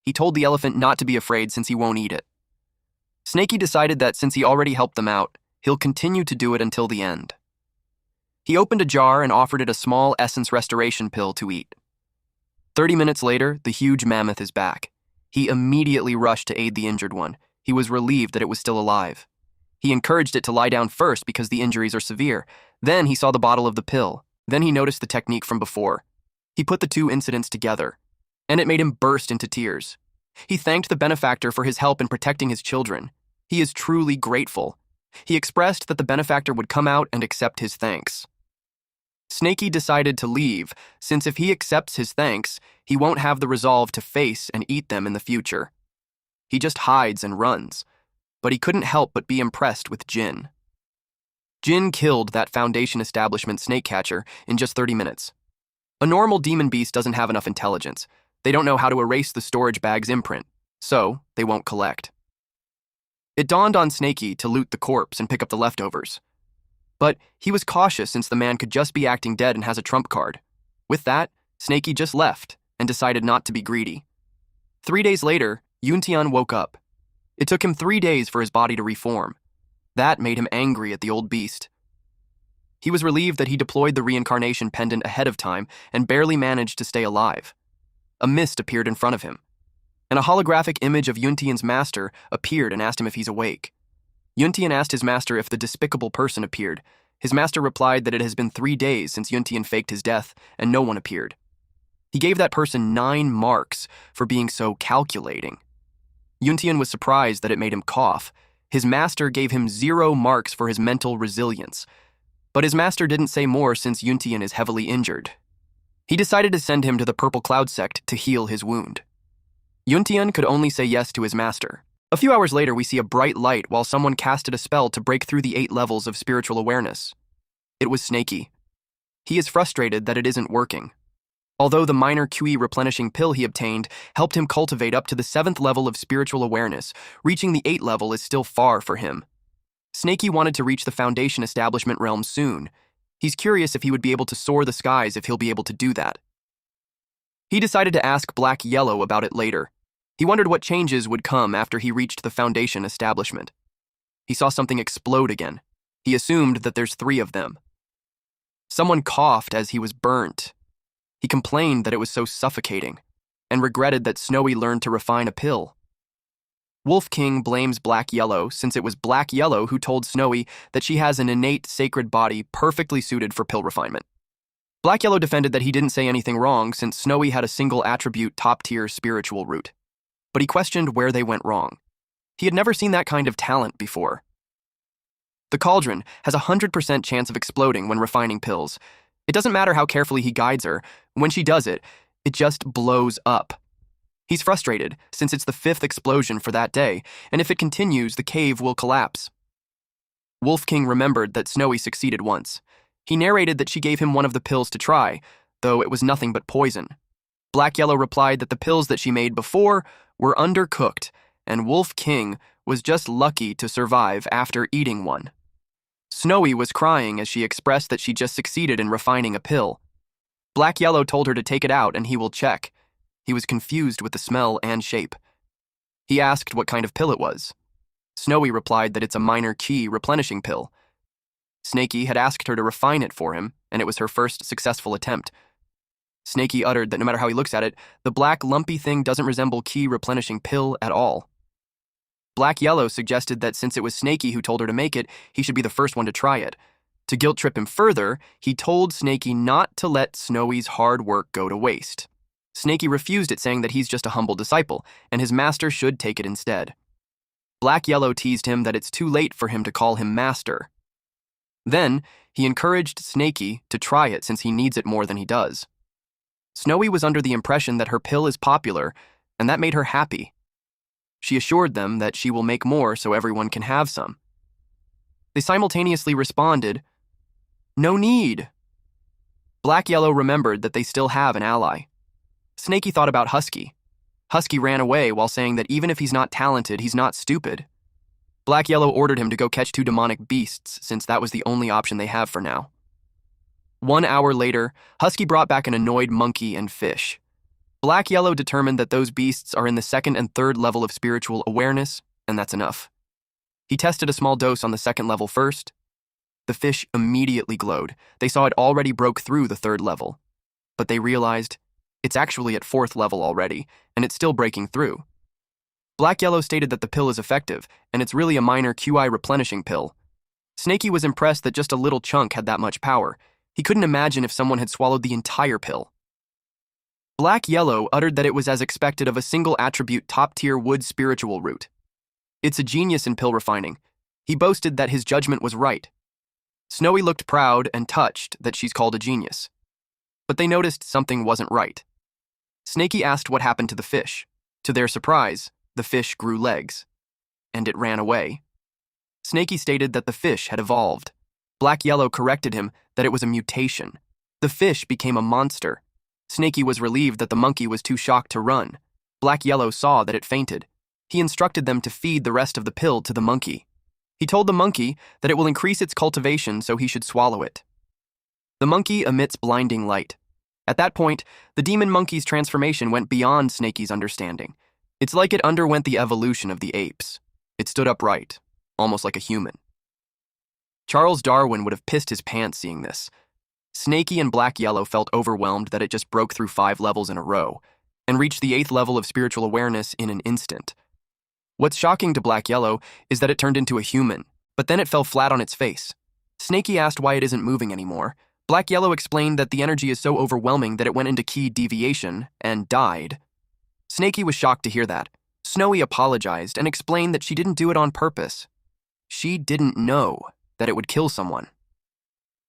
[SPEAKER 1] He told the elephant not to be afraid since he won't eat it. Snakey decided that since he already helped them out, he'll continue to do it until the end. He opened a jar and offered it a small essence restoration pill to eat. 30 minutes later, the huge mammoth is back. He immediately rushed to aid the injured one. He was relieved that it was still alive. He encouraged it to lie down first because the injuries are severe. Then he saw the bottle of the pill. Then he noticed the technique from before. He put the 2 incidents together, and it made him burst into tears. He thanked the benefactor for his help in protecting his children. He is truly grateful. He expressed that the benefactor would come out and accept his thanks. Snakey decided to leave, since if he accepts his thanks, he won't have the resolve to face and eat them in the future. He just hides and runs, but he couldn't help but be impressed with Jin. Jin killed that Foundation establishment snakecatcher in just 30 minutes. A normal demon beast doesn't have enough intelligence. They don't know how to erase the storage bag's imprint, so they won't collect. It dawned on Snakey to loot the corpse and pick up the leftovers. But he was cautious since the man could just be acting dead and has a trump card. With that, Snakey just left and decided not to be greedy. 3 days later, Yuntian woke up. It took him 3 days for his body to reform. That made him angry at the old beast. He was relieved that he deployed the reincarnation pendant ahead of time and barely managed to stay alive. A mist appeared in front of him, and a holographic image of Yuntian's master appeared and asked him if he's awake. Yuntian asked his master if the despicable person appeared. His master replied that it has been 3 days since Yuntian faked his death, and no one appeared. He gave that person 9 marks for being so calculating. Yuntian was surprised that it made him cough. His master gave him 0 marks for his mental resilience. But his master didn't say more since Yuntian is heavily injured. He decided to send him to the Purple Cloud sect to heal his wound. Yuntian could only say yes to his master. A few hours later, we see a bright light while someone casted a spell to break through the 8 levels of spiritual awareness. It was Snakey. He is frustrated that it isn't working. Although the minor QE replenishing pill he obtained helped him cultivate up to the 7th level of spiritual awareness, reaching the 8th level is still far for him. Snakey wanted to reach the Foundation establishment realm soon. He's curious if he would be able to soar the skies if he'll be able to do that. He decided to ask Black Yellow about it later. He wondered what changes would come after he reached the Foundation establishment. He saw something explode again. He assumed that there's 3 of them. Someone coughed as he was burnt. He complained that it was so suffocating, and regretted that Snowy learned to refine a pill. Wolf King blames Black Yellow since it was Black Yellow who told Snowy that she has an innate sacred body perfectly suited for pill refinement. Black Yellow defended that he didn't say anything wrong since Snowy had a single attribute top-tier spiritual root. But he questioned where they went wrong. He had never seen that kind of talent before. The cauldron has a 100% chance of exploding when refining pills. It doesn't matter how carefully he guides her. When she does it, it just blows up. He's frustrated since it's the 5th explosion for that day, and if it continues, the cave will collapse. Wolf King remembered that Snowy succeeded once. He narrated that she gave him one of the pills to try, though it was nothing but poison. Black Yellow replied that the pills that she made before were undercooked, and Wolf King was just lucky to survive after eating one. Snowy was crying as she expressed that she just succeeded in refining a pill. Black Yellow told her to take it out and he will check. He was confused with the smell and shape. He asked what kind of pill it was. Snowy replied that it's a minor chi replenishing pill. Snakey had asked her to refine it for him, and it was her first successful attempt. Snaky uttered that no matter how he looks at it, the black lumpy thing doesn't resemble ki replenishing pill at all. Black Yellow suggested that since it was Snaky who told her to make it, he should be the first one to try it. To guilt trip him further, he told Snaky not to let Snowy's hard work go to waste. Snaky refused it, saying that he's just a humble disciple, and his master should take it instead. Black Yellow teased him that it's too late for him to call him master. Then, he encouraged Snaky to try it since he needs it more than he does. Snowy was under the impression that her pill is popular, and that made her happy. She assured them that she will make more so everyone can have some. They simultaneously responded, "No need." Black Yellow remembered that they still have an ally. Snaky thought about Husky. Husky ran away while saying that even if he's not talented, he's not stupid. Black Yellow ordered him to go catch 2 demonic beasts, since that was the only option they have for now. 1 hour later, Husky brought back an annoyed monkey and fish. Black Yellow determined that those beasts are in the 2nd and 3rd level of spiritual awareness, and that's enough. He tested a small dose on the 2nd level first. The fish immediately glowed. They saw it already broke through the 3rd level. But they realized it's actually at 4th level already, and it's still breaking through. Black Yellow stated that the pill is effective, and it's really a minor QI replenishing pill. Snaky was impressed that just a little chunk had that much power. He couldn't imagine if someone had swallowed the entire pill. Black Yellow uttered that it was as expected of a single attribute top-tier wood spiritual root. It's a genius in pill refining. He boasted that his judgment was right. Snowy looked proud and touched that she's called a genius. But they noticed something wasn't right. Snaky asked what happened to the fish. To their surprise, the fish grew legs. And it ran away. Snaky stated that the fish had evolved. Black Yellow corrected him that it was a mutation. The fish became a monster. Snaky was relieved that the monkey was too shocked to run. Black Yellow saw that it fainted. He instructed them to feed the rest of the pill to the monkey. He told the monkey that it will increase its cultivation, so he should swallow it. The monkey emits blinding light. At that point, the demon monkey's transformation went beyond Snaky's understanding. It's like it underwent the evolution of the apes. It stood upright, almost like a human. Charles Darwin would have pissed his pants seeing this. Snaky and Black Yellow felt overwhelmed that it just broke through 5 levels in a row and reached the 8th level of spiritual awareness in an instant. What's shocking to Black Yellow is that it turned into a human, but then it fell flat on its face. Snaky asked why it isn't moving anymore. Black Yellow explained that the energy is so overwhelming that it went into key deviation and died. Snaky was shocked to hear that. Snowy apologized and explained that she didn't do it on purpose. She didn't know that it would kill someone.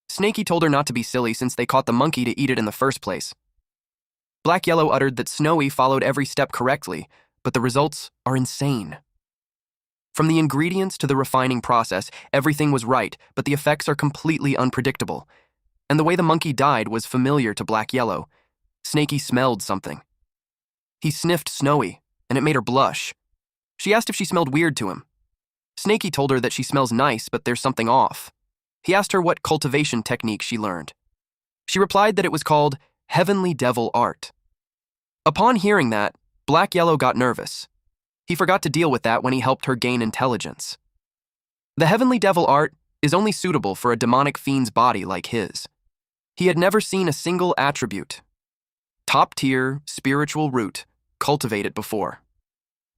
[SPEAKER 1] Snaky told her not to be silly since they caught the monkey to eat it in the first place. Black Yellow uttered that Snowy followed every step correctly, but the results are insane. From the ingredients to the refining process, everything was right, but the effects are completely unpredictable. And the way the monkey died was familiar to Black Yellow. Snaky smelled something. He sniffed Snowy, and it made her blush. She asked if she smelled weird to him. Snaky told her that she smells nice, but there's something off. He asked her what cultivation technique she learned. She replied that it was called Heavenly Devil Art. Upon hearing that, Black Yellow got nervous. He forgot to deal with that when he helped her gain intelligence. The Heavenly Devil Art is only suitable for a demonic fiend's body like his. He had never seen a single attribute, top-tier spiritual root, cultivated before.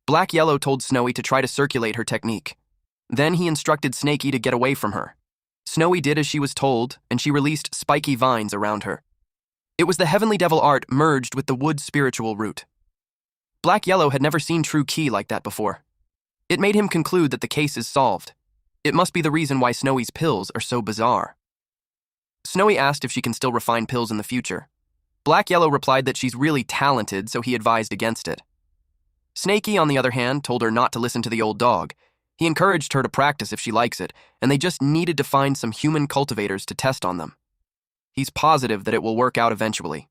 [SPEAKER 1] Black Yellow told Snowy to try to circulate her technique. Then he instructed Snaky to get away from her. Snowy did as she was told, and she released spiky vines around her. It was the Heavenly Devil Art merged with the wood spiritual root. Black Yellow had never seen true ki like that before. It made him conclude that the case is solved. It must be the reason why Snowy's pills are so bizarre. Snowy asked if she can still refine pills in the future. Black Yellow replied that she's really talented, so he advised against it. Snaky, on the other hand, told her not to listen to the old dog. He encouraged her to practice if she likes it, and they just needed to find some human cultivators to test on them. He's positive that it will work out eventually.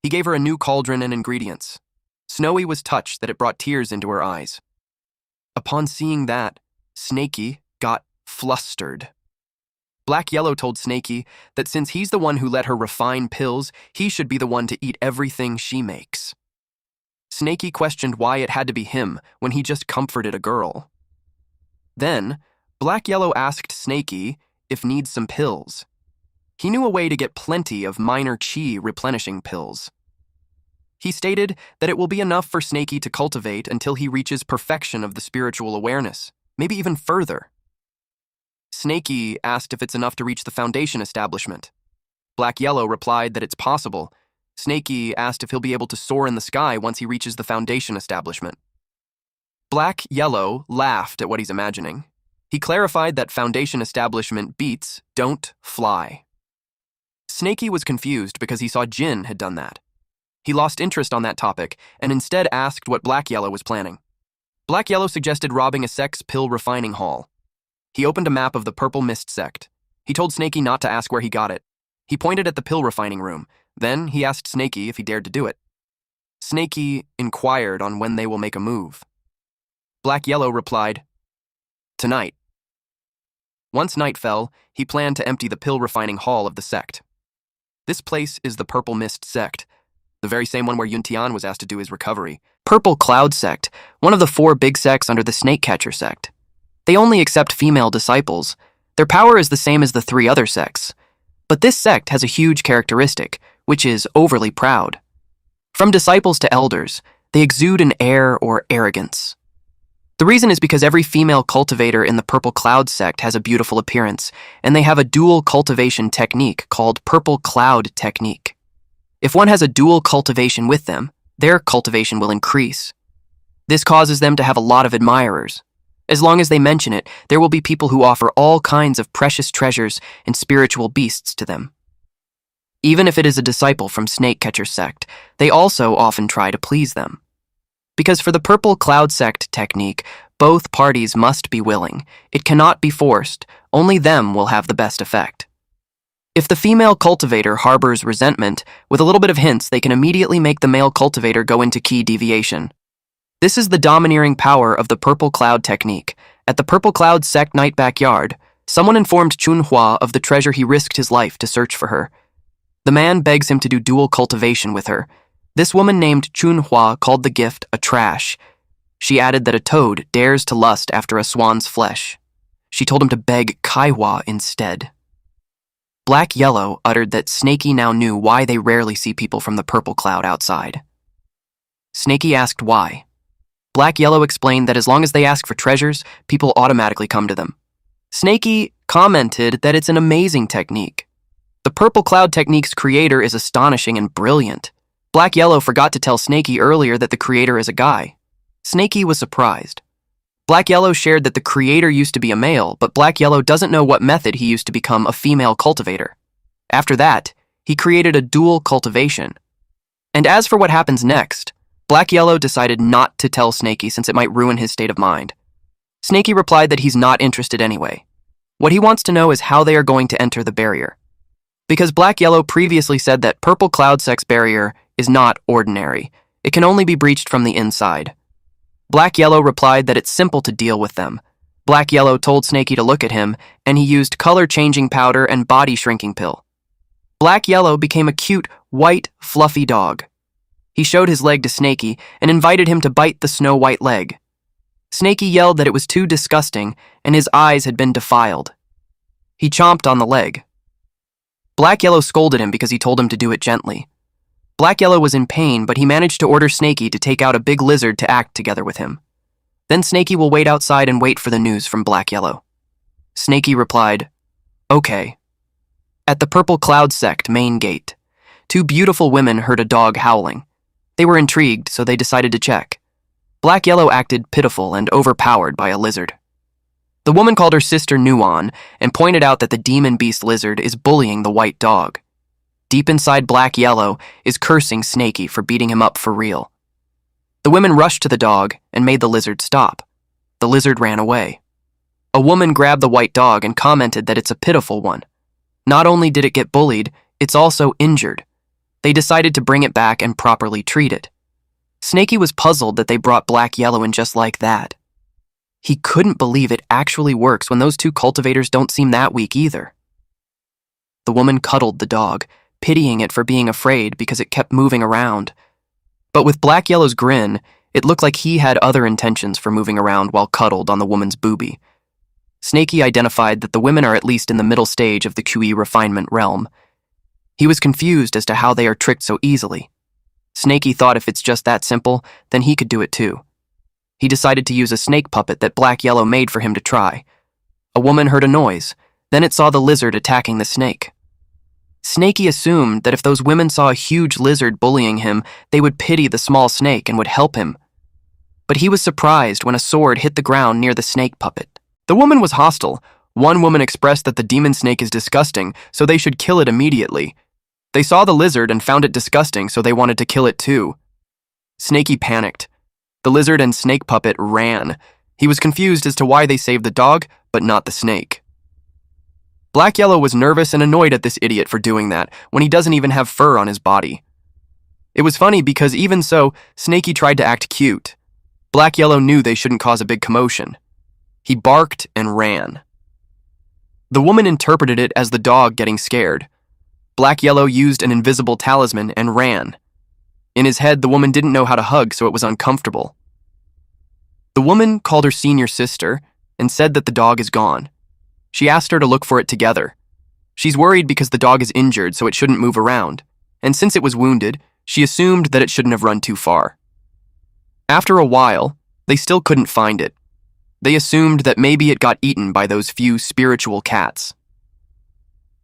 [SPEAKER 1] He gave her a new cauldron and ingredients. Snowy was touched that it brought tears into her eyes. Upon seeing that, Snaky got flustered. Black Yellow told Snaky that since he's the one who let her refine pills, he should be the one to eat everything she makes. Snaky questioned why it had to be him when he just comforted a girl. Then, Black Yellow asked Snaky if needs some pills. He knew a way to get plenty of minor chi replenishing pills. He stated that it will be enough for Snakey to cultivate until he reaches perfection of the spiritual awareness, maybe even further. Snakey asked if it's enough to reach the foundation establishment. Black Yellow replied that it's possible. Snakey asked if he'll be able to soar in the sky once he reaches the foundation establishment. Black Yellow laughed at what he's imagining. He clarified that foundation establishment beats don't fly. Snakey was confused because he saw Jin had done that. He lost interest on that topic and instead asked what Black Yellow was planning. Black Yellow suggested robbing a sex pill refining hall. He opened a map of the Purple Mist sect. He told Snakey not to ask where he got it. He pointed at the pill refining room. Then he asked Snakey if he dared to do it. Snakey inquired on when they will make a move. Black Yellow replied, "Tonight." Once night fell, he planned to empty the pill refining hall of the sect. This place is the Purple Mist sect, the very same one where Yuntian was asked to do his recovery. Purple Cloud sect, one of the 4 big sects under the Snake Catcher sect. They only accept female disciples. Their power is the same as the 3 other sects. But this sect has a huge characteristic, which is overly proud. From disciples to elders, they exude an air or arrogance. The reason is because every female cultivator in the Purple Cloud sect has a beautiful appearance, and they have a dual cultivation technique called Purple Cloud technique. If one has a dual cultivation with them, their cultivation will increase. This causes them to have a lot of admirers. As long as they mention it, there will be people who offer all kinds of precious treasures and spiritual beasts to them. Even if it is a disciple from Snake Catcher sect, they also often try to please them. Because for the Purple Cloud sect technique, both parties must be willing. It cannot be forced. Only them will have the best effect. If the female cultivator harbors resentment, with a little bit of hints, they can immediately make the male cultivator go into key deviation. This is the domineering power of the Purple Cloud technique. At the Purple Cloud sect night backyard, someone informed Chunhua of the treasure he risked his life to search for her. The man begs him to do dual cultivation with her. This woman named Chunhua called the gift a trash. She added that a toad dares to lust after a swan's flesh. She told him to beg Kaiwa instead. Black Yellow uttered that Snakey now knew why they rarely see people from the Purple Cloud outside. Snakey asked why. Black Yellow explained that as long as they ask for treasures, people automatically come to them. Snakey commented that it's an amazing technique. The Purple Cloud technique's creator is astonishing and brilliant. Black Yellow forgot to tell Snakey earlier that the creator is a guy. Snakey was surprised. Black Yellow shared that the creator used to be a male, but Black Yellow doesn't know what method he used to become a female cultivator. After that, he created a dual cultivation. And as for what happens next, Black Yellow decided not to tell Snakey since it might ruin his state of mind. Snakey replied that he's not interested anyway. What he wants to know is how they are going to enter the barrier. Because Black Yellow previously said that Purple Cloud sect's barrier is not ordinary. It can only be breached from the inside. Black Yellow replied that it's simple to deal with them. Black Yellow told Snakey to look at him, and he used color-changing powder and body-shrinking pill. Black Yellow became a cute, white, fluffy dog. He showed his leg to Snakey and invited him to bite the snow-white leg. Snakey yelled that it was too disgusting and his eyes had been defiled. He chomped on the leg. Black Yellow scolded him because he told him to do it gently. Black Yellow was in pain, but he managed to order Snakey to take out a big lizard to act together with him. Then Snakey will wait outside and wait for the news from Black Yellow. Snakey replied, "Okay." At the Purple Cloud sect main gate, 2 beautiful women heard a dog howling. They were intrigued, so they decided to check. Black Yellow acted pitiful and overpowered by a lizard. The woman called her sister Nuon and pointed out that the demon beast lizard is bullying the white dog. Deep inside Black Yellow is cursing Snakey for beating him up for real. The women rushed to the dog and made the lizard stop. The lizard ran away. A woman grabbed the white dog and commented that it's a pitiful one. Not only did it get bullied, it's also injured. They decided to bring it back and properly treat it. Snakey was puzzled that they brought Black Yellow in just like that. He couldn't believe it actually works when those 2 cultivators don't seem that weak either. The woman cuddled the dog, pitying it for being afraid because it kept moving around. But with Black Yellow's grin, it looked like he had other intentions for moving around while cuddled on the woman's boobie. Snaky identified that the women are at least in the middle stage of the QE refinement realm. He was confused as to how they are tricked so easily. Snaky thought if it's just that simple, then he could do it too. He decided to use a snake puppet that Black Yellow made for him to try. A woman heard a noise, then it saw the lizard attacking the snake. Snaky assumed that if those women saw a huge lizard bullying him, they would pity the small snake and would help him. But he was surprised when a sword hit the ground near the snake puppet. The woman was hostile. One woman expressed that the demon snake is disgusting, so they should kill it immediately. They saw the lizard and found it disgusting, so they wanted to kill it too. Snaky panicked. The lizard and snake puppet ran. He was confused as to why they saved the dog, but not the snake. Black Yellow was nervous and annoyed at this idiot for doing that, when he doesn't even have fur on his body. It was funny because even so, Snaky tried to act cute. Black Yellow knew they shouldn't cause a big commotion. He barked and ran. The woman interpreted it as the dog getting scared. Black Yellow used an invisible talisman and ran. In his head, the woman didn't know how to hug, so it was uncomfortable. The woman called her senior sister and said that the dog is gone. She asked her to look for it together. She's worried because the dog is injured, so it shouldn't move around, and since it was wounded, she assumed that it shouldn't have run too far. After a while, they still couldn't find it. They assumed that maybe it got eaten by those few spiritual cats.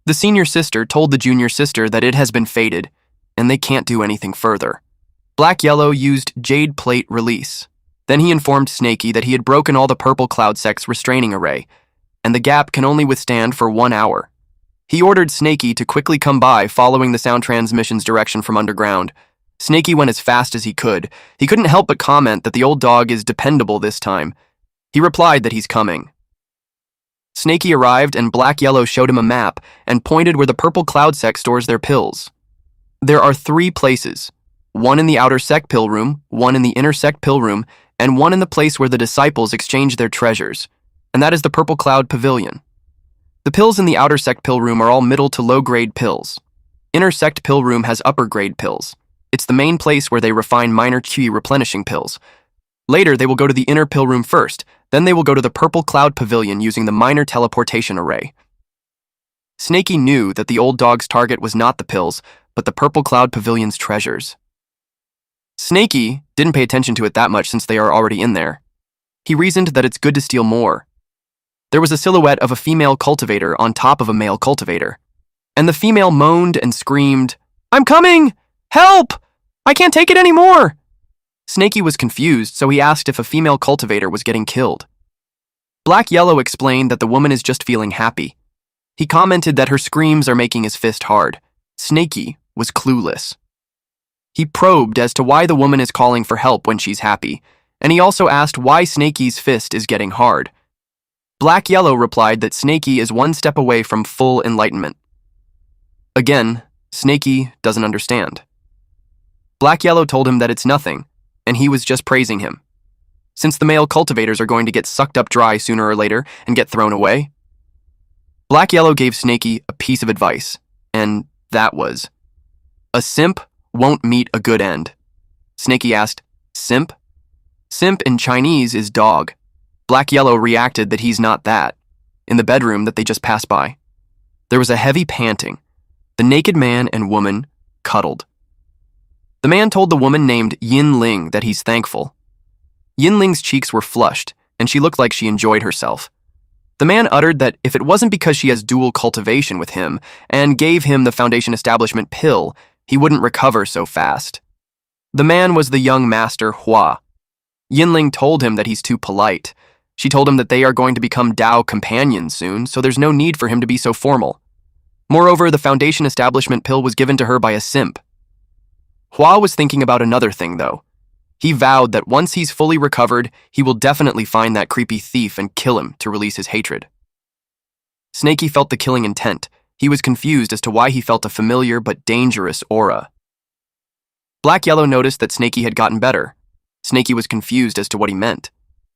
[SPEAKER 1] The senior sister told the junior sister that it has been fated, and they can't do anything further. Black Yellow used Jade Plate Release. Then he informed Snaky that he had broken all the purple cloud sect's restraining array, and the gap can only withstand for 1 hour. He ordered Snaky to quickly come by following the sound transmission's direction from underground. Snaky went as fast as he could. He couldn't help but comment that the old dog is dependable this time. He replied that he's coming. Snaky arrived and Black Yellow showed him a map and pointed where the purple cloud sect stores their pills. There are 3 places, one in the outer sect pill room, one in the inner sect pill room, and one in the place where the disciples exchange their treasures, and that is the Purple Cloud Pavilion. The pills in the outer sect pill room are all middle to low-grade pills. Inner sect pill room has upper-grade pills. It's the main place where they refine minor QE replenishing pills. Later, they will go to the inner pill room first, then they will go to the Purple Cloud Pavilion using the minor teleportation array. Snaky knew that the old dog's target was not the pills, but the Purple Cloud Pavilion's treasures. Snaky didn't pay attention to it that much since they are already in there. He reasoned that it's good to steal more. There was a silhouette of a female cultivator on top of a male cultivator, and the female moaned and screamed, "I'm coming! Help! I can't take it anymore!" Snaky was confused, so he asked if a female cultivator was getting killed. Black Yellow explained that the woman is just feeling happy. He commented that her screams are making his fist hard. Snaky was clueless. He probed as to why the woman is calling for help when she's happy, and he also asked why Snaky's fist is getting hard. Black Yellow replied that Snaky is 1 step away from full enlightenment. Again, Snaky doesn't understand. Black Yellow told him that it's nothing, and he was just praising him. Since the male cultivators are going to get sucked up dry sooner or later and get thrown away. Black Yellow gave Snaky a piece of advice, and that was, a simp won't meet a good end. Snaky asked, "Simp?" Simp in Chinese is dog. Black Yellow reacted that he's not that. In the bedroom that they just passed by, there was a heavy panting. The naked man and woman cuddled. The man told the woman named Yin Ling that he's thankful. Yin Ling's cheeks were flushed, and she looked like she enjoyed herself. The man uttered that if it wasn't because she has dual cultivation with him and gave him the Foundation Establishment pill, he wouldn't recover so fast. The man was the young master Hua. Yinling told him that he's too polite. She told him that they are going to become Dao companions soon, so there's no need for him to be so formal. Moreover, the Foundation Establishment pill was given to her by a simp. Hua was thinking about another thing, though. He vowed that once he's fully recovered, he will definitely find that creepy thief and kill him to release his hatred. Snaky felt the killing intent. He was confused as to why he felt a familiar but dangerous aura. Black Yellow noticed that Snaky had gotten better. Snaky was confused as to what he meant.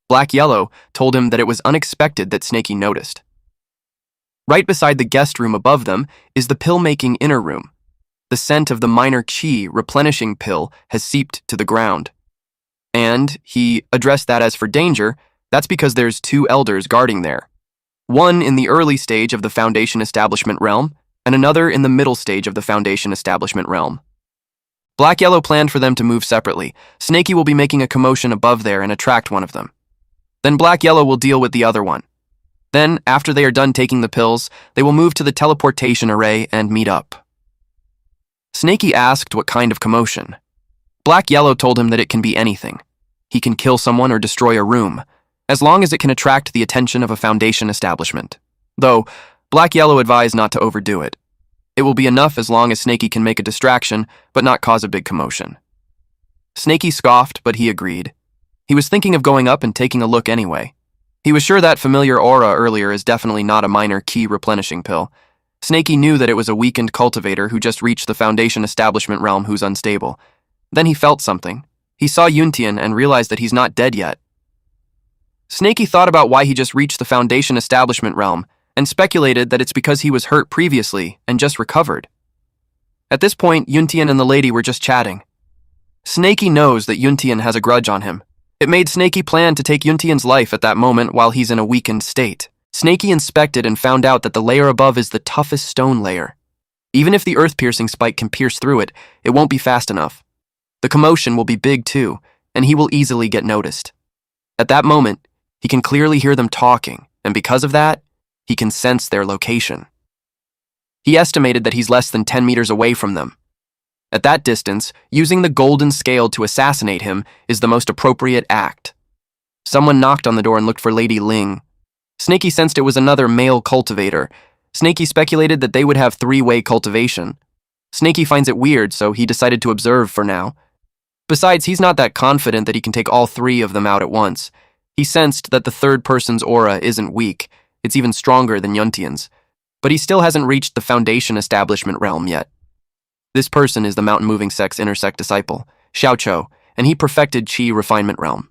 [SPEAKER 1] Black Yellow told him that it was unexpected that Snaky noticed. Right beside the guest room above them is the pill-making inner room. The scent of the minor qi replenishing pill has seeped to the ground. And he addressed that as for danger, that's because there's 2 elders guarding there. one in the early stage of the Foundation Establishment realm, and another in the middle stage of the Foundation Establishment realm. Black Yellow planned for them to move separately. Snakey will be making a commotion above there and attract one of them. Then Black Yellow will deal with the other one. Then, after they are done taking the pills, they will move to the teleportation array and meet up. Snakey asked what kind of commotion. Black Yellow told him that it can be anything. He can kill someone or destroy a room, as long as it can attract the attention of a Foundation establishment. Though, Black Yellow advised not to overdo it. It will be enough as long as Snakey can make a distraction, but not cause a big commotion. Snakey scoffed, but he agreed. He was thinking of going up and taking a look anyway. He was sure that familiar aura earlier is definitely not a minor key replenishing pill. Snakey knew that it was a weakened cultivator who just reached the Foundation Establishment realm who's unstable. Then he felt something. He saw Yuntian and realized that he's not dead yet. Snakey thought about why he just reached the Foundation Establishment realm and speculated that it's because he was hurt previously and just recovered. At this point, Yuntian and the lady were just chatting. Snakey knows that Yuntian has a grudge on him. It made Snakey plan to take Yuntian's life at that moment while he's in a weakened state. Snakey inspected and found out that the layer above is the toughest stone layer. Even if the earth-piercing spike can pierce through it, it won't be fast enough. The commotion will be big too, and he will easily get noticed. At that moment, he can clearly hear them talking, and because of that, he can sense their location. He estimated that he's less than 10 meters away from them. At that distance, using the golden scale to assassinate him is the most appropriate act. Someone knocked on the door and looked for Lady Ling. Snakey sensed it was another male cultivator. Snakey speculated that they would have three-way cultivation. Snakey finds it weird, so he decided to observe for now. Besides, he's not that confident that he can take all three of them out at once. He sensed that the third person's aura isn't weak. It's even stronger than Yuntian's. But he still hasn't reached the Foundation Establishment realm yet. This person is the mountain-moving sex intersect disciple, Xiaoqiu, and he perfected Qi refinement realm.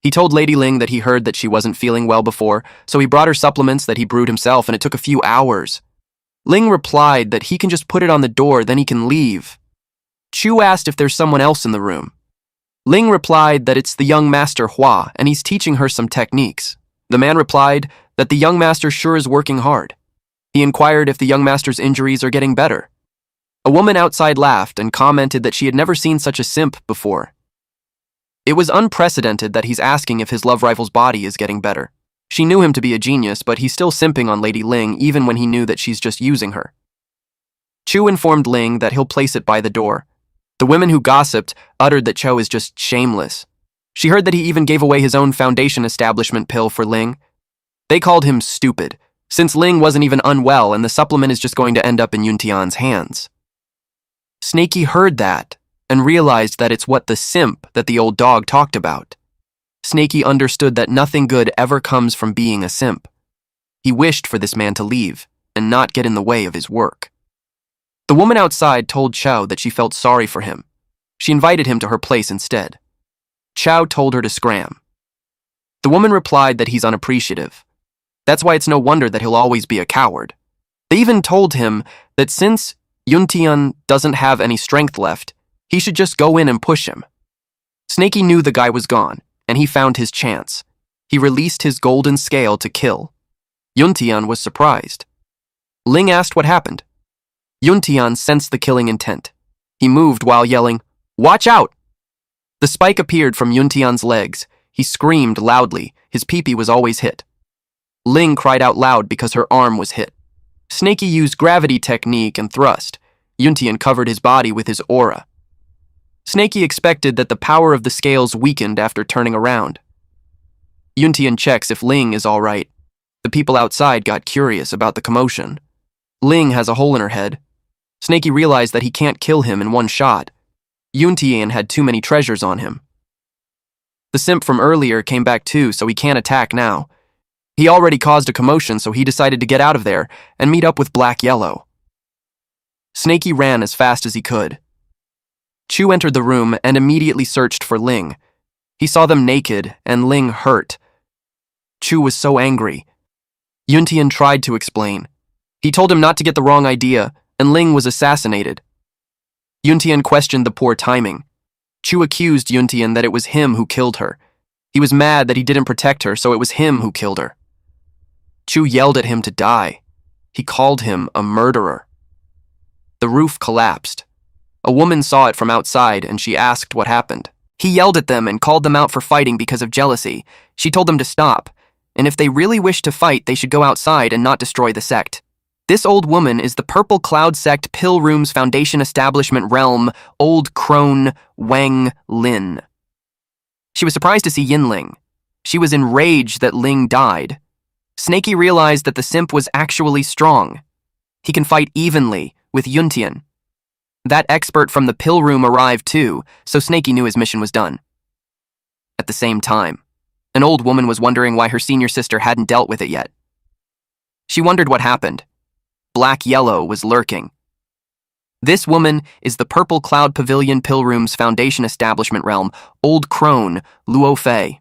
[SPEAKER 1] He told Lady Ling that he heard that she wasn't feeling well before, so he brought her supplements that he brewed himself, and it took a few hours. Ling replied that he can just put it on the door, then he can leave. Chu asked if there's someone else in the room. Ling replied that it's the young master Hua, and he's teaching her some techniques. The man replied that the young master sure is working hard. He inquired if the young master's injuries are getting better. A woman outside laughed and commented that she had never seen such a simp before. It was unprecedented that he's asking if his love rival's body is getting better. She knew him to be a genius, but he's still simping on Lady Ling even when he knew that she's just using her. Chu informed Ling that he'll place it by the door. The women who gossiped uttered that Cho is just shameless. She heard that he even gave away his own Foundation Establishment pill for Ling. They called him stupid, since Ling wasn't even unwell and the supplement is just going to end up in Yuntian's hands. Snakey heard that and realized that it's what the simp that the old dog talked about. Snakey understood that nothing good ever comes from being a simp. He wished for this man to leave and not get in the way of his work. The woman outside told Chow that she felt sorry for him. She invited him to her place instead. Chow told her to scram. The woman replied that he's unappreciative. That's why it's no wonder that he'll always be a coward. They even told him that since Yuntian doesn't have any strength left, he should just go in and push him. Snakey knew the guy was gone, and he found his chance. He released his golden scale to kill. Yuntian was surprised. Ling asked what happened. Yuntian sensed the killing intent. He moved while yelling, "Watch out!" The spike appeared from Yuntian's legs. He screamed loudly. His peepee was always hit. Ling cried out loud because her arm was hit. Snakey used gravity technique and thrust. Yuntian covered his body with his aura. Snakey expected that the power of the scales weakened after turning around. Yuntian checks if Ling is all right. The people outside got curious about the commotion. Ling has a hole in her head. Snakey realized that he can't kill him in one shot. Yuntian had too many treasures on him. The simp from earlier came back too, so he can't attack now. He already caused a commotion, so he decided to get out of there and meet up with Black Yellow. Snakey ran as fast as he could. Chu entered the room and immediately searched for Ling. He saw them naked, and Ling hurt. Chu was so angry. Yuntian tried to explain. He told him not to get the wrong idea, and Ling was assassinated. Yuntian questioned the poor timing. Chu accused Yuntian that it was him who killed her. He was mad that he didn't protect her, so it was him who killed her. Chu yelled at him to die. He called him a murderer. The roof collapsed. A woman saw it from outside and she asked what happened. He yelled at them and called them out for fighting because of jealousy. She told them to stop, and if they really wished to fight, they should go outside and not destroy the sect. This old woman is the Purple Cloud Sect Pill Room's Foundation Establishment Realm, Old Crone Wang Lin. She was surprised to see Yinling. She was enraged that Ling died. Snaky realized that the simp was actually strong. He can fight evenly with Yuntian. That expert from the pill room arrived too, so Snaky knew his mission was done. At the same time, an old woman was wondering why her senior sister hadn't dealt with it yet. She wondered what happened. Black Yellow was lurking. This woman is the Purple Cloud Pavilion Pill Room's Foundation Establishment Realm, Old Crone Luo Fei.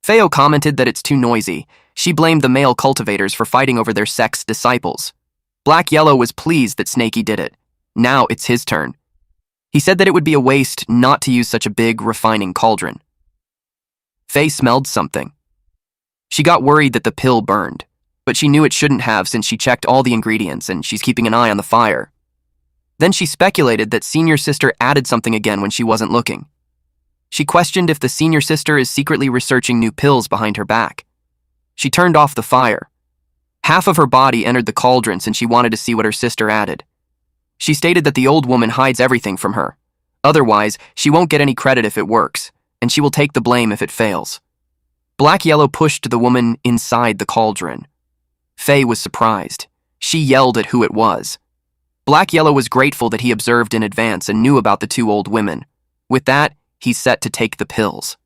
[SPEAKER 1] Feo commented that it's too noisy. She blamed the male cultivators for fighting over their sect's disciples. Black Yellow was pleased that Snaky did it. Now it's his turn. He said that it would be a waste not to use such a big, refining cauldron. Faye smelled something. She got worried that the pill burned, but she knew it shouldn't have since she checked all the ingredients and she's keeping an eye on the fire. Then she speculated that senior sister added something again when she wasn't looking. She questioned if the senior sister is secretly researching new pills behind her back. She turned off the fire. Half of her body entered the cauldron since she wanted to see what her sister added. She stated that the old woman hides everything from her. Otherwise, she won't get any credit if it works, and she will take the blame if it fails. Black Yellow pushed the woman inside the cauldron. Faye was surprised. She yelled at who it was. Black Yellow was grateful that he observed in advance and knew about the two old women. With that, he set to take the pills.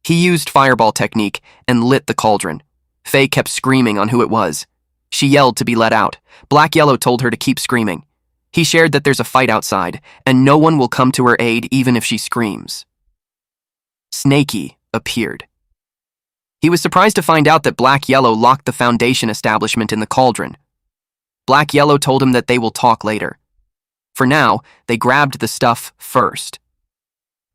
[SPEAKER 1] He used fireball technique and lit the cauldron. Faye kept screaming on who it was. She yelled to be let out. Black Yellow told her to keep screaming. He shared that there's a fight outside, and no one will come to her aid even if she screams. Snaky appeared. He was surprised to find out that Black Yellow locked the Foundation establishment in the cauldron. Black Yellow told him that they will talk later. For now, they grabbed the stuff first.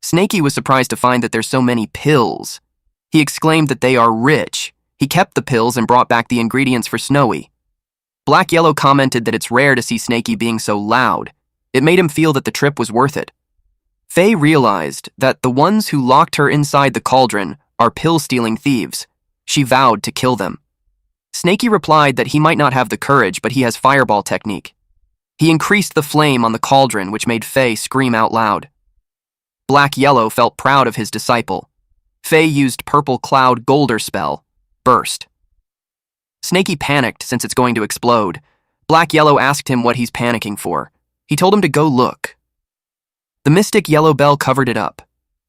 [SPEAKER 1] Snaky was surprised to find that there's so many pills. He exclaimed that they are rich. He kept the pills and brought back the ingredients for Snowy. Black Yellow commented that it's rare to see Snaky being so loud. It made him feel that the trip was worth it. Faye realized that the ones who locked her inside the cauldron are pill-stealing thieves. She vowed to kill them. Snaky replied that he might not have the courage, but he has fireball technique. He increased the flame on the cauldron, which made Faye scream out loud. Black Yellow felt proud of his disciple. Faye used Purple Cloud Golder spell. Burst. Snaky panicked since it's going to explode. Black Yellow asked him what he's panicking for. He told him to go look. The Mystic Yellow Bell covered it up.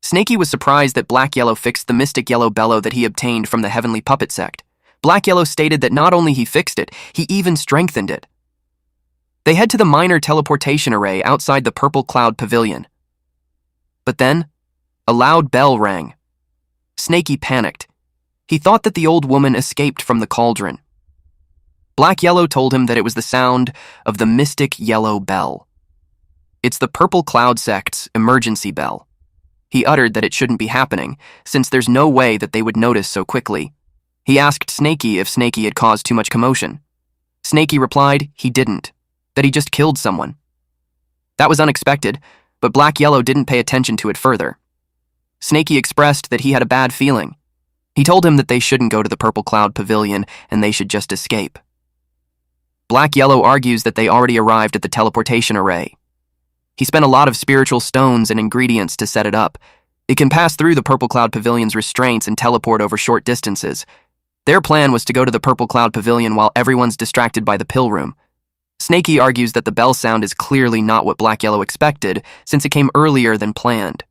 [SPEAKER 1] Snaky was surprised that Black Yellow fixed the Mystic Yellow Bellow that he obtained from the Heavenly Puppet Sect. Black Yellow stated that not only he fixed it, he even strengthened it. They head to the minor teleportation array outside the Purple Cloud Pavilion. But then, a loud bell rang. Snaky panicked. He thought that the old woman escaped from the cauldron. Black Yellow told him that it was the sound of the Mystic Yellow Bell. It's the Purple Cloud Sect's emergency bell. He uttered that it shouldn't be happening, since there's no way that they would notice so quickly. He asked Snaky if Snaky had caused too much commotion. Snaky replied he didn't, that he just killed someone. That was unexpected, but Black Yellow didn't pay attention to it further. Snaky expressed that he had a bad feeling. He told him that they shouldn't go to the Purple Cloud Pavilion and they should just escape. Black Yellow argues that they already arrived at the teleportation array. He spent a lot of spiritual stones and ingredients to set it up. It can pass through the Purple Cloud Pavilion's restraints and teleport over short distances. Their plan was to go to the Purple Cloud Pavilion while everyone's distracted by the pill room. Snaky argues that the bell sound is clearly not what Black Yellow expected, since it came earlier than planned.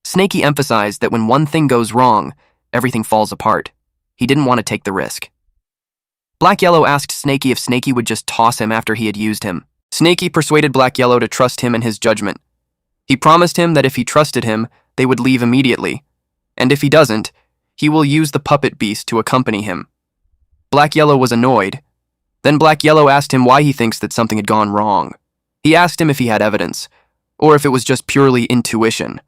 [SPEAKER 1] Snaky emphasized that when one thing goes wrong, everything falls apart. He didn't want to take the risk. Black Yellow asked Snaky if Snaky would just toss him after he had used him. Snaky persuaded Black Yellow to trust him in his judgment. He promised him that if he trusted him, they would leave immediately, and if he doesn't, he will use the puppet beast to accompany him. Black Yellow was annoyed. Then Black Yellow asked him why he thinks that something had gone wrong. He asked him if he had evidence, or if it was just purely intuition.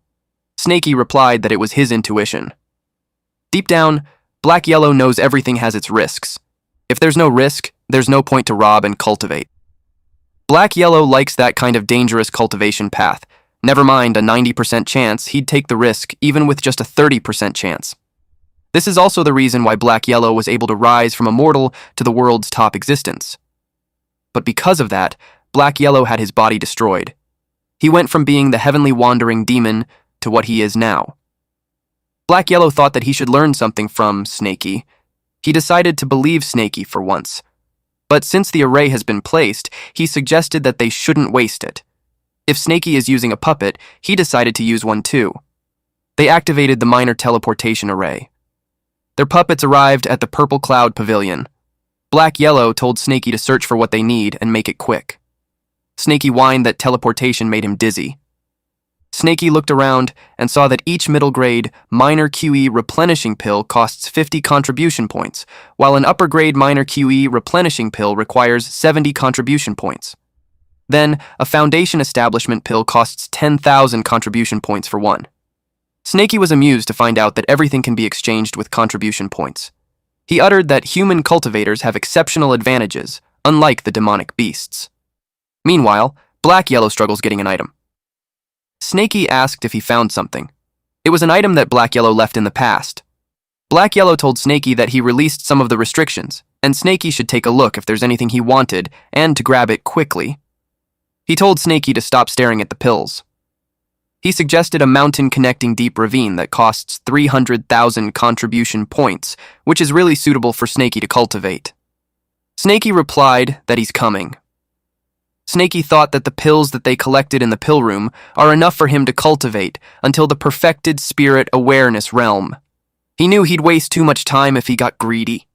[SPEAKER 1] Snaky replied that it was his intuition. Deep down, Black Yellow knows everything has its risks. If there's no risk, there's no point to rob and cultivate. Black Yellow likes that kind of dangerous cultivation path. Never mind a 90% chance, he'd take the risk even with just a 30% chance. This is also the reason why Black Yellow was able to rise from a mortal to the world's top existence. But because of that, Black Yellow had his body destroyed. He went from being the heavenly wandering demon to what he is now. Black Yellow thought that he should learn something from Snakey. He decided to believe Snakey for once. But since the array has been placed, he suggested that they shouldn't waste it. If Snakey is using a puppet, he decided to use one too. They activated the minor teleportation array. Their puppets arrived at the Purple Cloud Pavilion. Black Yellow told Snakey to search for what they need and make it quick. Snakey whined that teleportation made him dizzy. Snakey looked around and saw that each middle grade minor QE replenishing pill costs 50 contribution points, while an upper grade minor QE replenishing pill requires 70 contribution points. Then, a foundation establishment pill costs 10,000 contribution points for one. Snakey was amused to find out that everything can be exchanged with contribution points. He uttered that human cultivators have exceptional advantages, unlike the demonic beasts. Meanwhile, Black Yellow struggles getting an item. Snakey asked if he found something. It was an item that Black Yellow left in the past. Black Yellow told Snakey that he released some of the restrictions, and Snakey should take a look if there's anything he wanted, and to grab it quickly. He told Snakey to stop staring at the pills. He suggested a mountain-connecting deep ravine that costs 300,000 contribution points, which is really suitable for Snakey to cultivate. Snakey replied that he's coming. Snakey thought that the pills that they collected in the pill room are enough for him to cultivate until the perfected spirit awareness realm. He knew he'd waste too much time if he got greedy.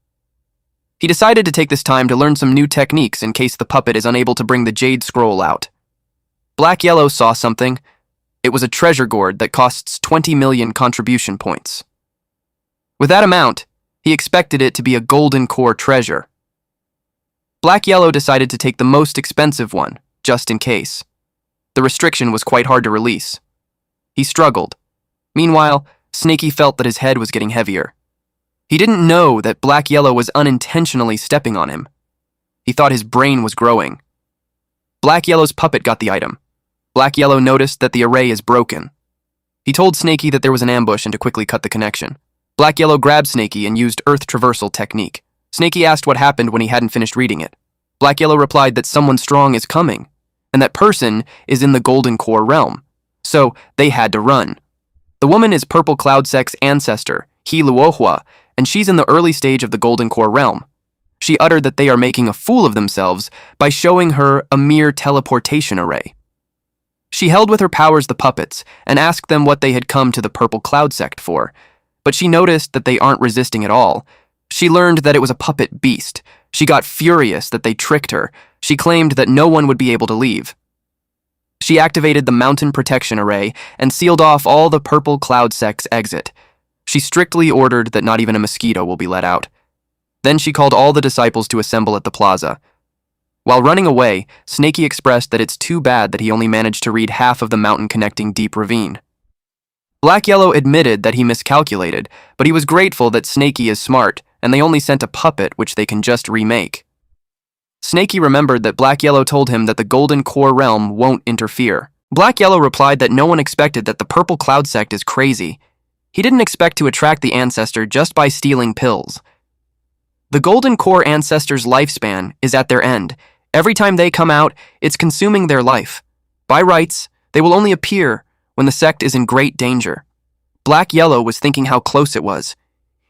[SPEAKER 1] He decided to take this time to learn some new techniques in case the puppet is unable to bring the Jade Scroll out. Black Yellow saw something. It was a treasure gourd that costs 20 million contribution points. With that amount, he expected it to be a golden core treasure. Black Yellow decided to take the most expensive one, just in case. The restriction was quite hard to release. He struggled. Meanwhile, Snakey felt that his head was getting heavier. He didn't know that Black Yellow was unintentionally stepping on him. He thought his brain was growing. Black Yellow's puppet got the item. Black Yellow noticed that the array is broken. He told Snakey that there was an ambush and to quickly cut the connection. Black Yellow grabbed Snakey and used Earth Traversal technique. Snakey asked what happened when he hadn't finished reading it. Black Yellow replied that someone strong is coming, and that person is in the Golden Core realm, so they had to run. The woman is Purple Cloudsek's ancestor, He Luohua, and she's in the early stage of the Golden Core realm. She uttered that they are making a fool of themselves by showing her a mere teleportation array. She held with her powers the puppets and asked them what they had come to the Purple Cloud Sect for, but she noticed that they aren't resisting at all. She learned that it was a puppet beast. She got furious that they tricked her. She claimed that no one would be able to leave. She activated the Mountain Protection Array and sealed off all the Purple Cloud Sect's exit. She strictly ordered that not even a mosquito will be let out. Then she called all the disciples to assemble at the plaza. While running away, Snakey expressed that it's too bad that he only managed to read half of the mountain-connecting deep ravine. Black Yellow admitted that he miscalculated, but he was grateful that Snakey is smart, and they only sent a puppet which they can just remake. Snakey remembered that Black Yellow told him that the Golden Core realm won't interfere. Black Yellow replied that no one expected that the Purple Cloud Sect is crazy. He didn't expect to attract the ancestor just by stealing pills. The Golden Core ancestor's lifespan is at their end. Every time they come out, it's consuming their life. By rights, they will only appear when the sect is in great danger. Black Yellow was thinking how close it was.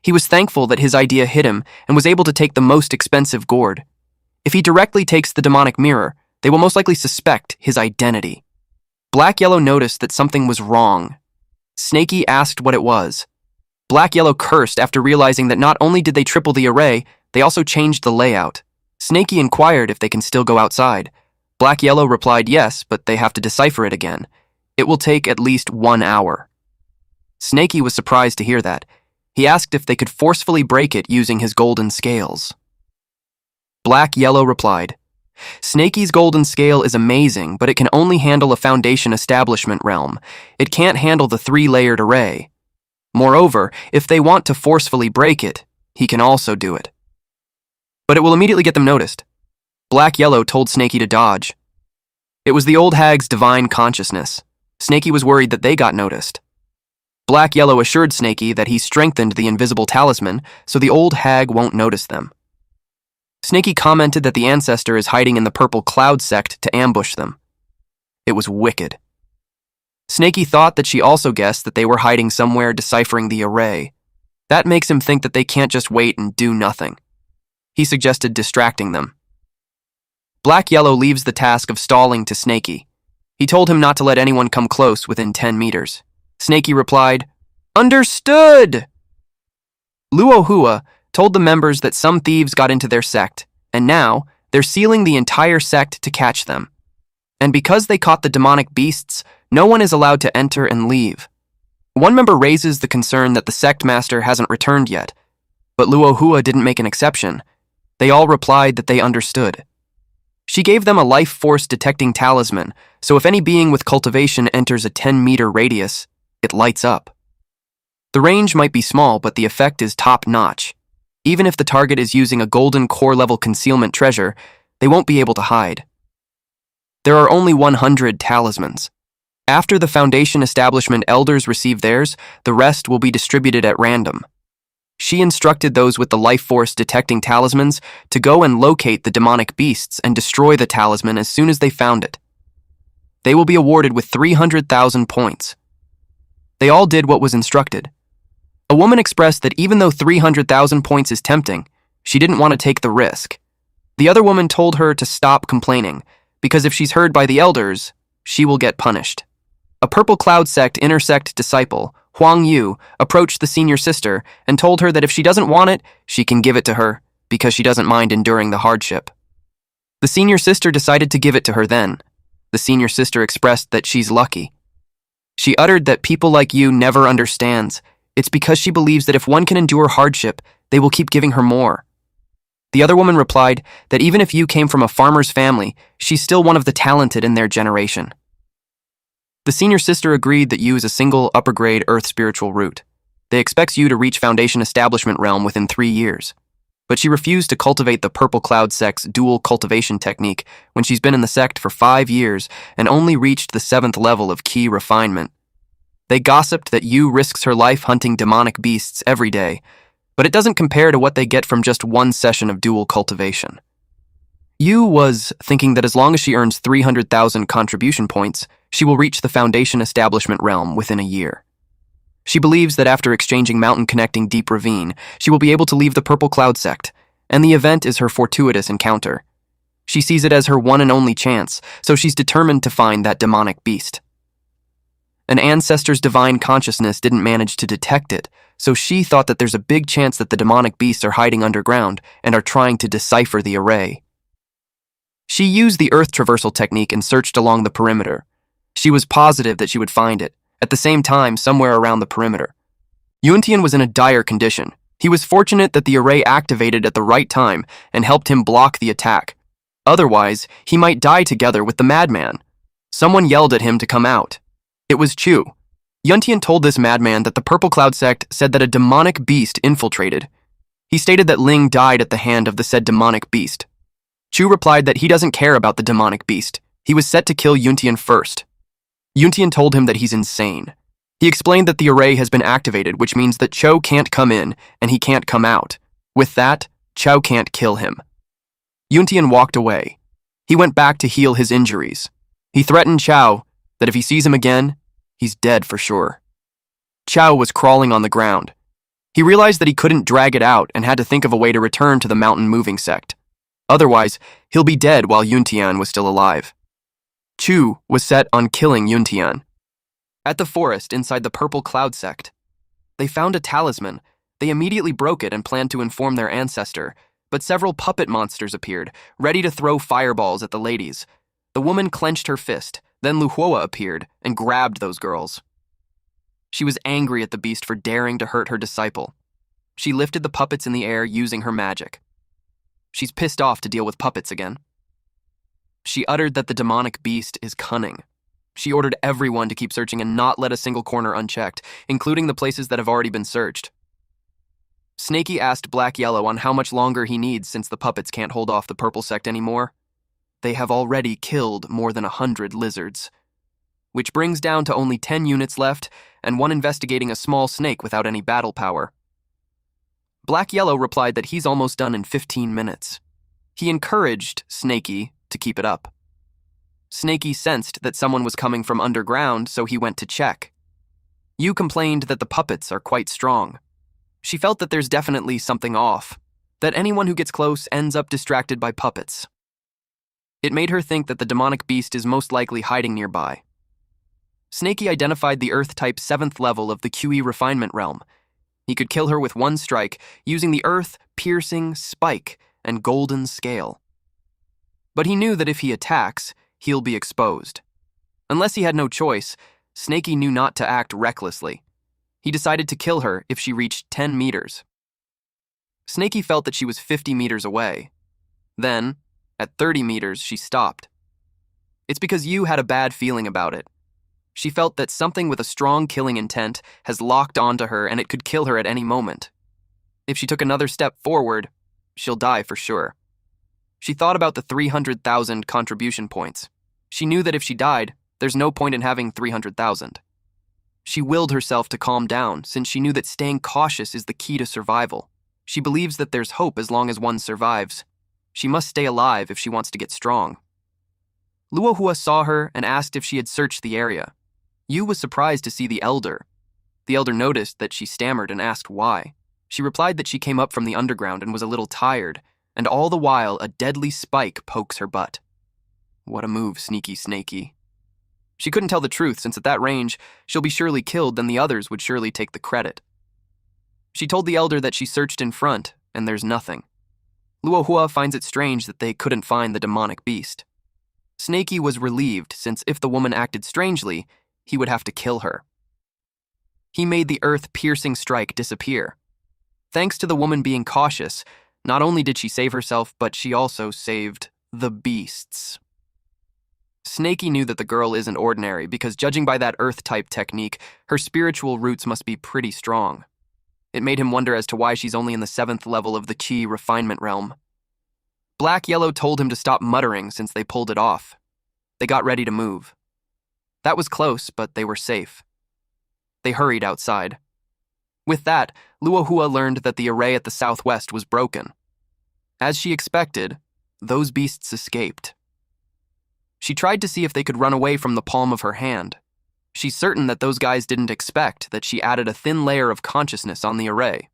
[SPEAKER 1] He was thankful that his idea hit him and was able to take the most expensive gourd. If he directly takes the demonic mirror, they will most likely suspect his identity. Black Yellow noticed that something was wrong. Snakey asked what it was. Black Yellow cursed after realizing that not only did they triple the array, they also changed the layout. Snakey inquired if they can still go outside. Black Yellow replied yes, but they have to decipher it again. It will take at least 1 hour. Snakey was surprised to hear that. He asked if they could forcefully break it using his golden scales. Black Yellow replied, Snakey's golden scale is amazing, but it can only handle a foundation establishment realm. It can't handle the 3-layered array. Moreover, if they want to forcefully break it, he can also do it. But it will immediately get them noticed. Black Yellow told Snaky to dodge. It was the old hag's divine consciousness. Snaky was worried that they got noticed. Black Yellow assured Snaky that he strengthened the invisible talisman so the old hag won't notice them. Snaky commented that the ancestor is hiding in the purple cloud sect to ambush them. It was wicked. Snaky thought that she also guessed that they were hiding somewhere deciphering the array. That makes him think that they can't just wait and do nothing. He suggested distracting them. Black Yellow leaves the task of stalling to Snaky. He told him not to let anyone come close within 10 meters. Snaky replied, "Understood!" Luo Hua told the members that some thieves got into their sect, and now they're sealing the entire sect to catch them. And because they caught the demonic beasts, no one is allowed to enter and leave. One member raises the concern that the sect master hasn't returned yet, but Luo Hua didn't make an exception. They all replied that they understood. She gave them a life force detecting talisman, so if any being with cultivation enters a 10-meter radius, it lights up. The range might be small, but the effect is top-notch. Even if the target is using a golden core-level concealment treasure, they won't be able to hide. There are only 100 talismans. After the Foundation Establishment elders receive theirs, the rest will be distributed at random. She instructed those with the life force detecting talismans to go and locate the demonic beasts and destroy the talisman as soon as they found it. They will be awarded with 300,000 points. They all did what was instructed. A woman expressed that even though 300,000 points is tempting, she didn't want to take the risk. The other woman told her to stop complaining, because if she's heard by the elders, she will get punished. A purple cloud sect intersect disciple, Huang Yu, approached the senior sister and told her that if she doesn't want it, she can give it to her, because she doesn't mind enduring the hardship. The senior sister decided to give it to her then. The senior sister expressed that she's lucky. She uttered that people like you never understands. It's because she believes that if one can endure hardship, they will keep giving her more. The other woman replied that even if you came from a farmer's family, she's still one of the talented in their generation. The senior sister agreed that you is a single upper-grade earth spiritual root. They expect you to reach Foundation Establishment realm within 3 years. But she refused to cultivate the Purple Cloud sect's dual cultivation technique when she's been in the sect for 5 years and only reached the 7th level of key refinement. They gossiped that Yu risks her life hunting demonic beasts every day, but it doesn't compare to what they get from just one session of dual cultivation. Yu was thinking that as long as she earns 300,000 contribution points, she will reach the Foundation Establishment realm within a year. She believes that after exchanging mountain-connecting deep ravine, she will be able to leave the Purple Cloud sect, and the event is her fortuitous encounter. She sees it as her one and only chance, so she's determined to find that demonic beast. An ancestor's divine consciousness didn't manage to detect it, so she thought that there's a big chance that the demonic beasts are hiding underground and are trying to decipher the array. She used the earth traversal technique and searched along the perimeter. She was positive that she would find it, at the same time somewhere around the perimeter. Yuntian was in a dire condition. He was fortunate that the array activated at the right time and helped him block the attack. Otherwise, he might die together with the madman. Someone yelled at him to come out. It was Chu. Yuntian told this madman that the Purple Cloud sect said that a demonic beast infiltrated. He stated that Ling died at the hand of the said demonic beast. Chu replied that he doesn't care about the demonic beast. He was set to kill Yuntian first. Yuntian told him that he's insane. He explained that the array has been activated, which means that Cho can't come in and he can't come out. With that, Cho can't kill him. Yuntian walked away. He went back to heal his injuries. He threatened Chao that if he sees him again, he's dead for sure. Chao was crawling on the ground. He realized that he couldn't drag it out and had to think of a way to return to the mountain moving sect. Otherwise, he'll be dead while Yuntian was still alive. Chu was set on killing Yuntian. At the forest inside the Purple Cloud sect, they found a talisman. They immediately broke it and planned to inform their ancestor, but several puppet monsters appeared, ready to throw fireballs at the ladies. The woman clenched her fist. Then Lu Hua appeared and grabbed those girls. She was angry at the beast for daring to hurt her disciple. She lifted the puppets in the air using her magic. She's pissed off to deal with puppets again. She uttered that the demonic beast is cunning. She ordered everyone to keep searching and not let a single corner unchecked, including the places that have already been searched. Snaky asked Black Yellow on how much longer he needs since the puppets can't hold off the purple sect anymore. They have already killed more than 100 lizards. Which brings down to only 10 units left, and one investigating a small snake without any battle power. Black Yellow replied that he's almost done in 15 minutes. He encouraged Snaky to keep it up. Snaky sensed that someone was coming from underground, so he went to check. Yu complained that the puppets are quite strong. She felt that there's definitely something off, that anyone who gets close ends up distracted by puppets. It made her think that the demonic beast is most likely hiding nearby. Snaky identified the Earth-type 7th level of the QE refinement realm. He could kill her with one strike, using the earth-piercing spike and golden scale. But he knew that if he attacks, he'll be exposed. Unless he had no choice, Snaky knew not to act recklessly. He decided to kill her if she reached 10 meters. Snaky felt that she was 50 meters away. Then, at 30 meters, she stopped. It's because Yu had a bad feeling about it. She felt that something with a strong killing intent has locked onto her and it could kill her at any moment. If she took another step forward, she'll die for sure. She thought about the 300,000 contribution points. She knew that if she died, there's no point in having 300,000. She willed herself to calm down, since she knew that staying cautious is the key to survival. She believes that there's hope as long as one survives. She must stay alive if she wants to get strong. Luohua saw her and asked if she had searched the area. Yu was surprised to see the elder. The elder noticed that she stammered and asked why. She replied that she came up from the underground and was a little tired, and all the while a deadly spike pokes her butt. What a move, sneaky snaky. She couldn't tell the truth, since at that range, she'll be surely killed, then the others would surely take the credit. She told the elder that she searched in front, and there's nothing. Luohua finds it strange that they couldn't find the demonic beast. Snaky was relieved, since if the woman acted strangely, he would have to kill her. He made the earth-piercing strike disappear. Thanks to the woman being cautious, not only did she save herself, but she also saved the beasts. Snaky knew that the girl isn't ordinary because, judging by that earth-type technique, her spiritual roots must be pretty strong. It made him wonder as to why she's only in the 7th level of the Qi refinement realm. Black Yellow told him to stop muttering since they pulled it off. They got ready to move. That was close, but they were safe. They hurried outside. With that, Luohua learned that the array at the southwest was broken. As she expected, those beasts escaped. She tried to see if they could run away from the palm of her hand. She's certain that those guys didn't expect that she added a thin layer of consciousness on the array.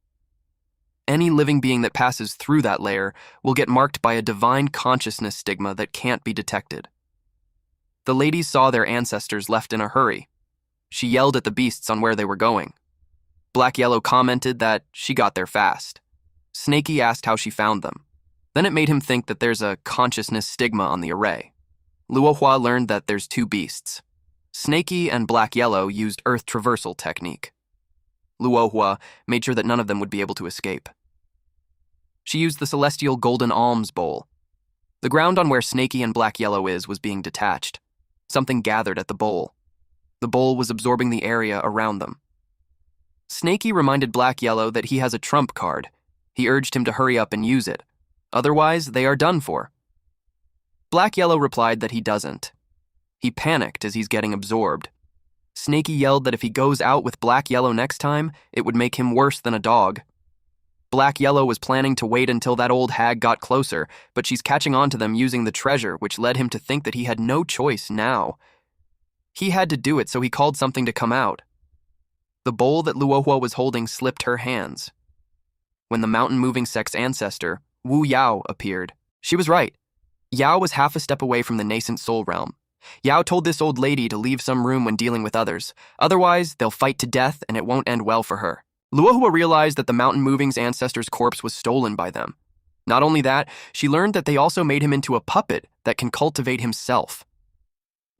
[SPEAKER 1] Any living being that passes through that layer will get marked by a divine consciousness stigma that can't be detected. The ladies saw their ancestors left in a hurry. She yelled at the beasts on where they were going. Black Yellow commented that she got there fast. Snaky asked how she found them. Then it made him think that there's a consciousness stigma on the array. Luohua learned that there's two beasts. Snaky and Black Yellow used Earth Traversal technique. Luohua made sure that none of them would be able to escape. She used the celestial golden alms bowl. The ground on where Snaky and Black Yellow was being detached. Something gathered at the bowl. The bowl was absorbing the area around them. Snaky reminded Black Yellow that he has a trump card. He urged him to hurry up and use it. Otherwise, they are done for. Black Yellow replied that he doesn't. He panicked as he's getting absorbed. Snaky yelled that if he goes out with Black Yellow next time, it would make him worse than a dog. Black Yellow was planning to wait until that old hag got closer, but she's catching on to them using the treasure, which led him to think that he had no choice now. He had to do it, so he called something to come out. The bowl that Luohua was holding slipped her hands. When the mountain-moving sect's ancestor, Wu Yao, appeared, she was right. Yao was half a step away from the nascent soul realm. Yao told this old lady to leave some room when dealing with others. Otherwise, they'll fight to death and it won't end well for her. Luohua realized that the mountain-moving's ancestor's corpse was stolen by them. Not only that, she learned that they also made him into a puppet that can cultivate himself.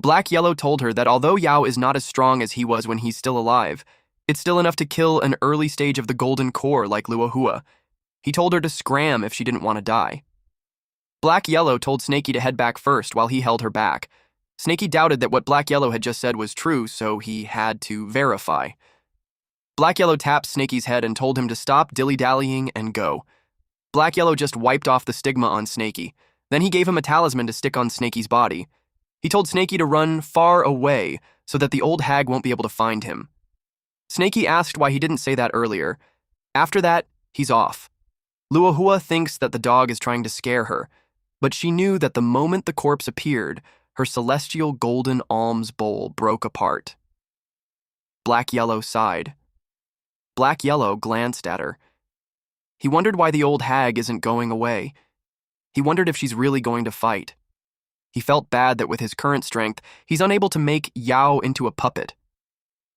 [SPEAKER 1] Black Yellow told her that although Yao is not as strong as he was when he's still alive, it's still enough to kill an early stage of the golden core like Luohua. He told her to scram if she didn't want to die. Black Yellow told Snaky to head back first while he held her back. Snaky doubted that what Black Yellow had just said was true, so he had to verify. Black Yellow tapped Snaky's head and told him to stop dilly-dallying and go. Black Yellow just wiped off the stigma on Snaky. Then he gave him a talisman to stick on Snaky's body. He told Snaky to run far away so that the old hag won't be able to find him. Snaky asked why he didn't say that earlier. After that, he's off. Luohua thinks that the dog is trying to scare her, but she knew that the moment the corpse appeared, her celestial golden alms bowl broke apart. Black Yellow sighed. Black Yellow glanced at her. He wondered why the old hag isn't going away. He wondered if she's really going to fight. He felt bad that with his current strength, he's unable to make Yao into a puppet.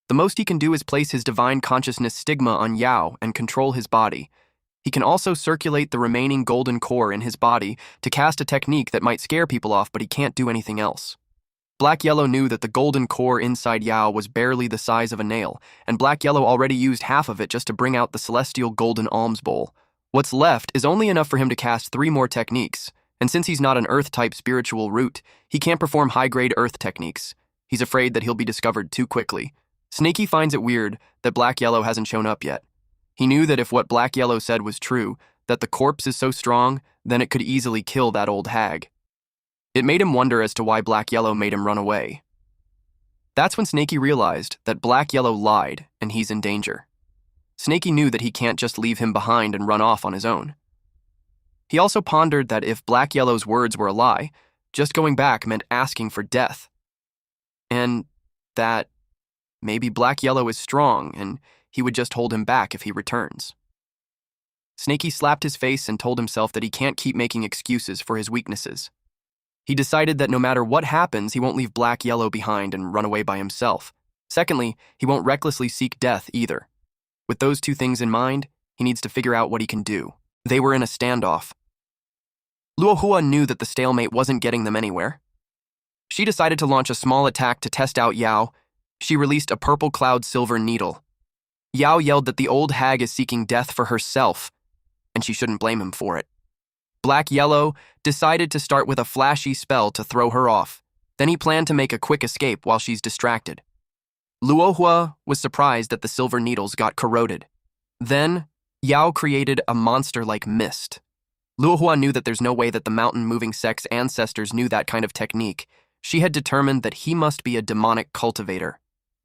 [SPEAKER 1] The most he can do is place his divine consciousness stigma on Yao and control his body. He can also circulate the remaining golden core in his body to cast a technique that might scare people off, but he can't do anything else. Black Yellow knew that the golden core inside Yao was barely the size of a nail, and Black Yellow already used half of it just to bring out the celestial golden alms bowl. What's left is only enough for him to cast 3 more techniques, and since he's not an Earth-type spiritual root, he can't perform high-grade Earth techniques. He's afraid that he'll be discovered too quickly. Snaky finds it weird that Black Yellow hasn't shown up yet. He knew that if what Black Yellow said was true, that the corpse is so strong, then it could easily kill that old hag. It made him wonder as to why Black Yellow made him run away. That's when Snaky realized that Black Yellow lied and he's in danger. Snaky knew that he can't just leave him behind and run off on his own. He also pondered that if Black Yellow's words were a lie, just going back meant asking for death. And that maybe Black Yellow is strong and he would just hold him back if he returns. Snaky slapped his face and told himself that he can't keep making excuses for his weaknesses. He decided that no matter what happens, he won't leave Black Yellow behind and run away by himself. Secondly, he won't recklessly seek death either. With those 2 things in mind, he needs to figure out what he can do. They were in a standoff. Luohua knew that the stalemate wasn't getting them anywhere. She decided to launch a small attack to test out Yao. She released a purple cloud silver needle. Yao yelled that the old hag is seeking death for herself, and she shouldn't blame him for it. Black Yellow decided to start with a flashy spell to throw her off. Then he planned to make a quick escape while she's distracted. Luohua was surprised that the silver needles got corroded. Then, Yao created a monster-like mist. Luohua knew that there's no way that the mountain-moving sect's ancestors knew that kind of technique. She had determined that he must be a demonic cultivator.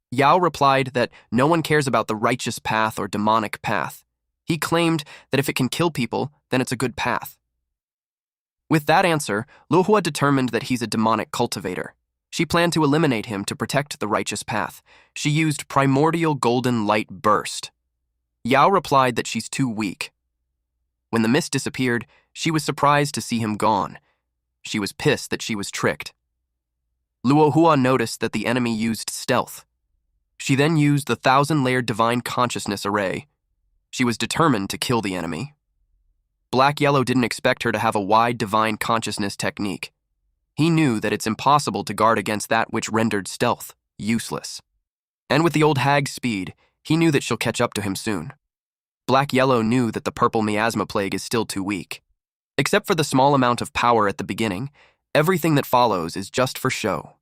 [SPEAKER 1] Yao replied that no one cares about the righteous path or demonic path. He claimed that if it can kill people, then it's a good path. With that answer, Luohua determined that he's a demonic cultivator. She planned to eliminate him to protect the righteous path. She used primordial golden light burst. Yao replied that she's too weak. When the mist disappeared, she was surprised to see him gone. She was pissed that she was tricked. Luohua noticed that the enemy used stealth. She then used the 1,000-layered divine consciousness array. She was determined to kill the enemy. Black Yellow didn't expect her to have a wide divine consciousness technique. He knew that it's impossible to guard against that which rendered stealth useless. And with the old hag's speed, he knew that she'll catch up to him soon. Black Yellow knew that the purple miasma plague is still too weak. Except for the small amount of power at the beginning, everything that follows is just for show.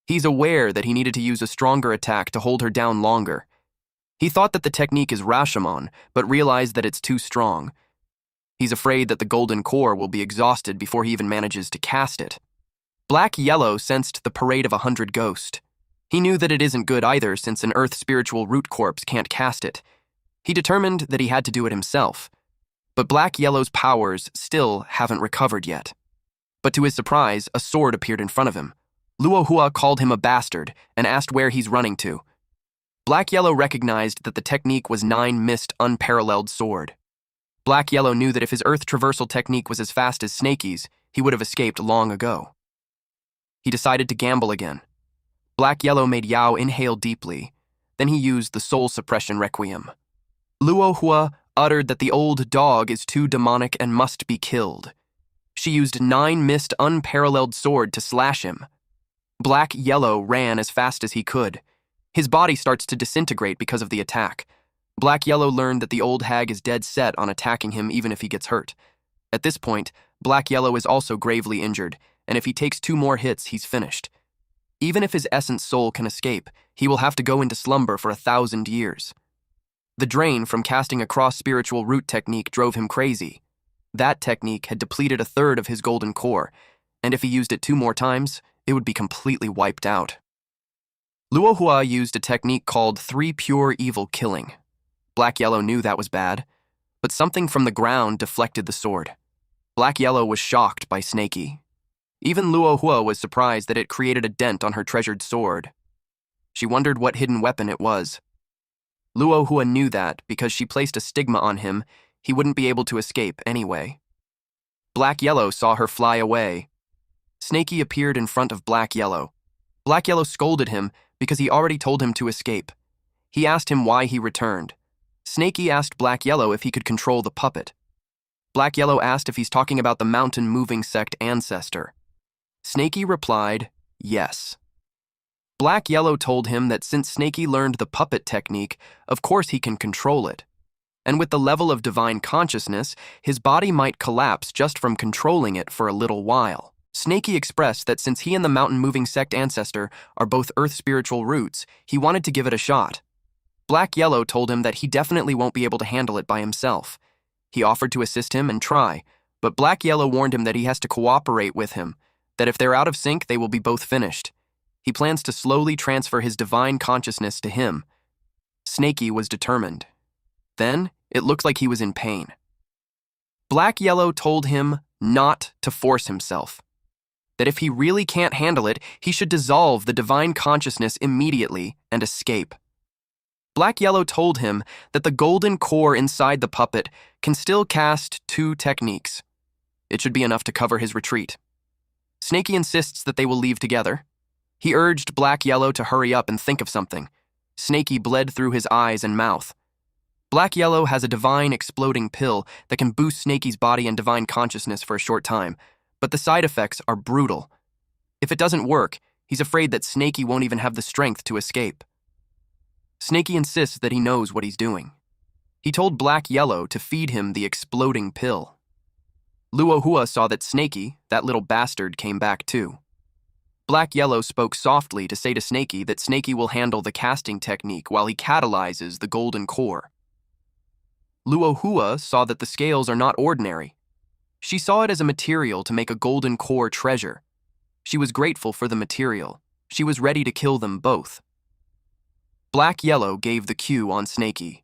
[SPEAKER 1] He's aware that he needed to use a stronger attack to hold her down longer. He thought that the technique is Rashomon, but realized that it's too strong. He's afraid that the golden core will be exhausted before he even manages to cast it. Black Yellow sensed the parade of 100 ghosts. He knew that it isn't good either, since an Earth spiritual root corpse can't cast it. He determined that he had to do it himself. But Black Yellow's powers still haven't recovered yet. But to his surprise, a sword appeared in front of him. Luohua called him a bastard and asked where he's running to. Black Yellow recognized that the technique was 9 Mist Unparalleled Sword. Black Yellow knew that if his Earth traversal technique was as fast as Snaky's, he would have escaped long ago. He decided to gamble again. Black Yellow made Yao inhale deeply. Then he used the Soul Suppression Requiem. Luohua uttered that the old dog is too demonic and must be killed. She used 9 Mist Unparalleled Sword to slash him. Black Yellow ran as fast as he could. His body starts to disintegrate because of the attack. Black Yellow learned that the old hag is dead set on attacking him even if he gets hurt. At this point, Black Yellow is also gravely injured, and if he takes 2 more hits, he's finished. Even if his essence soul can escape, he will have to go into slumber for 1,000 years. The drain from casting a cross-spiritual root technique drove him crazy. That technique had depleted a third of his golden core, and if he used it 2 more times, it would be completely wiped out. Luohua used a technique called 3 pure evil killing. Black Yellow knew that was bad, but something from the ground deflected the sword. Black Yellow was shocked by Snaky. Even Luohua was surprised that it created a dent on her treasured sword. She wondered what hidden weapon it was. Luohua knew that, because she placed a stigma on him, he wouldn't be able to escape anyway. Black Yellow saw her fly away. Snaky appeared in front of Black Yellow. Black Yellow scolded him because he already told him to escape. He asked him why he returned. Snaky asked Black Yellow if he could control the puppet. Black Yellow asked if he's talking about the mountain-moving sect ancestor. Snaky replied, yes. Black Yellow told him that since Snaky learned the puppet technique, of course he can control it. And with the level of divine consciousness, his body might collapse just from controlling it for a little while. Snaky expressed that since he and the mountain-moving sect ancestor are both earth spiritual roots, he wanted to give it a shot. Black Yellow told him that he definitely won't be able to handle it by himself. He offered to assist him and try, but Black Yellow warned him that he has to cooperate with him, that if they're out of sync, they will be both finished. He plans to slowly transfer his divine consciousness to him. Snaky was determined. Then, it looked like he was in pain. Black Yellow told him not to force himself, that if he really can't handle it, he should dissolve the divine consciousness immediately and escape. Black Yellow told him that the golden core inside the puppet can still cast 2 techniques. It should be enough to cover his retreat. Snaky insists that they will leave together. He urged Black Yellow to hurry up and think of something. Snaky bled through his eyes and mouth. Black Yellow has a divine exploding pill that can boost Snaky's body and divine consciousness for a short time, but the side effects are brutal. If it doesn't work, he's afraid that Snaky won't even have the strength to escape. Snaky insists that he knows what he's doing. He told Black Yellow to feed him the exploding pill. Luohua saw that Snaky, that little bastard, came back too. Black Yellow spoke softly to say to Snaky that Snaky will handle the casting technique while he catalyzes the golden core. Luohua saw that the scales are not ordinary. She saw it as a material to make a golden core treasure. She was grateful for the material. She was ready to kill them both. Black Yellow gave the cue on Snaky.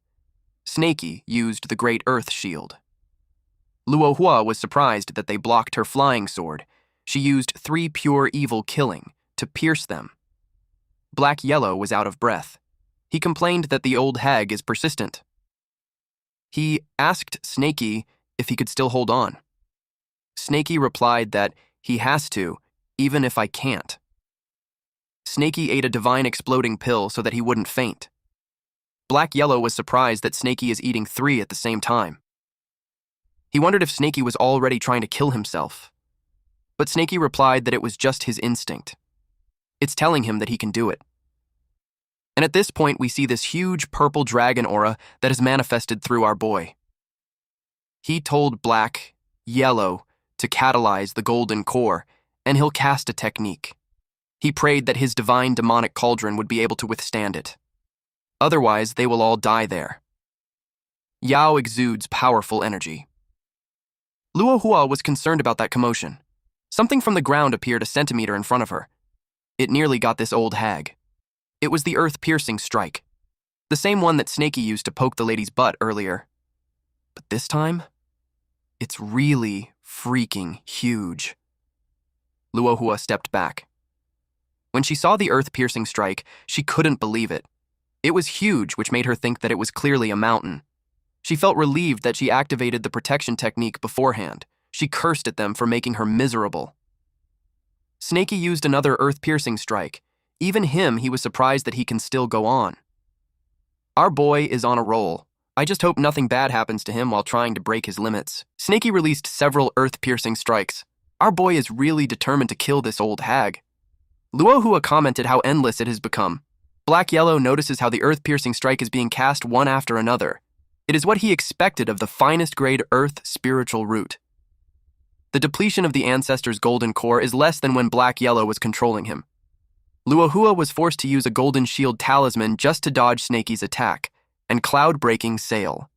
[SPEAKER 1] Snaky used the Great Earth Shield. Luohua was surprised that they blocked her flying sword. She used 3 pure evil killing to pierce them. Black Yellow was out of breath. He complained that the old hag is persistent. He asked Snaky if he could still hold on. Snaky replied that he has to, even if I can't. Snaky ate a divine exploding pill so that he wouldn't faint. Black Yellow was surprised that Snaky is eating 3 at the same time. He wondered if Snaky was already trying to kill himself. But Snaky replied that it was just his instinct. It's telling him that he can do it. And at this point, we see this huge purple dragon aura that is manifested through our boy. He told Black Yellow to catalyze the golden core, and he'll cast a technique. He prayed that his divine demonic cauldron would be able to withstand it. Otherwise, they will all die there. Yao exudes powerful energy. Luohua was concerned about that commotion. Something from the ground appeared a centimeter in front of her. It nearly got this old hag. It was the earth-piercing strike, the same one that Snaky used to poke the lady's butt earlier. But this time, it's really freaking huge. Luohua stepped back. When she saw the earth-piercing strike, she couldn't believe it. It was huge, which made her think that it was clearly a mountain. She felt relieved that she activated the protection technique beforehand. She cursed at them for making her miserable. Snaky used another earth-piercing strike. Even him, he was surprised that he can still go on. Our boy is on a roll. I just hope nothing bad happens to him while trying to break his limits. Snaky released several earth-piercing strikes. Our boy is really determined to kill this old hag. Luohua commented how endless it has become. Black Yellow notices how the earth-piercing strike is being cast one after another. It is what he expected of the finest grade earth spiritual root. The depletion of the ancestor's golden core is less than when Black Yellow was controlling him. Luohua was forced to use a golden shield talisman just to dodge Snaky's attack, and cloud-breaking sail.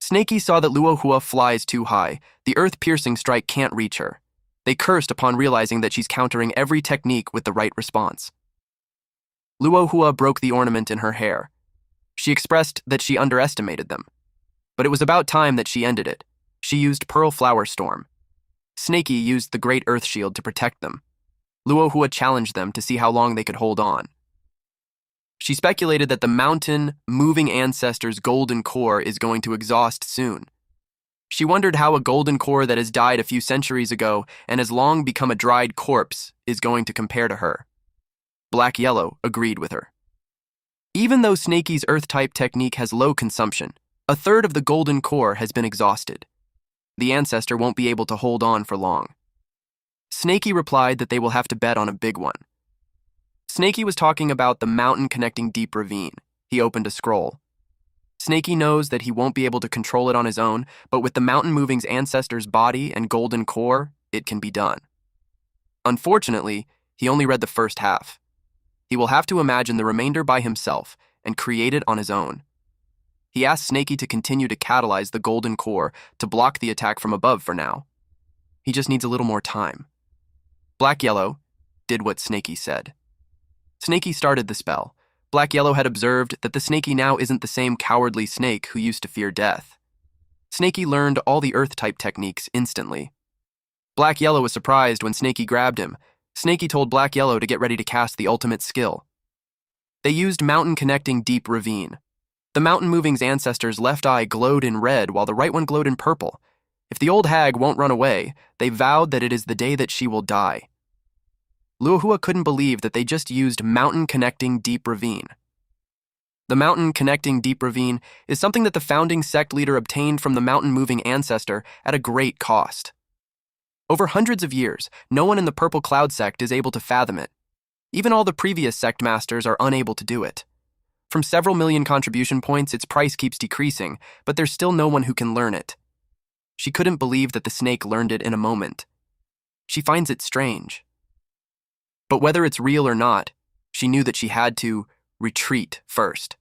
[SPEAKER 1] Snaky saw that Luohua flies too high. The earth-piercing strike can't reach her. They cursed upon realizing that she's countering every technique with the right response. Luohua broke the ornament in her hair. She expressed that she underestimated them. But it was about time that she ended it. She used Pearl Flower Storm. Snaky used the Great Earth Shield to protect them. Luohua challenged them to see how long they could hold on. She speculated that the mountain-moving ancestor's golden core is going to exhaust soon. She wondered how a golden core that has died a few centuries ago and has long become a dried corpse is going to compare to her. Black Yellow agreed with her. Even though Snaky's Earth-type technique has low consumption, a third of the golden core has been exhausted. The ancestor won't be able to hold on for long. Snaky replied that they will have to bet on a big one. Snaky was talking about the mountain connecting deep ravine. He opened a scroll. Snaky knows that he won't be able to control it on his own, but with the mountain moving's ancestor's body and golden core, it can be done. Unfortunately, he only read the first half. He will have to imagine the remainder by himself and create it on his own. He asked Snaky to continue to catalyze the golden core to block the attack from above for now. He just needs a little more time. Black Yellow did what Snaky said. Snaky started the spell. Black Yellow had observed that the Snaky now isn't the same cowardly snake who used to fear death. Snaky learned all the Earth-type techniques instantly. Black Yellow was surprised when Snaky grabbed him. Snaky told Black Yellow to get ready to cast the ultimate skill. They used Mountain Connecting Deep Ravine. The mountain moving's ancestor's left eye glowed in red while the right one glowed in purple. If the old hag won't run away, they vowed that it is the day that she will die. Luohua couldn't believe that they just used Mountain Connecting Deep Ravine. The Mountain Connecting Deep Ravine is something that the founding sect leader obtained from the mountain-moving ancestor at a great cost. Over hundreds of years, no one in the Purple Cloud sect is able to fathom it. Even all the previous sect masters are unable to do it. From several million contribution points, its price keeps decreasing, but there's still no one who can learn it. She couldn't believe that the snake learned it in a moment. She finds it strange. But whether it's real or not, she knew that she had to retreat first.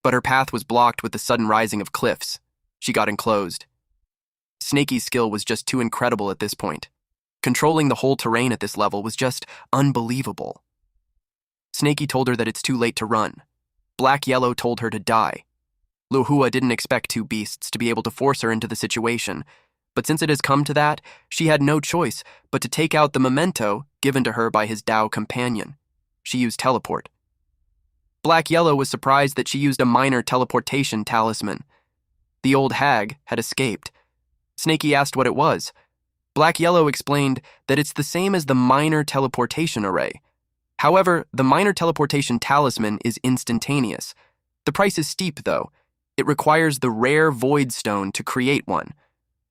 [SPEAKER 1] But her path was blocked with the sudden rising of cliffs. She got enclosed. Snaky's skill was just too incredible at this point. Controlling the whole terrain at this level was just unbelievable. Snaky told her that it's too late to run. Black Yellow told her to die. Luohua didn't expect two beasts to be able to force her into the situation, but since it has come to that, she had no choice but to take out the memento given to her by his Dao companion. She used teleport. Black Yellow was surprised that she used a minor teleportation talisman. The old hag had escaped. Snaky asked what it was. Black Yellow explained that it's the same as the minor teleportation array. However, the minor teleportation talisman is instantaneous. The price is steep, though. It requires the rare void stone to create one.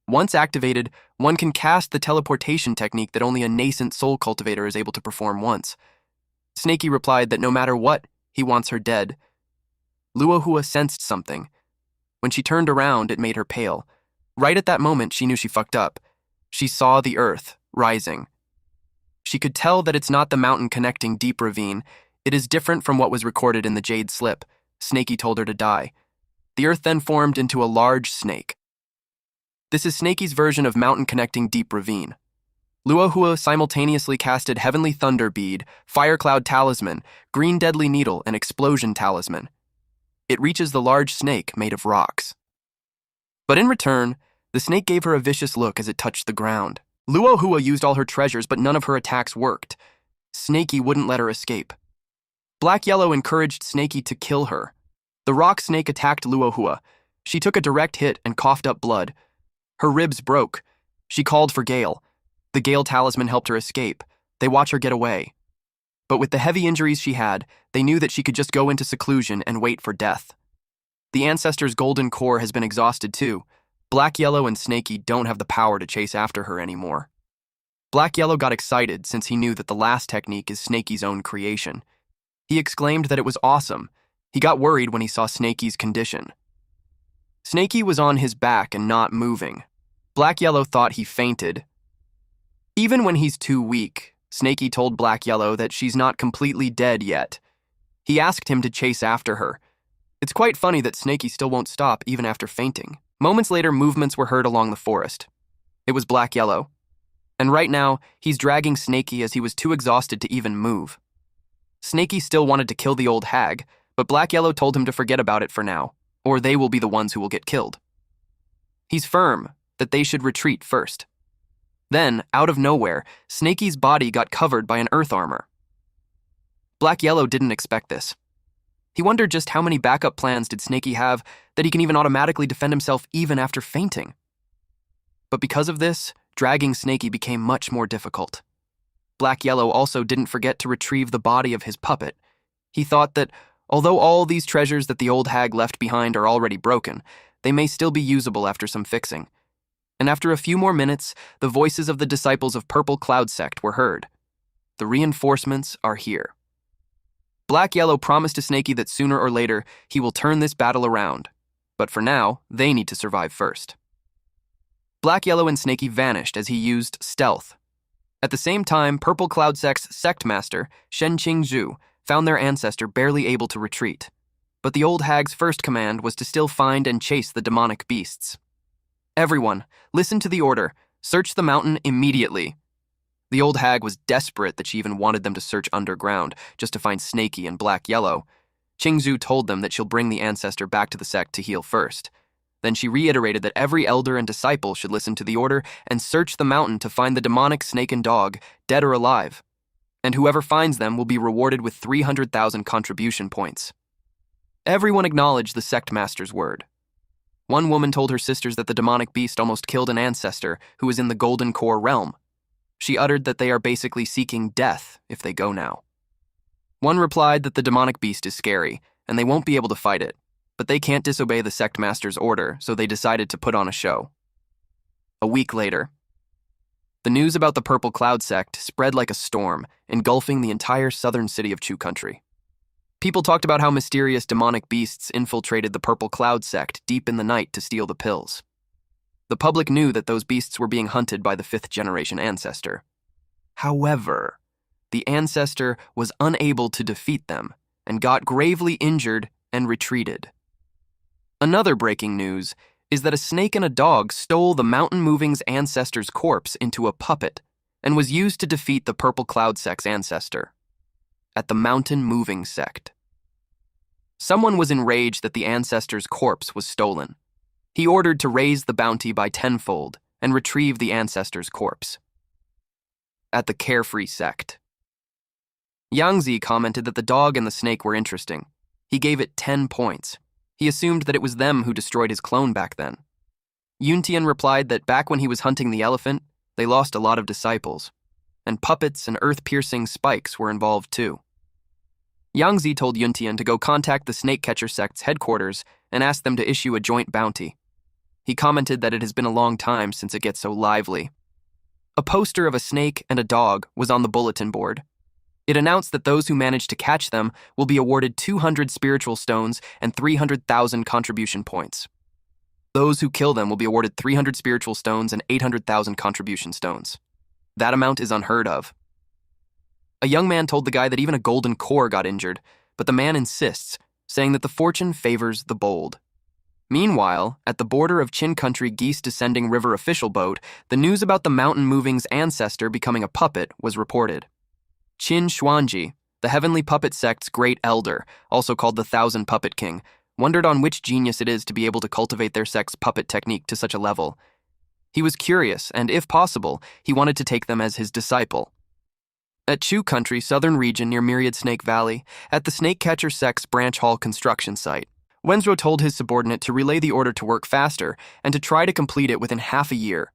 [SPEAKER 1] Once activated, one can cast the teleportation technique that only a nascent soul cultivator is able to perform once. Snaky replied that no matter what, he wants her dead. Luohua sensed something. When she turned around, it made her pale. Right at that moment, she knew she fucked up. She saw the earth rising. She could tell that it's not the mountain connecting deep ravine. It is different from what was recorded in the Jade Slip. Snaky told her to die. The earth then formed into a large snake. This is Snaky's version of mountain connecting deep ravine. Luohua simultaneously casted Heavenly Thunder Bead, Fire Cloud Talisman, Green Deadly Needle, and Explosion Talisman. It reaches the large snake made of rocks. But in return, the snake gave her a vicious look as it touched the ground. Luohua used all her treasures, but none of her attacks worked. Snaky wouldn't let her escape. Black Yellow encouraged Snaky to kill her. The rock snake attacked Luohua. She took a direct hit and coughed up blood. Her ribs broke. She called for Gale. The Gale talisman helped her escape. They watched her get away. But with the heavy injuries she had, they knew that she could just go into seclusion and wait for death. The ancestor's golden core has been exhausted too. Black Yellow and Snaky don't have the power to chase after her anymore. Black Yellow got excited since he knew that the last technique is Snaky's own creation. He exclaimed that it was awesome. He got worried when he saw Snaky's condition. Snaky was on his back and not moving. Black Yellow thought he fainted. Even when he's too weak, Snaky told Black Yellow that she's not completely dead yet. He asked him to chase after her. It's quite funny that Snaky still won't stop even after fainting. Moments later, movements were heard along the forest. It was Black Yellow. And right now, he's dragging Snaky as he was too exhausted to even move. Snaky still wanted to kill the old hag, but Black Yellow told him to forget about it for now, or they will be the ones who will get killed. He's firm that they should retreat first. Then, out of nowhere, Snaky's body got covered by an earth armor. Black Yellow didn't expect this. He wondered just how many backup plans did Snaky have that he can even automatically defend himself even after fainting. But because of this, dragging Snaky became much more difficult. Black Yellow also didn't forget to retrieve the body of his puppet. He thought that, although all these treasures that the old hag left behind are already broken, they may still be usable after some fixing. And after a few more minutes, the voices of the disciples of Purple Cloud Sect were heard. The reinforcements are here. Black Yellow promised to Snaky that sooner or later he will turn this battle around, but for now, they need to survive first. Black Yellow and Snaky vanished as he used stealth. At the same time, Purple Cloud Sect's sect master, Shen Qingzhu, found their ancestor barely able to retreat. But the old hag's first command was to still find and chase the demonic beasts. Everyone, listen to the order. Search the mountain immediately. The old hag was desperate that she even wanted them to search underground, just to find Snaky and Black Yellow. Qingzhu told them that she'll bring the ancestor back to the sect to heal first. Then she reiterated that every elder and disciple should listen to the order and search the mountain to find the demonic snake and dog, dead or alive. And whoever finds them will be rewarded with 300,000 contribution points. Everyone acknowledged the sect master's word. One woman told her sisters that the demonic beast almost killed an ancestor who was in the Golden Core realm. She uttered that they are basically seeking death if they go now. One replied that the demonic beast is scary, and they won't be able to fight it, but they can't disobey the sect master's order, so they decided to put on a show. A week later, the news about the Purple Cloud Sect spread like a storm, engulfing the entire southern city of Chu Country. People talked about how mysterious demonic beasts infiltrated the Purple Cloud Sect deep in the night to steal the pills. The public knew that those beasts were being hunted by the fifth-generation ancestor. However, the ancestor was unable to defeat them and got gravely injured and retreated. Another breaking news is that a snake and a dog stole the Mountain Moving's ancestor's corpse into a puppet and was used to defeat the Purple Cloud Sect's ancestor. At the Mountain Moving Sect. Someone was enraged that the ancestor's corpse was stolen. He ordered to raise the bounty by tenfold and retrieve the ancestor's corpse. At the Carefree Sect. Yangzi commented that the dog and the snake were interesting. He gave it 10 points. He assumed that it was them who destroyed his clone back then. Yuntian replied that back when he was hunting the elephant, they lost a lot of disciples, and puppets and earth-piercing spikes were involved too. Yangzi told Yuntian to go contact the Snake Catcher Sect's headquarters and ask them to issue a joint bounty. He commented that it has been a long time since it gets so lively. A poster of a snake and a dog was on the bulletin board. It announced that those who manage to catch them will be awarded 200 spiritual stones and 300,000 contribution points. Those who kill them will be awarded 300 spiritual stones and 800,000 contribution stones. That amount is unheard of. A young man told the guy that even a golden core got injured, but the man insists, saying that the fortune favors the bold. Meanwhile, at the border of Qin Country Geese Descending River official boat, the news about the Mountain Moving's ancestor becoming a puppet was reported. Qin Xuanji, the Heavenly Puppet Sect's great elder, also called the Thousand Puppet King, wondered on which genius it is to be able to cultivate their sect's puppet technique to such a level. He was curious, and if possible, he wanted to take them as his disciple. At Chu Country, southern region near Myriad Snake Valley, at the Snake Catcher Sect's branch hall construction site, Wenzhou told his subordinate to relay the order to work faster and to try to complete it within half a year.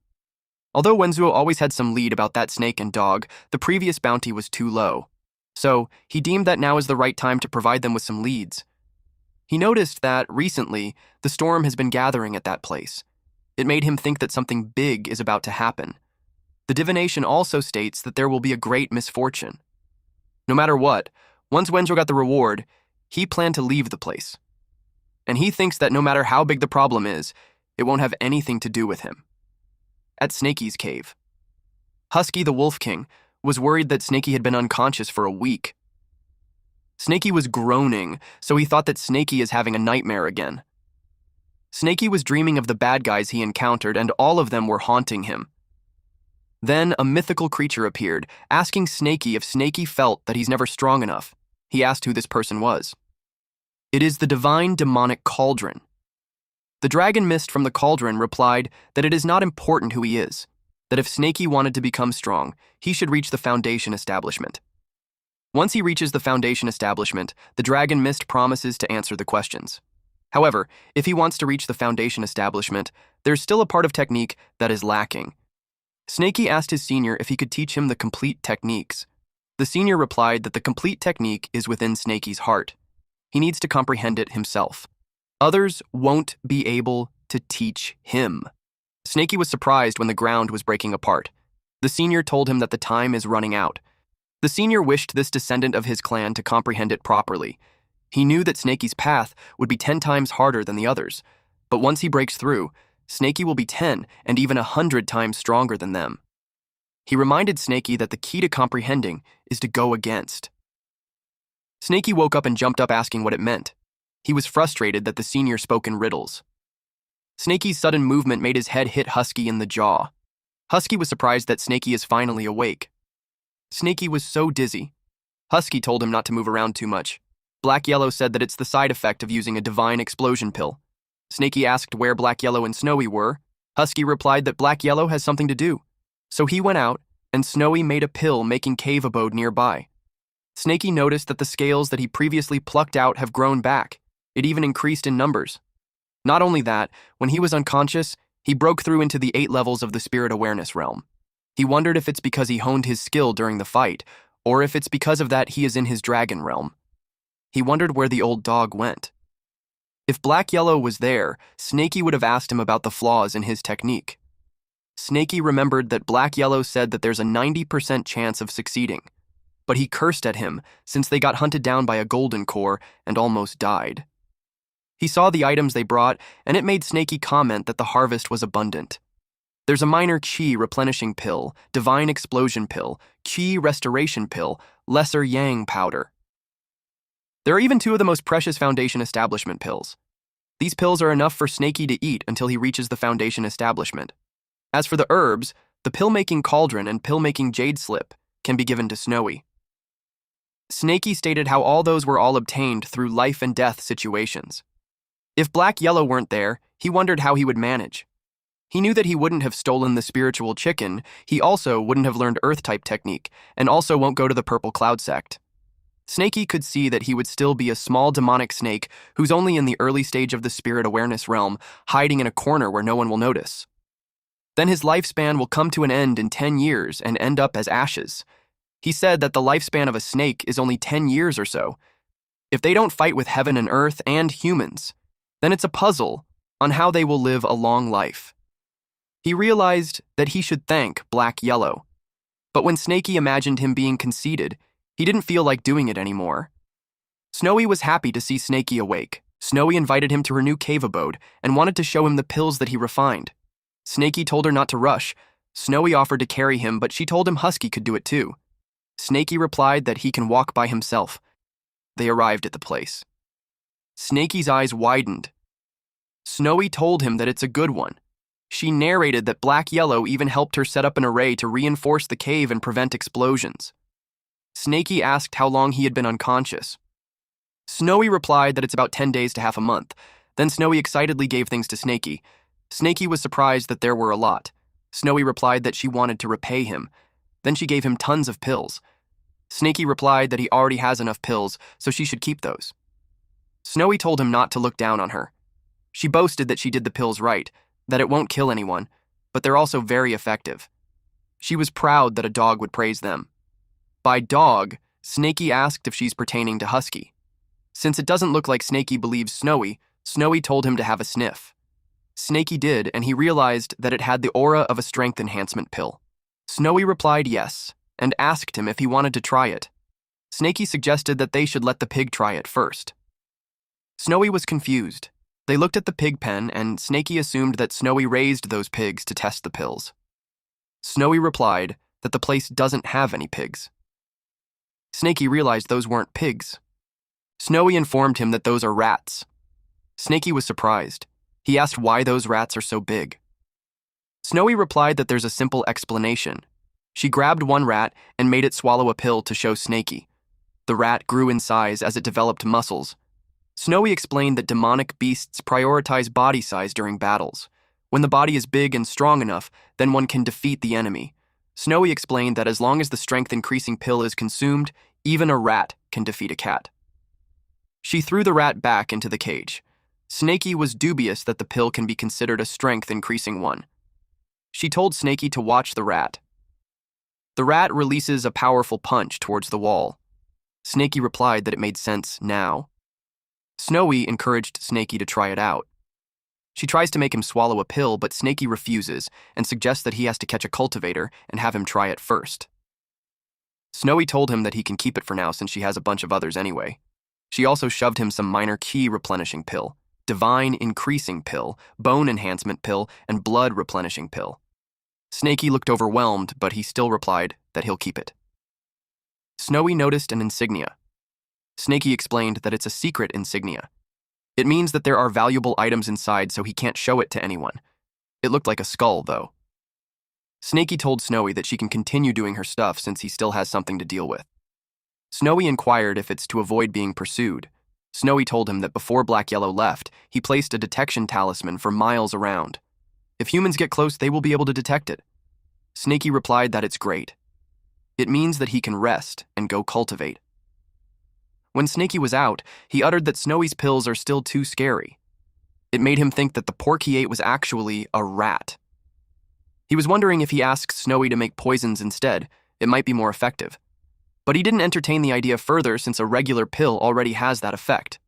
[SPEAKER 1] Although Wenzhou always had some lead about that snake and dog, the previous bounty was too low. So, he deemed that now is the right time to provide them with some leads. He noticed that, recently, the storm has been gathering at that place. It made him think that something big is about to happen. The divination also states that there will be a great misfortune. No matter what, once Wenzhou got the reward, he planned to leave the place. And he thinks that no matter how big the problem is, it won't have anything to do with him. At Snaky's cave, Husky the Wolf King was worried that Snaky had been unconscious for a week. Snaky was groaning, so he thought that Snaky is having a nightmare again. Snaky was dreaming of the bad guys he encountered, and all of them were haunting him. Then a mythical creature appeared, asking Snaky if Snaky felt that he's never strong enough. He asked who this person was. It is the divine demonic cauldron. The dragon mist from the cauldron replied that it is not important who he is, that if Snaky wanted to become strong, he should reach the Foundation establishment. Once he reaches the Foundation establishment, the dragon mist promises to answer the questions. However, if he wants to reach the Foundation establishment, there's still a part of technique that is lacking. Snaky asked his senior if he could teach him the complete techniques. The senior replied that the complete technique is within Snaky's heart. He needs to comprehend it himself. Others won't be able to teach him. Snaky was surprised when the ground was breaking apart. The senior told him that the time is running out. The senior wished this descendant of his clan to comprehend it properly. He knew that Snaky's path would be 10 times harder than the others, but once he breaks through, Snaky will be 10 and even 100 times stronger than them. He reminded Snaky that the key to comprehending is to go against. Snaky woke up and jumped up asking what it meant. He was frustrated that the senior spoke in riddles. Snaky's sudden movement made his head hit Husky in the jaw. Husky was surprised that Snaky is finally awake. Snaky was so dizzy. Husky told him not to move around too much. Black Yellow said that it's the side effect of using a divine explosion pill. Snaky asked where Black Yellow and Snowy were. Husky replied that Black Yellow has something to do. So he went out, and Snowy made a pill making cave abode nearby. Snaky noticed that the scales that he previously plucked out have grown back. It even increased in numbers. Not only that, when he was unconscious, he broke through into the 8 levels of the spirit awareness realm. He wondered if it's because he honed his skill during the fight, or if it's because of that he is in his dragon realm. He wondered where the old dog went. If Black Yellow was there, Snaky would have asked him about the flaws in his technique. Snaky remembered that Black Yellow said that there's a 90% chance of succeeding, but he cursed at him since they got hunted down by a golden core and almost died. He saw the items they brought, and it made Snaky comment that the harvest was abundant. There's a minor Qi replenishing pill, divine explosion pill, Qi restoration pill, lesser yang powder. There are even 2 of the most precious Foundation establishment pills. These pills are enough for Snaky to eat until he reaches the Foundation establishment. As for the herbs, the pill-making cauldron and pill-making jade slip can be given to Snowy. Snaky stated how all those were all obtained through life and death situations. If Black Yellow weren't there, he wondered how he would manage. He knew that he wouldn't have stolen the spiritual chicken, he also wouldn't have learned Earth-type technique, and also won't go to the Purple Cloud sect. Snaky could see that he would still be a small demonic snake who's only in the early stage of the spirit awareness realm, hiding in a corner where no one will notice. Then his lifespan will come to an end in 10 years and end up as ashes. He said that the lifespan of a snake is only 10 years or so. If they don't fight with heaven and earth and humans, then it's a puzzle on how they will live a long life. He realized that he should thank Black Yellow. But when Snaky imagined him being conceited, he didn't feel like doing it anymore. Snowy was happy to see Snaky awake. Snowy invited him to her new cave abode and wanted to show him the pills that he refined. Snaky told her not to rush. Snowy offered to carry him, but she told him Husky could do it too. Snaky replied that he can walk by himself. They arrived at the place. Snaky's eyes widened. Snowy told him that it's a good one. She narrated that Black Yellow even helped her set up an array to reinforce the cave and prevent explosions. Snaky asked how long he had been unconscious. Snowy replied that it's about 10 days to half a month. Then Snowy excitedly gave things to Snaky. Snaky was surprised that there were a lot. Snowy replied that she wanted to repay him. Then she gave him tons of pills. Snaky replied that he already has enough pills, so she should keep those. Snowy told him not to look down on her. She boasted that she did the pills right, that it won't kill anyone, but they're also very effective. She was proud that a dog would praise them. By dog, Snaky asked if she's pertaining to Husky. Since it doesn't look like Snaky believes Snowy, Snowy told him to have a sniff. Snaky did, and he realized that it had the aura of a strength enhancement pill. Snowy replied yes, and asked him if he wanted to try it. Snaky suggested that they should let the pig try it first. Snowy was confused. They looked at the pig pen, and Snaky assumed that Snowy raised those pigs to test the pills. Snowy replied that the place doesn't have any pigs. Snaky realized those weren't pigs. Snowy informed him that those are rats. Snaky was surprised. He asked why those rats are so big. Snowy replied that there's a simple explanation. She grabbed one rat and made it swallow a pill to show Snaky. The rat grew in size as it developed muscles. Snowy explained that demonic beasts prioritize body size during battles. When the body is big and strong enough, then one can defeat the enemy. Snowy explained that as long as the strength-increasing pill is consumed, even a rat can defeat a cat. She threw the rat back into the cage. Snaky was dubious that the pill can be considered a strength-increasing one. She told Snaky to watch the rat. The rat releases a powerful punch towards the wall. Snaky replied that it made sense now. Snowy encouraged Snaky to try it out. She tries to make him swallow a pill, but Snaky refuses and suggests that he has to catch a cultivator and have him try it first. Snowy told him that he can keep it for now since she has a bunch of others anyway. She also shoved him some minor ki replenishing pill, divine increasing pill, bone enhancement pill, and blood replenishing pill. Snaky looked overwhelmed, but he still replied that he'll keep it. Snowy noticed an insignia. Snaky explained that it's a secret insignia. It means that there are valuable items inside, so he can't show it to anyone. It looked like a skull, though. Snaky told Snowy that she can continue doing her stuff since he still has something to deal with. Snowy inquired if it's to avoid being pursued. Snowy told him that before Black Yellow left, he placed a detection talisman for miles around. If humans get close, they will be able to detect it. Snaky replied that it's great. It means that he can rest and go cultivate. When Snaky was out, he uttered that Snowy's pills are still too scary. It made him think that the pork he ate was actually a rat. He was wondering if he asked Snowy to make poisons instead, it might be more effective. But he didn't entertain the idea further since a regular pill already has that effect.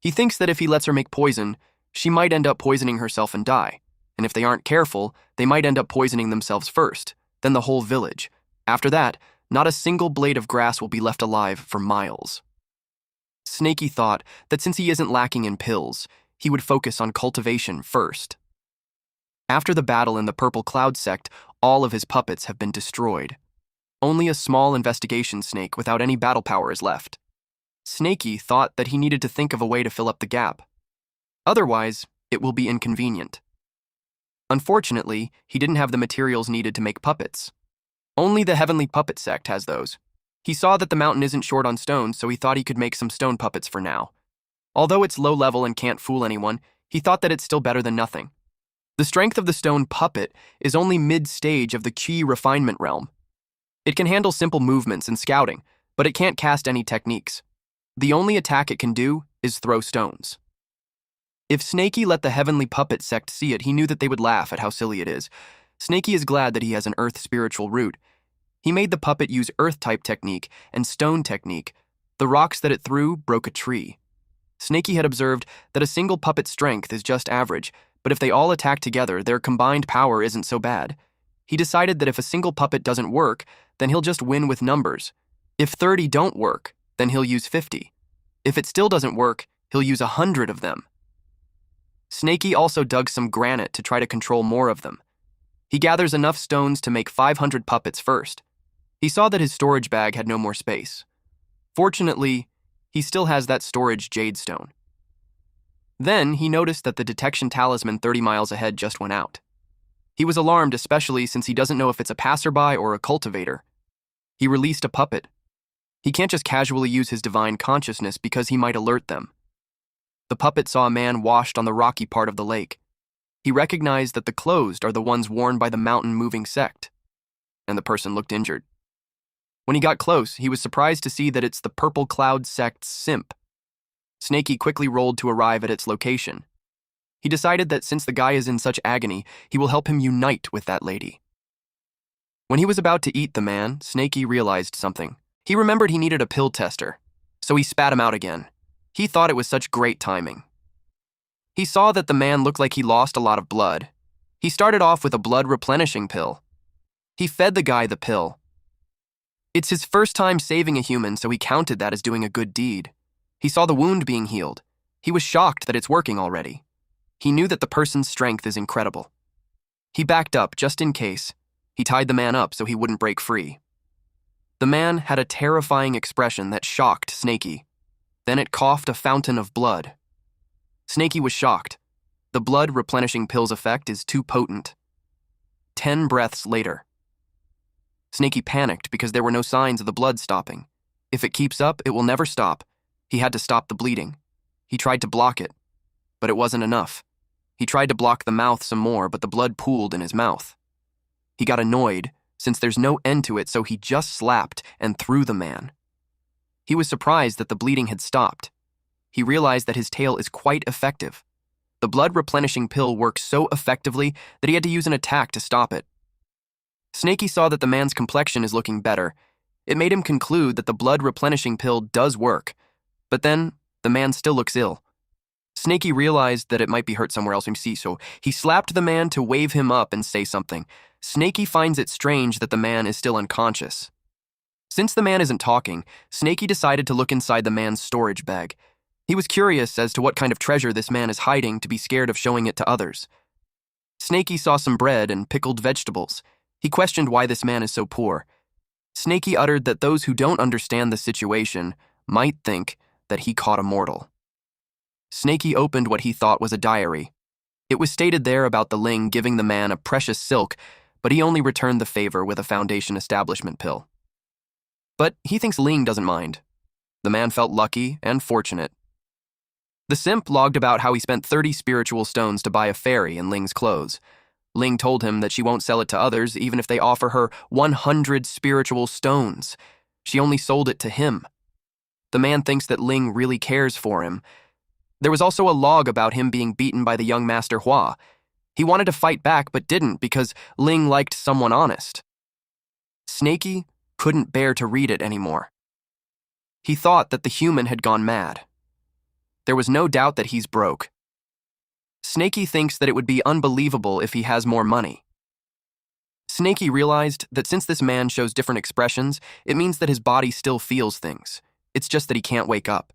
[SPEAKER 1] He thinks that if he lets her make poison, she might end up poisoning herself and die. And if they aren't careful, they might end up poisoning themselves first, then the whole village. After that, not a single blade of grass will be left alive for miles. Snaky thought that since he isn't lacking in pills, he would focus on cultivation first. After the battle in the Purple Cloud sect, all of his puppets have been destroyed. Only a small investigation snake without any battle power is left. Snaky thought that he needed to think of a way to fill up the gap. Otherwise, it will be inconvenient. Unfortunately, he didn't have the materials needed to make puppets. Only the Heavenly Puppet sect has those. He saw that the mountain isn't short on stones, so he thought he could make some stone puppets for now. Although it's low level and can't fool anyone, he thought that it's still better than nothing. The strength of the stone puppet is only mid-stage of the Qi refinement realm. It can handle simple movements and scouting, but it can't cast any techniques. The only attack it can do is throw stones. If Snaky let the Heavenly Puppet sect see it, he knew that they would laugh at how silly it is. Snaky is glad that he has an earth spiritual root. He made the puppet use earth-type technique and stone technique. The rocks that it threw broke a tree. Snaky had observed that a single puppet's strength is just average, but if they all attack together, their combined power isn't so bad. He decided that if a single puppet doesn't work, then he'll just win with numbers. If 30 don't work, then he'll use 50. If it still doesn't work, he'll use 100 of them. Snaky also dug some granite to try to control more of them. He gathers enough stones to make 500 puppets first. He saw that his storage bag had no more space. Fortunately, he still has that storage jade stone. Then he noticed that the detection talisman 30 miles ahead just went out. He was alarmed, especially since he doesn't know if it's a passerby or a cultivator. He released a puppet. He can't just casually use his divine consciousness because he might alert them. The puppet saw a man washed on the rocky part of the lake. He recognized that the clothes are the ones worn by the mountain-moving sect, and the person looked injured. When he got close, he was surprised to see that it's the Purple Cloud sect's simp. Snaky quickly rolled to arrive at its location. He decided that since the guy is in such agony, he will help him unite with that lady. When he was about to eat the man, Snaky realized something. He remembered he needed a pill tester, so he spat him out again. He thought it was such great timing. He saw that the man looked like he lost a lot of blood. He started off with a blood replenishing pill. He fed the guy the pill. It's his first time saving a human, so he counted that as doing a good deed. He saw the wound being healed. He was shocked that it's working already. He knew that the person's strength is incredible. He backed up just in case. He tied the man up so he wouldn't break free. The man had a terrifying expression that shocked Snaky. Then it coughed a fountain of blood. Snakey was shocked. The blood-replenishing pill's effect is too potent. 10 breaths later. Snakey panicked because there were no signs of the blood stopping. If it keeps up, it will never stop. He had to stop the bleeding. He tried to block it, but it wasn't enough. He tried to block the mouth some more, but the blood pooled in his mouth. He got annoyed, since there's no end to it, so he just slapped and threw the man. He was surprised that the bleeding had stopped. He realized that his tail is quite effective. The blood-replenishing pill works so effectively that he had to use an attack to stop it. Snakey saw that the man's complexion is looking better. It made him conclude that the blood-replenishing pill does work, but then the man still looks ill. Snakey realized that it might be hurt somewhere else, so he slapped the man to wave him up and say something. Snakey finds it strange that the man is still unconscious. Since the man isn't talking, Snakey decided to look inside the man's storage bag. He was curious as to what kind of treasure this man is hiding to be scared of showing it to others. Snakey saw some bread and pickled vegetables. He questioned why this man is so poor. Snakey uttered that those who don't understand the situation might think that he caught a mortal. Snakey opened what he thought was a diary. It was stated there about the Ling giving the man a precious silk, but he only returned the favor with a foundation establishment pill. But he thinks Ling doesn't mind. The man felt lucky and fortunate. The simp logged about how he spent 30 spiritual stones to buy a fairy in Ling's clothes. Ling told him that she won't sell it to others even if they offer her 100 spiritual stones. She only sold it to him. The man thinks that Ling really cares for him. There was also a log about him being beaten by the young Master Hua. He wanted to fight back but didn't because Ling liked someone honest. Snakey couldn't bear to read it anymore. He thought that the human had gone mad. There was no doubt that he's broke. Snakey thinks that it would be unbelievable if he has more money. Snakey realized that since this man shows different expressions, it means that his body still feels things. It's just that he can't wake up.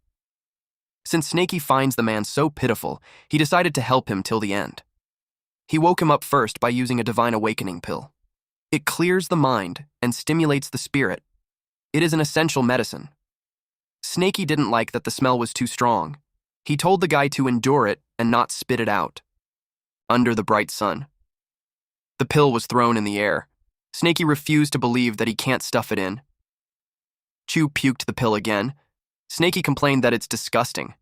[SPEAKER 1] Since Snakey finds the man so pitiful, he decided to help him till the end. He woke him up first by using a divine awakening pill. It clears the mind and stimulates the spirit. It is an essential medicine. Snakey didn't like that the smell was too strong. He told the guy to endure it and not spit it out. Under the bright sun. The pill was thrown in the air. Snakey refused to believe that he can't stuff it in. Chu puked the pill again. Snakey complained that it's disgusting.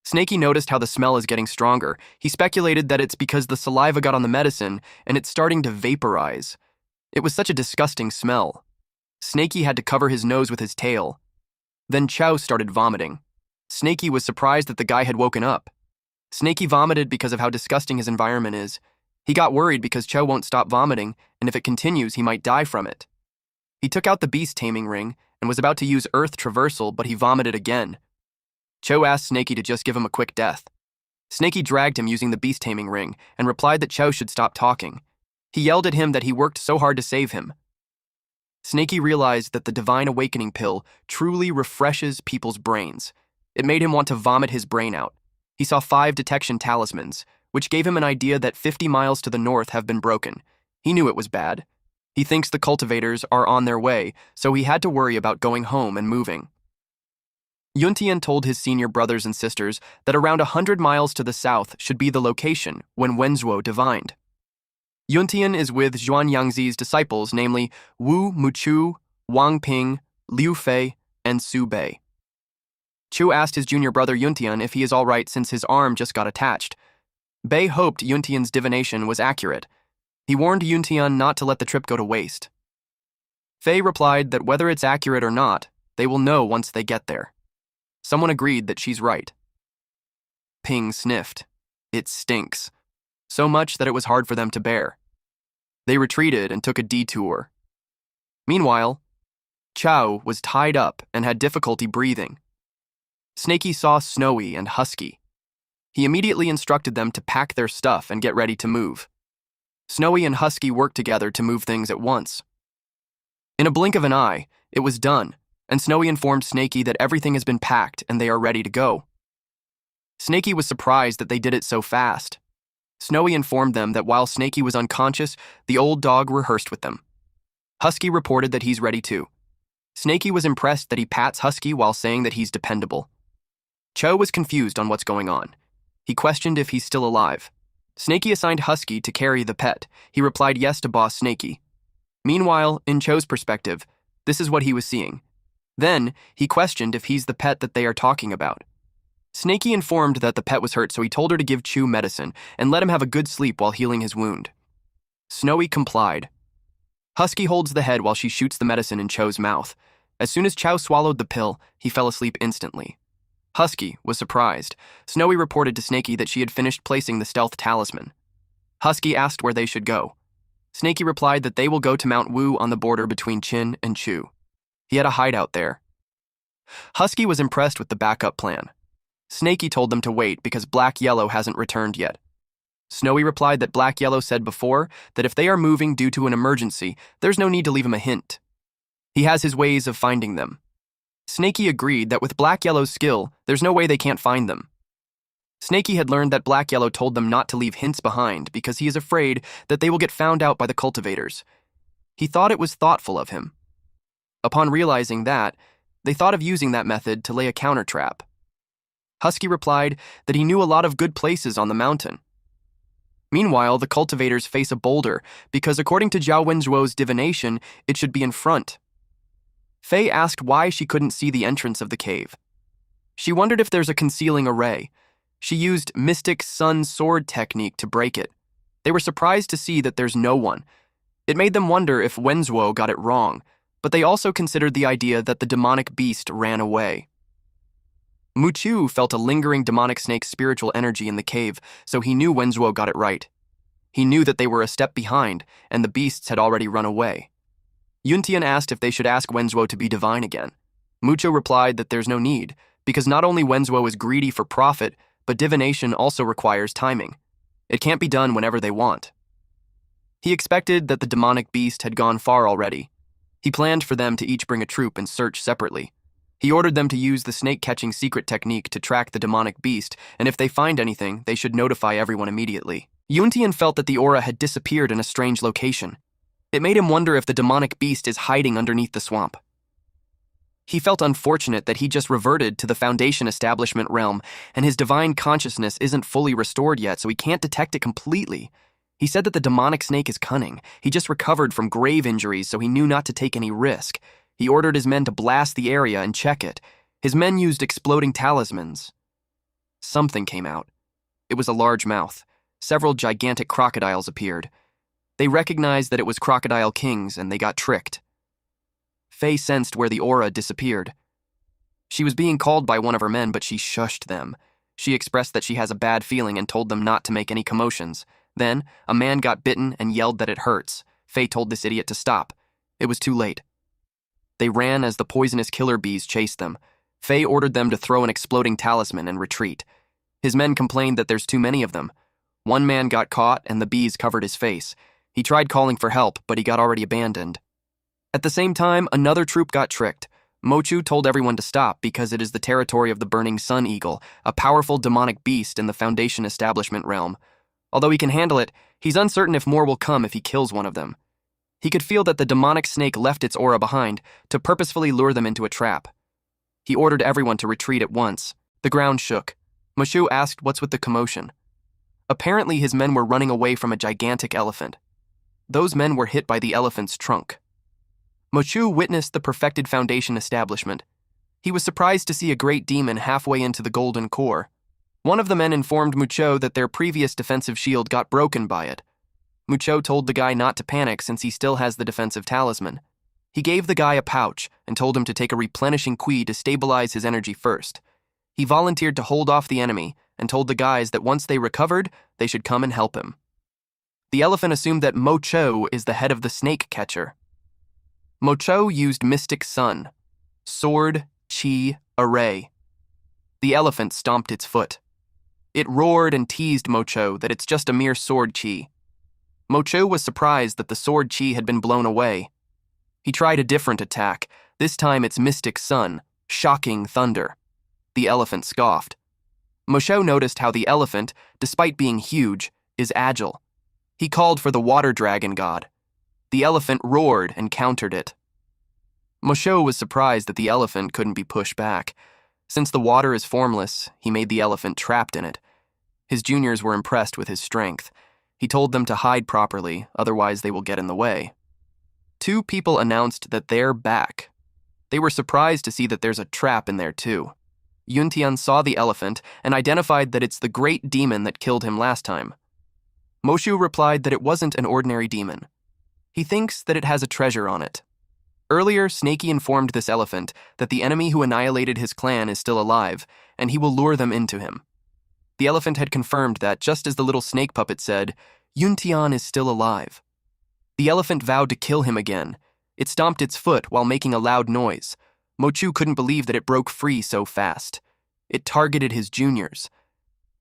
[SPEAKER 1] Snakey noticed how the smell is getting stronger. He speculated that it's because the saliva got on the medicine and it's starting to vaporize. It was such a disgusting smell. Snakey had to cover his nose with his tail. Then Chow started vomiting. Snakey was surprised that the guy had woken up. Snakey vomited because of how disgusting his environment is. He got worried because Chow won't stop vomiting, and if it continues, he might die from it. He took out the beast taming ring and was about to use earth traversal, but he vomited again. Chow asked Snakey to just give him a quick death. Snakey dragged him using the beast taming ring and replied that Chow should stop talking. He yelled at him that he worked so hard to save him. Snakey realized that the divine awakening pill truly refreshes people's brains. It made him want to vomit his brain out. He saw 5 detection talismans, which gave him an idea that 50 miles to the north have been broken. He knew it was bad. He thinks the cultivators are on their way, so he had to worry about going home and moving. Yuntian told his senior brothers and sisters that around 100 miles to the south should be the location when Wenzhuo divined. Yuntian is with Zhuan Yangzi's disciples, namely Wu Muchu, Wang Ping, Liu Fei, and Su Bei. Chu asked his junior brother Yuntian if he is all right since his arm just got attached. Bei hoped Yuntian's divination was accurate. He warned Yuntian not to let the trip go to waste. Fei replied that whether it's accurate or not, they will know once they get there. Someone agreed that she's right. Ping sniffed. It stinks. So much that it was hard for them to bear. They retreated and took a detour. Meanwhile, Chow was tied up and had difficulty breathing. Snakey saw Snowy and Husky. He immediately instructed them to pack their stuff and get ready to move. Snowy and Husky worked together to move things at once. In a blink of an eye, it was done, and Snowy informed Snakey that everything has been packed and they are ready to go. Snakey was surprised that they did it so fast. Snowy informed them that while Snakey was unconscious, the old dog rehearsed with them. Husky reported that he's ready too. Snakey was impressed that he pats Husky while saying that he's dependable. Cho was confused on what's going on. He questioned if he's still alive. Snakey assigned Husky to carry the pet. He replied yes to Boss Snakey. Meanwhile, in Cho's perspective, this is what he was seeing. Then, he questioned if he's the pet that they are talking about. Snakey informed that the pet was hurt, so he told her to give Chu medicine and let him have a good sleep while healing his wound. Snowy complied. Husky holds the head while she shoots the medicine in Cho's mouth. As soon as Chow swallowed the pill, he fell asleep instantly. Husky was surprised. Snowy reported to Snakey that she had finished placing the stealth talisman. Husky asked where they should go. Snakey replied that they will go to Mount Wu on the border between Chin and Chu. He had a hideout there. Husky was impressed with the backup plan. Snakey told them to wait because Black Yellow hasn't returned yet. Snowy replied that Black Yellow said before that if they are moving due to an emergency, there's no need to leave him a hint. He has his ways of finding them. Snakey agreed that with Black Yellow's skill, there's no way they can't find them. Snakey had learned that Black Yellow told them not to leave hints behind because he is afraid that they will get found out by the cultivators. He thought it was thoughtful of him. Upon realizing that, they thought of using that method to lay a counter trap. Husky replied that he knew a lot of good places on the mountain. Meanwhile, the cultivators face a boulder because according to Zhao Wenzhuo's divination, it should be in front. Fei asked why she couldn't see the entrance of the cave. She wondered if there's a concealing array. She used Mystic Sun Sword technique to break it. They were surprised to see that there's no one. It made them wonder if Wenzhuo got it wrong, but they also considered the idea that the demonic beast ran away. Muchu felt a lingering demonic snake's spiritual energy in the cave, so he knew Wenzhuo got it right. He knew that they were a step behind, and the beasts had already run away. Yuntian asked if they should ask Wenzhuo to be divine again. Mucho replied that there's no need, because not only Wenzhuo is greedy for profit, but divination also requires timing. It can't be done whenever they want. He expected that the demonic beast had gone far already. He planned for them to each bring a troop and search separately. He ordered them to use the snake-catching secret technique to track the demonic beast, and if they find anything, they should notify everyone immediately. Yuntian felt that the aura had disappeared in a strange location. It made him wonder if the demonic beast is hiding underneath the swamp. He felt unfortunate that he just reverted to the Foundation establishment realm, and his divine consciousness isn't fully restored yet, so he can't detect it completely. He said that the demonic snake is cunning. He just recovered from grave injuries, so he knew not to take any risk. He ordered his men to blast the area and check it. His men used exploding talismans. Something came out. It was a large mouth. Several gigantic crocodiles appeared. They recognized that it was Crocodile Kings, and they got tricked. Fei sensed where the aura disappeared. She was being called by one of her men, but she shushed them. She expressed that she has a bad feeling and told them not to make any commotions. Then, a man got bitten and yelled that it hurts. Fei told this idiot to stop. It was too late. They ran as the poisonous killer bees chased them. Fei ordered them to throw an exploding talisman and retreat. His men complained that there's too many of them. One man got caught and the bees covered his face. He tried calling for help, but he got already abandoned. At the same time, another troop got tricked. Mochu told everyone to stop because it is the territory of the Burning Sun Eagle, a powerful demonic beast in the Foundation establishment realm. Although he can handle it, he's uncertain if more will come if he kills one of them. He could feel that the demonic snake left its aura behind to purposefully lure them into a trap. He ordered everyone to retreat at once. The ground shook. Mochu asked what's with the commotion. Apparently his men were running away from a gigantic elephant. Those men were hit by the elephant's trunk. Mochu witnessed the perfected Foundation establishment. He was surprised to see a great demon halfway into the golden core. One of the men informed Mucho that their previous defensive shield got broken by it. Mucho told the guy not to panic since he still has the defensive talisman. He gave the guy a pouch and told him to take a replenishing Qui to stabilize his energy first. He volunteered to hold off the enemy and told the guys that once they recovered, they should come and help him. The elephant assumed that Mocho is the head of the snake catcher. Mocho used Mystic Sun, Sword, Qi, Array. The elephant stomped its foot. It roared and teased Mocho that it's just a mere sword Qi. Mocho was surprised that the sword Qi had been blown away. He tried a different attack, this time it's Mystic Sun, Shocking Thunder. The elephant scoffed. Mocho noticed how the elephant, despite being huge, is agile. He called for the water dragon god. The elephant roared and countered it. Mocho was surprised that the elephant couldn't be pushed back. Since the water is formless, he made the elephant trapped in it. His juniors were impressed with his strength. He told them to hide properly, otherwise they will get in the way. 2 people announced that they're back. They were surprised to see that there's a trap in there too. Yuntian saw the elephant and identified that it's the great demon that killed him last time. Moshu replied that it wasn't an ordinary demon. He thinks that it has a treasure on it. Earlier, Snakey informed this elephant that the enemy who annihilated his clan is still alive, and he will lure them into him. The elephant had confirmed that, just as the little snake puppet said, Yuntian is still alive. The elephant vowed to kill him again. It stomped its foot while making a loud noise. Mochu couldn't believe that it broke free so fast. It targeted his juniors.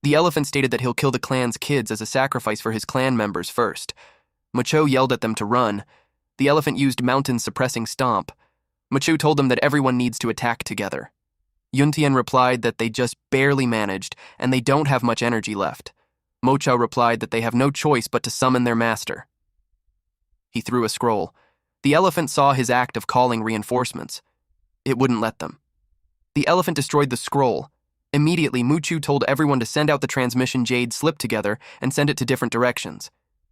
[SPEAKER 1] The elephant stated that he'll kill the clan's kids as a sacrifice for his clan members first. Mocho yelled at them to run. The elephant used mountain-suppressing stomp. Mochu told them that everyone needs to attack together. Yuntian replied that they just barely managed and they don't have much energy left. Mocho replied that they have no choice but to summon their master. He threw a scroll. The elephant saw his act of calling reinforcements. It wouldn't let them. The elephant destroyed the scroll. Immediately, Muchu told everyone to send out the transmission jade slip together and send it to different directions.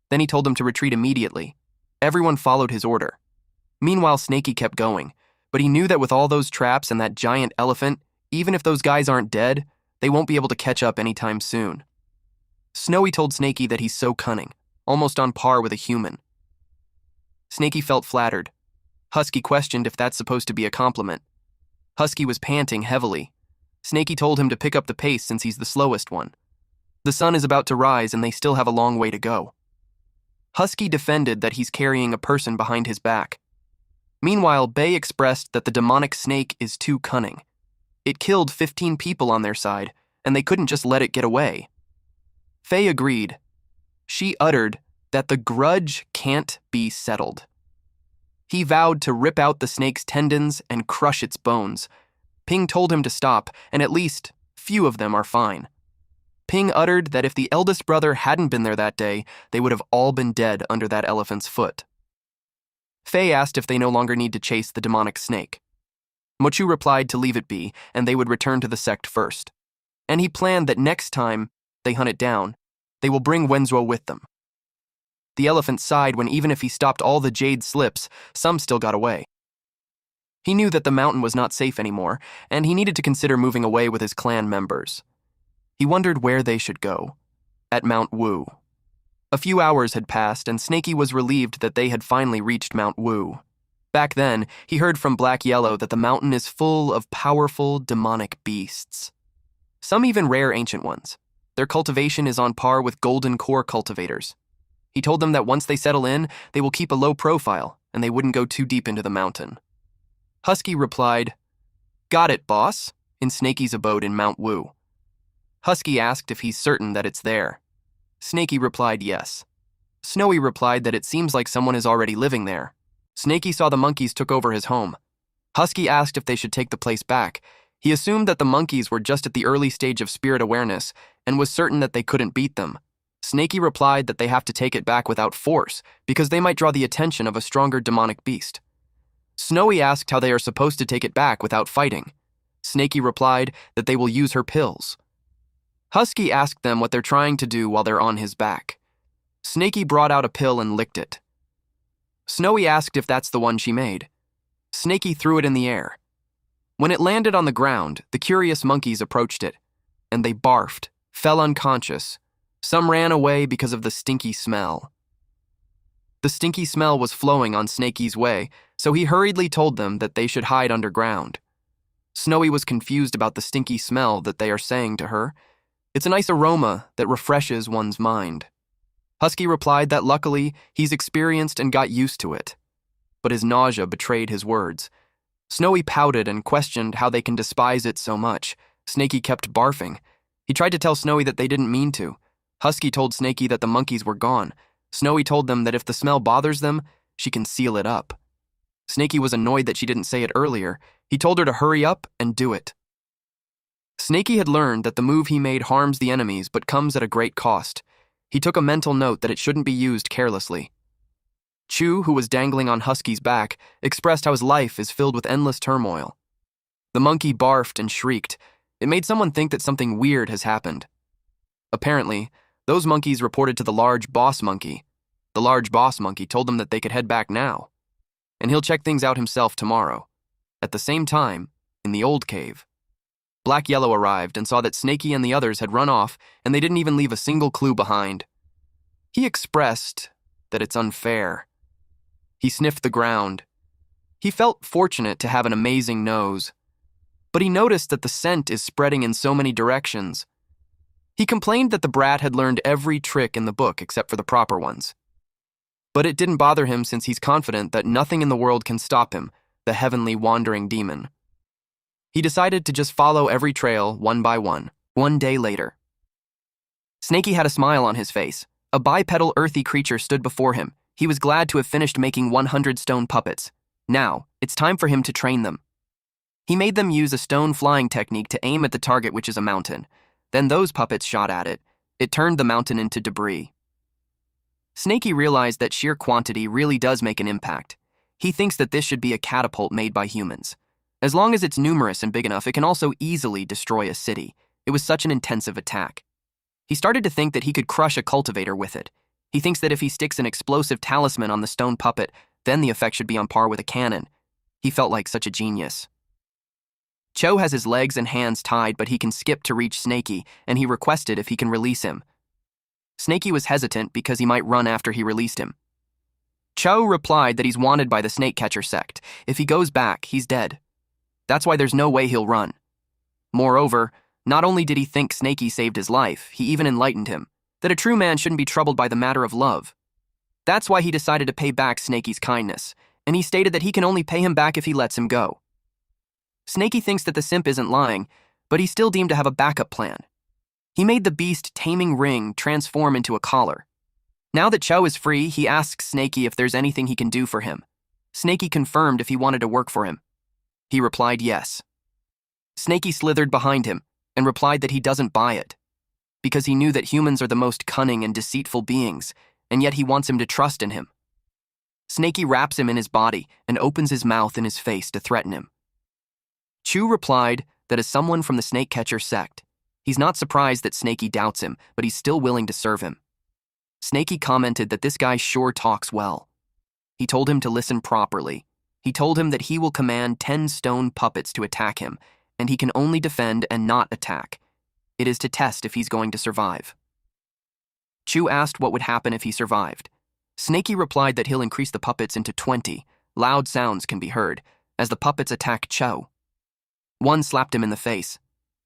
[SPEAKER 1] Then he told them to retreat immediately. Everyone followed his order. Meanwhile, Snakey kept going, but he knew that with all those traps and that giant elephant, even if those guys aren't dead, they won't be able to catch up anytime soon. Snowy told Snakey that he's so cunning, almost on par with a human. Snakey felt flattered. Husky questioned if that's supposed to be a compliment. Husky was panting heavily. Snakey told him to pick up the pace since he's the slowest one. The sun is about to rise and they still have a long way to go. Husky defended that he's carrying a person behind his back. Meanwhile, Bay expressed that the demonic snake is too cunning. It killed 15 people on their side, and they couldn't just let it get away. Faye agreed. She uttered that the grudge can't be settled. He vowed to rip out the snake's tendons and crush its bones. Ping told him to stop, and at least few of them are fine. Ping uttered that if the eldest brother hadn't been there that day, they would have all been dead under that elephant's foot. Faye asked if they no longer need to chase the demonic snake. Mochu replied to leave it be, and they would return to the sect first. And he planned that next time they hunt it down, they will bring Wenzuo with them. The elephant sighed when even if he stopped all the jade slips, some still got away. He knew that the mountain was not safe anymore, and he needed to consider moving away with his clan members. He wondered where they should go. At Mount Wu. A few hours had passed, and Snakey was relieved that they had finally reached Mount Wu. Back then, he heard from Black Yellow that the mountain is full of powerful demonic beasts. Some even rare ancient ones. Their cultivation is on par with golden core cultivators. He told them that once they settle in, they will keep a low profile, and they wouldn't go too deep into the mountain. Husky replied, "Got it, boss," in Snakey's abode in Mount Wu. Husky asked if he's certain that it's there. Snakey replied yes. Snowy replied that it seems like someone is already living there. Snakey saw the monkeys took over his home. Husky asked if they should take the place back. He assumed that the monkeys were just at the early stage of spirit awareness and was certain that they couldn't beat them. Snakey replied that they have to take it back without force because they might draw the attention of a stronger demonic beast. Snowy asked how they are supposed to take it back without fighting. Snakey replied that they will use her pills. Husky asked them what they're trying to do while they're on his back. Snakey brought out a pill and licked it. Snowy asked if that's the one she made. Snakey threw it in the air. When it landed on the ground, the curious monkeys approached it, and they barfed, fell unconscious. Some ran away because of the stinky smell. The stinky smell was flowing on Snakey's way, so he hurriedly told them that they should hide underground. Snowy was confused about the stinky smell that they are saying to her. It's a nice aroma that refreshes one's mind. Husky replied that luckily he's experienced and got used to it. But his nausea betrayed his words. Snowy pouted and questioned how they can despise it so much. Snakey kept barfing. He tried to tell Snowy that they didn't mean to. Husky told Snakey that the monkeys were gone. Snowy told them that if the smell bothers them, she can seal it up. Snakey was annoyed that she didn't say it earlier. He told her to hurry up and do it. Snakey had learned that the move he made harms the enemies but comes at a great cost. He took a mental note that it shouldn't be used carelessly. Chu, who was dangling on Husky's back, expressed how his life is filled with endless turmoil. The monkey barfed and shrieked. It made someone think that something weird has happened. Apparently, those monkeys reported to the large boss monkey. The large boss monkey told them that they could head back now, and he'll check things out himself tomorrow. At the same time, in the old cave, Black Yellow arrived and saw that Snaky and the others had run off, and they didn't even leave a single clue behind. He expressed that it's unfair. He sniffed the ground. He felt fortunate to have an amazing nose, but he noticed that the scent is spreading in so many directions. He complained that the brat had learned every trick in the book except for the proper ones. But it didn't bother him since he's confident that nothing in the world can stop him, the heavenly wandering demon. He decided to just follow every trail one by one. One day later, Snaky had a smile on his face. A bipedal earthy creature stood before him. He was glad to have finished making 100 stone puppets. Now, it's time for him to train them. He made them use a stone flying technique to aim at the target, which is a mountain. Then those puppets shot at it. It turned the mountain into debris. Snaky realized that sheer quantity really does make an impact. He thinks that this should be a catapult made by humans. As long as it's numerous and big enough, it can also easily destroy a city. It was such an intensive attack. He started to think that he could crush a cultivator with it. He thinks that if he sticks an explosive talisman on the stone puppet, then the effect should be on par with a cannon. He felt like such a genius. Cho has his legs and hands tied, but he can skip to reach Snaky, and he requested if he can release him. Snaky was hesitant because he might run after he released him. Cho replied that he's wanted by the snake catcher sect. If he goes back, he's dead. That's why there's no way he'll run. Moreover, not only did he think Snaky saved his life, he even enlightened him that a true man shouldn't be troubled by the matter of love. That's why he decided to pay back Snaky's kindness, and he stated that he can only pay him back if he lets him go. Snaky thinks that the simp isn't lying, but he still deemed to have a backup plan. He made the beast taming ring transform into a collar. Now that Cho is free, he asks Snaky if there's anything he can do for him. Snaky confirmed if he wanted to work for him. He replied yes. Snaky slithered behind him and replied that he doesn't buy it, because he knew that humans are the most cunning and deceitful beings, and yet he wants him to trust in him. Snaky wraps him in his body and opens his mouth in his face to threaten him. Chu replied that as someone from the snake catcher sect, he's not surprised that Snaky doubts him, but he's still willing to serve him. Snaky commented that this guy sure talks well. He told him to listen properly. He told him that he will command 10 stone puppets to attack him, and he can only defend and not attack. It is to test if he's going to survive. Chu asked what would happen if he survived. Snaky replied that he'll increase the puppets into 20. Loud sounds can be heard as the puppets attack Cho. One slapped him in the face.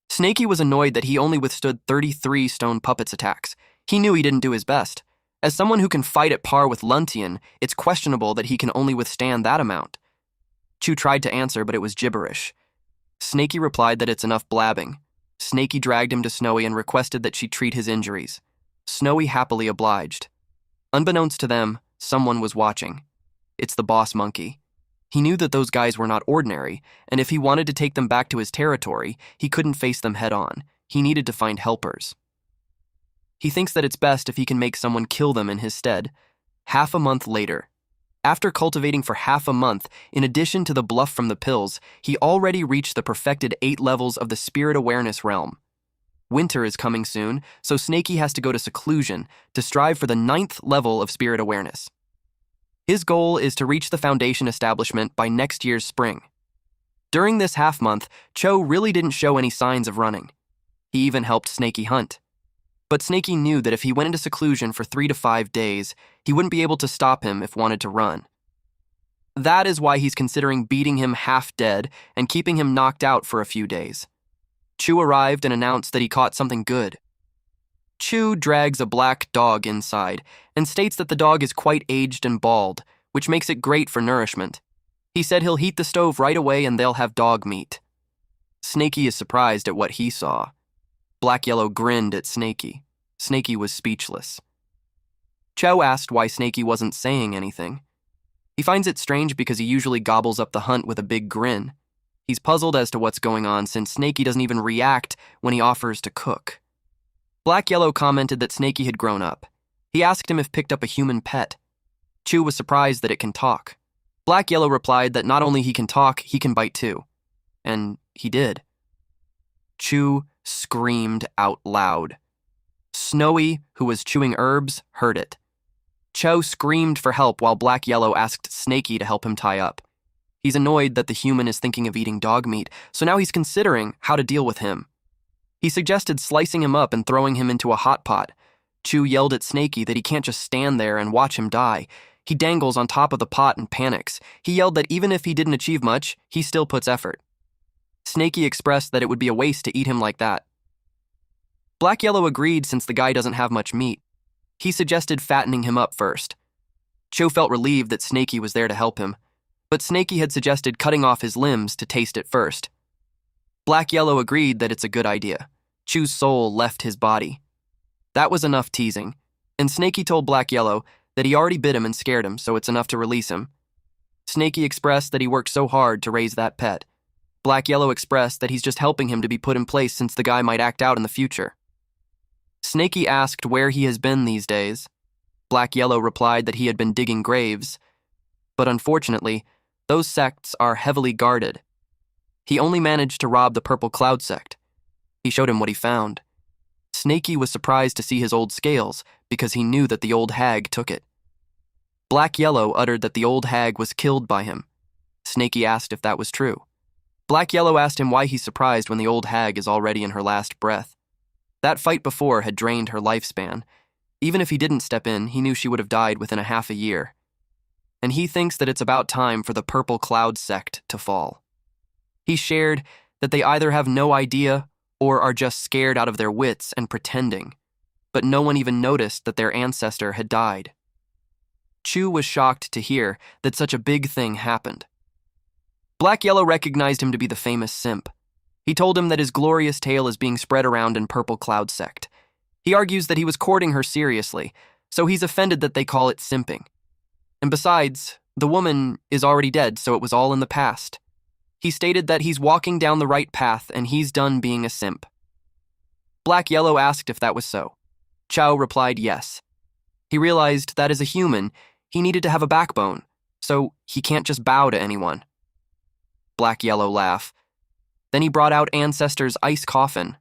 [SPEAKER 1] Snaky was annoyed that he only withstood 33 stone puppets attacks. He knew he didn't do his best. As someone who can fight at par with Luntian, it's questionable that he can only withstand that amount. Chu tried to answer, but it was gibberish. Snaky replied that it's enough blabbing. Snaky dragged him to Snowy and requested that she treat his injuries. Snowy happily obliged. Unbeknownst to them, someone was watching. It's the boss monkey. He knew that those guys were not ordinary, and if he wanted to take them back to his territory, he couldn't face them head on. He needed to find helpers. He thinks that it's best if he can make someone kill them in his stead. Half a month later, after cultivating for half a month, in addition to the bluff from the pills, he already reached the perfected 8 levels of the spirit awareness realm. Winter is coming soon, so Snaky has to go to seclusion to strive for the 9th level of spirit awareness. His goal is to reach the foundation establishment by next year's spring. During this half-month, Cho really didn't show any signs of running. He even helped Snaky hunt. But Snaky knew that if he went into seclusion for 3 to 5 days, he wouldn't be able to stop him if wanted to run. That is why he's considering beating him half dead and keeping him knocked out for a few days. Chu arrived and announced that he caught something good. Chu drags a black dog inside and states that the dog is quite aged and bald, which makes it great for nourishment. He said he'll heat the stove right away and they'll have dog meat. Snaky is surprised at what he saw. Black Yellow grinned at Snaky. Snaky was speechless. Cho asked why Snaky wasn't saying anything. He finds it strange because he usually gobbles up the hunt with a big grin. He's puzzled as to what's going on since Snaky doesn't even react when he offers to cook. Black Yellow commented that Snaky had grown up. He asked him if picked up a human pet. Chu was surprised that it can talk. Black Yellow replied that not only he can talk, he can bite too. And he did. Chu screamed out loud. Snowy, who was chewing herbs, heard it. Cho screamed for help while Black Yellow asked Snaky to help him tie up. He's annoyed that the human is thinking of eating dog meat, so now he's considering how to deal with him. He suggested slicing him up and throwing him into a hot pot. Chu yelled at Snaky that he can't just stand there and watch him die. He dangles on top of the pot and panics. He yelled that even if he didn't achieve much, he still puts effort. Snaky expressed that it would be a waste to eat him like that. Black Yellow agreed since the guy doesn't have much meat. He suggested fattening him up first. Cho felt relieved that Snaky was there to help him, but Snaky had suggested cutting off his limbs to taste it first. Black Yellow agreed that it's a good idea. Chu's soul left his body. That was enough teasing, and Snaky told Black Yellow that he already bit him and scared him, so it's enough to release him. Snaky expressed that he worked so hard to raise that pet. Black Yellow expressed that he's just helping him to be put in place since the guy might act out in the future. Snaky asked where he has been these days. Black Yellow replied that he had been digging graves, but unfortunately, those sects are heavily guarded. He only managed to rob the Purple Cloud sect. He showed him what he found. Snaky was surprised to see his old scales because he knew that the old hag took it. Black Yellow uttered that the old hag was killed by him. Snaky asked if that was true. Black Yellow asked him why he's surprised when the old hag is already in her last breath. That fight before had drained her lifespan. Even if he didn't step in, he knew she would have died within a half a year. And he thinks that it's about time for the Purple Cloud sect to fall. He shared that they either have no idea or are just scared out of their wits and pretending, but no one even noticed that their ancestor had died. Chu was shocked to hear that such a big thing happened. Black Yellow recognized him to be the famous simp. He told him that his glorious tale is being spread around in Purple Cloud sect. He argues that he was courting her seriously, so he's offended that they call it simping. And besides, the woman is already dead, so it was all in the past. He stated that he's walking down the right path and he's done being a simp. Black Yellow asked if that was so. Chow replied yes. He realized that as a human, he needed to have a backbone, so he can't just bow to anyone. Black Yellow laughed. Then he brought out Ancestor's ice coffin.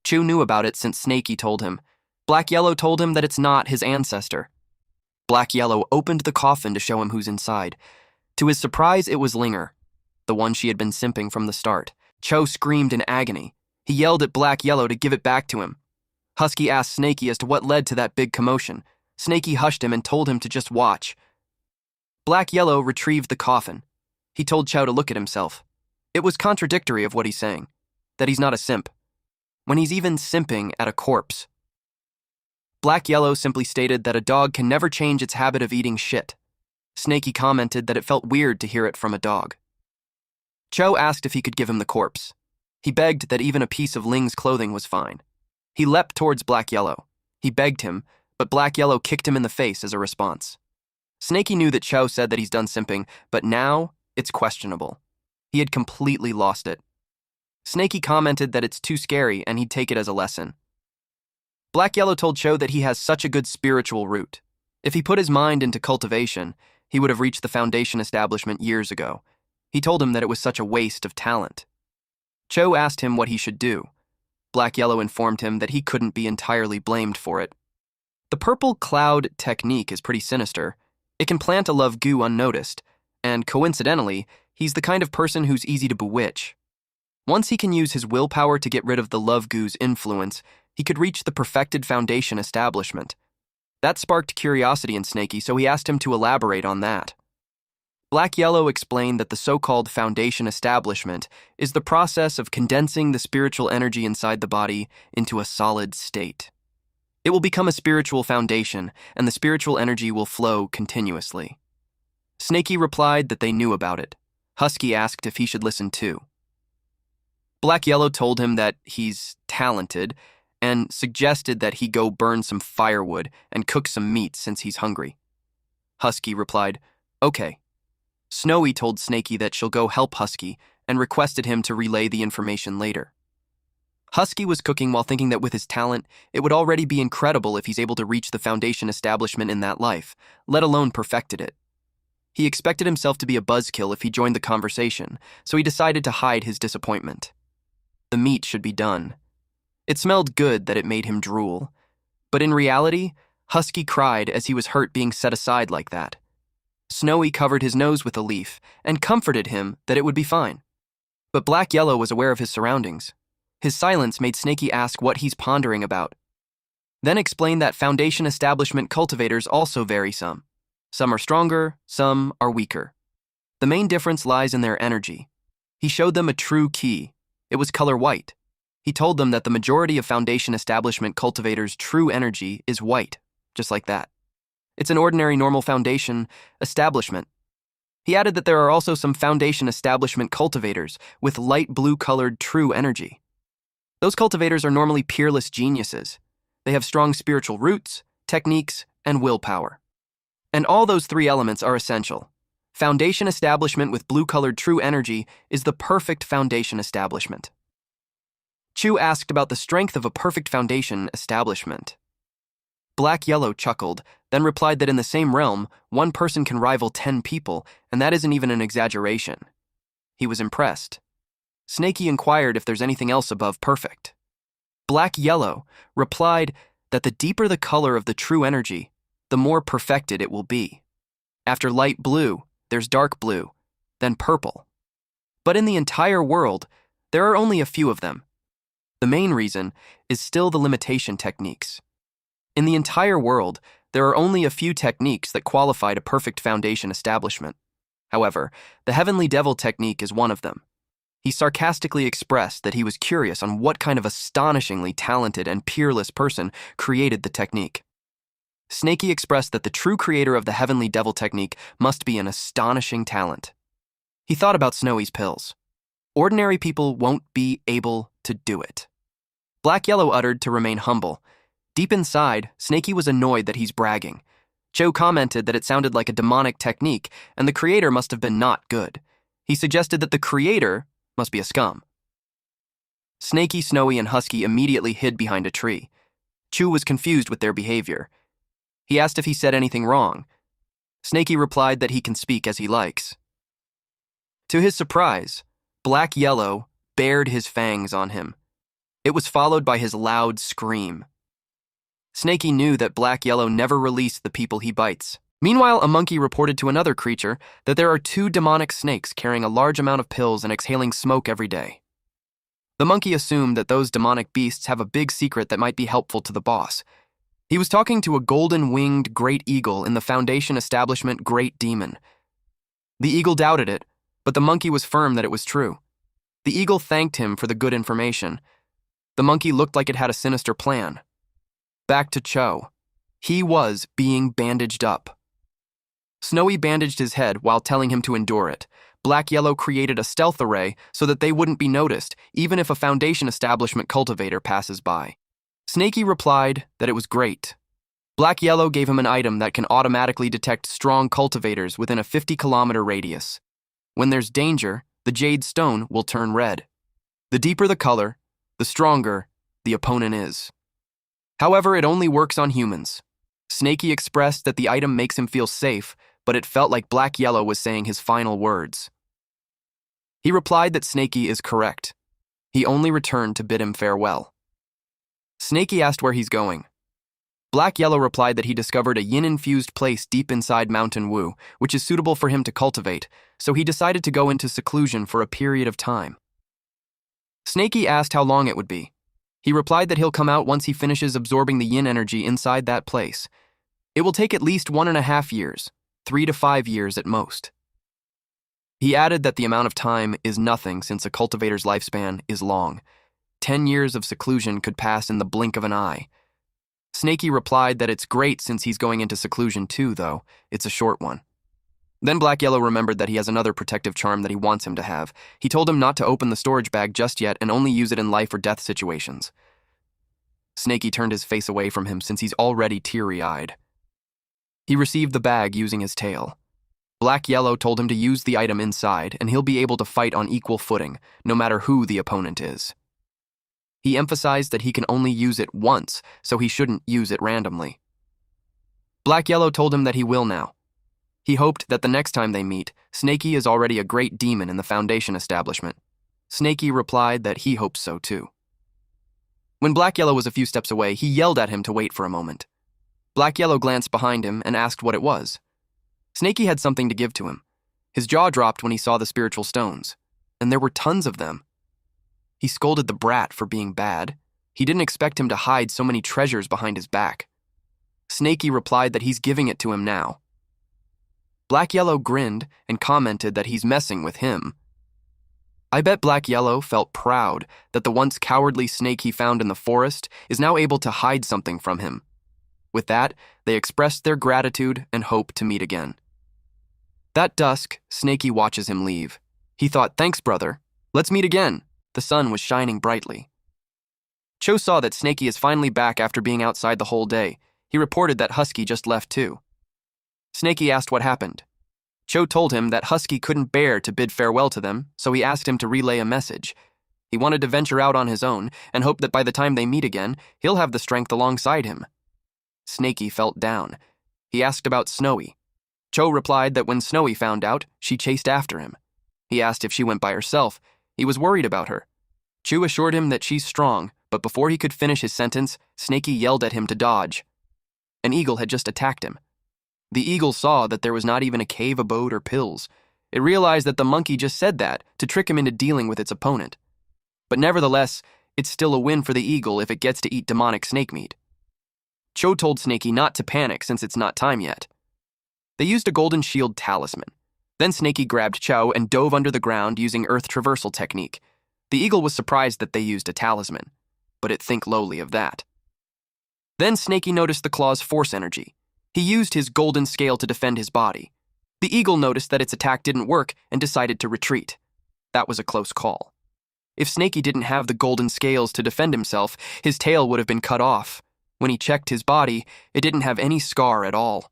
[SPEAKER 1] Chu knew about it since Snaky told him. Black Yellow told him that it's not his ancestor. Black Yellow opened the coffin to show him who's inside. To his surprise, it was Linger, the one she had been simping from the start. Cho screamed in agony. He yelled at Black Yellow to give it back to him. Husky asked Snaky as to what led to that big commotion. Snaky hushed him and told him to just watch. Black Yellow retrieved the coffin. He told Chow to look at himself. It was contradictory of what he's saying, that he's not a simp, when he's even simping at a corpse. Black Yellow simply stated that a dog can never change its habit of eating shit. Snaky commented that it felt weird to hear it from a dog. Cho asked if he could give him the corpse. He begged that even a piece of Ling's clothing was fine. He leapt towards Black Yellow. He begged him, but Black Yellow kicked him in the face as a response. Snaky knew that Cho said that he's done simping, but now it's questionable. He had completely lost it. Snaky commented that it's too scary and he'd take it as a lesson. Black Yellow told Cho that he has such a good spiritual root. If he put his mind into cultivation, he would have reached the Foundation establishment years ago. He told him that it was such a waste of talent. Cho asked him what he should do. Black Yellow informed him that he couldn't be entirely blamed for it. The Purple Cloud technique is pretty sinister. It can plant a love goo unnoticed, and coincidentally, he's the kind of person who's easy to bewitch. Once he can use his willpower to get rid of the love goo's influence, he could reach the perfected Foundation establishment. That sparked curiosity in Snaky, so he asked him to elaborate on that. Black Yellow explained that the so-called Foundation establishment is the process of condensing the spiritual energy inside the body into a solid state. It will become a spiritual foundation, and the spiritual energy will flow continuously. Snaky replied that they knew about it. Husky asked if he should listen too. Black Yellow told him that he's talented and suggested that he go burn some firewood and cook some meat since he's hungry. Husky replied, "Okay." Snowy told Snaky that she'll go help Husky and requested him to relay the information later. Husky was cooking while thinking that with his talent, it would already be incredible if he's able to reach the Foundation establishment in that life, let alone perfected it. He expected himself to be a buzzkill if he joined the conversation, so he decided to hide his disappointment. The meat should be done. It smelled good that it made him drool. But in reality, Husky cried as he was hurt being set aside like that. Snowy covered his nose with a leaf and comforted him that it would be fine. But Black Yellow was aware of his surroundings. His silence made Snaky ask what he's pondering about. Then explained that Foundation establishment cultivators also vary some. Some are stronger, some are weaker. The main difference lies in their energy. He showed them a true key. It was color white. He told them that the majority of Foundation establishment cultivators' true energy is white, just like that. It's an ordinary normal Foundation establishment. He added that there are also some Foundation establishment cultivators with light blue-colored true energy. Those cultivators are normally peerless geniuses. They have strong spiritual roots, techniques, and willpower. And all those three elements are essential. Foundation establishment with blue-colored true energy is the perfect Foundation establishment. Chu asked about the strength of a perfect Foundation establishment. Black Yellow chuckled, then replied that in the same realm, one person can rival 10 people, and that isn't even an exaggeration. He was impressed. Snaky inquired if there's anything else above perfect. Black Yellow replied that the deeper the color of the true energy, the more perfected it will be. After light blue, there's dark blue, then purple. But in the entire world, there are only a few of them. The main reason is still the limitation techniques. In the entire world, there are only a few techniques that qualify to perfect Foundation establishment. However, the Heavenly Devil technique is one of them. He sarcastically expressed that he was curious on what kind of astonishingly talented and peerless person created the technique. Snaky expressed that the true creator of the Heavenly Devil technique must be an astonishing talent. He thought about Snowy's pills. Ordinary people won't be able to do it. Black Yellow uttered to remain humble. Deep inside, Snaky was annoyed that he's bragging. Joe commented that it sounded like a demonic technique, and the creator must have been not good. He suggested that the creator must be a scum. Snaky, Snowy, and Husky immediately hid behind a tree. Chu was confused with their behavior. He asked if he said anything wrong. Snaky replied that he can speak as he likes. To his surprise, Black Yellow bared his fangs on him. It was followed by his loud scream. Snaky knew that Black Yellow never released the people he bites. Meanwhile, a monkey reported to another creature that there are 2 demonic snakes carrying a large amount of pills and exhaling smoke every day. The monkey assumed that those demonic beasts have a big secret that might be helpful to the boss. He was talking to a golden-winged great eagle in the Foundation establishment Great Demon. The eagle doubted it, but the monkey was firm that it was true. The eagle thanked him for the good information. The monkey looked like it had a sinister plan. Back to Cho. He was being bandaged up. Snowy bandaged his head while telling him to endure it. Black Yellow created a stealth array so that they wouldn't be noticed, even if a Foundation establishment cultivator passes by. Snaky replied that it was great. Black Yellow gave him an item that can automatically detect strong cultivators within a 50-kilometer radius. When there's danger, the jade stone will turn red. The deeper the color, the stronger the opponent is. However, it only works on humans. Snaky expressed that the item makes him feel safe, but it felt like Black Yellow was saying his final words. He replied that Snaky is correct. He only returned to bid him farewell. Snaky asked where he's going. Black Yellow replied that he discovered a yin-infused place deep inside Mountain Wu, which is suitable for him to cultivate, so he decided to go into seclusion for a period of time. Snaky asked how long it would be. He replied that he'll come out once he finishes absorbing the yin energy inside that place. It will take at least 1.5 years, 3 to 5 years at most. He added that the amount of time is nothing since a cultivator's lifespan is long. 10 years of seclusion could pass in the blink of an eye. Snaky replied that it's great since he's going into seclusion too, though it's a short one. Then Black Yellow remembered that he has another protective charm that he wants him to have. He told him not to open the storage bag just yet and only use it in life or death situations. Snaky turned his face away from him since he's already teary-eyed. He received the bag using his tail. Black Yellow told him to use the item inside and he'll be able to fight on equal footing, no matter who the opponent is. He emphasized that he can only use it once, so he shouldn't use it randomly. Black Yellow told him that he will now. He hoped that the next time they meet, Snakey is already a great demon in the Foundation establishment. Snakey replied that he hopes so too. When Black Yellow was a few steps away, he yelled at him to wait for a moment. Black Yellow glanced behind him and asked what it was. Snakey had something to give to him. His jaw dropped when he saw the spiritual stones, and there were tons of them. He scolded the brat for being bad. He didn't expect him to hide so many treasures behind his back. Snakey replied that he's giving it to him now. Black Yellow grinned and commented that he's messing with him. I bet Black Yellow felt proud that the once cowardly snake he found in the forest is now able to hide something from him. With that, they expressed their gratitude and hope to meet again. That dusk, Snakey watches him leave. He thought, "Thanks, brother. Let's meet again." The sun was shining brightly. Cho saw that Snakey is finally back after being outside the whole day. He reported that Husky just left too. Snakey asked what happened. Cho told him that Husky couldn't bear to bid farewell to them, so he asked him to relay a message. He wanted to venture out on his own and hoped that by the time they meet again, he'll have the strength alongside him. Snakey felt down. He asked about Snowy. Cho replied that when Snowy found out, she chased after him. He asked if she went by herself. He was worried about her. Chu assured him that she's strong, but before he could finish his sentence, Snakey yelled at him to dodge. An eagle had just attacked him. The eagle saw that there was not even a cave abode or pills. It realized that the monkey just said that to trick him into dealing with its opponent. But nevertheless, it's still a win for the eagle if it gets to eat demonic snake meat. Cho told Snakey not to panic since it's not time yet. They used a golden shield talisman. Then Snakey grabbed Chow and dove under the ground using earth traversal technique. The eagle was surprised that they used a talisman, but it think lowly of that. Then Snakey noticed the claw's force energy. He used his golden scale to defend his body. The eagle noticed that its attack didn't work and decided to retreat. That was a close call. If Snakey didn't have the golden scales to defend himself, his tail would have been cut off. When he checked his body, it didn't have any scar at all.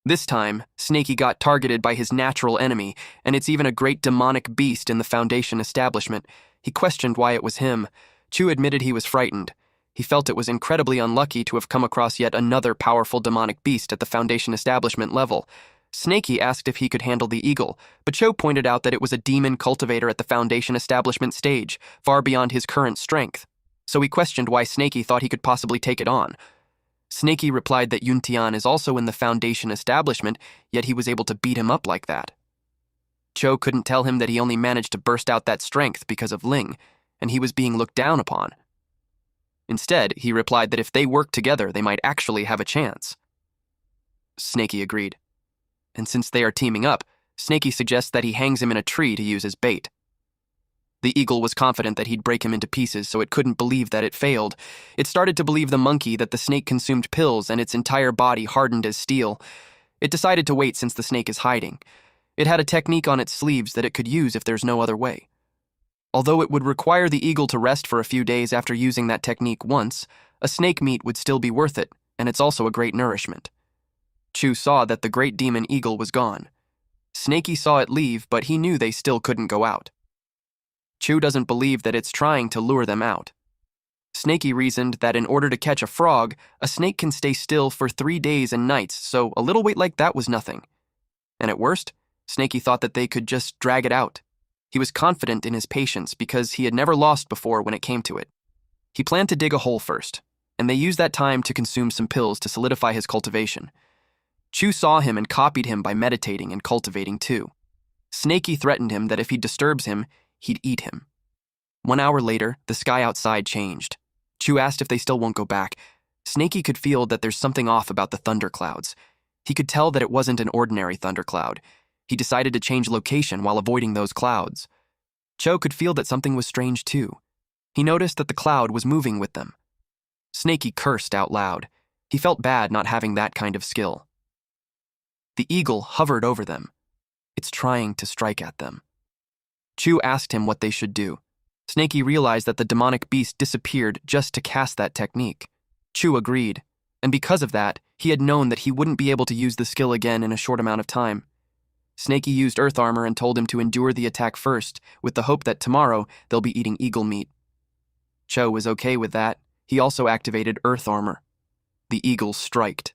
[SPEAKER 1] This time, Snakey got targeted by his natural enemy, and it's even a great demonic beast in the Foundation establishment. He questioned why it was him. Chu admitted he was frightened. He felt it was incredibly unlucky to have come across yet another powerful demonic beast at the Foundation establishment level. Snakey asked if he could handle the eagle, but Cho pointed out that it was a demon cultivator at the Foundation establishment stage, far beyond his current strength. So he questioned why Snakey thought he could possibly take it on. Snakey replied that Yuntian is also in the Foundation establishment, yet he was able to beat him up like that. Cho couldn't tell him that he only managed to burst out that strength because of Ling, and he was being looked down upon. Instead, he replied that if they worked together, they might actually have a chance. Snakey agreed. And since they are teaming up, Snakey suggests that he hangs him in a tree to use as bait. The eagle was confident that he'd break him into pieces, so it couldn't believe that it failed. It started to believe the monkey that the snake consumed pills and its entire body hardened as steel. It decided to wait since the snake is hiding. It had a technique on its sleeves that it could use if there's no other way. Although it would require the eagle to rest for a few days after using that technique once, a snake meat would still be worth it, and it's also a great nourishment. Chu saw that the great demon eagle was gone. Snakey saw it leave, but he knew they still couldn't go out. Chu doesn't believe that it's trying to lure them out. Snakey reasoned that in order to catch a frog, a snake can stay still for 3 days and nights, so a little wait like that was nothing. And at worst, Snakey thought that they could just drag it out. He was confident in his patience because he had never lost before when it came to it. He planned to dig a hole first, and they used that time to consume some pills to solidify his cultivation. Chu saw him and copied him by meditating and cultivating too. Snakey threatened him that if he disturbs him, he'd eat him. 1 hour later, the sky outside changed. Chu asked if they still won't go back. Snakey could feel that there's something off about the thunderclouds. He could tell that it wasn't an ordinary thundercloud. He decided to change location while avoiding those clouds. Cho could feel that something was strange too. He noticed that the cloud was moving with them. Snakey cursed out loud. He felt bad not having that kind of skill. The eagle hovered over them. It's trying to strike at them. Chu asked him what they should do. Snakey realized that the demonic beast disappeared just to cast that technique. Chu agreed, and because of that, he had known that he wouldn't be able to use the skill again in a short amount of time. Snakey used earth armor and told him to endure the attack first, with the hope that tomorrow they'll be eating eagle meat. Cho was okay with that. He also activated earth armor. The eagle striked.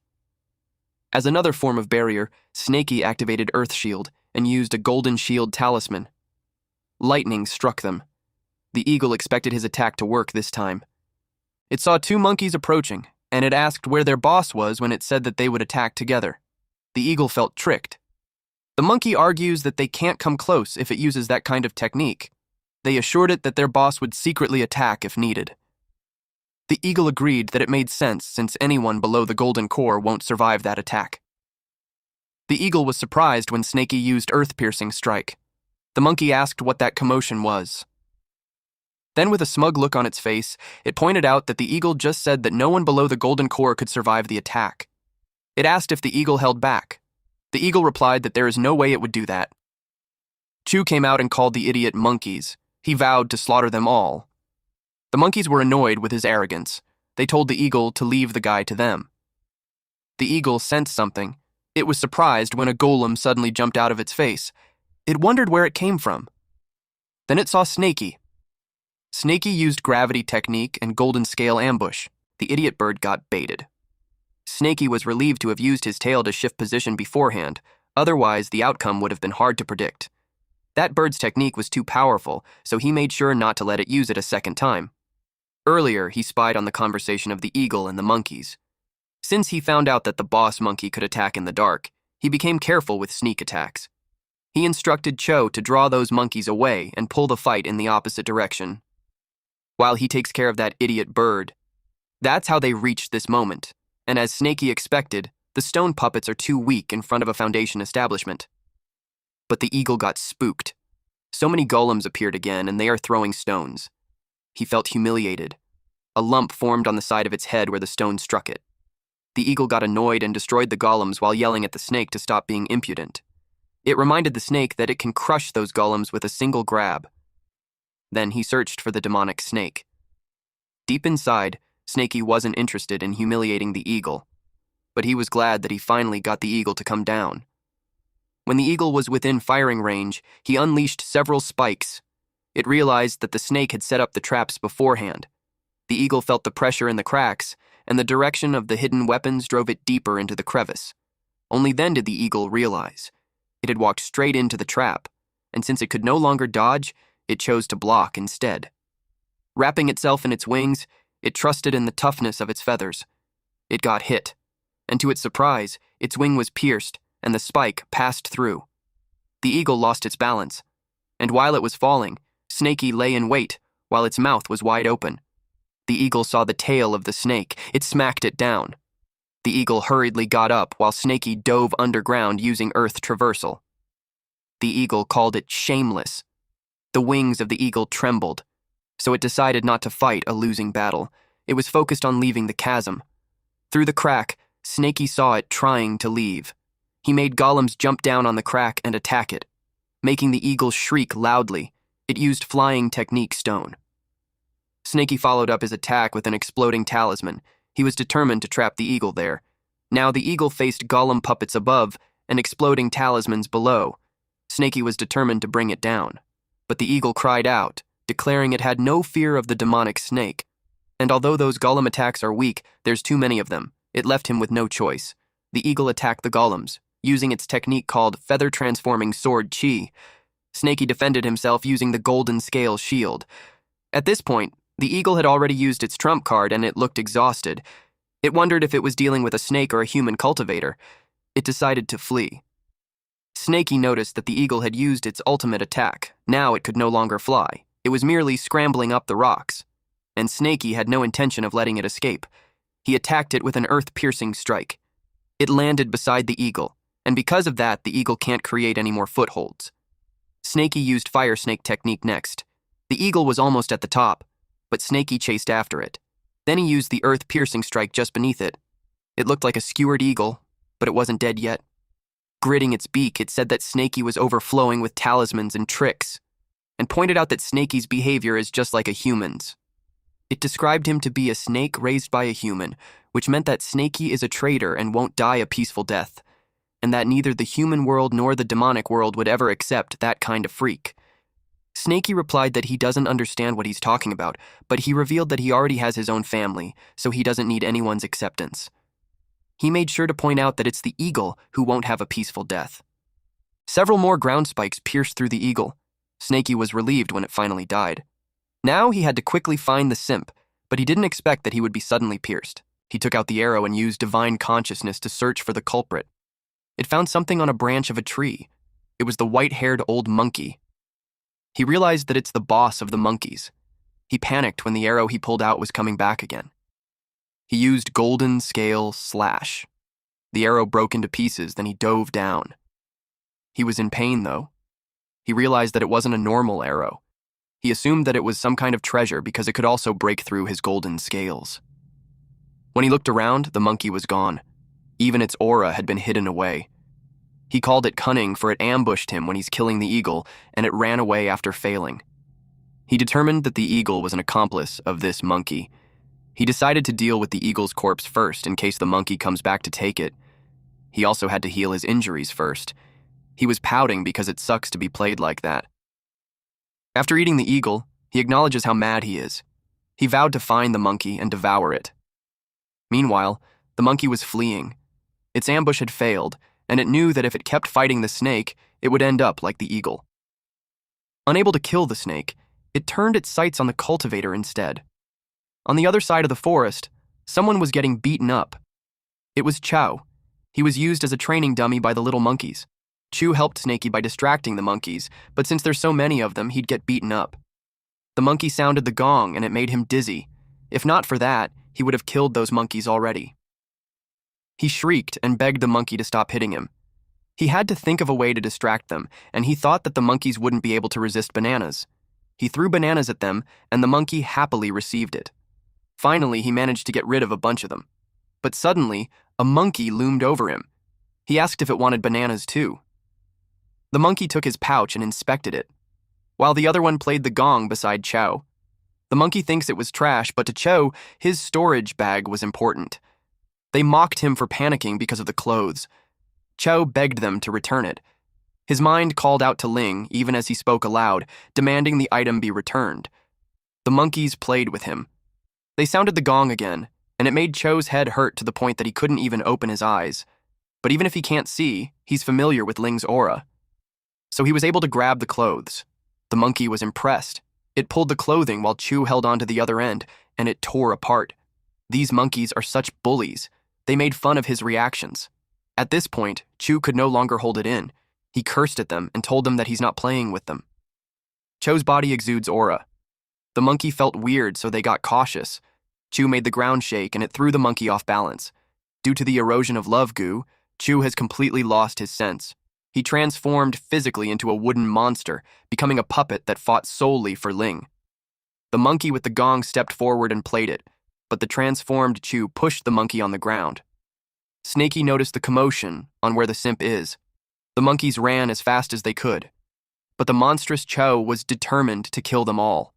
[SPEAKER 1] As another form of barrier, Snakey activated Earth Shield and used a golden shield talisman. Lightning struck them. The eagle expected his attack to work this time. It saw two monkeys approaching, and it asked where their boss was when it said that they would attack together. The eagle felt tricked. The monkey argues that they can't come close if it uses that kind of technique. They assured it that their boss would secretly attack if needed. The eagle agreed that it made sense since anyone below the golden core won't survive that attack. The eagle was surprised when Snakey used earth-piercing strike. The monkey asked what that commotion was. Then with a smug look on its face, it pointed out that the eagle just said that no one below the golden core could survive the attack. It asked if the eagle held back. The eagle replied that there is no way it would do that. Chu came out and called the idiot monkeys. He vowed to slaughter them all. The monkeys were annoyed with his arrogance. They told the eagle to leave the guy to them. The eagle sensed something. It was surprised when a golem suddenly jumped out of its face. It wondered where it came from. Then it saw Snakey. Snakey used gravity technique and golden scale ambush. The idiot bird got baited. Snakey was relieved to have used his tail to shift position beforehand, otherwise the outcome would have been hard to predict. That bird's technique was too powerful, so he made sure not to let it use it a second time. Earlier, he spied on the conversation of the eagle and the monkeys. Since he found out that the boss monkey could attack in the dark, he became careful with sneak attacks. He instructed Cho to draw those monkeys away and pull the fight in the opposite direction, while he takes care of that idiot bird. That's how they reached this moment, and as Snakey expected, the stone puppets are too weak in front of a Foundation establishment. But the eagle got spooked. So many golems appeared again, and they are throwing stones. He felt humiliated. A lump formed on the side of its head where the stone struck it. The eagle got annoyed and destroyed the golems while yelling at the snake to stop being impudent. It reminded the snake that it can crush those golems with a single grab. Then he searched for the demonic snake. Deep inside, Snakey wasn't interested in humiliating the eagle, but he was glad that he finally got the eagle to come down. When the eagle was within firing range, he unleashed several spikes. It realized that the snake had set up the traps beforehand. The eagle felt the pressure in the cracks, and the direction of the hidden weapons drove it deeper into the crevice. Only then did the eagle realize. It had walked straight into the trap, and since it could no longer dodge, it chose to block instead. Wrapping itself in its wings, it trusted in the toughness of its feathers. It got hit, and to its surprise, its wing was pierced, and the spike passed through. The eagle lost its balance, and while it was falling, Snakey lay in wait while its mouth was wide open. The eagle saw the tail of the snake. It smacked it down. The eagle hurriedly got up while Snakey dove underground using earth traversal. The eagle called it shameless. The wings of the eagle trembled, so it decided not to fight a losing battle. It was focused on leaving the chasm. Through the crack, Snakey saw it trying to leave. He made golems jump down on the crack and attack it. Making the eagle shriek loudly, it used flying technique stone. Snakey followed up his attack with an exploding talisman. He was determined to trap the eagle there. Now the eagle faced golem puppets above and exploding talismans below. Snakey was determined to bring it down. But the eagle cried out, declaring it had no fear of the demonic snake. And although those golem attacks are weak, there's too many of them. It left him with no choice. The eagle attacked the golems, using its technique called feather-transforming sword chi. Snakey defended himself using the golden scale shield. At this point, the eagle had already used its trump card and it looked exhausted. It wondered if it was dealing with a snake or a human cultivator. It decided to flee. Snakey noticed that the eagle had used its ultimate attack. Now it could no longer fly. It was merely scrambling up the rocks. And Snakey had no intention of letting it escape. He attacked it with an earth-piercing strike. It landed beside the eagle, and because of that, the eagle can't create any more footholds. Snakey used fire snake technique next. The eagle was almost at the top, but Snakey chased after it. Then he used the earth-piercing strike just beneath it. It looked like a skewered eagle, but it wasn't dead yet. Gritting its beak, it said that Snakey was overflowing with talismans and tricks, and pointed out that Snakey's behavior is just like a human's. It described him to be a snake raised by a human, which meant that Snakey is a traitor and won't die a peaceful death, and that neither the human world nor the demonic world would ever accept that kind of freak. Snakey replied that he doesn't understand what he's talking about, but he revealed that he already has his own family, so he doesn't need anyone's acceptance. He made sure to point out that it's the eagle who won't have a peaceful death. Several more ground spikes pierced through the eagle. Snakey was relieved when it finally died. Now he had to quickly find the simp, but he didn't expect that he would be suddenly pierced. He took out the arrow and used divine consciousness to search for the culprit. It found something on a branch of a tree. It was the white-haired old monkey. He realized that it's the boss of the monkeys. He panicked when the arrow he pulled out was coming back again. He used golden scale slash. The arrow broke into pieces, then he dove down. He was in pain, though. He realized that it wasn't a normal arrow. He assumed that it was some kind of treasure because it could also break through his golden scales. When he looked around, the monkey was gone. Even its aura had been hidden away. He called it cunning, for it ambushed him when he's killing the eagle, and it ran away after failing. He determined that the eagle was an accomplice of this monkey. He decided to deal with the eagle's corpse first in case the monkey comes back to take it. He also had to heal his injuries first. He was pouting because it sucks to be played like that. After eating the eagle, he acknowledges how mad he is. He vowed to find the monkey and devour it. Meanwhile, the monkey was fleeing. Its ambush had failed, and it knew that if it kept fighting the snake, it would end up like the eagle. Unable to kill the snake, it turned its sights on the cultivator instead. On the other side of the forest, someone was getting beaten up. It was Chow. He was used as a training dummy by the little monkeys. Chu helped Snakey by distracting the monkeys, but since there's so many of them, he'd get beaten up. The monkey sounded the gong, and it made him dizzy. If not for that, he would have killed those monkeys already. He shrieked and begged the monkey to stop hitting him. He had to think of a way to distract them, and he thought that the monkeys wouldn't be able to resist bananas. He threw bananas at them, and the monkey happily received it. Finally, he managed to get rid of a bunch of them. But suddenly, a monkey loomed over him. He asked if it wanted bananas too. The monkey took his pouch and inspected it, while the other one played the gong beside Chow. The monkey thinks it was trash, but to Chow, his storage bag was important. They mocked him for panicking because of the clothes. Chow begged them to return it. His mind called out to Ling, even as he spoke aloud, demanding the item be returned. The monkeys played with him. They sounded the gong again, and it made Chow's head hurt to the point that he couldn't even open his eyes. But even if he can't see, he's familiar with Ling's aura. So he was able to grab the clothes. The monkey was impressed. It pulled the clothing while Chu held onto the other end, and it tore apart. These monkeys are such bullies. They made fun of his reactions. At this point, Chu could no longer hold it in. He cursed at them and told them that he's not playing with them. Cho's body exudes aura. The monkey felt weird, so they got cautious. Chu made the ground shake, and it threw the monkey off balance. Due to the erosion of love goo, Chu has completely lost his sense. He transformed physically into a wooden monster, becoming a puppet that fought solely for Ling. The monkey with the gong stepped forward and played it, but the transformed Chu pushed the monkey on the ground. Snakey noticed the commotion on where the simp is. The monkeys ran as fast as they could, but the monstrous Chow was determined to kill them all.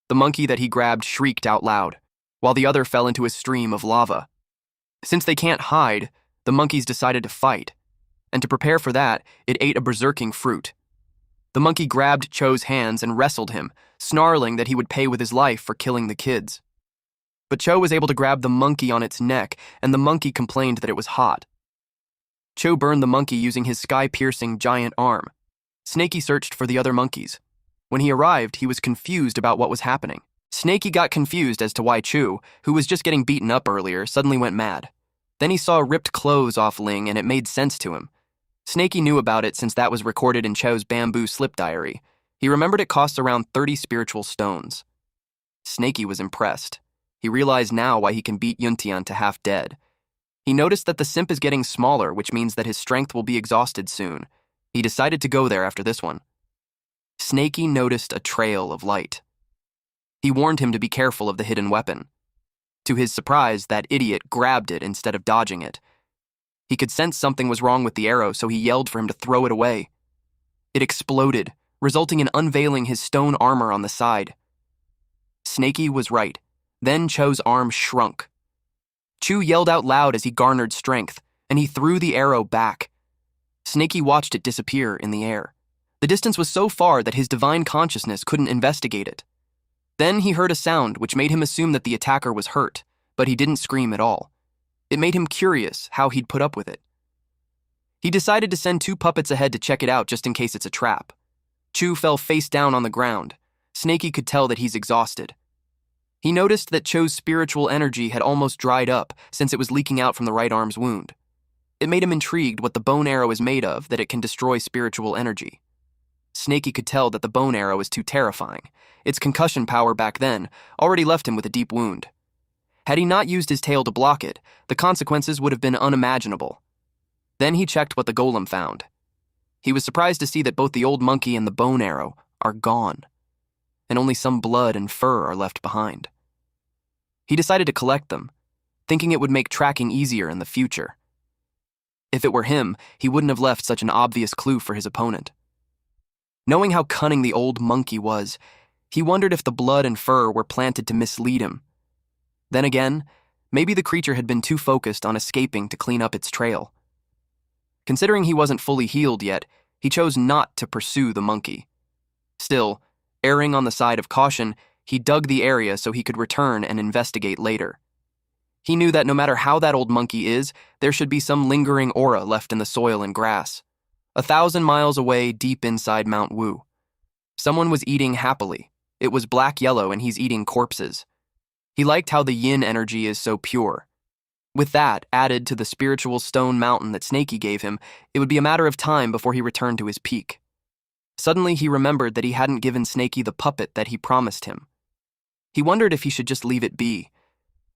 [SPEAKER 1] The monkey that he grabbed shrieked out loud, while the other fell into a stream of lava. Since they can't hide, the monkeys decided to fight, and to prepare for that, it ate a berserking fruit. The monkey grabbed Cho's hands and wrestled him, snarling that he would pay with his life for killing the kids. But Cho was able to grab the monkey on its neck, and the monkey complained that it was hot. Cho burned the monkey using his sky-piercing giant arm. Snakey searched for the other monkeys. When he arrived, he was confused about what was happening. Snakey got confused as to why Chu, who was just getting beaten up earlier, suddenly went mad. Then he saw ripped clothes off Ling, and it made sense to him. Snakey knew about it since that was recorded in Cho's bamboo slip diary. He remembered it costs around 30 spiritual stones. Snakey was impressed. He realized now why he can beat Yuntian to half dead. He noticed that the simp is getting smaller, which means that his strength will be exhausted soon. He decided to go there after this one. Snakey noticed a trail of light. He warned him to be careful of the hidden weapon. To his surprise, that idiot grabbed it instead of dodging it. He could sense something was wrong with the arrow, so he yelled for him to throw it away. It exploded, resulting in unveiling his stone armor on the side. Snakey was right. Then Cho's arm shrunk. Chu yelled out loud as he garnered strength, and he threw the arrow back. Snakey watched it disappear in the air. The distance was so far that his divine consciousness couldn't investigate it. Then he heard a sound which made him assume that the attacker was hurt, but he didn't scream at all. It made him curious how he'd put up with it. He decided to send 2 puppets ahead to check it out just in case it's a trap. Chu fell face down on the ground. Snaky could tell that he's exhausted. He noticed that Cho's spiritual energy had almost dried up since it was leaking out from the right arm's wound. It made him intrigued what the bone arrow is made of that it can destroy spiritual energy. Snaky could tell that the bone arrow was too terrifying. Its concussion power back then already left him with a deep wound. Had he not used his tail to block it, the consequences would have been unimaginable. Then he checked what the golem found. He was surprised to see that both the old monkey and the bone arrow are gone, and only some blood and fur are left behind. He decided to collect them, thinking it would make tracking easier in the future. If it were him, he wouldn't have left such an obvious clue for his opponent. Knowing how cunning the old monkey was, he wondered if the blood and fur were planted to mislead him. Then again, maybe the creature had been too focused on escaping to clean up its trail. Considering he wasn't fully healed yet, he chose not to pursue the monkey. Still, erring on the side of caution, he dug the area so he could return and investigate later. He knew that no matter how that old monkey is, there should be some lingering aura left in the soil and grass. 1,000 miles away, deep inside Mount Wu. Someone was eating happily. It was black-yellow and he's eating corpses. He liked how the yin energy is so pure. With that, added to the spiritual stone mountain that Snaky gave him, it would be a matter of time before he returned to his peak. Suddenly he remembered that he hadn't given Snaky the puppet that he promised him. He wondered if he should just leave it be,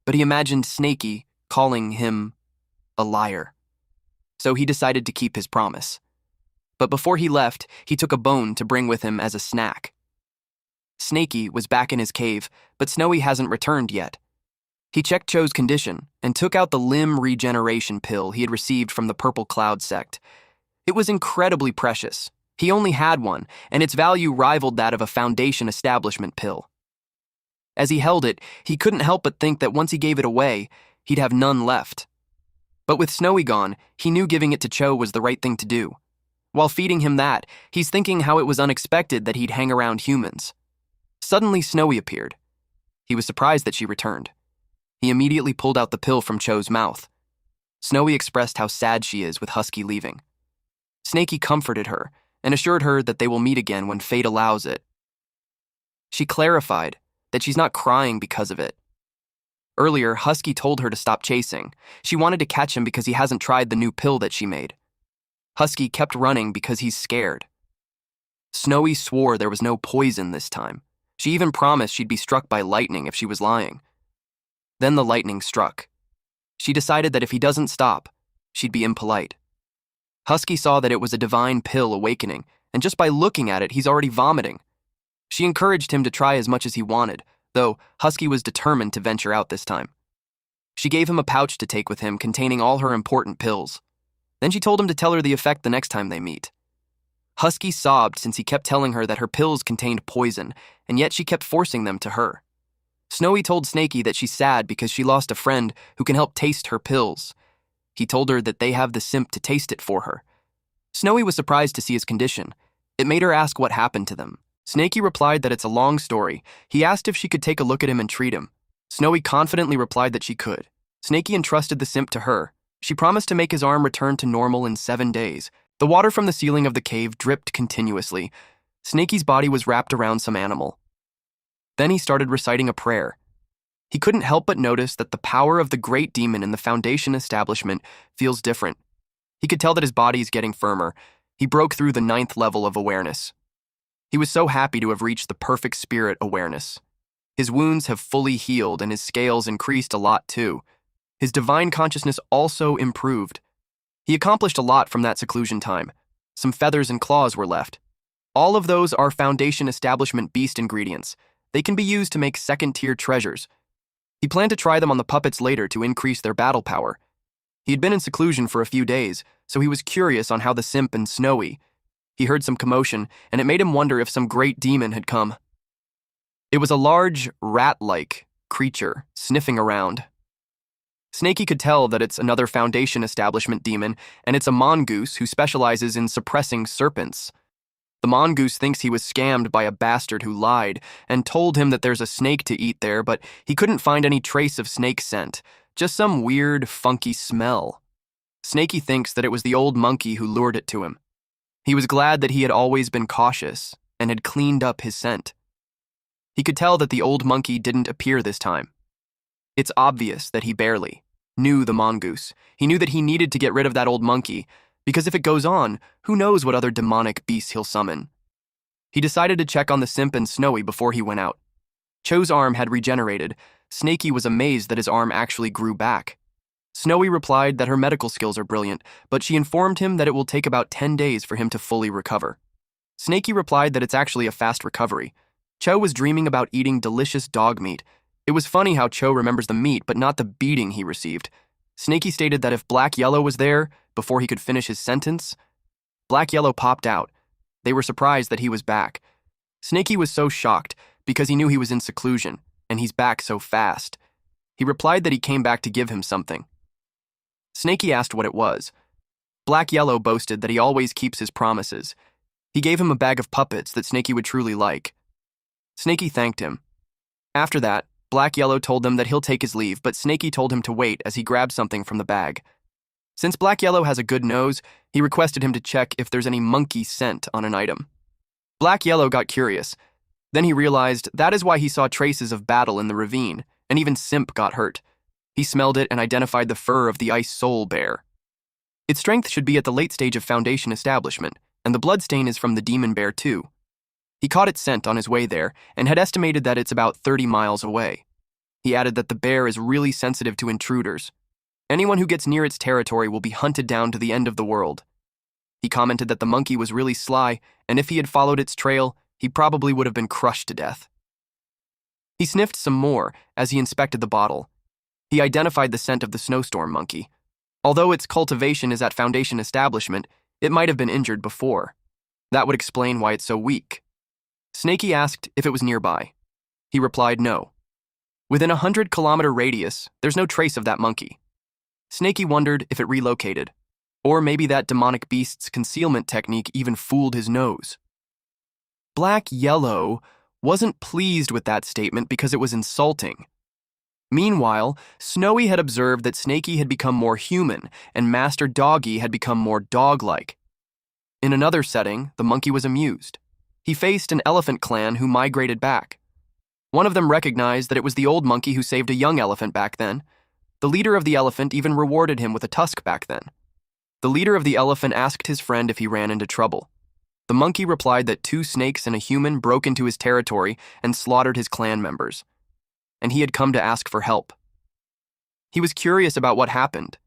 [SPEAKER 1] but he imagined Snaky calling him a liar. So he decided to keep his promise. But before he left, he took a bone to bring with him as a snack. Snaky was back in his cave, but Snowy hasn't returned yet. He checked Cho's condition and took out the limb regeneration pill he had received from the Purple Cloud sect. It was incredibly precious. He only had one, and its value rivaled that of a Foundation establishment pill. As he held it, he couldn't help but think that once he gave it away, he'd have none left. But with Snowy gone, he knew giving it to Cho was the right thing to do. While feeding him that, he's thinking how it was unexpected that he'd hang around humans. Suddenly, Snowy appeared. He was surprised that she returned. He immediately pulled out the pill from Cho's mouth. Snowy expressed how sad she is with Husky leaving. Snaky comforted her and assured her that they will meet again when fate allows it. She clarified that she's not crying because of it. Earlier, Husky told her to stop chasing. She wanted to catch him because he hasn't tried the new pill that she made. Husky kept running because he's scared. Snowy swore there was no poison this time. She even promised she'd be struck by lightning if she was lying. Then the lightning struck. She decided that if he doesn't stop, she'd be impolite. Husky saw that it was a divine pill awakening, and just by looking at it, he's already vomiting. She encouraged him to try as much as he wanted, though Husky was determined to venture out this time. She gave him a pouch to take with him containing all her important pills. Then she told him to tell her the effect the next time they meet. Husky sobbed since he kept telling her that her pills contained poison, and yet she kept forcing them to her. Snowy told Snaky that she's sad because she lost a friend who can help taste her pills. He told her that they have the simp to taste it for her. Snowy was surprised to see his condition. It made her ask what happened to them. Snaky replied that it's a long story. He asked if she could take a look at him and treat him. Snowy confidently replied that she could. Snaky entrusted the simp to her. She promised to make his arm return to normal in 7 days. The water from the ceiling of the cave dripped continuously. Snaky's body was wrapped around some animal. Then he started reciting a prayer. He couldn't help but notice that the power of the great demon in the Foundation establishment feels different. He could tell that his body is getting firmer. He broke through the 9th level of awareness. He was so happy to have reached the perfect spirit awareness. His wounds have fully healed and his scales increased a lot too. His divine consciousness also improved. He accomplished a lot from that seclusion time. Some feathers and claws were left. All of those are Foundation establishment beast ingredients. They can be used to make second-tier treasures. He planned to try them on the puppets later to increase their battle power. He had been in seclusion for a few days, so he was curious on how the simp and Snowy. He heard some commotion, and it made him wonder if some great demon had come. It was a large, rat-like creature sniffing around. Snaky could tell that it's another Foundation establishment demon, and it's a mongoose who specializes in suppressing serpents. The mongoose thinks he was scammed by a bastard who lied and told him that there's a snake to eat there, but he couldn't find any trace of snake scent, just some weird, funky smell. Snaky thinks that it was the old monkey who lured it to him. He was glad that he had always been cautious and had cleaned up his scent. He could tell that the old monkey didn't appear this time. It's obvious that he barely knew the mongoose. He knew that he needed to get rid of that old monkey, because if it goes on, who knows what other demonic beasts he'll summon. He decided to check on the simp and Snowy before he went out. Cho's arm had regenerated. Snaky was amazed that his arm actually grew back. Snowy replied that her medical skills are brilliant, but she informed him that it will take about 10 days for him to fully recover. Snaky replied that it's actually a fast recovery. Cho was dreaming about eating delicious dog meat. It was funny how Cho remembers the meat, but not the beating he received. Snaky stated that if Black Yellow was there, before he could finish his sentence, Black Yellow popped out. They were surprised that he was back. Snaky was so shocked because he knew he was in seclusion, and he's back so fast. He replied that he came back to give him something. Snaky asked what it was. Black Yellow boasted that he always keeps his promises. He gave him a bag of puppets that Snaky would truly like. Snaky thanked him. After that, Black Yellow told them that he'll take his leave, but Snaky told him to wait as he grabbed something from the bag. Since Black Yellow has a good nose, he requested him to check if there's any monkey scent on an item. Black Yellow got curious. Then he realized that is why he saw traces of battle in the ravine, and even Simp got hurt. He smelled it and identified the fur of the ice soul bear. Its strength should be at the late stage of Foundation establishment, and the bloodstain is from the demon bear too. He caught its scent on his way there and had estimated that it's about 30 miles away. He added that the bear is really sensitive to intruders. Anyone who gets near its territory will be hunted down to the end of the world. He commented that the monkey was really sly, and if he had followed its trail, he probably would have been crushed to death. He sniffed some more as he inspected the bottle. He identified the scent of the snowstorm monkey. Although its cultivation is at Foundation establishment, it might have been injured before. That would explain why it's so weak. Snaky asked if it was nearby. He replied no. Within a 100-kilometer radius, there's no trace of that monkey. Snaky wondered if it relocated, or maybe that demonic beast's concealment technique even fooled his nose. Black Yellow wasn't pleased with that statement because it was insulting. Meanwhile, Snowy had observed that Snaky had become more human and Master Doggy had become more dog-like. In another setting, the monkey was amused. He faced an elephant clan who migrated back. One of them recognized that it was the old monkey who saved a young elephant back then. The leader of the elephant even rewarded him with a tusk back then. The leader of the elephant asked his friend if he ran into trouble. The monkey replied that 2 snakes and a human broke into his territory and slaughtered his clan members, and he had come to ask for help. He was curious about what happened,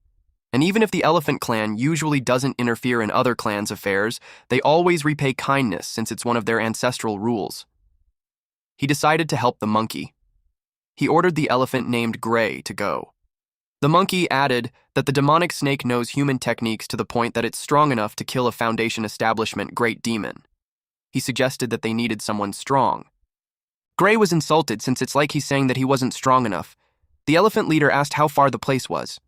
[SPEAKER 1] and even if the elephant clan usually doesn't interfere in other clans' affairs, they always repay kindness since it's one of their ancestral rules. He decided to help the monkey. He ordered the elephant named Gray to go. The monkey added that the demonic snake knows human techniques to the point that it's strong enough to kill a Foundation establishment great demon. He suggested that they needed someone strong. Gray was insulted since it's like he's saying that he wasn't strong enough. The elephant leader asked how far the place was.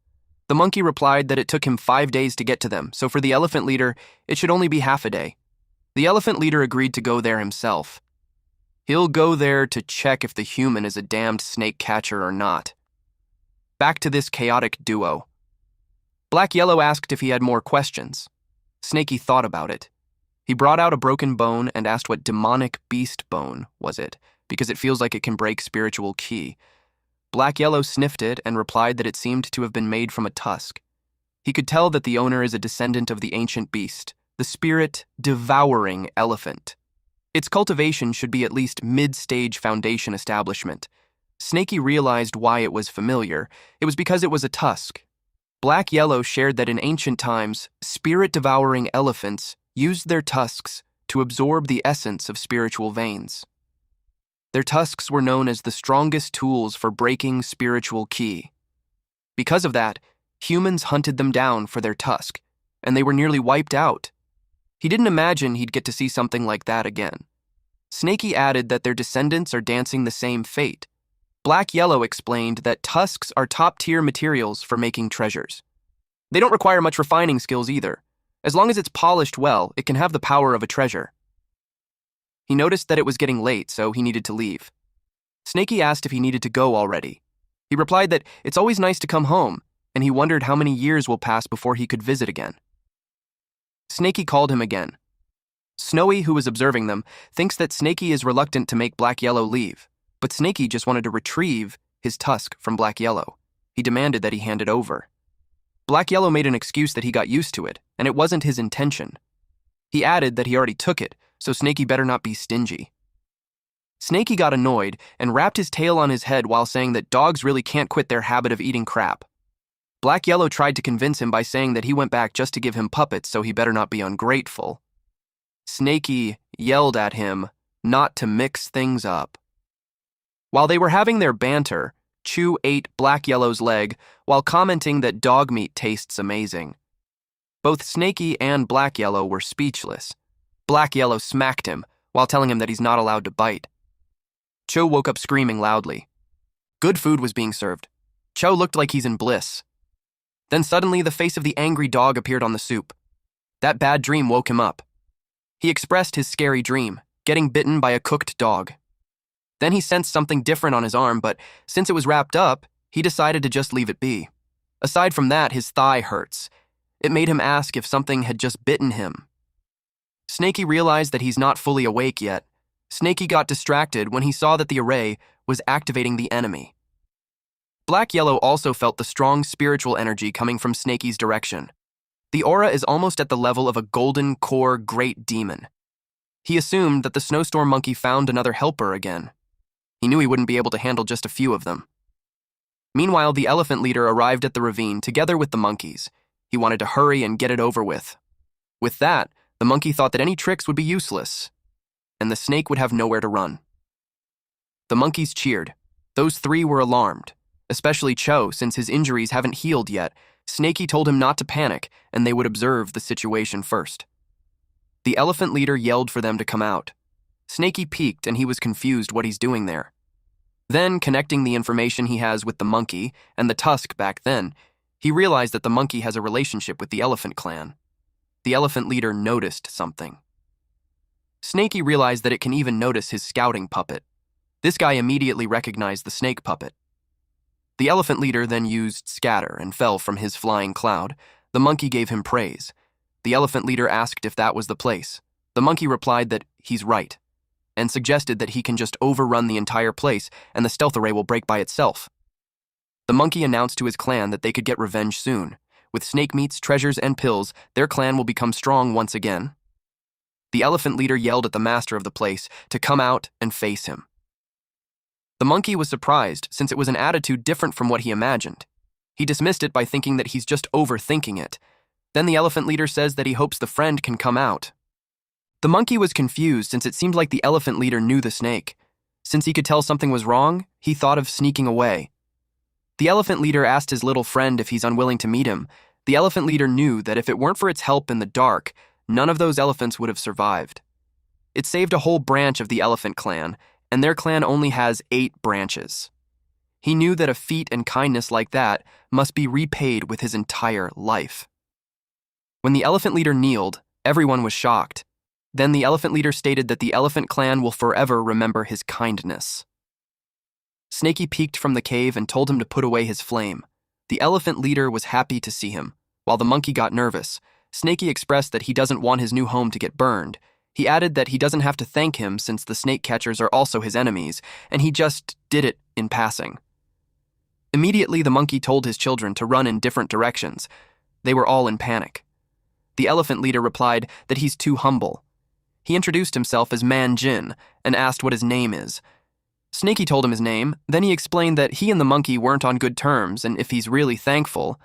[SPEAKER 1] The monkey replied that it took him 5 days to get to them, so for the elephant leader, it should only be half a day. The elephant leader agreed to go there himself. He'll go there to check if the human is a damned snake catcher or not. Back to this chaotic duo. Black Yellow asked if he had more questions. Snaky thought about it. He brought out a broken bone and asked what demonic beast bone was it, because it feels like it can break spiritual ki. Black Yellow sniffed it and replied that it seemed to have been made from a tusk. He could tell that the owner is a descendant of the ancient beast, the spirit Devouring elephant. Its cultivation should be at least mid-stage Foundation establishment. Snaky realized why it was familiar. It was because it was a tusk. Black Yellow shared that in ancient times, spirit-devouring elephants used their tusks to absorb the essence of spiritual veins. Their tusks were known as the strongest tools for breaking spiritual ki. Because of that, humans hunted them down for their tusk, and they were nearly wiped out. He didn't imagine he'd get to see something like that again. Snaky added that their descendants are dancing the same fate. Black Yellow explained that tusks are top-tier materials for making treasures. They don't require much refining skills either. As long as it's polished well, it can have the power of a treasure. He noticed that it was getting late, so he needed to leave. Snaky asked if he needed to go already. He replied that it's always nice to come home, and he wondered how many years will pass before he could visit again. Snaky called him again. Snowy, who was observing them, thinks that Snaky is reluctant to make Black Yellow leave, but Snaky just wanted to retrieve his tusk from Black Yellow. He demanded that he hand it over. Black Yellow made an excuse that he got used to it, and it wasn't his intention. He added that he already took it, so Snaky better not be stingy. Snaky got annoyed and wrapped his tail on his head while saying that dogs really can't quit their habit of eating crap. Black Yellow tried to convince him by saying that he went back just to give him puppets, so he better not be ungrateful. Snaky yelled at him not to mix things up. While they were having their banter, Chew ate Black Yellow's leg while commenting that dog meat tastes amazing. Both Snaky and Black Yellow were speechless. Black Yellow smacked him while telling him that he's not allowed to bite. Cho woke up screaming loudly. Good food was being served. Cho looked like he's in bliss. Then suddenly the face of the angry dog appeared on the soup. That bad dream woke him up. He expressed his scary dream, getting bitten by a cooked dog. Then he sensed something different on his arm, but since it was wrapped up, he decided to just leave it be. Aside from that, his thigh hurts. It made him ask if something had just bitten him. Snaky realized that he's not fully awake yet. Snaky got distracted when he saw that the array was activating the enemy. Black Yellow also felt the strong spiritual energy coming from Snaky's direction. The aura is almost at the level of a golden core great demon. He assumed that the snowstorm monkey found another helper again. He knew he wouldn't be able to handle just a few of them. Meanwhile, the elephant leader arrived at the ravine together with the monkeys. He wanted to hurry and get it over with. With that, the monkey thought that any tricks would be useless, and the snake would have nowhere to run. The monkeys cheered. Those three were alarmed, especially Cho, since his injuries haven't healed yet. Snaky told him not to panic, and they would observe the situation first. The elephant leader yelled for them to come out. Snaky peeked, and he was confused what he's doing there. Then, connecting the information he has with the monkey and the tusk back then, he realized that the monkey has a relationship with the elephant clan. The elephant leader noticed something. Snaky realized that it can even notice his scouting puppet. This guy immediately recognized the snake puppet. The elephant leader then used scatter and fell from his flying cloud. The monkey gave him praise. The elephant leader asked if that was the place. The monkey replied that he's right, and suggested that he can just overrun the entire place and the stealth array will break by itself. The monkey announced to his clan that they could get revenge soon. With snake meats, treasures, and pills, their clan will become strong once again. The elephant leader yelled at the master of the place to come out and face him. The monkey was surprised, since it was an attitude different from what he imagined. He dismissed it by thinking that he's just overthinking it. Then the elephant leader says that he hopes the friend can come out. The monkey was confused, since it seemed like the elephant leader knew the snake. Since he could tell something was wrong, he thought of sneaking away. The elephant leader asked his little friend if he's unwilling to meet him. The elephant leader knew that if it weren't for its help in the dark, none of those elephants would have survived. It saved a whole branch of the elephant clan, and their clan only has 8 branches. He knew that a feat and kindness like that must be repaid with his entire life. When the elephant leader kneeled, everyone was shocked. Then the elephant leader stated that the elephant clan will forever remember his kindness. Snaky peeked from the cave and told him to put away his flame. The elephant leader was happy to see him. While the monkey got nervous, Snaky expressed that he doesn't want his new home to get burned. He added that he doesn't have to thank him since the snake catchers are also his enemies, and he just did it in passing. Immediately, the monkey told his children to run in different directions. They were all in panic. The elephant leader replied that he's too humble. He introduced himself as Man-Jin and asked what his name is. Snaky told him his name, then he explained that he and the monkey weren't on good terms and if he's really thankful.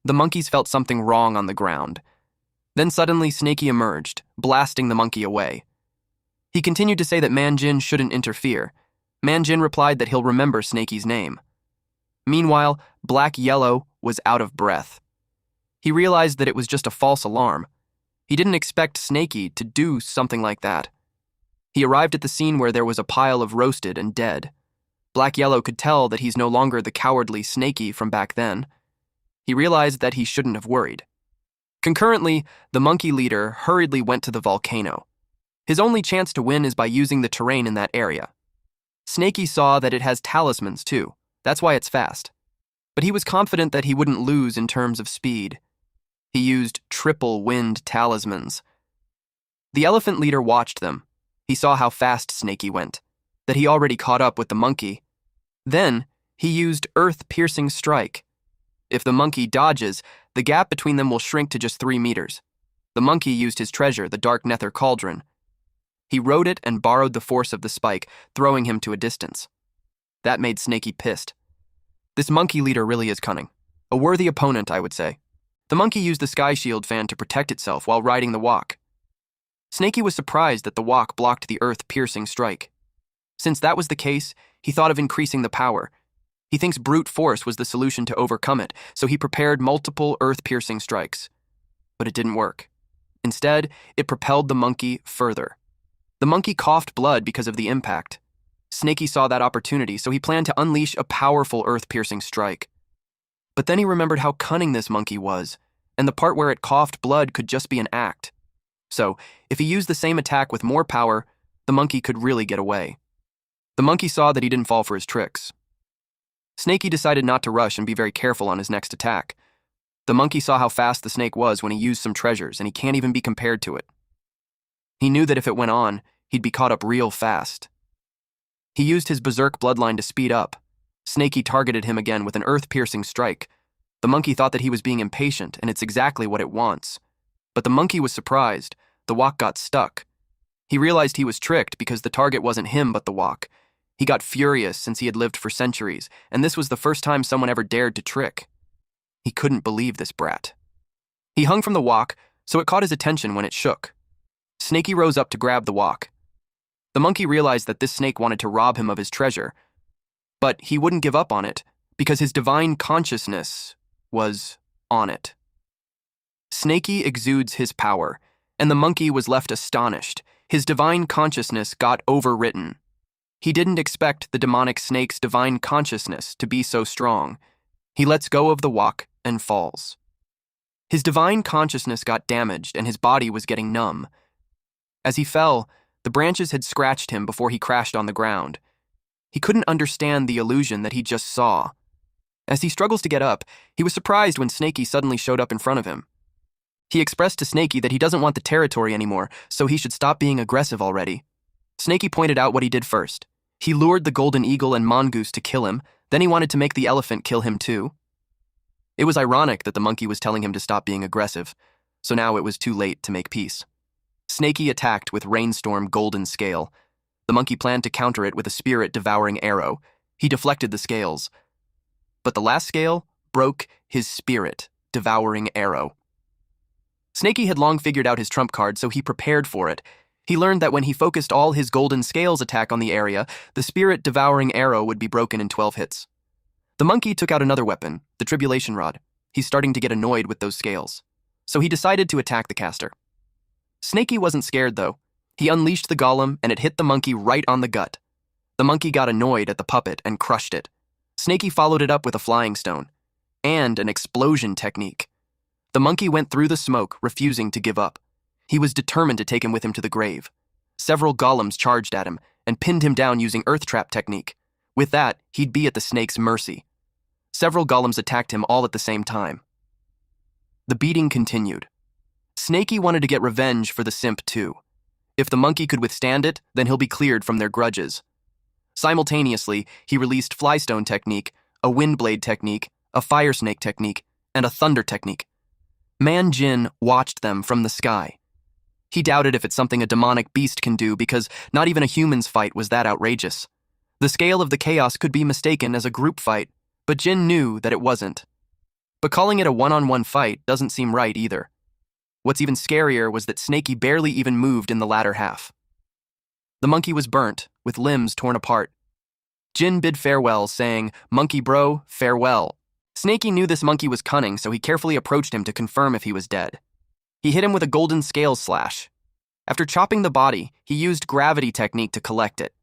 [SPEAKER 1] The monkeys felt something wrong on the ground. Then suddenly Snaky emerged, blasting the monkey away. He continued to say that Man-Jin shouldn't interfere. Man-Jin replied that he'll remember Snaky's name. Meanwhile, Black Yellow was out of breath. He realized that it was just a false alarm. He didn't expect Snaky to do something like that. He arrived at the scene where there was a pile of roasted and dead. Black Yellow could tell that he's no longer the cowardly Snaky from back then. He realized that he shouldn't have worried. Concurrently, the monkey leader hurriedly went to the volcano. His only chance to win is by using the terrain in that area. Snaky saw that it has talismans too, That's why it's fast. But he was confident that he wouldn't lose in terms of speed. He used triple wind talismans. The elephant leader watched them. He saw how fast Snakey went, that he already caught up with the monkey. Then, he used earth-piercing strike. If the monkey dodges, the gap between them will shrink to just 3 meters. The monkey used his treasure, the dark nether cauldron. He rode it and borrowed the force of the spike, throwing him to a distance. That made Snakey pissed. This monkey leader really is cunning. A worthy opponent, I would say. The monkey used the sky shield fan to protect itself while riding the walk. Snakey was surprised that the walk blocked the earth-piercing strike. Since that was the case, he thought of increasing the power. He thinks brute force was the solution to overcome it, so he prepared multiple earth-piercing strikes. But it didn't work. Instead, it propelled the monkey further. The monkey coughed blood because of the impact. Snakey saw that opportunity, so he planned to unleash a powerful earth-piercing strike. But then he remembered how cunning this monkey was, and the part where it coughed blood could just be an act. So, if he used the same attack with more power, the monkey could really get away. The monkey saw that he didn't fall for his tricks. Snakey decided not to rush and be very careful on his next attack. The monkey saw how fast the snake was when he used some treasures, and he can't even be compared to it. He knew that if it went on, he'd be caught up real fast. He used his berserk bloodline to speed up. Snakey targeted him again with an earth-piercing strike. The monkey thought that he was being impatient, and it's exactly what it wants. But the monkey was surprised. The walk got stuck. He realized he was tricked because the target wasn't him but the walk. He got furious since he had lived for centuries, and this was the first time someone ever dared to trick. He couldn't believe this brat. He hung from the walk, so it caught his attention when it shook. Snakey rose up to grab the walk. The monkey realized that this snake wanted to rob him of his treasure, but he wouldn't give up on it because his divine consciousness was on it. Snakey exudes his power, and the monkey was left astonished. His divine consciousness got overwritten. He didn't expect the demonic snake's divine consciousness to be so strong. He lets go of the walk and falls. His divine consciousness got damaged and his body was getting numb. As he fell, the branches had scratched him before he crashed on the ground. He couldn't understand the illusion that he just saw. As he struggles to get up, he was surprised when Snakey suddenly showed up in front of him. He expressed to Snakey that he doesn't want the territory anymore, so he should stop being aggressive already. Snakey pointed out what he did first. He lured the golden eagle and mongoose to kill him, then he wanted to make the elephant kill him too. It was ironic that the monkey was telling him to stop being aggressive, so now it was too late to make peace. Snakey attacked with Rainstorm Golden Scale. The monkey planned to counter it with a spirit devouring arrow. He deflected the scales. But the last scale broke his spirit devouring arrow. Snakey had long figured out his trump card, so he prepared for it. He learned that when he focused all his golden scales attack on the area, the spirit devouring arrow would be broken in 12 hits. The monkey took out another weapon, the tribulation rod. He's starting to get annoyed with those scales. So he decided to attack the caster. Snakey wasn't scared, though. He unleashed the golem, and it hit the monkey right on the gut. The monkey got annoyed at the puppet and crushed it. Snakey followed it up with a flying stone and an explosion technique. The monkey went through the smoke, refusing to give up. He was determined to take him with him to the grave. Several golems charged at him and pinned him down using earth trap technique. With that, he'd be at the snake's mercy. Several golems attacked him all at the same time. The beating continued. Snakey wanted to get revenge for the simp too. If the monkey could withstand it, then he'll be cleared from their grudges. Simultaneously, he released flystone technique, a windblade technique, a fire snake technique, and a thunder technique. Man Jin watched them from the sky. He doubted if it's something a demonic beast can do because not even a human's fight was that outrageous. The scale of the chaos could be mistaken as a group fight, but Jin knew that it wasn't. But calling it a one-on-one fight doesn't seem right either. What's even scarier was that Snakey barely even moved in the latter half. The monkey was burnt, with limbs torn apart. Jin bid farewell, saying, "Monkey bro, farewell." Snakey knew this monkey was cunning, so he carefully approached him to confirm if he was dead. He hit him with a golden scales slash. After chopping the body, he used gravity technique to collect it,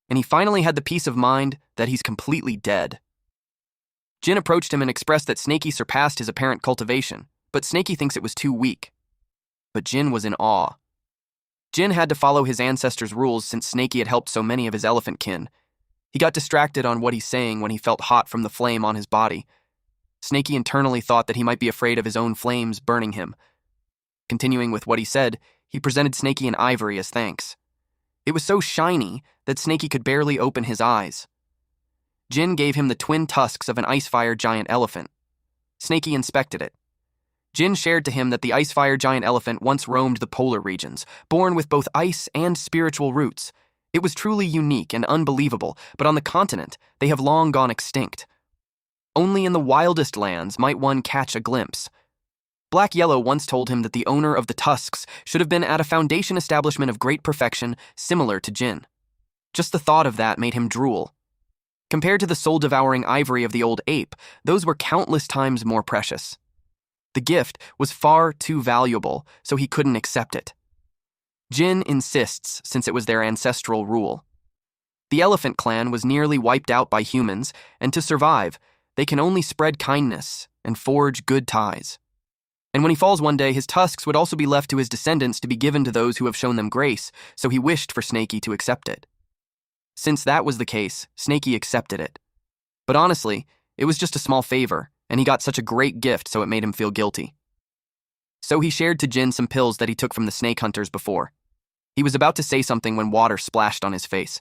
[SPEAKER 1] and he finally had the peace of mind that he's completely dead. Jin approached him and expressed that Snakey surpassed his apparent cultivation, but Snakey thinks it was too weak. But Jin was in awe. Jin had to follow his ancestors' rules since Snakey had helped so many of his elephant kin. He got distracted on what he's saying when he felt hot from the flame on his body. Snaky internally thought that he might be afraid of his own flames burning him. Continuing with what he said, he presented Snaky an ivory as thanks. It was so shiny that Snaky could barely open his eyes. Jin gave him the twin tusks of an Icefire giant elephant. Snaky inspected it. Jin shared to him that the Icefire giant elephant once roamed the polar regions, born with both ice and spiritual roots. It was truly unique and unbelievable, but on the continent, they have long gone extinct. Only in the wildest lands might one catch a glimpse. Black Yellow once told him that the owner of the tusks should have been at a foundation establishment of great perfection similar to Jin. Just the thought of that made him drool. Compared to the soul-devouring ivory of the old ape, those were countless times more precious. The gift was far too valuable, so he couldn't accept it. Jin insists since it was their ancestral rule. The elephant clan was nearly wiped out by humans, and to survive, they can only spread kindness and forge good ties. And when he falls one day, his tusks would also be left to his descendants to be given to those who have shown them grace, so he wished for Snaky to accept it. Since that was the case, Snaky accepted it. But honestly, it was just a small favor, and he got such a great gift so it made him feel guilty. So he shared to Jin some pills that he took from the snake hunters before. He was about to say something when water splashed on his face.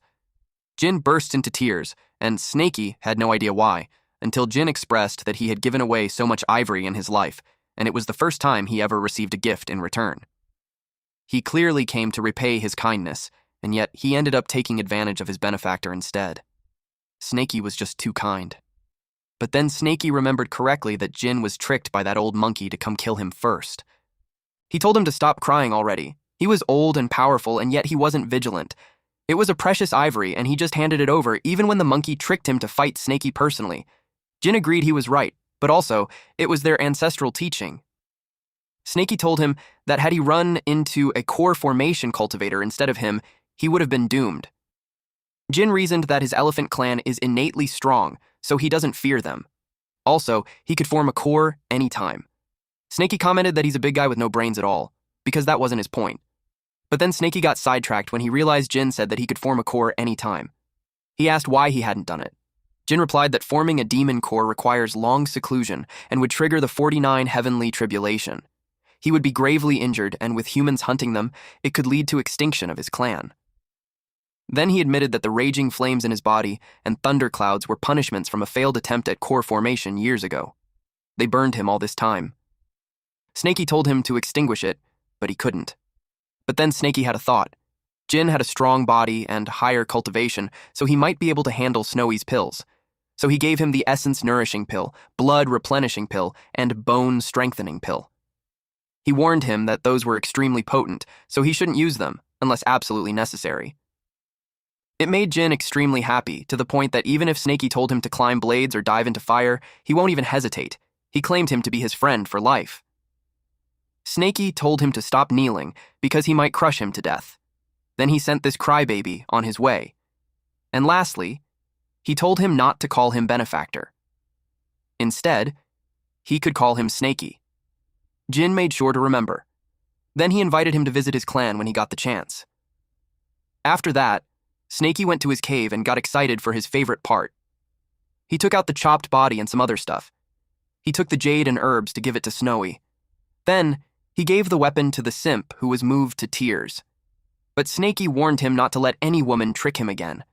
[SPEAKER 1] Jin burst into tears, and Snaky had no idea why, until Jin expressed that he had given away so much ivory in his life, and it was the first time he ever received a gift in return. He clearly came to repay his kindness, and yet he ended up taking advantage of his benefactor instead. Snaky was just too kind. But then Snaky remembered correctly that Jin was tricked by that old monkey to come kill him first. He told him to stop crying already. He was old and powerful, and yet he wasn't vigilant. It was a precious ivory, and he just handed it over even when the monkey tricked him to fight Snaky personally. Jin agreed he was right, but also, it was their ancestral teaching. Snaky told him that had he run into a core formation cultivator instead of him, he would have been doomed. Jin reasoned that his elephant clan is innately strong, so he doesn't fear them. Also, he could form a core anytime. Snaky commented that he's a big guy with no brains at all, because that wasn't his point. But then Snaky got sidetracked when he realized Jin said that he could form a core anytime. He asked why he hadn't done it. Jin replied that forming a demon core requires long seclusion and would trigger the 49 heavenly tribulation. He would be gravely injured, and with humans hunting them, it could lead to extinction of his clan. Then he admitted that the raging flames in his body and thunderclouds were punishments from a failed attempt at core formation years ago. They burned him all this time. Snaky told him to extinguish it, but he couldn't. But then Snaky had a thought. Jin had a strong body and higher cultivation, so he might be able to handle Snowy's pills. So he gave him the essence nourishing pill, blood replenishing pill, and bone strengthening pill. He warned him that those were extremely potent, so he shouldn't use them, unless absolutely necessary. It made Jin extremely happy, to the point that even if Snaky told him to climb blades or dive into fire, he won't even hesitate. He claimed him to be his friend for life. Snaky told him to stop kneeling, because he might crush him to death. Then he sent this crybaby on his way. And lastly, he told him not to call him benefactor. Instead, he could call him Snaky. Jin made sure to remember. Then he invited him to visit his clan when he got the chance. After that, Snaky went to his cave and got excited for his favorite part. He took out the chopped body and some other stuff. He took the jade and herbs to give it to Snowy. Then, he gave the weapon to the simp who was moved to tears. But Snaky warned him not to let any woman trick him again.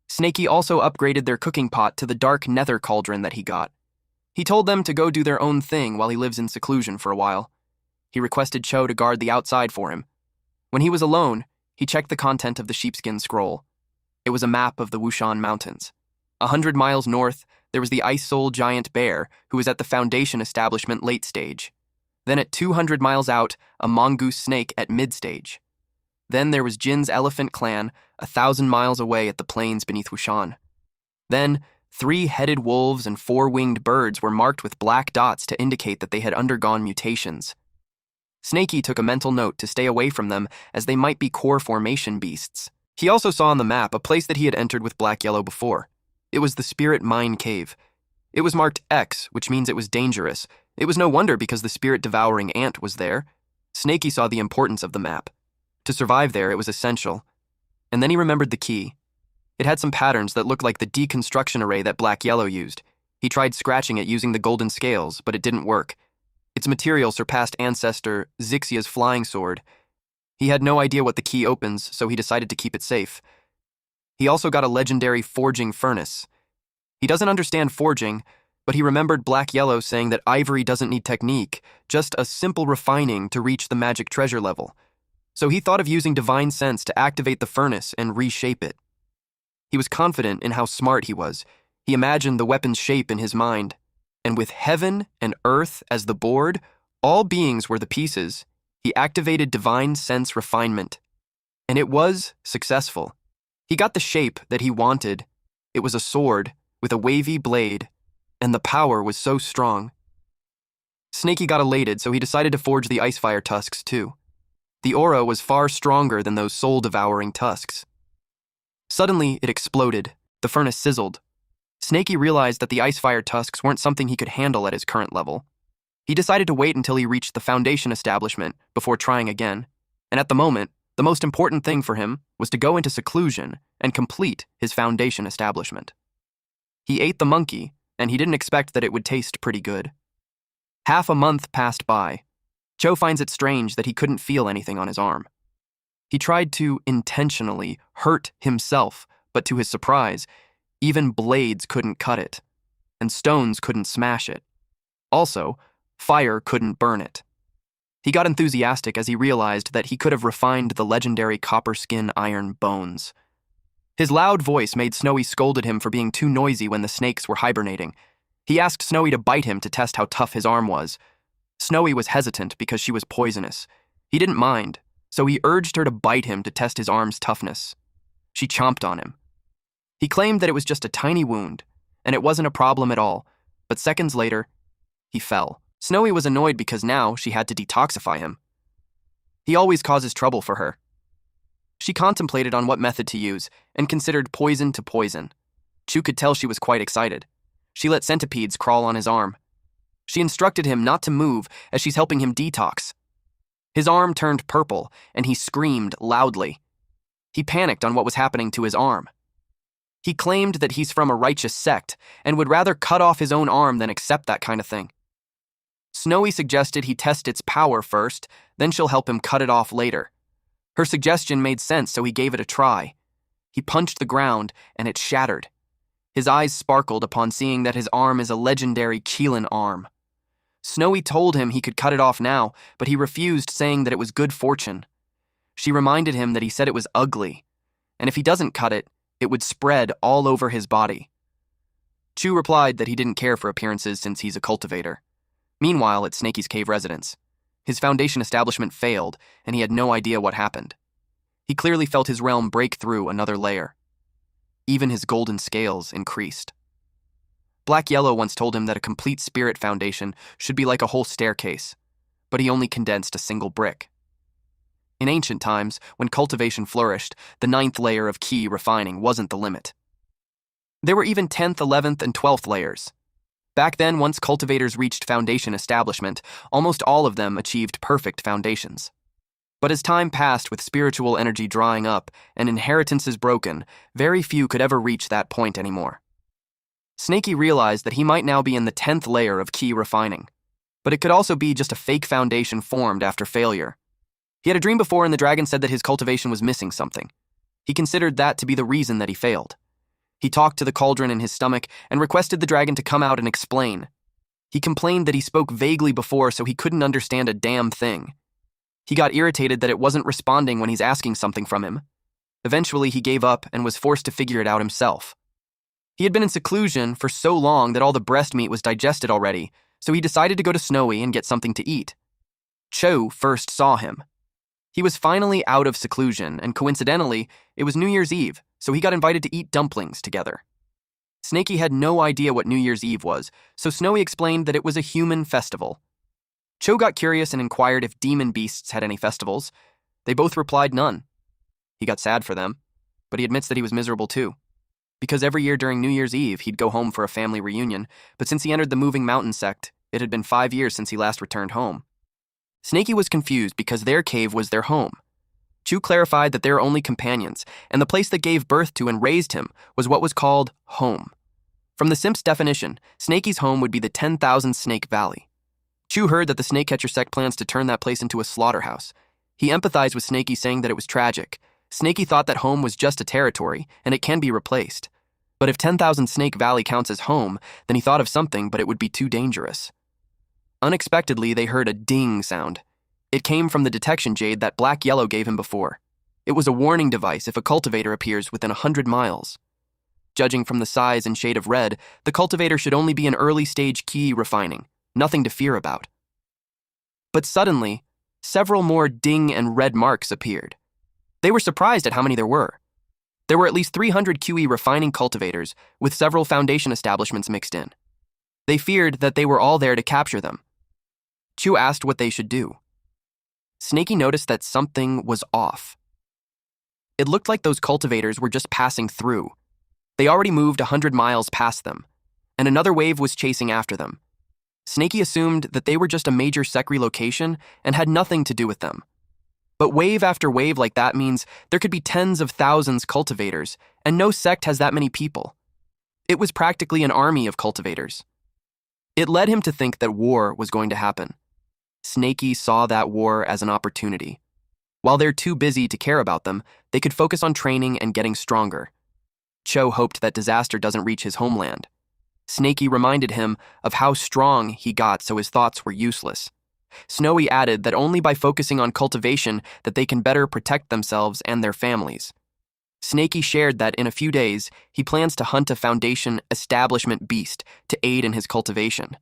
[SPEAKER 1] Snaky also upgraded their cooking pot to the dark nether cauldron that he got. He told them to go do their own thing while he lives in seclusion for a while. He requested Cho to guard the outside for him. When he was alone, he checked the content of the sheepskin scroll. It was a map of the Wushan Mountains. 100 miles north, there was the ice soul giant bear, who was at the Foundation establishment late stage. Then at 200 miles out, a mongoose snake at mid-stage. Then there was Jin's elephant clan, 1,000 miles away at the plains beneath Wushan. Then, 3-headed wolves and 4-winged birds were marked with black dots to indicate that they had undergone mutations. Snaky took a mental note to stay away from them, as they might be core formation beasts. He also saw on the map a place that he had entered with Black Yellow before. It was the Spirit Mine Cave. It was marked X, which means it was dangerous. It was no wonder because the spirit-devouring ant was there. Snaky saw the importance of the map. To survive there, it was essential. And then he remembered the key. It had some patterns that looked like the deconstruction array that Black Yellow used. He tried scratching it using the golden scales, but it didn't work. Its material surpassed ancestor Zixia's flying sword. He had no idea what the key opens, so he decided to keep it safe. He also got a legendary forging furnace. He doesn't understand forging, but he remembered Black Yellow saying that ivory doesn't need technique, just a simple refining to reach the magic treasure level. So he thought of using divine sense to activate the furnace and reshape it. He was confident in how smart he was. He imagined the weapon's shape in his mind. And with heaven and earth as the board, all beings were the pieces, he activated divine sense refinement. And it was successful. He got the shape that he wanted. It was a sword with a wavy blade, and the power was so strong. Snaky got elated, so he decided to forge the Icefire tusks too. The aura was far stronger than those soul-devouring tusks. Suddenly, it exploded. The furnace sizzled. Snaky realized that the Icefire tusks weren't something he could handle at his current level. He decided to wait until he reached the Foundation establishment before trying again, and at the moment, the most important thing for him was to go into seclusion and complete his Foundation establishment. He ate the monkey, and he didn't expect that it would taste pretty good. Half a month passed by. Cho finds it strange that he couldn't feel anything on his arm. He tried to intentionally hurt himself, but to his surprise, even blades couldn't cut it, and stones couldn't smash it. Also, fire couldn't burn it. He got enthusiastic as he realized that he could have refined the legendary copper skin iron bones. His loud voice made Snowy scold at him for being too noisy when the snakes were hibernating. He asked Snowy to bite him to test how tough his arm was. Snowy was hesitant because she was poisonous. He didn't mind, so he urged her to bite him to test his arm's toughness. She chomped on him. He claimed that it was just a tiny wound, and it wasn't a problem at all, but seconds later, he fell. Snowy was annoyed because now she had to detoxify him. He always causes trouble for her. She contemplated on what method to use and considered poison to poison. Chu could tell she was quite excited. She let centipedes crawl on his arm. She instructed him not to move as she's helping him detox. His arm turned purple, and he screamed loudly. He panicked on what was happening to his arm. He claimed that he's from a righteous sect and would rather cut off his own arm than accept that kind of thing. Snowy suggested he test its power first, then she'll help him cut it off later. Her suggestion made sense, so he gave it a try. He punched the ground, and it shattered. His eyes sparkled upon seeing that his arm is a legendary Keelan arm. Snowy told him he could cut it off now, but he refused, saying that it was good fortune. She reminded him that he said it was ugly, and if he doesn't cut it, it would spread all over his body. Chu replied that he didn't care for appearances since he's a cultivator. Meanwhile, at Snaky's cave residence, his Foundation establishment failed, and he had no idea what happened. He clearly felt his realm break through another layer. Even his golden scales increased. Black Yellow once told him that a complete spirit foundation should be like a whole staircase, but he only condensed a single brick. In ancient times, when cultivation flourished, the 9th layer of key refining wasn't the limit. There were even 10th, 11th, and 12th layers. Back then, once cultivators reached foundation establishment, almost all of them achieved perfect foundations. But as time passed with spiritual energy drying up and inheritances broken, very few could ever reach that point anymore. Snaky realized that he might now be in the 10th layer of key refining, but it could also be just a fake foundation formed after failure. He had a dream before, and the dragon said that his cultivation was missing something. He considered that to be the reason that he failed. He talked to the cauldron in his stomach and requested the dragon to come out and explain. He complained that he spoke vaguely before, so he couldn't understand a damn thing. He got irritated that it wasn't responding when he's asking something from him. Eventually, he gave up and was forced to figure it out himself. He had been in seclusion for so long that all the breast meat was digested already, so he decided to go to Snowy and get something to eat. Cho first saw him. He was finally out of seclusion, and coincidentally, it was New Year's Eve, so he got invited to eat dumplings together. Snaky had no idea what New Year's Eve was, so Snowy explained that it was a human festival. Cho got curious and inquired if demon beasts had any festivals. They both replied none. He got sad for them, but he admits that he was miserable too. Because every year during New Year's Eve, he'd go home for a family reunion, but since he entered the Moving Mountain sect, it had been 5 years since he last returned home. Snaky was confused because their cave was their home. Chu clarified that they were only companions, and the place that gave birth to and raised him was what was called home. From the simp's definition, Snaky's home would be the 10,000 Snake Valley. Chu heard that the snakecatcher sect plans to turn that place into a slaughterhouse. He empathized with Snaky, saying that it was tragic. Snaky thought that home was just a territory, and it can be replaced. But if 10,000 Snake Valley counts as home, then he thought of something, but it would be too dangerous. Unexpectedly, they heard a ding sound. It came from the detection jade that Black Yellow gave him before. It was a warning device if a cultivator appears within 100 miles. Judging from the size and shade of red, the cultivator should only be an early-stage key refining, nothing to fear about. But suddenly, several more ding and red marks appeared. They were surprised at how many there were. There were at least 300 QE refining cultivators, with several foundation establishments mixed in. They feared that they were all there to capture them. Chu asked what they should do. Snaky noticed that something was off. It looked like those cultivators were just passing through. They already moved 100 miles past them, and another wave was chasing after them. Snaky assumed that they were just a major sect relocation and had nothing to do with them. But wave after wave like that means there could be tens of thousands cultivators, and no sect has that many people. It was practically an army of cultivators. It led him to think that war was going to happen. Snaky saw that war as an opportunity. While they're too busy to care about them, they could focus on training and getting stronger. Cho hoped that disaster doesn't reach his homeland. Snaky reminded him of how strong he got, so his thoughts were useless. Snowy added that only by focusing on cultivation that they can better protect themselves and their families. Snaky shared that in a few days, he plans to hunt a Foundation establishment beast to aid in his cultivation.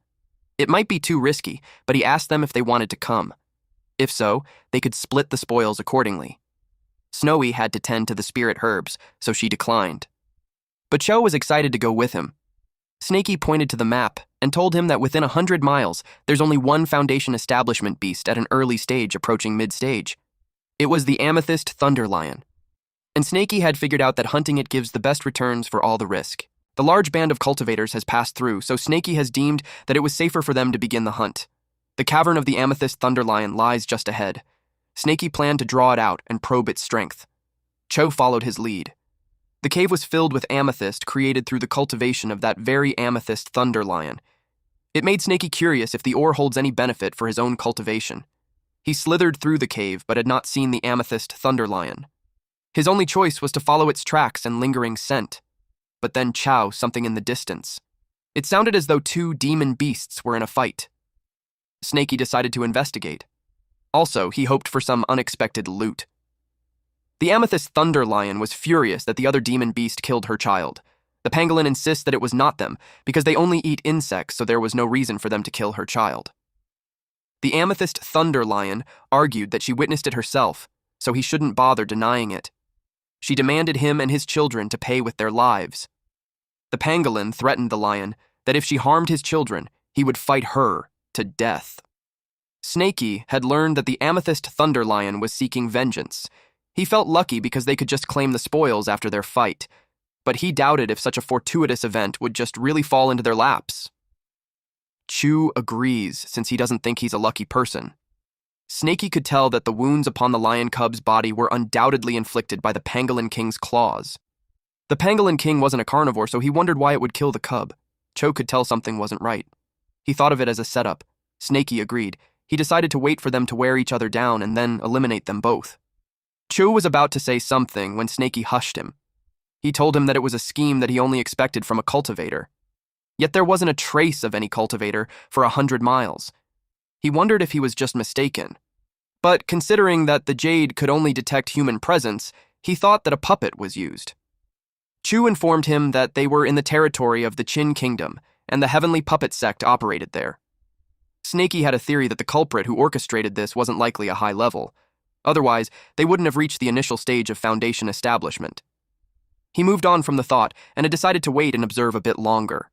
[SPEAKER 1] It might be too risky, but he asked them if they wanted to come. If so, they could split the spoils accordingly. Snowy had to tend to the spirit herbs, so she declined. But Cho was excited to go with him. Snaky pointed to the map and told him that within 100 miles, there's only one Foundation establishment beast at an early stage approaching mid-stage. It was the Amethyst Thunder Lion. And Snaky had figured out that hunting it gives the best returns for all the risk. The large band of cultivators has passed through, so Snaky has deemed that it was safer for them to begin the hunt. The cavern of the Amethyst Thunder Lion lies just ahead. Snaky planned to draw it out and probe its strength. Cho followed his lead. The cave was filled with amethyst created through the cultivation of that very Amethyst Thunder Lion. It made Snaky curious if the ore holds any benefit for his own cultivation. He slithered through the cave but had not seen the Amethyst Thunder Lion. His only choice was to follow its tracks and lingering scent. But then chow something in the distance. It sounded as though two demon beasts were in a fight. Snaky decided to investigate. Also, he hoped for some unexpected loot. The Amethyst Thunder Lion was furious that the other demon beast killed her child. The pangolin insists that it was not them, because they only eat insects, so there was no reason for them to kill her child. The Amethyst Thunder Lion argued that she witnessed it herself, so he shouldn't bother denying it. She demanded him and his children to pay with their lives. The pangolin threatened the lion that if she harmed his children, he would fight her to death. Snaky had learned that the Amethyst Thunder Lion was seeking vengeance. He felt lucky because they could just claim the spoils after their fight, but he doubted if such a fortuitous event would just really fall into their laps. Chu agrees, since he doesn't think he's a lucky person. Snaky could tell that the wounds upon the lion cub's body were undoubtedly inflicted by the pangolin king's claws. The pangolin king wasn't a carnivore, so he wondered why it would kill the cub. Cho could tell something wasn't right. He thought of it as a setup. Snaky agreed. He decided to wait for them to wear each other down and then eliminate them both. Cho was about to say something when Snaky hushed him. He told him that it was a scheme that he only expected from a cultivator. Yet there wasn't a trace of any cultivator for 100 miles. He wondered if he was just mistaken. But considering that the jade could only detect human presence, he thought that a puppet was used. Chu informed him that they were in the territory of the Qin Kingdom, and the Heavenly Puppet Sect operated there. Snaky had a theory that the culprit who orchestrated this wasn't likely a high level. Otherwise, they wouldn't have reached the initial stage of Foundation establishment. He moved on from the thought and had decided to wait and observe a bit longer.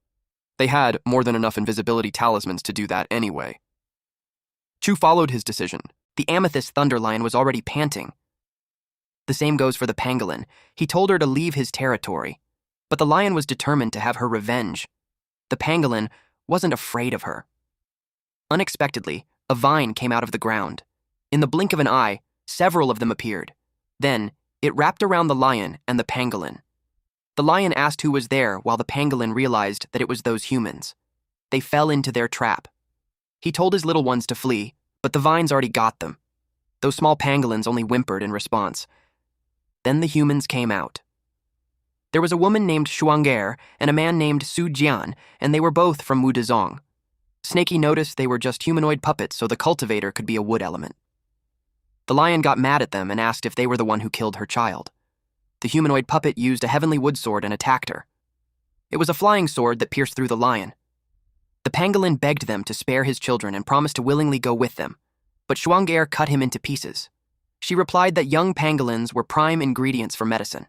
[SPEAKER 1] They had more than enough invisibility talismans to do that anyway. Chu followed his decision. The Amethyst Thunder Lion was already panting. The same goes for the pangolin. He told her to leave his territory, but the lion was determined to have her revenge. The pangolin wasn't afraid of her. Unexpectedly, a vine came out of the ground. In the blink of an eye, several of them appeared. Then, it wrapped around the lion and the pangolin. The lion asked who was there while the pangolin realized that it was those humans. They fell into their trap. He told his little ones to flee, but the vines already got them. Those small pangolins only whimpered in response. Then the humans came out. There was a woman named Shuang'er and a man named Su Jian, and they were both from Wudezong. Snaky noticed they were just humanoid puppets, so the cultivator could be a wood element. The lion got mad at them and asked if they were the one who killed her child. The humanoid puppet used a heavenly wood sword and attacked her. It was a flying sword that pierced through the lion. The pangolin begged them to spare his children and promised to willingly go with them, but Shuang'er cut him into pieces. She replied that young pangolins were prime ingredients for medicine.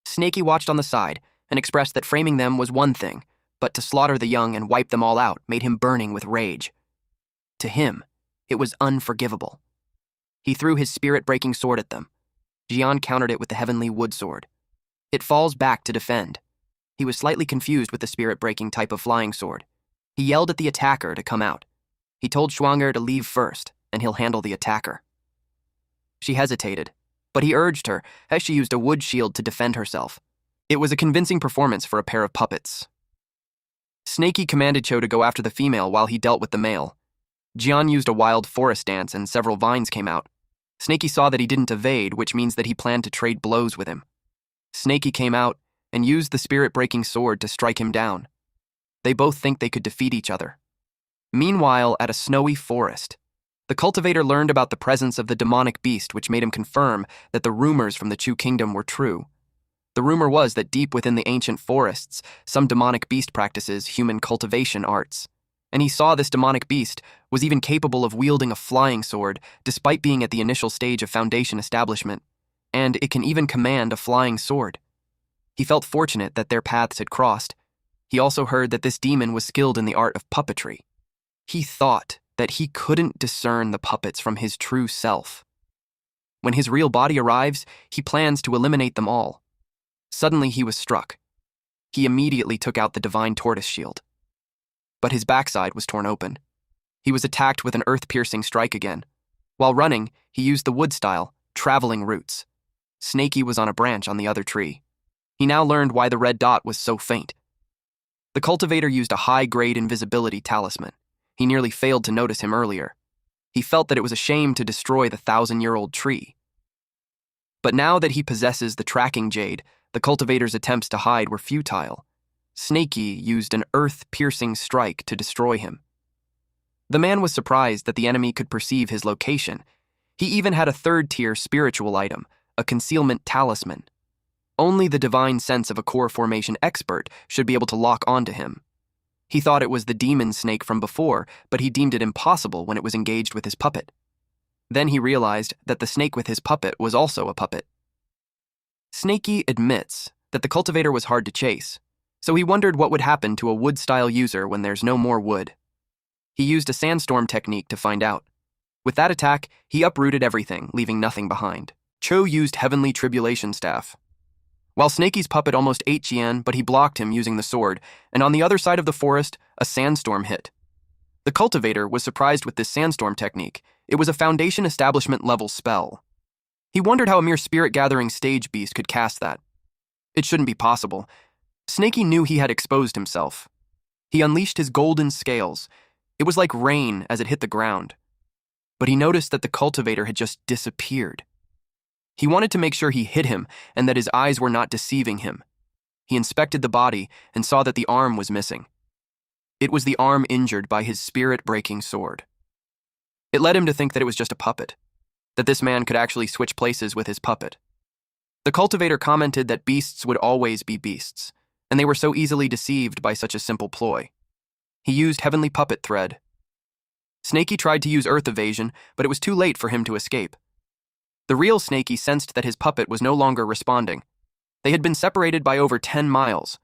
[SPEAKER 1] Snaky watched on the side and expressed that framing them was one thing, but to slaughter the young and wipe them all out made him burning with rage. To him, it was unforgivable. He threw his spirit-breaking sword at them. Jian countered it with the heavenly wood sword. It falls back to defend. He was slightly confused with the spirit-breaking type of flying sword. He yelled at the attacker to come out. He told Shuang'er to leave first, and he'll handle the attacker. She hesitated, but he urged her as she used a wood shield to defend herself. It was a convincing performance for a pair of puppets. Snaky commanded Cho to go after the female while he dealt with the male. Jian used a wild forest dance and several vines came out. Snaky saw that he didn't evade, which means that he planned to trade blows with him. Snaky came out and used the spirit-breaking sword to strike him down. They both think they could defeat each other. Meanwhile, at a snowy forest, the cultivator learned about the presence of the demonic beast, which made him confirm that the rumors from the Chu Kingdom were true. The rumor was that deep within the ancient forests, some demonic beast practices human cultivation arts. And he saw this demonic beast was even capable of wielding a flying sword, despite being at the initial stage of Foundation establishment, and it can even command a flying sword. He felt fortunate that their paths had crossed. He also heard that this demon was skilled in the art of puppetry. He thought that he couldn't discern the puppets from his true self. When his real body arrives, he plans to eliminate them all. Suddenly he was struck. He immediately took out the divine tortoise shield. But his backside was torn open. He was attacked with an earth-piercing strike again. While running, he used the wood-style, traveling roots. Snaky was on a branch on the other tree. He now learned why the red dot was so faint. The cultivator used a high-grade invisibility talisman. He nearly failed to notice him earlier. He felt that it was a shame to destroy the 1,000-year-old tree. But now that he possesses the tracking jade, the cultivator's attempts to hide were futile. Snaky used an earth-piercing strike to destroy him. The man was surprised that the enemy could perceive his location. He even had a third-tier spiritual item, a concealment talisman. Only the divine sense of a core formation expert should be able to lock onto him. He thought it was the demon snake from before, but he deemed it impossible when it was engaged with his puppet. Then he realized that the snake with his puppet was also a puppet. Snaky admits that the cultivator was hard to chase, so he wondered what would happen to a wood-style user when there's no more wood. He used a sandstorm technique to find out. With that attack, he uprooted everything, leaving nothing behind. Cho used Heavenly Tribulation Staff. While Snaky's puppet almost ate Jian, but he blocked him using the sword, and on the other side of the forest, a sandstorm hit. The cultivator was surprised with this sandstorm technique. It was a Foundation Establishment level spell. He wondered how a mere spirit-gathering stage beast could cast that. It shouldn't be possible. Snaky knew he had exposed himself. He unleashed his golden scales. It was like rain as it hit the ground. But he noticed that the cultivator had just disappeared. He wanted to make sure he hit him and that his eyes were not deceiving him. He inspected the body and saw that the arm was missing. It was the arm injured by his spirit-breaking sword. It led him to think that it was just a puppet, that this man could actually switch places with his puppet. The cultivator commented that beasts would always be beasts, and they were so easily deceived by such a simple ploy. He used heavenly puppet thread. Snaky tried to use earth evasion, but it was too late for him to escape. The real Snaky sensed that his puppet was no longer responding. They had been separated by over 10 miles.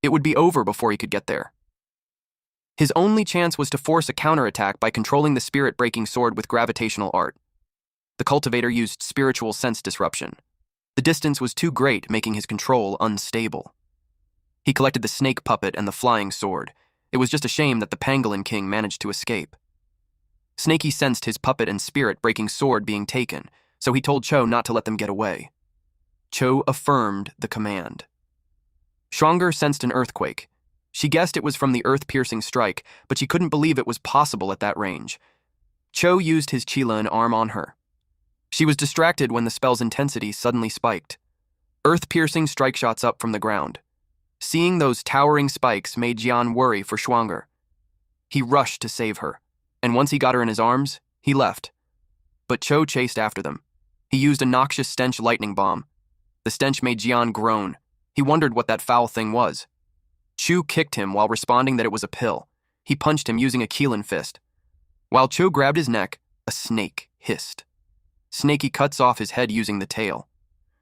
[SPEAKER 1] It would be over before he could get there. His only chance was to force a counterattack by controlling the spirit-breaking sword with gravitational art. The cultivator used spiritual sense disruption. The distance was too great, making his control unstable. He collected the snake puppet and the flying sword. It was just a shame that the pangolin king managed to escape. Snaky sensed his puppet and spirit-breaking sword being taken, so he told Cho not to let them get away. Cho affirmed the command. Schwanger sensed an earthquake. She guessed it was from the earth-piercing strike, but she couldn't believe it was possible at that range. Cho used his Qilin arm on her. She was distracted when the spell's intensity suddenly spiked. Earth-piercing strike shots up from the ground. Seeing those towering spikes made Jian worry for Schwanger. He rushed to save her, and once he got her in his arms, he left. But Cho chased after them. He used a noxious stench lightning bomb. The stench made Jian groan. He wondered what that foul thing was. Chu kicked him while responding that it was a pill. He punched him using a Qilin fist. While Cho grabbed his neck, a snake hissed. Snakey cuts off his head using the tail.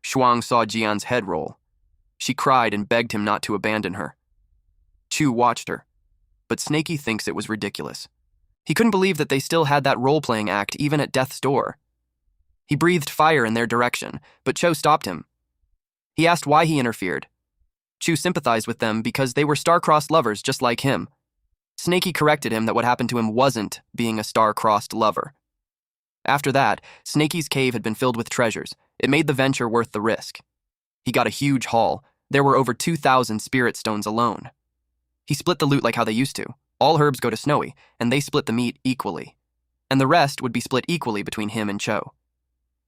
[SPEAKER 1] Shuang saw Jian's head roll. She cried and begged him not to abandon her. Chu watched her, but Snakey thinks it was ridiculous. He couldn't believe that they still had that role-playing act even at death's door. He breathed fire in their direction, but Cho stopped him. He asked why he interfered. Chu sympathized with them because they were star-crossed lovers just like him. Snakey corrected him that what happened to him wasn't being a star-crossed lover. After that, Snakey's cave had been filled with treasures. It made the venture worth the risk. He got a huge haul. There were over 2,000 spirit stones alone. He split the loot like how they used to. All herbs go to Snowy, and they split the meat equally. And the rest would be split equally between him and Cho.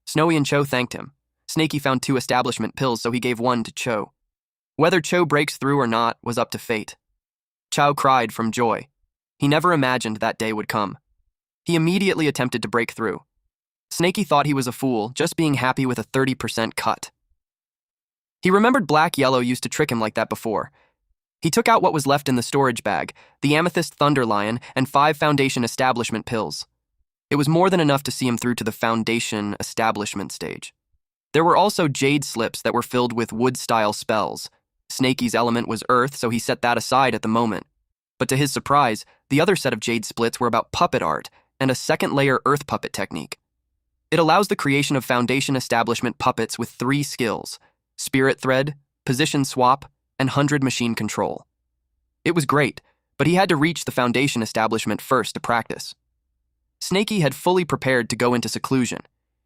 [SPEAKER 1] Snowy and Cho thanked him. Snakey found 2 establishment pills, so he gave 1 to Cho. Whether Cho breaks through or not was up to fate. Chow cried from joy. He never imagined that day would come. He immediately attempted to break through. Snakey thought he was a fool, just being happy with a 30% cut. He remembered Black Yellow used to trick him like that before. He took out what was left in the storage bag, the Amethyst Thunder Lion, and 5 Foundation Establishment pills. It was more than enough to see him through to the Foundation Establishment stage. There were also jade slips that were filled with wood-style spells. Snakey's element was earth, so he set that aside at the moment. But to his surprise, the other set of jade splits were about puppet art and a second-layer earth puppet technique. It allows the creation of Foundation Establishment puppets with 3 skills: Spirit Thread, Position Swap, and 100 Machine Control. It was great, but he had to reach the Foundation Establishment first to practice. Snakey had fully prepared to go into seclusion.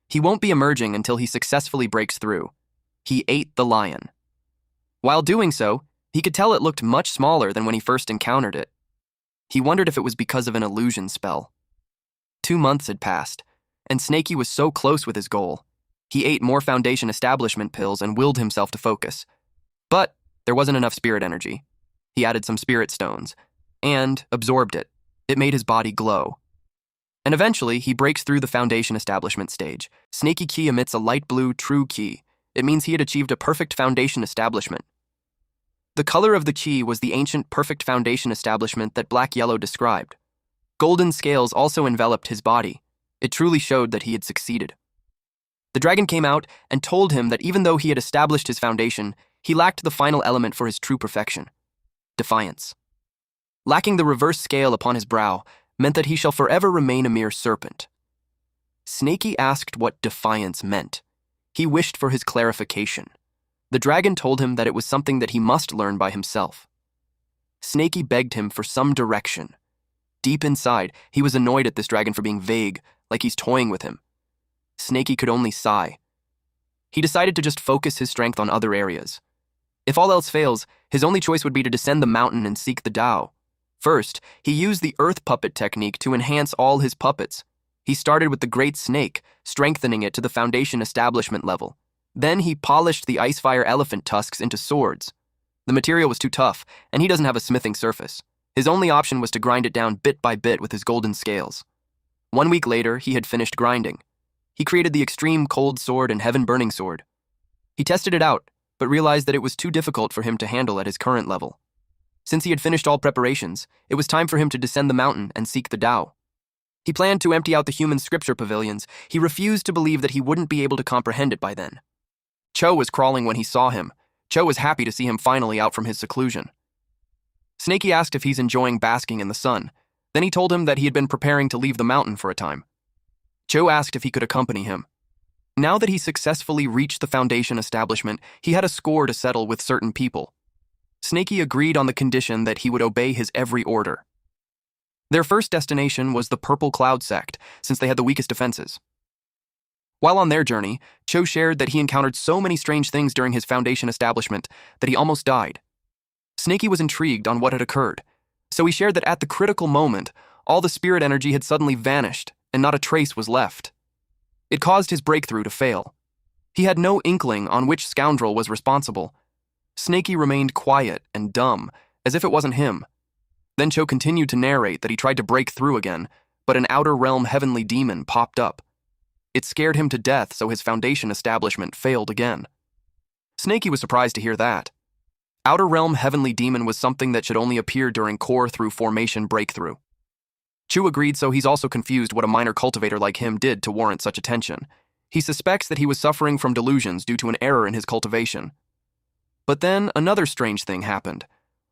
[SPEAKER 1] He won't be emerging until he successfully breaks through. He ate the lion. While doing so, he could tell it looked much smaller than when he first encountered it. He wondered if it was because of an illusion spell. 2 months had passed, and Snakey was so close with his goal. He ate more Foundation Establishment pills and willed himself to focus. But there wasn't enough spirit energy. He added some spirit stones, and absorbed it. It made his body glow. And eventually, he breaks through the Foundation Establishment stage. Snakey Ki emits a light blue true Ki. It means he had achieved a perfect Foundation Establishment. The color of the Ki was the ancient perfect Foundation Establishment that Black Yellow described. Golden scales also enveloped his body. It truly showed that he had succeeded. The dragon came out and told him that even though he had established his foundation, he lacked the final element for his true perfection: defiance. Lacking the reverse scale upon his brow meant that he shall forever remain a mere serpent. Snakey asked what defiance meant. He wished for his clarification. The dragon told him that it was something that he must learn by himself. Snakey begged him for some direction. Deep inside, he was annoyed at this dragon for being vague, like he's toying with him. Snakey could only sigh. He decided to just focus his strength on other areas. If all else fails, his only choice would be to descend the mountain and seek the Tao. First, he used the earth puppet technique to enhance all his puppets. He started with the Great Snake, strengthening it to the Foundation Establishment level. Then he polished the Icefire elephant tusks into swords. The material was too tough, and he doesn't have a smithing surface. His only option was to grind it down bit by bit with his golden scales. 1 week later, he had finished grinding. He created the Extreme Cold Sword and Heaven Burning Sword. He tested it out, but realized that it was too difficult for him to handle at his current level. Since he had finished all preparations, it was time for him to descend the mountain and seek the Tao. He planned to empty out the human scripture pavilions. He refused to believe that he wouldn't be able to comprehend it by then. Cho was crawling when he saw him. Cho was happy to see him finally out from his seclusion. Snakey asked if he's enjoying basking in the sun. Then he told him that he had been preparing to leave the mountain for a time. Cho asked if he could accompany him. Now that he successfully reached the Foundation Establishment, he had a score to settle with certain people. Snakey agreed on the condition that he would obey his every order. Their first destination was the Purple Cloud sect, since they had the weakest defenses. While on their journey, Cho shared that he encountered so many strange things during his Foundation establishment that he almost died. Snaky was intrigued on what had occurred, so he shared that at the critical moment, all the spirit energy had suddenly vanished and not a trace was left. It caused his breakthrough to fail. He had no inkling on which scoundrel was responsible. Snaky remained quiet and dumb, as if it wasn't him. Then Cho continued to narrate that he tried to break through again, but an outer realm heavenly demon popped up. It scared him to death, so his Foundation establishment failed again. Snaky was surprised to hear that. Outer realm heavenly demon was something that should only appear during core through formation breakthrough. Chu agreed, so he's also confused what a minor cultivator like him did to warrant such attention. He suspects that he was suffering from delusions due to an error in his cultivation. But then another strange thing happened.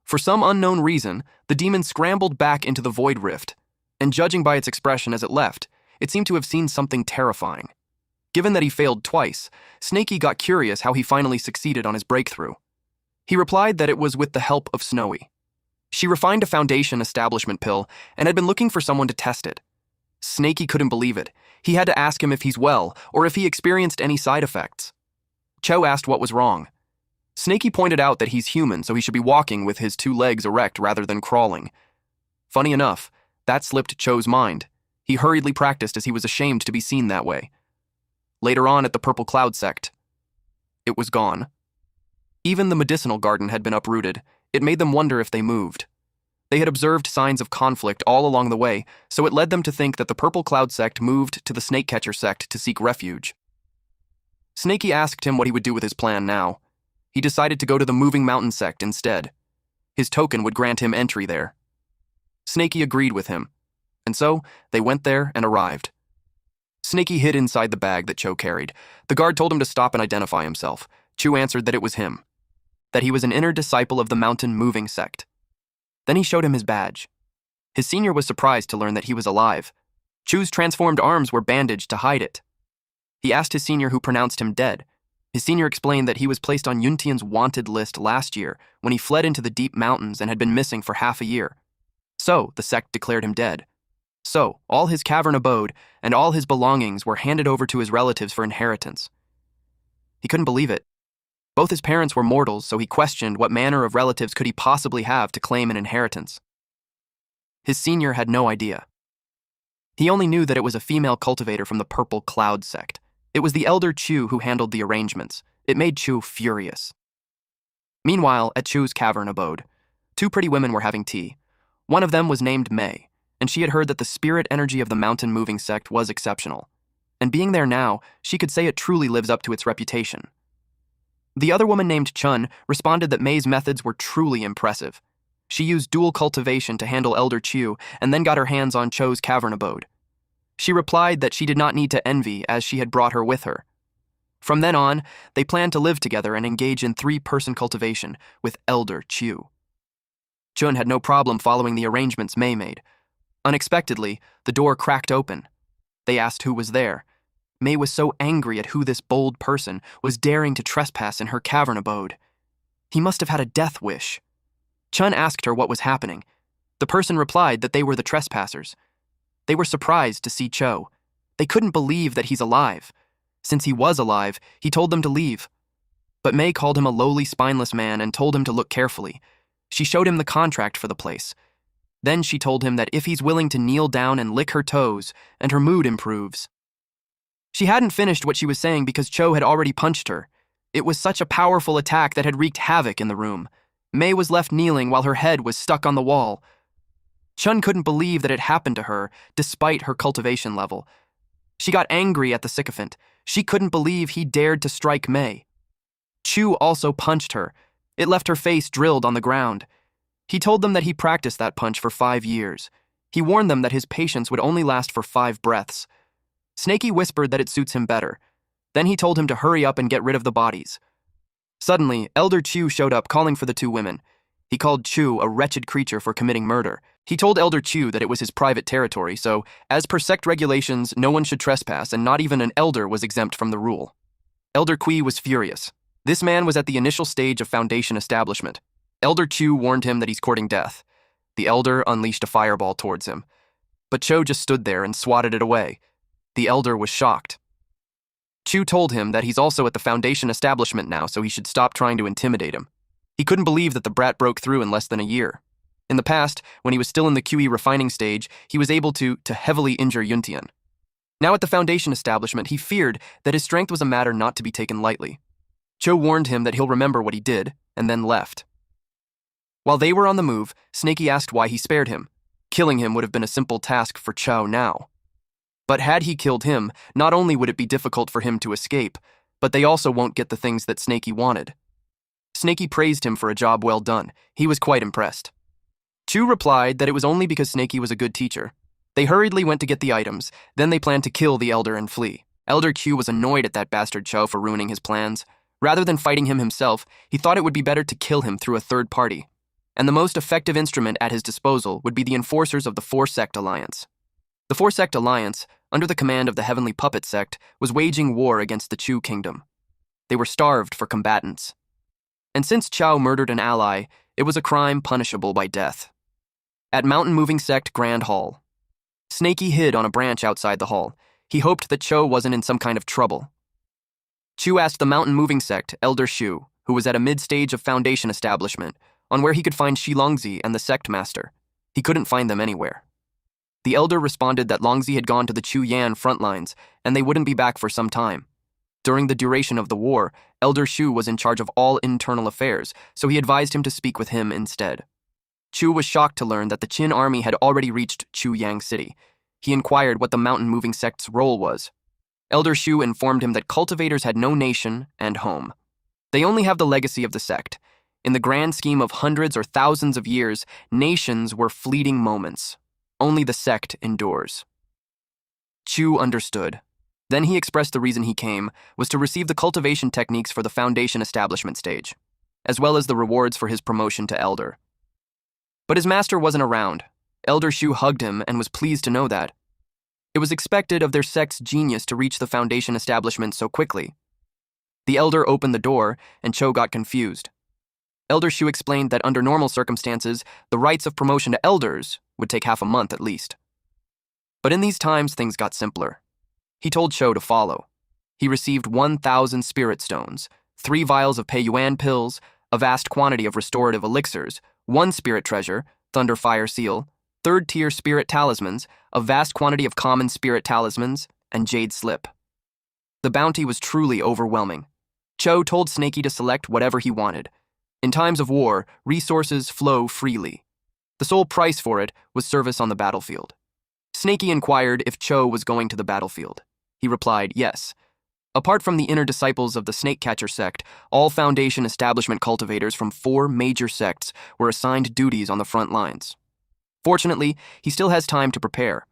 [SPEAKER 1] For some unknown reason, the demon scrambled back into the void rift, and judging by its expression as it left, it seemed to have seen something terrifying. Given that he failed twice, Snaky got curious how he finally succeeded on his breakthrough. He replied that it was with the help of Snowy. She refined a Foundation establishment pill and had been looking for someone to test it. Snaky couldn't believe it. He had to ask him if he's well or if he experienced any side effects. Cho asked what was wrong. Snaky pointed out that he's human, so he should be walking with his 2 legs erect rather than crawling. Funny enough, that slipped Cho's mind. He hurriedly practiced as he was ashamed to be seen that way. Later on at the Purple Cloud sect, it was gone. Even the medicinal garden had been uprooted. It made them wonder if they moved. They had observed signs of conflict all along the way, so it led them to think that the Purple Cloud sect moved to the Snakecatcher sect to seek refuge. Snaky asked him what he would do with his plan now. He decided to go to the Moving Mountain sect instead. His token would grant him entry there. Snaky agreed with him, and so they went there and arrived. Snaky hid inside the bag that Cho carried. The guard told him to stop and identify himself. Chu answered that it was him, that he was an inner disciple of the Mountain Moving sect. Then he showed him his badge. His senior was surprised to learn that he was alive. Chu's transformed arms were bandaged to hide it. He asked his senior who pronounced him dead. His senior explained that he was placed on Yuntian's wanted list last year when he fled into the deep mountains and had been missing for half a year. So, the sect declared him dead. So, all his cavern abode and all his belongings were handed over to his relatives for inheritance. He couldn't believe it. Both his parents were mortals, so he questioned what manner of relatives could he possibly have to claim an inheritance. His senior had no idea. He only knew that it was a female cultivator from the Purple Cloud sect. It was the elder Chu who handled the arrangements. It made Chu furious. Meanwhile, at Chu's cavern abode, 2 pretty women were having tea. One of them was named May, and she had heard that the spirit energy of the Mountain Moving sect was exceptional. And being there now, she could say it truly lives up to its reputation. The other woman named Chun responded that May's methods were truly impressive. She used dual cultivation to handle Elder Chu and then got her hands on Cho's cavern abode. She replied that she did not need to envy as she had brought her with her. From then on, they planned to live together and engage in 3-person cultivation with Elder Chu. Chun had no problem following the arrangements May made. Unexpectedly, the door cracked open. They asked who was there. May was so angry at who this bold person was daring to trespass in her cavern abode. He must have had a death wish. Chun asked her what was happening. The person replied that they were the trespassers. They were surprised to see Cho. They couldn't believe that he's alive. Since he was alive, he told them to leave. But May called him a lowly, spineless man and told him to look carefully. She showed him the contract for the place. Then she told him that if he's willing to kneel down and lick her toes, and her mood improves. She hadn't finished what she was saying because Cho had already punched her. It was such a powerful attack that had wreaked havoc in the room. May was left kneeling while her head was stuck on the wall. Chun couldn't believe that it happened to her, despite her cultivation level. She got angry at the sycophant. She couldn't believe he dared to strike May. Chu also punched her. It left her face drilled on the ground. He told them that he practiced that punch for 5 years. He warned them that his patience would only last for 5 breaths. Snaky whispered that it suits him better. Then he told him to hurry up and get rid of the bodies. Suddenly, Elder Chu showed up calling for the 2 women. He called Chu a wretched creature for committing murder. He told Elder Chu that it was his private territory, so, as per sect regulations, no one should trespass and not even an elder was exempt from the rule. Elder Kui was furious. This man was at the initial stage of Foundation establishment. Elder Chu warned him that he's courting death. The elder unleashed a fireball towards him. But Cho just stood there and swatted it away. The elder was shocked. Chu told him that he's also at the Foundation establishment now, so he should stop trying to intimidate him. He couldn't believe that the brat broke through in less than a year. In the past, when he was still in the QE refining stage, he was able to heavily injure Yuntian. Now at the Foundation establishment, he feared that his strength was a matter not to be taken lightly. Cho warned him that he'll remember what he did, and then left. While they were on the move, Snaky asked why he spared him. Killing him would have been a simple task for Cho now. But had he killed him, not only would it be difficult for him to escape, but they also won't get the things that Snaky wanted. Snaky praised him for a job well done. He was quite impressed. Chu replied that it was only because Snaky was a good teacher. They hurriedly went to get the items, then they planned to kill the Elder and flee. Elder Q was annoyed at that bastard Cho for ruining his plans. Rather than fighting him himself, he thought it would be better to kill him through a third party. And the most effective instrument at his disposal would be the enforcers of the Four-Sect Alliance. The Four-Sect Alliance, under the command of the Heavenly Puppet Sect, was waging war against the Chu Kingdom. They were starved for combatants. And since Chao murdered an ally, it was a crime punishable by death. At Mountain Moving Sect Grand Hall, Snaky hid on a branch outside the hall. He hoped that Cho wasn't in some kind of trouble. Chu asked the Mountain Moving Sect, Elder Shu, who was at a mid-stage of Foundation establishment, on where he could find Shi Longzi and the Sect Master. He couldn't find them anywhere. The Elder responded that Longzi had gone to the Chu Yan front lines, and they wouldn't be back for some time. During the duration of the war, Elder Shu was in charge of all internal affairs, so he advised him to speak with him instead. Chu was shocked to learn that the Qin army had already reached Chu Yang City. He inquired what the Mountain Moving Sect's role was. Elder Shu informed him that cultivators had no nation and home. They only have the legacy of the sect. In the grand scheme of hundreds or thousands of years, nations were fleeting moments. Only the sect endures. Chu understood. Then he expressed the reason he came was to receive the cultivation techniques for the Foundation establishment stage, as well as the rewards for his promotion to Elder. But his master wasn't around. Elder Shu hugged him and was pleased to know that. It was expected of their sect's genius to reach the Foundation establishment so quickly. The Elder opened the door, and Cho got confused. Elder Shu explained that under normal circumstances, the rites of promotion to elders would take half a month at least. But in these times, things got simpler. He told Cho to follow. He received 1,000 spirit stones, 3 vials of Pei Yuan pills, a vast quantity of restorative elixirs, 1 spirit treasure, Thunder Fire Seal, 3rd-tier spirit talismans, a vast quantity of common spirit talismans, and Jade Slip. The bounty was truly overwhelming. Cho told Snaky to select whatever he wanted. In times of war, resources flow freely. The sole price for it was service on the battlefield. Snaky inquired if Cho was going to the battlefield. He replied, yes. Apart from the inner disciples of the Snakecatcher sect, all Foundation establishment cultivators from 4 major sects were assigned duties on the front lines. Fortunately, he still has time to prepare.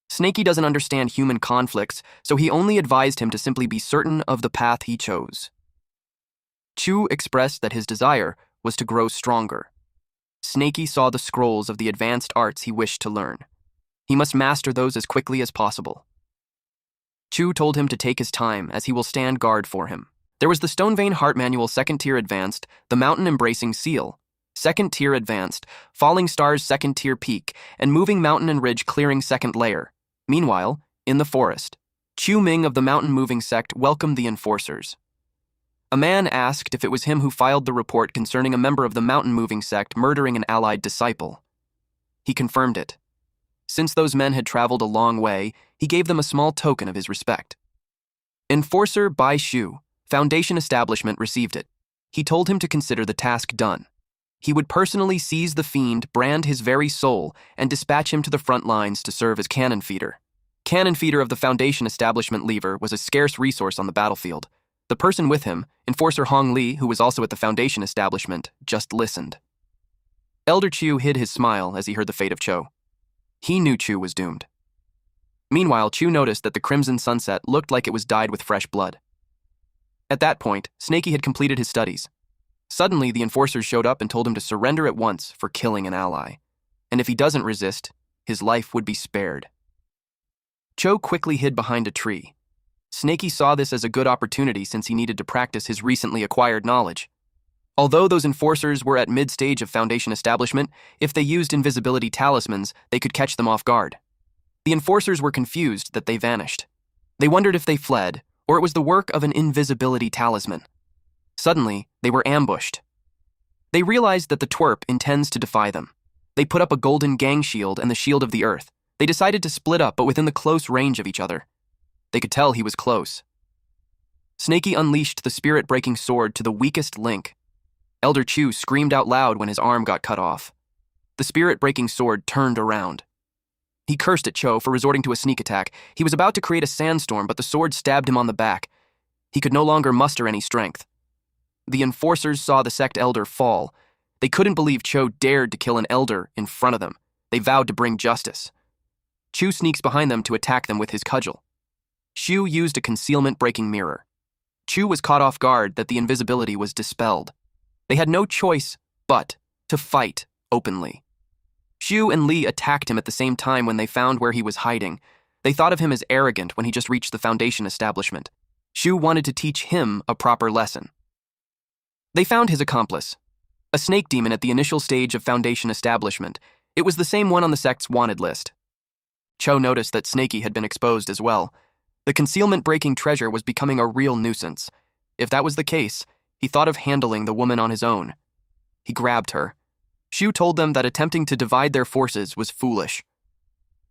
[SPEAKER 1] Snaky doesn't understand human conflicts, so he only advised him to simply be certain of the path he chose. Chu expressed that his desire was to grow stronger. Snaky saw the scrolls of the advanced arts he wished to learn. He must master those as quickly as possible. Chu told him to take his time, as he will stand guard for him. There was the Stonevein Heart Manual 2nd Tier Advanced, the Mountain Embracing Seal, 2nd Tier Advanced, Falling Stars 2nd Tier Peak, and Moving Mountain and Ridge Clearing 2nd Layer. Meanwhile, in the forest, Chu Ming of the Mountain Moving Sect welcomed the enforcers. A man asked if it was him who filed the report concerning a member of the Mountain Moving Sect murdering an allied disciple. He confirmed it. Since those men had traveled a long way, he gave them a small token of his respect. Enforcer Bai Shu, Foundation Establishment, received it. He told him to consider the task done. He would personally seize the fiend, brand his very soul, and dispatch him to the front lines to serve as cannon feeder. Cannon feeder of the Foundation Establishment lever was a scarce resource on the battlefield. The person with him, Enforcer Hong Li, who was also at the Foundation Establishment, just listened. Elder Chu hid his smile as he heard the fate of Cho. He knew Chu was doomed. Meanwhile, Chu noticed that the crimson sunset looked like it was dyed with fresh blood. At that point, Snaky had completed his studies. Suddenly, the enforcers showed up and told him to surrender at once for killing an ally. And if he doesn't resist, his life would be spared. Cho quickly hid behind a tree. Snaky saw this as a good opportunity since he needed to practice his recently acquired knowledge. Although those enforcers were at mid-stage of Foundation establishment, if they used invisibility talismans, they could catch them off guard. The enforcers were confused that they vanished. They wondered if they fled, or it was the work of an invisibility talisman. Suddenly, they were ambushed. They realized that the twerp intends to defy them. They put up a golden gang shield and the shield of the earth. They decided to split up, but within the close range of each other. They could tell he was close. Snakey unleashed the spirit-breaking sword to the weakest link. Elder Chu screamed out loud when his arm got cut off. The spirit-breaking sword turned around. He cursed at Cho for resorting to a sneak attack. He was about to create a sandstorm, but the sword stabbed him on the back. He could no longer muster any strength. The enforcers saw the sect elder fall. They couldn't believe Cho dared to kill an elder in front of them. They vowed to bring justice. Chu sneaks behind them to attack them with his cudgel. Shu used a concealment-breaking mirror. Chu was caught off guard that the invisibility was dispelled. They had no choice but to fight openly. Shu and Li attacked him at the same time when they found where he was hiding. They thought of him as arrogant when he just reached the Foundation establishment. Shu wanted to teach him a proper lesson. They found his accomplice, a snake demon at the initial stage of Foundation establishment. It was the same one on the sect's wanted list. Cho noticed that Snakey had been exposed as well. The concealment-breaking treasure was becoming a real nuisance. If that was the case, he thought of handling the woman on his own. He grabbed her. Shu told them that attempting to divide their forces was foolish.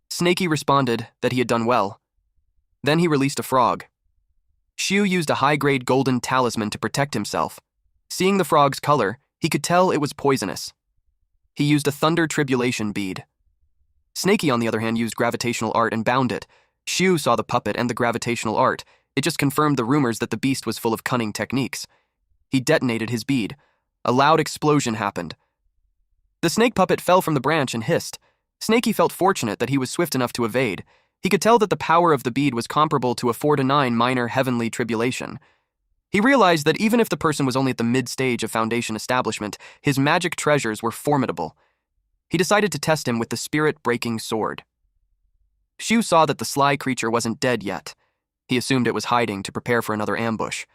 [SPEAKER 1] Snakey responded that he had done well. Then he released a frog. Shu used a high-grade golden talisman to protect himself. Seeing the frog's color, he could tell it was poisonous. He used a thunder tribulation bead. Snakey, on the other hand, used gravitational art and bound it. Shu saw the puppet and the gravitational art. It just confirmed the rumors that the beast was full of cunning techniques. He detonated his bead. A loud explosion happened. The snake puppet fell from the branch and hissed. Snakey felt fortunate that he was swift enough to evade. He could tell that the power of the bead was comparable to a 4 to 9 minor heavenly tribulation. He realized that even if the person was only at the mid-stage of Foundation establishment, his magic treasures were formidable. He decided to test him with the spirit-breaking sword. Shu saw that the sly creature wasn't dead yet. He assumed it was hiding to prepare for another ambush.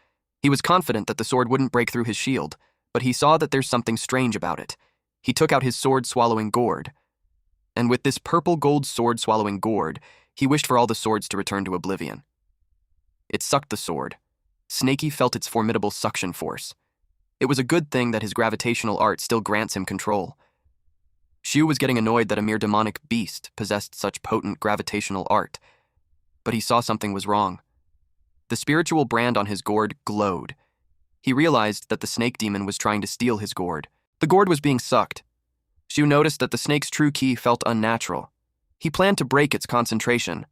[SPEAKER 1] He was confident that the sword wouldn't break through his shield, but he saw that there's something strange about it. He took out his sword-swallowing gourd. And with this purple-gold sword-swallowing gourd, he wished for all the swords to return to oblivion. It sucked the sword. Snakey felt its formidable suction force. It was a good thing that his gravitational art still grants him control. Shu was getting annoyed that a mere demonic beast possessed such potent gravitational art. But he saw something was wrong. The spiritual brand on his gourd glowed. He realized that the snake demon was trying to steal his gourd. The gourd was being sucked. Shu noticed that the snake's true ki felt unnatural. He planned to break its concentration,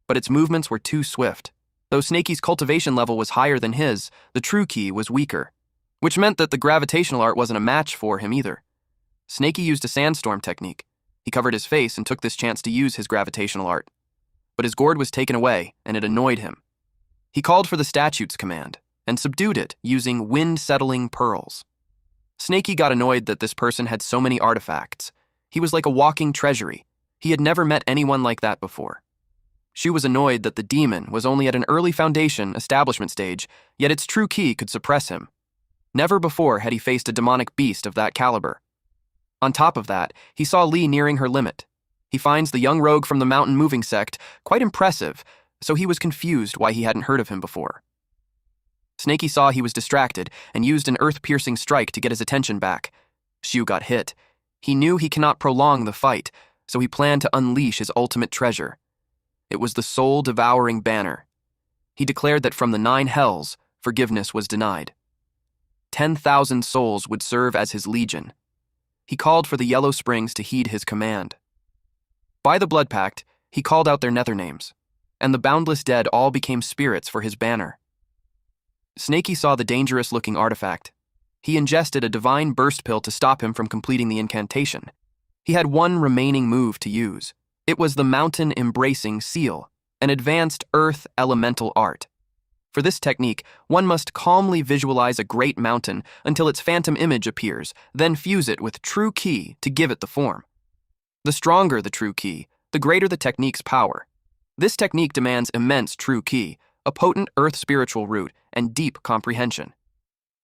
[SPEAKER 1] but its movements were too swift. Though Snakey's cultivation level was higher than his, the true ki was weaker, which meant that the gravitational art wasn't a match for him either. Snakey used a sandstorm technique. He covered his face and took this chance to use his gravitational art. But his gourd was taken away, and it annoyed him. He called for the statutes command and subdued it using wind-settling pearls. Snakey got annoyed that this person had so many artifacts. He was like a walking treasury. He had never met anyone like that before. Shu was annoyed that the demon was only at an early Foundation establishment stage, yet its true ki could suppress him. Never before had he faced a demonic beast of that caliber. On top of that, he saw Li nearing her limit. He finds the young rogue from the mountain moving sect quite impressive, so he was confused why he hadn't heard of him before. Snakey saw he was distracted and used an earth-piercing strike to get his attention back. Shu got hit. He knew he cannot prolong the fight, so he planned to unleash his ultimate treasure. It was the soul-devouring banner. He declared that from the 9 hells, forgiveness was denied. 10,000 souls would serve as his legion. He called for the Yellow Springs to heed his command. By the Blood Pact, he called out their nether names, and the boundless dead all became spirits for his banner. Snakey saw the dangerous-looking artifact. He ingested a divine burst pill to stop him from completing the incantation. He had one remaining move to use. It was the mountain-embracing seal, an advanced earth elemental art. For this technique, one must calmly visualize a great mountain until its phantom image appears, then fuse it with true ki to give it the form. The stronger the true ki, the greater the technique's power. This technique demands immense true ki, a potent earth spiritual root, and deep comprehension.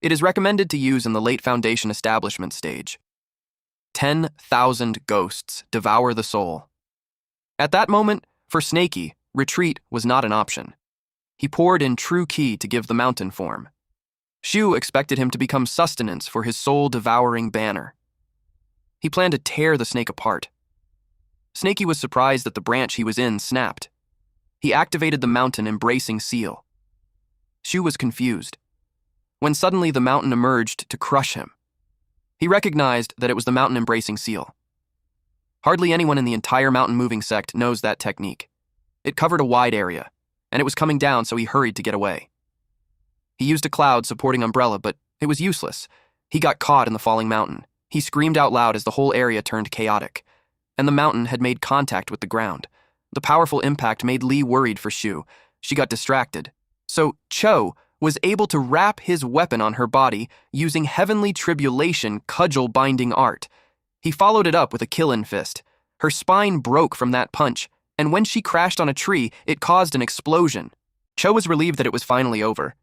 [SPEAKER 1] It is recommended to use in the late Foundation establishment stage. 10,000 ghosts devour the soul. At that moment, for Snakey, retreat was not an option. He poured in true ki to give the mountain form. Shu expected him to become sustenance for his soul-devouring banner. He planned to tear the snake apart. Snakey was surprised that the branch he was in snapped. He activated the mountain-embracing seal. Shu was confused, when suddenly the mountain emerged to crush him. He recognized that it was the mountain-embracing seal. Hardly anyone in the entire mountain-moving sect knows that technique. It covered a wide area, and it was coming down, so he hurried to get away. He used a cloud supporting umbrella, but it was useless. He got caught in the falling mountain. He screamed out loud as the whole area turned chaotic, and the mountain had made contact with the ground. The powerful impact made Lee worried for Shu. She got distracted. So Cho was able to wrap his weapon on her body using heavenly tribulation cudgel-binding art. He followed it up with a kill-in fist. Her spine broke from that punch, and when she crashed on a tree, it caused an explosion. Cho was relieved that it was finally over.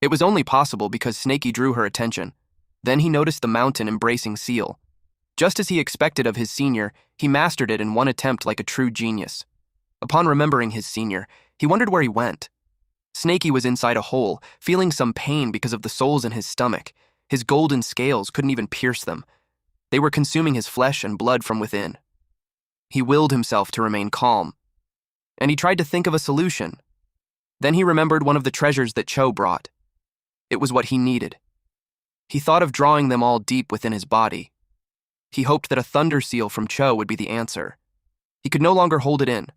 [SPEAKER 1] It was only possible because Snakey drew her attention. Then he noticed the mountain-embracing seal. Just as he expected of his senior, he mastered it in one attempt like a true genius. Upon remembering his senior, he wondered where he went. Snakey was inside a hole, feeling some pain because of the souls in his stomach. His golden scales couldn't even pierce them. They were consuming his flesh and blood from within. He willed himself to remain calm, and he tried to think of a solution. Then he remembered one of the treasures that Cho brought. It was what he needed. He thought of drawing them all deep within his body. He hoped that a thunder seal from Cho would be the answer. He could no longer hold it in.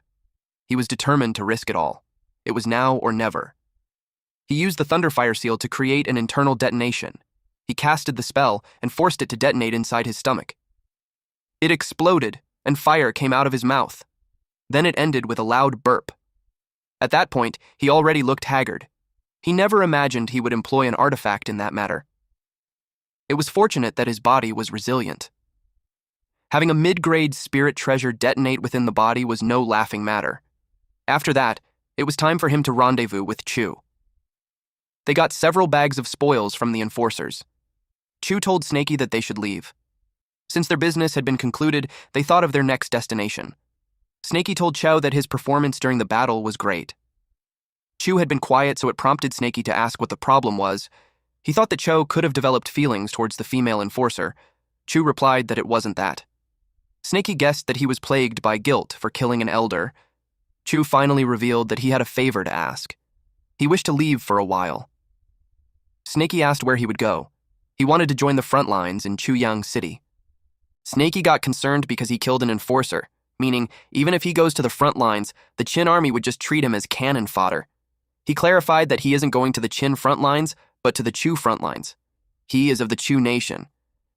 [SPEAKER 1] He was determined to risk it all. It was now or never. He used the Thunderfire seal to create an internal detonation. He casted the spell and forced it to detonate inside his stomach. It exploded, and fire came out of his mouth. Then it ended with a loud burp. At that point, he already looked haggard. He never imagined he would employ an artifact in that matter. It was fortunate that his body was resilient. Having a mid-grade spirit treasure detonate within the body was no laughing matter. After that, it was time for him to rendezvous with Chu. They got several bags of spoils from the enforcers. Chu told Snakey that they should leave. Since their business had been concluded, they thought of their next destination. Snakey told Cho that his performance during the battle was great. Chu had been quiet, so it prompted Snakey to ask what the problem was. He thought that Cho could have developed feelings towards the female enforcer. Chu replied that it wasn't that. Snakey guessed that he was plagued by guilt for killing an elder. Chu finally revealed that he had a favor to ask. He wished to leave for a while. Snakey asked where he would go. He wanted to join the front lines in Chuyang City. Snakey got concerned because he killed an enforcer, meaning even if he goes to the front lines, the Qin army would just treat him as cannon fodder. He clarified that he isn't going to the Qin front lines, but to the Chu front lines. He is of the Chu nation.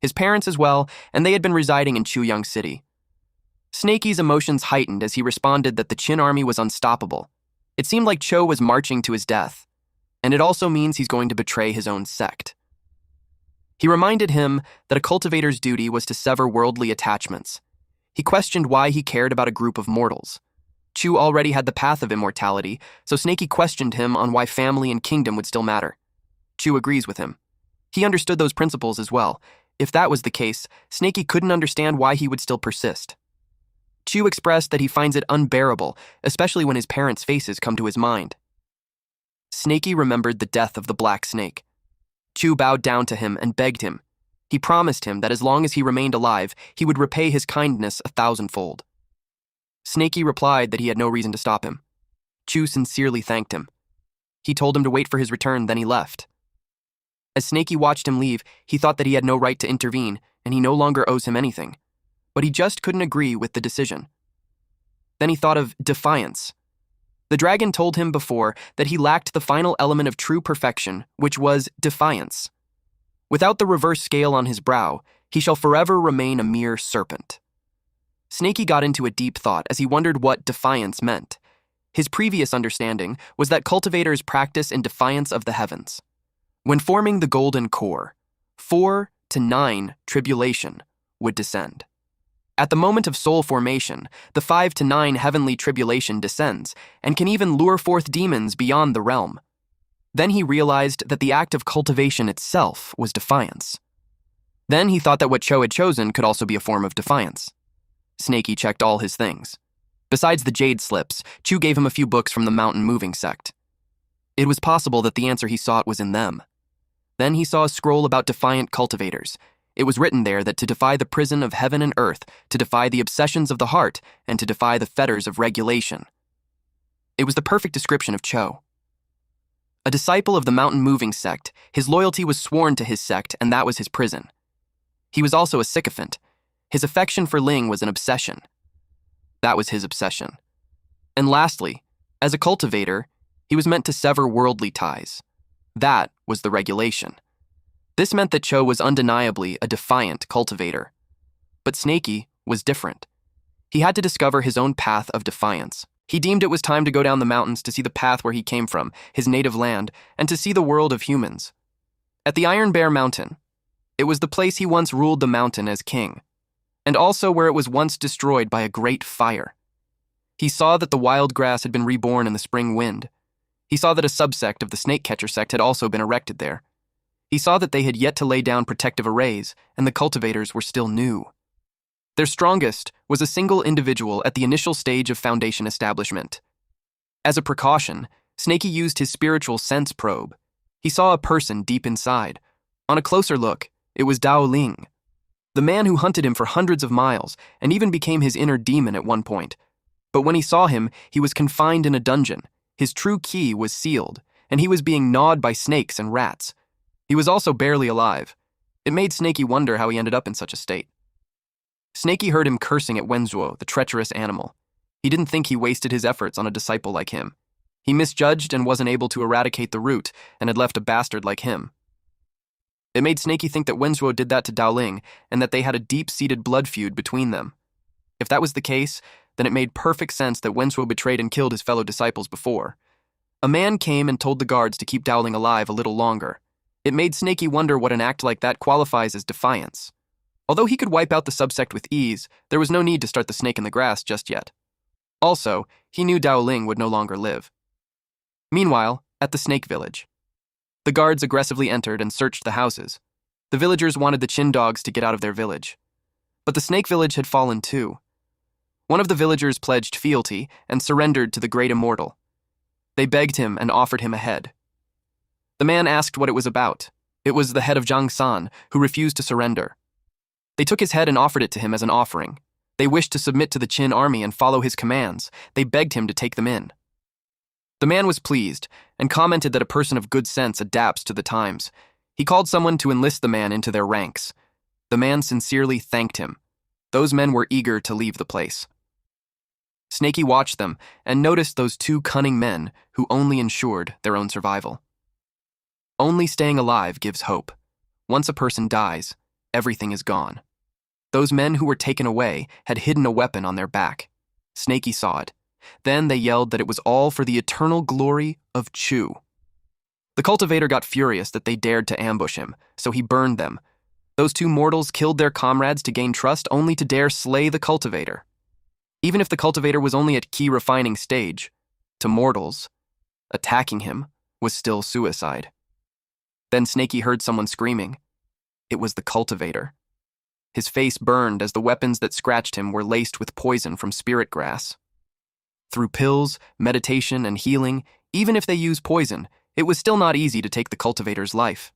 [SPEAKER 1] His parents as well, and they had been residing in Chuyang City. Snakey's emotions heightened as he responded that the Qin army was unstoppable. It seemed like Cho was marching to his death, and it also means he's going to betray his own sect. He reminded him that a cultivator's duty was to sever worldly attachments. He questioned why he cared about a group of mortals. Chu already had the path of immortality, so Snakey questioned him on why family and kingdom would still matter. Chu agrees with him. He understood those principles as well. If that was the case, Snakey couldn't understand why he would still persist. Chu expressed that he finds it unbearable, especially when his parents' faces come to his mind. Snakey remembered the death of the black snake. Chu bowed down to him and begged him. He promised him that as long as he remained alive, he would repay his kindness 1,000-fold. Snakey replied that he had no reason to stop him. Chu sincerely thanked him. He told him to wait for his return, then he left. As Snakey watched him leave, he thought that he had no right to intervene, and he no longer owes him anything. But he just couldn't agree with the decision. Then he thought of defiance. The dragon told him before that he lacked the final element of true perfection, which was defiance. Without the reverse scale on his brow, he shall forever remain a mere serpent. Snakey got into a deep thought as he wondered what defiance meant. His previous understanding was that cultivators practice in defiance of the heavens. When forming the golden core, 4 to 9 tribulation would descend. At the moment of soul formation, the 5 to 9 heavenly tribulation descends and can even lure forth demons beyond the realm. Then he realized that the act of cultivation itself was defiance. Then he thought that what Cho had chosen could also be a form of defiance. Snakey checked all his things. Besides the jade slips, Chu gave him a few books from the mountain moving sect. It was possible that the answer he sought was in them. Then he saw a scroll about defiant cultivators. It was written there that to defy the prison of heaven and earth, to defy the obsessions of the heart, and to defy the fetters of regulation. It was the perfect description of Cho. A disciple of the mountain-moving sect, his loyalty was sworn to his sect, and that was his prison. He was also a sycophant. His affection for Ling was an obsession. That was his obsession. And lastly, as a cultivator, he was meant to sever worldly ties. That was the regulation. This meant that Cho was undeniably a defiant cultivator. But Snaky was different. He had to discover his own path of defiance. He deemed it was time to go down the mountains to see the path where he came from, his native land, and to see the world of humans. At the Iron Bear Mountain, it was the place he once ruled the mountain as king, and also where it was once destroyed by a great fire. He saw that the wild grass had been reborn in the spring wind. He saw that a subsect of the snake-catcher sect had also been erected there. He saw that they had yet to lay down protective arrays, and the cultivators were still new. Their strongest was a single individual at the initial stage of foundation establishment. As a precaution, Snaky used his spiritual sense probe. He saw a person deep inside. On a closer look, it was Dao Ling, the man who hunted him for hundreds of miles and even became his inner demon at one point. But when he saw him, he was confined in a dungeon. His true key was sealed, and he was being gnawed by snakes and rats. He was also barely alive. It made Snaky wonder how he ended up in such a state. Snaky heard him cursing at Wenzuo, the treacherous animal. He didn't think he wasted his efforts on a disciple like him. He misjudged and wasn't able to eradicate the root and had left a bastard like him. It made Snaky think that Wenzuo did that to Daoling and that they had a deep-seated blood feud between them. If that was the case, then it made perfect sense that Wenzuo betrayed and killed his fellow disciples before. A man came and told the guards to keep Daoling alive a little longer. It made Snaky wonder what an act like that qualifies as defiance. Although he could wipe out the subsect with ease, there was no need to start the snake in the grass just yet. Also, he knew Daoling would no longer live. Meanwhile, at the snake village, the guards aggressively entered and searched the houses. The villagers wanted the Chin dogs to get out of their village. But the snake village had fallen too. One of the villagers pledged fealty and surrendered to the great immortal. They begged him and offered him a head. The man asked what it was about. It was the head of Zhang San, who refused to surrender. They took his head and offered it to him as an offering. They wished to submit to the Qin army and follow his commands. They begged him to take them in. The man was pleased and commented that a person of good sense adapts to the times. He called someone to enlist the man into their ranks. The man sincerely thanked him. Those men were eager to leave the place. Snaky watched them and noticed those two cunning men who only ensured their own survival. Only staying alive gives hope. Once a person dies, everything is gone. Those men who were taken away had hidden a weapon on their back. Snaky saw it. Then they yelled that it was all for the eternal glory of Chu. The cultivator got furious that they dared to ambush him, so he burned them. Those two mortals killed their comrades to gain trust only to dare slay the cultivator. Even if the cultivator was only at key refining stage, to mortals, attacking him was still suicide. Then Snaky heard someone screaming. It was the cultivator. His face burned as the weapons that scratched him were laced with poison from spirit grass. Through pills, meditation, and healing, even if they use poison, it was still not easy to take the cultivator's life.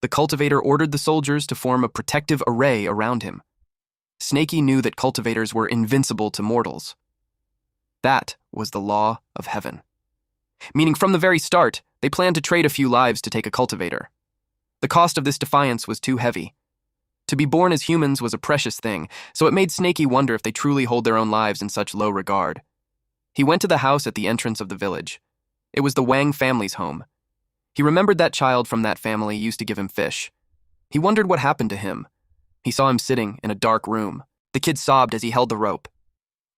[SPEAKER 1] The cultivator ordered the soldiers to form a protective array around him. Snaky knew that cultivators were invincible to mortals. That was the law of heaven. Meaning from the very start, they planned to trade a few lives to take a cultivator. The cost of this defiance was too heavy. To be born as humans was a precious thing, so it made Snaky wonder if they truly hold their own lives in such low regard. He went to the house at the entrance of the village. It was the Wang family's home. He remembered that child from that family used to give him fish. He wondered what happened to him. He saw him sitting in a dark room. The kid sobbed as he held the rope.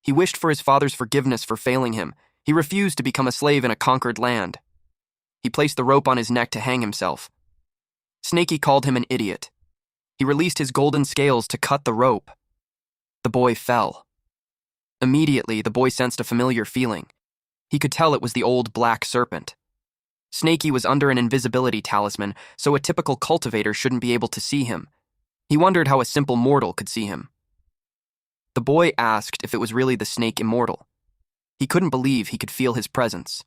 [SPEAKER 1] He wished for his father's forgiveness for failing him. He refused to become a slave in a conquered land. He placed the rope on his neck to hang himself. Snaky called him an idiot. He released his golden scales to cut the rope. The boy fell. Immediately, the boy sensed a familiar feeling. He could tell it was the old black serpent. Snaky was under an invisibility talisman, so a typical cultivator shouldn't be able to see him. He wondered how a simple mortal could see him. The boy asked if it was really the snake immortal. He couldn't believe he could feel his presence.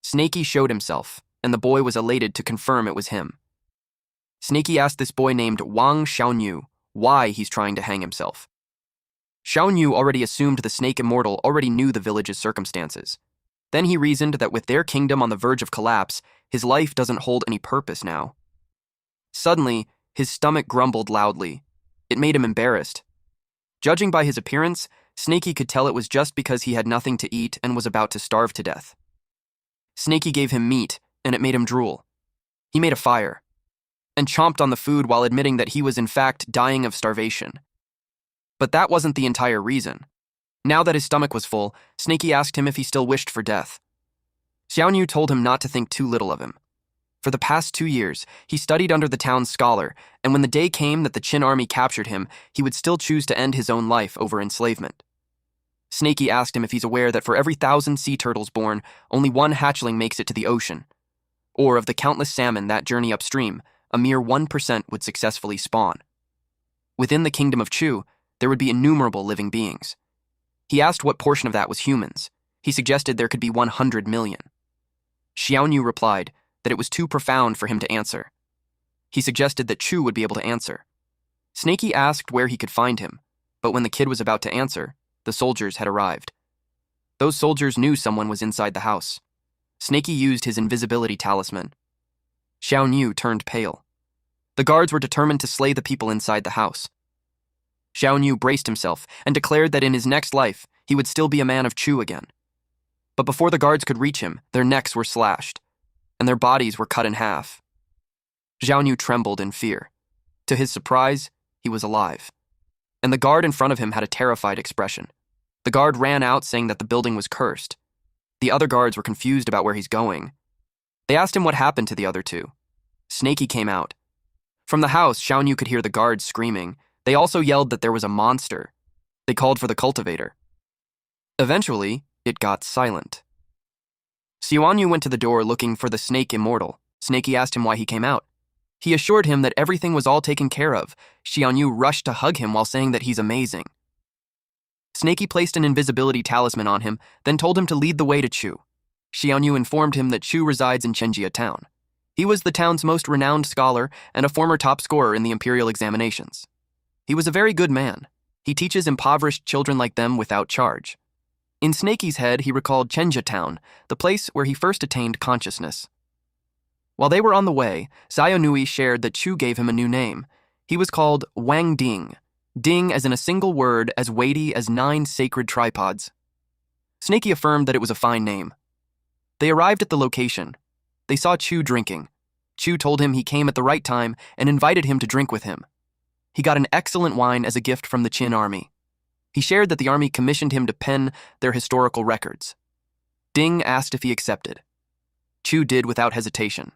[SPEAKER 1] Snaky showed himself, and the boy was elated to confirm it was him. Snaky asked this boy named Wang Xiaoyu why he's trying to hang himself. Xiaoyu already assumed the snake immortal already knew the village's circumstances. Then he reasoned that with their kingdom on the verge of collapse, his life doesn't hold any purpose now. Suddenly, his stomach grumbled loudly. It made him embarrassed. Judging by his appearance, Snaky could tell it was just because he had nothing to eat and was about to starve to death. Snaky gave him meat, and it made him drool. He made a fire, and chomped on the food while admitting that he was in fact dying of starvation. But that wasn't the entire reason. Now that his stomach was full, Snaky asked him if he still wished for death. Xiaoyu told him not to think too little of him. For the past 2 years, he studied under the town's scholar, and when the day came that the Qin army captured him, he would still choose to end his own life over enslavement. Snaky asked him if he's aware that for every 1,000 sea turtles born, only one hatchling makes it to the ocean. Or of the countless salmon that journey upstream, a mere 1% would successfully spawn. Within the kingdom of Chu, there would be innumerable living beings. He asked what portion of that was humans. He suggested there could be 100 million. Xiaoyu replied that it was too profound for him to answer. He suggested that Chu would be able to answer. Snaky asked where he could find him, but when the kid was about to answer, the soldiers had arrived. Those soldiers knew someone was inside the house. Snaky used his invisibility talisman. Xiaoyu turned pale. The guards were determined to slay the people inside the house. Xiaoyu braced himself and declared that in his next life, he would still be a man of Chu again. But before the guards could reach him, their necks were slashed, and their bodies were cut in half. Xiaoyu trembled in fear. To his surprise, he was alive, and the guard in front of him had a terrified expression. The guard ran out saying that the building was cursed. The other guards were confused about where he's going. They asked him what happened to the other two. Snaky came out. From the house, Xiaoyu could hear the guards screaming. They also yelled that there was a monster. They called for the cultivator. Eventually, it got silent. Xiaoyu went to the door looking for the snake immortal. Snaky asked him why he came out. He assured him that everything was all taken care of. Xiaoyu rushed to hug him while saying that he's amazing. Snaky placed an invisibility talisman on him, then told him to lead the way to Chu. Xiaoyu informed him that Chu resides in Chenjia town. He was the town's most renowned scholar and a former top scorer in the imperial examinations. He was a very good man. He teaches impoverished children like them without charge. In Snaky's head, he recalled Chenjia town, the place where he first attained consciousness. While they were on the way, Xiaonui shared that Chu gave him a new name. He was called Wang Ding. Ding as in a single word as weighty as 9 sacred tripods. Snaky affirmed that it was a fine name. They arrived at the location. They saw Chu drinking. Chu told him he came at the right time and invited him to drink with him. He got an excellent wine as a gift from the Qin army. He shared that the army commissioned him to pen their historical records. Ding asked if he accepted. Chu did without hesitation.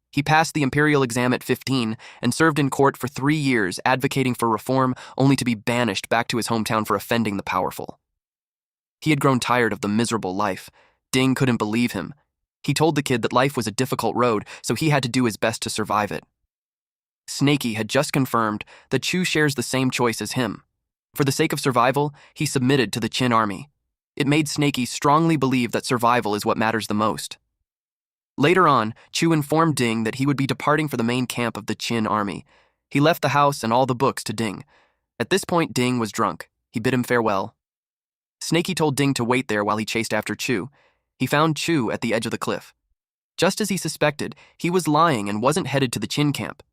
[SPEAKER 1] He passed the imperial exam at 15 and served in court for 3 years advocating for reform only to be banished back to his hometown for offending the powerful. He had grown tired of the miserable life. Ding couldn't believe him. He told the kid that life was a difficult road, so he had to do his best to survive it. Snaky had just confirmed that Chu shares the same choice as him. For the sake of survival, he submitted to the Qin army. It made Snaky strongly believe that survival is what matters the most. Later on, Chu informed Ding that he would be departing for the main camp of the Qin army. He left the house and all the books to Ding. At this point, Ding was drunk. He bid him farewell. Snaky told Ding to wait there while he chased after Chu. He found Chu at the edge of the cliff. Just as he suspected, he was lying and wasn't headed to the Qin camp.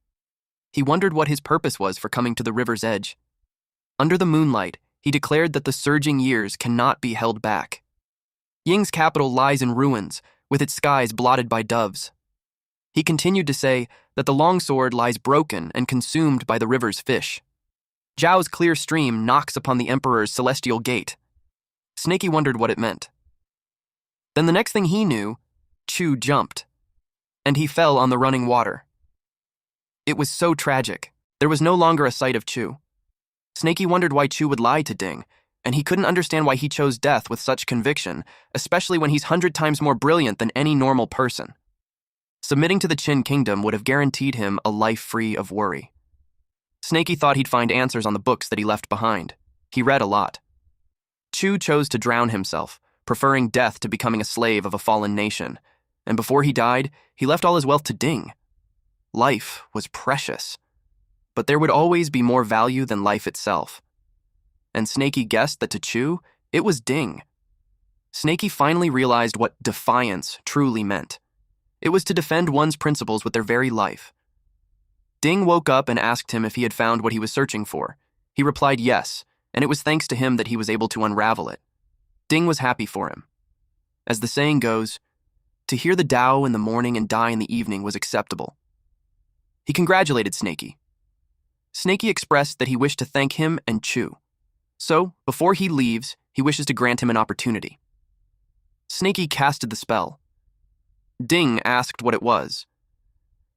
[SPEAKER 1] He wondered what his purpose was for coming to the river's edge. Under the moonlight, he declared that the surging years cannot be held back. Ying's capital lies in ruins, with its skies blotted by doves. He continued to say that the longsword lies broken and consumed by the river's fish. Zhao's clear stream knocks upon the emperor's celestial gate. Snaky wondered what it meant. Then the next thing he knew, Chu jumped, and he fell on the running water. It was so tragic. There was no longer a sight of Chu. Snaky wondered why Chu would lie to Ding, and he couldn't understand why he chose death with such conviction, especially when he's 100 times more brilliant than any normal person. Submitting to the Qin kingdom would have guaranteed him a life free of worry. Snaky thought he'd find answers on the books that he left behind. He read a lot. Chu chose to drown himself, preferring death to becoming a slave of a fallen nation. and before he died, he left all his wealth to Ding. Life was precious, but there would always be more value than life itself. And Snakey guessed that to Chu, it was Ding. Snakey finally realized what defiance truly meant. It was to defend one's principles with their very life. Ding woke up and asked him if he had found what he was searching for. He replied yes, and it was thanks to him that he was able to unravel it. Ding was happy for him. As the saying goes, to hear the Tao in the morning and die in the evening was acceptable. He congratulated Snakey. Snakey expressed that he wished to thank him and Chu. So, before he leaves, he wishes to grant him an opportunity. Snakey casted the spell. Ding asked what it was.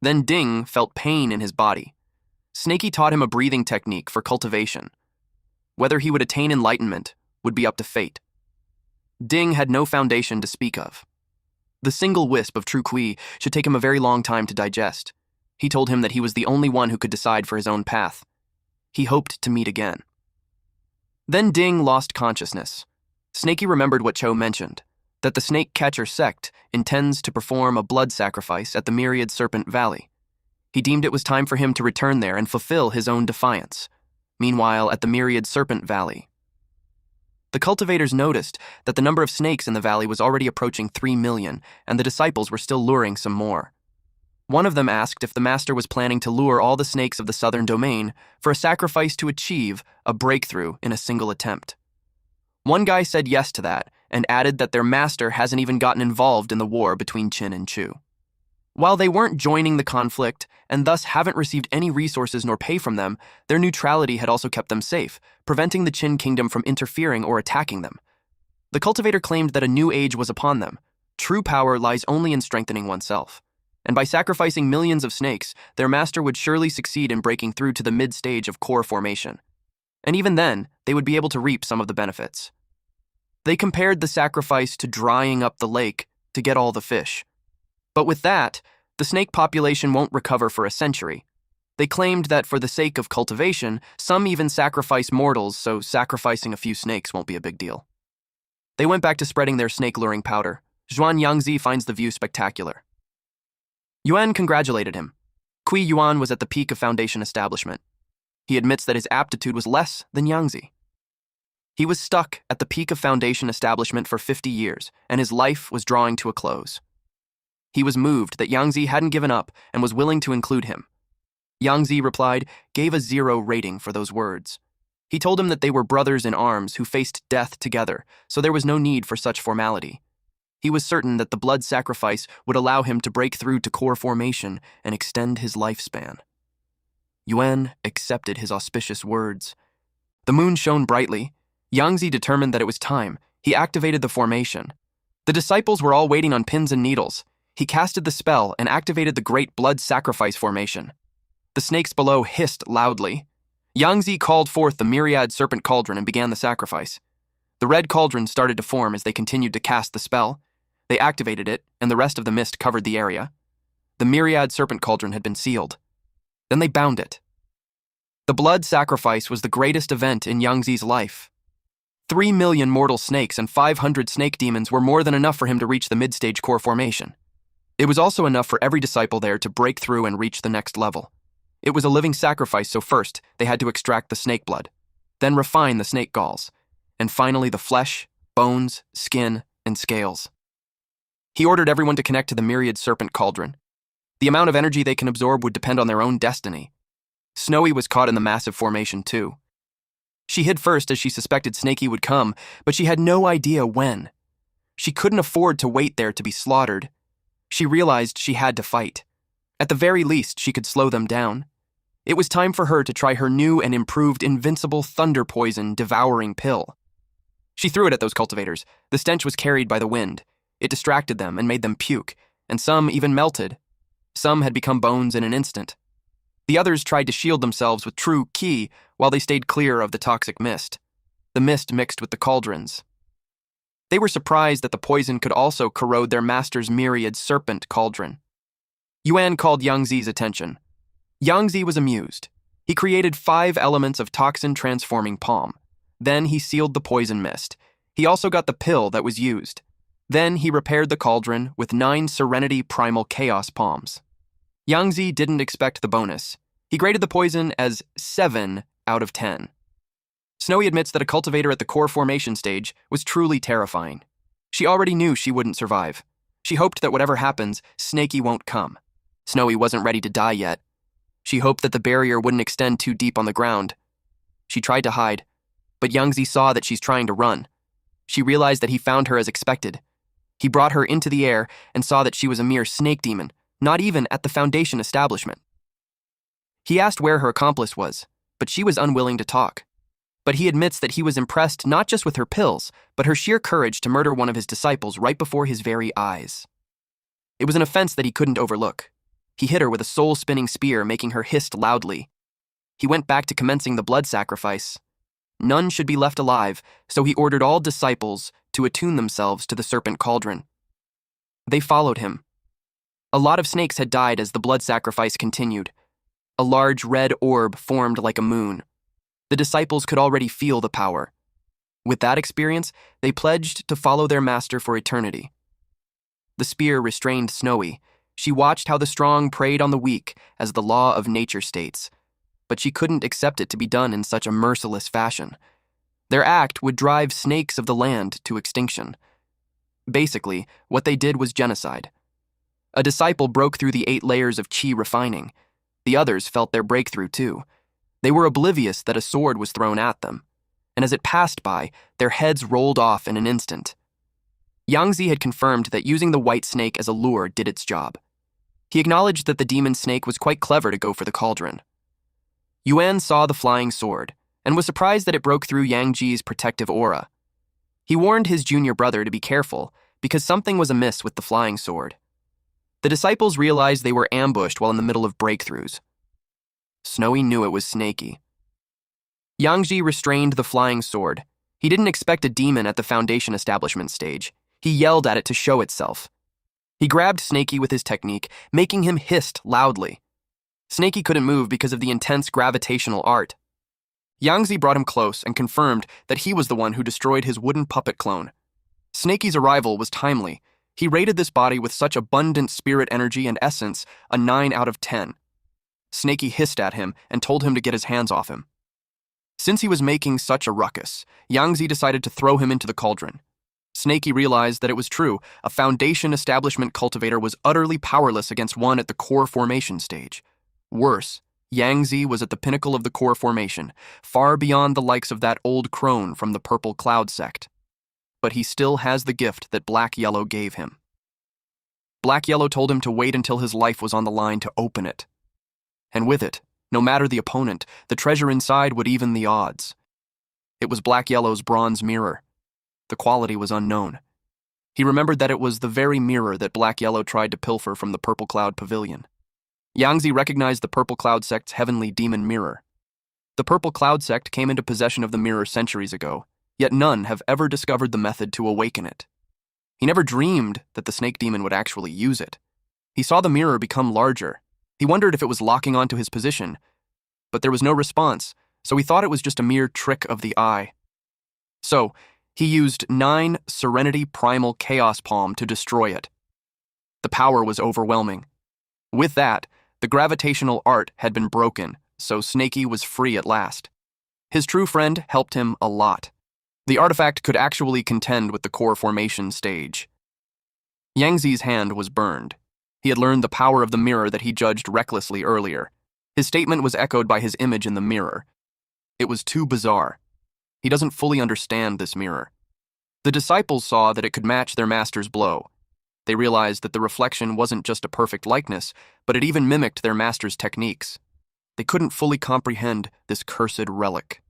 [SPEAKER 1] Then Ding felt pain in his body. Snakey taught him a breathing technique for cultivation. Whether he would attain enlightenment would be up to fate. Ding had no foundation to speak of. The single wisp of true Kui should take him a very long time to digest. He told him that he was the only one who could decide for his own path. He hoped to meet again. Then Ding lost consciousness. Snakey remembered what Cho mentioned, that the snake catcher sect intends to perform a blood sacrifice at the Myriad Serpent Valley. He deemed it was time for him to return there and fulfill his own defiance. Meanwhile, at the Myriad Serpent Valley, the cultivators noticed that the number of snakes in the valley was already approaching 3 million, and the disciples were still luring some more. One of them asked if the master was planning to lure all the snakes of the southern domain for a sacrifice to achieve a breakthrough in a single attempt. One guy said yes to that, and added that their master hasn't even gotten involved in the war between Qin and Chu. While they weren't joining the conflict, and thus haven't received any resources nor pay from them, their neutrality had also kept them safe, preventing the Qin kingdom from interfering or attacking them. The cultivator claimed that a new age was upon them. True power lies only in strengthening oneself. And by sacrificing millions of snakes, their master would surely succeed in breaking through to the mid-stage of core formation. And even then, they would be able to reap some of the benefits. They compared the sacrifice to drying up the lake to get all the fish. But with that, the snake population won't recover for a century. They claimed that for the sake of cultivation, some even sacrifice mortals, so sacrificing a few snakes won't be a big deal. They went back to spreading their snake-luring powder. Zhuan Yangzi finds the view spectacular. Yuan congratulated him. Kui Yuan was at the peak of Foundation establishment. He admits that his aptitude was less than Yangzi. He was stuck at the peak of Foundation establishment for 50 years, and his life was drawing to a close. He was moved that Yangzi hadn't given up and was willing to include him. Yangzi replied, gave a 0 rating for those words. He told him that they were brothers in arms who faced death together, so there was no need for such formality. He was certain that the blood sacrifice would allow him to break through to core formation and extend his lifespan. Yuan accepted his auspicious words. The moon shone brightly. Yangzi determined that it was time. He activated the formation. The disciples were all waiting on pins and needles. He casted the spell and activated the great blood sacrifice formation. The snakes below hissed loudly. Yangzi called forth the Myriad Serpent Cauldron and began the sacrifice. The red cauldron started to form as they continued to cast the spell. They activated it, and the rest of the mist covered the area. The Myriad Serpent Cauldron had been sealed. Then they bound it. The blood sacrifice was the greatest event in Yangzi's life. 3 million mortal snakes and 500 snake demons were more than enough for him to reach the mid-stage core formation. It was also enough for every disciple there to break through and reach the next level. It was a living sacrifice, so first they had to extract the snake blood, then refine the snake galls, and finally the flesh, bones, skin, and scales. He ordered everyone to connect to the Myriad Serpent Cauldron. The amount of energy they can absorb would depend on their own destiny. Snowy was caught in the massive formation too. She hid first as she suspected Snakey would come, but she had no idea when. She couldn't afford to wait there to be slaughtered. She realized she had to fight. At the very least, she could slow them down. It was time for her to try her new and improved invincible thunder poison devouring pill. She threw it at those cultivators. The stench was carried by the wind. It distracted them and made them puke, and some even melted. Some had become bones in an instant. The others tried to shield themselves with true ki while they stayed clear of the toxic mist. The mist mixed with the cauldrons. They were surprised that the poison could also corrode their master's Myriad Serpent Cauldron. Yuan called Yangzi's attention. Yangzi was amused. He created 5 elements of toxin-transforming palm. Then he sealed the poison mist. He also got the pill that was used. Then he repaired the cauldron with 9 Serenity Primal Chaos Palms. Yangzi didn't expect the bonus. He graded the poison as 7 out of 10. Snowy admits that a cultivator at the core formation stage was truly terrifying. She already knew she wouldn't survive. She hoped that whatever happens, Snaky won't come. Snowy wasn't ready to die yet. She hoped that the barrier wouldn't extend too deep on the ground. She tried to hide, but Yangzi saw that she's trying to run. She realized that he found her as expected. He brought her into the air and saw that she was a mere snake demon, not even at the Foundation establishment. He asked where her accomplice was, but she was unwilling to talk. But he admits that he was impressed not just with her pills, but her sheer courage to murder one of his disciples right before his very eyes. It was an offense that he couldn't overlook. He hit her with a soul-spinning spear, making her hiss loudly. He went back to commencing the blood sacrifice. None should be left alive, so he ordered all disciples to attune themselves to the serpent cauldron. They followed him. A lot of snakes had died as the blood sacrifice continued. A large red orb formed like a moon. The disciples could already feel the power. With that experience, they pledged to follow their master for eternity. The spear restrained Snowy. She watched how the strong preyed on the weak, as the law of nature states. But she couldn't accept it to be done in such a merciless fashion. Their act would drive snakes of the land to extinction. Basically, what they did was genocide. A disciple broke through the 8 layers of chi refining. The others felt their breakthrough too. They were oblivious that a sword was thrown at them, and as it passed by, their heads rolled off in an instant. Yangzi had confirmed that using the white snake as a lure did its job. He acknowledged that the demon snake was quite clever to go for the cauldron. Yuan saw the flying sword, and was surprised that it broke through Yangzi's protective aura. He warned his junior brother to be careful, because something was amiss with the flying sword. The disciples realized they were ambushed while in the middle of breakthroughs. Snowy knew it was Snaky. Yangzi restrained the flying sword. He didn't expect a demon at the Foundation establishment stage. He yelled at it to show itself. He grabbed Snaky with his technique, making him hiss loudly. Snaky couldn't move because of the intense gravitational art. Yangzi brought him close and confirmed that he was the one who destroyed his wooden puppet clone. Snaky's arrival was timely. He rated this body with such abundant spirit energy and essence, a 9 out of 10. Snaky hissed at him and told him to get his hands off him. Since he was making such a ruckus, Yangzi decided to throw him into the cauldron. Snaky realized that it was true. A Foundation establishment cultivator was utterly powerless against one at the core formation stage. Worse, Yangzi was at the pinnacle of the core formation, far beyond the likes of that old crone from the Purple Cloud sect. But he still has the gift that Black Yellow gave him. Black Yellow told him to wait until his life was on the line to open it. And with it, no matter the opponent, the treasure inside would even the odds. It was Black Yellow's bronze mirror. The quality was unknown. He remembered that it was the very mirror that Black Yellow tried to pilfer from the Purple Cloud Pavilion. Yangzi recognized the Purple Cloud sect's heavenly demon mirror. The Purple Cloud sect came into possession of the mirror centuries ago, yet none have ever discovered the method to awaken it. He never dreamed that the snake demon would actually use it. He saw the mirror become larger. He wondered if it was locking onto his position, but there was no response, so he thought it was just a mere trick of the eye. So, he used 9 Serenity Primal Chaos Palm to destroy it. The power was overwhelming. With that, the gravitational art had been broken, so Snaky was free at last. His true friend helped him a lot. The artifact could actually contend with the core formation stage. Yangzi's hand was burned. He had learned the power of the mirror that he judged recklessly earlier. His statement was echoed by his image in the mirror. It was too bizarre. He doesn't fully understand this mirror. The disciples saw that it could match their master's blow. They realized that the reflection wasn't just a perfect likeness, but it even mimicked their master's techniques. They couldn't fully comprehend this cursed relic.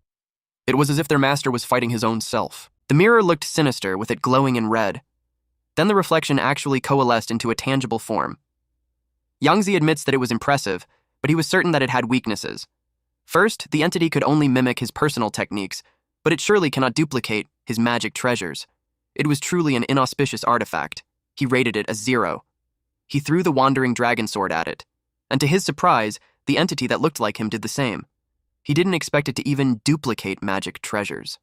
[SPEAKER 1] It was as if their master was fighting his own self. The mirror looked sinister, with it glowing in red. Then the reflection actually coalesced into a tangible form. Yangzi admits that it was impressive, but he was certain that it had weaknesses. First, the entity could only mimic his personal techniques, but it surely cannot duplicate his magic treasures. It was truly an inauspicious artifact. He rated it a 0. He threw the wandering dragon sword at it, and to his surprise, the entity that looked like him did the same. He didn't expect it to even duplicate magic treasures.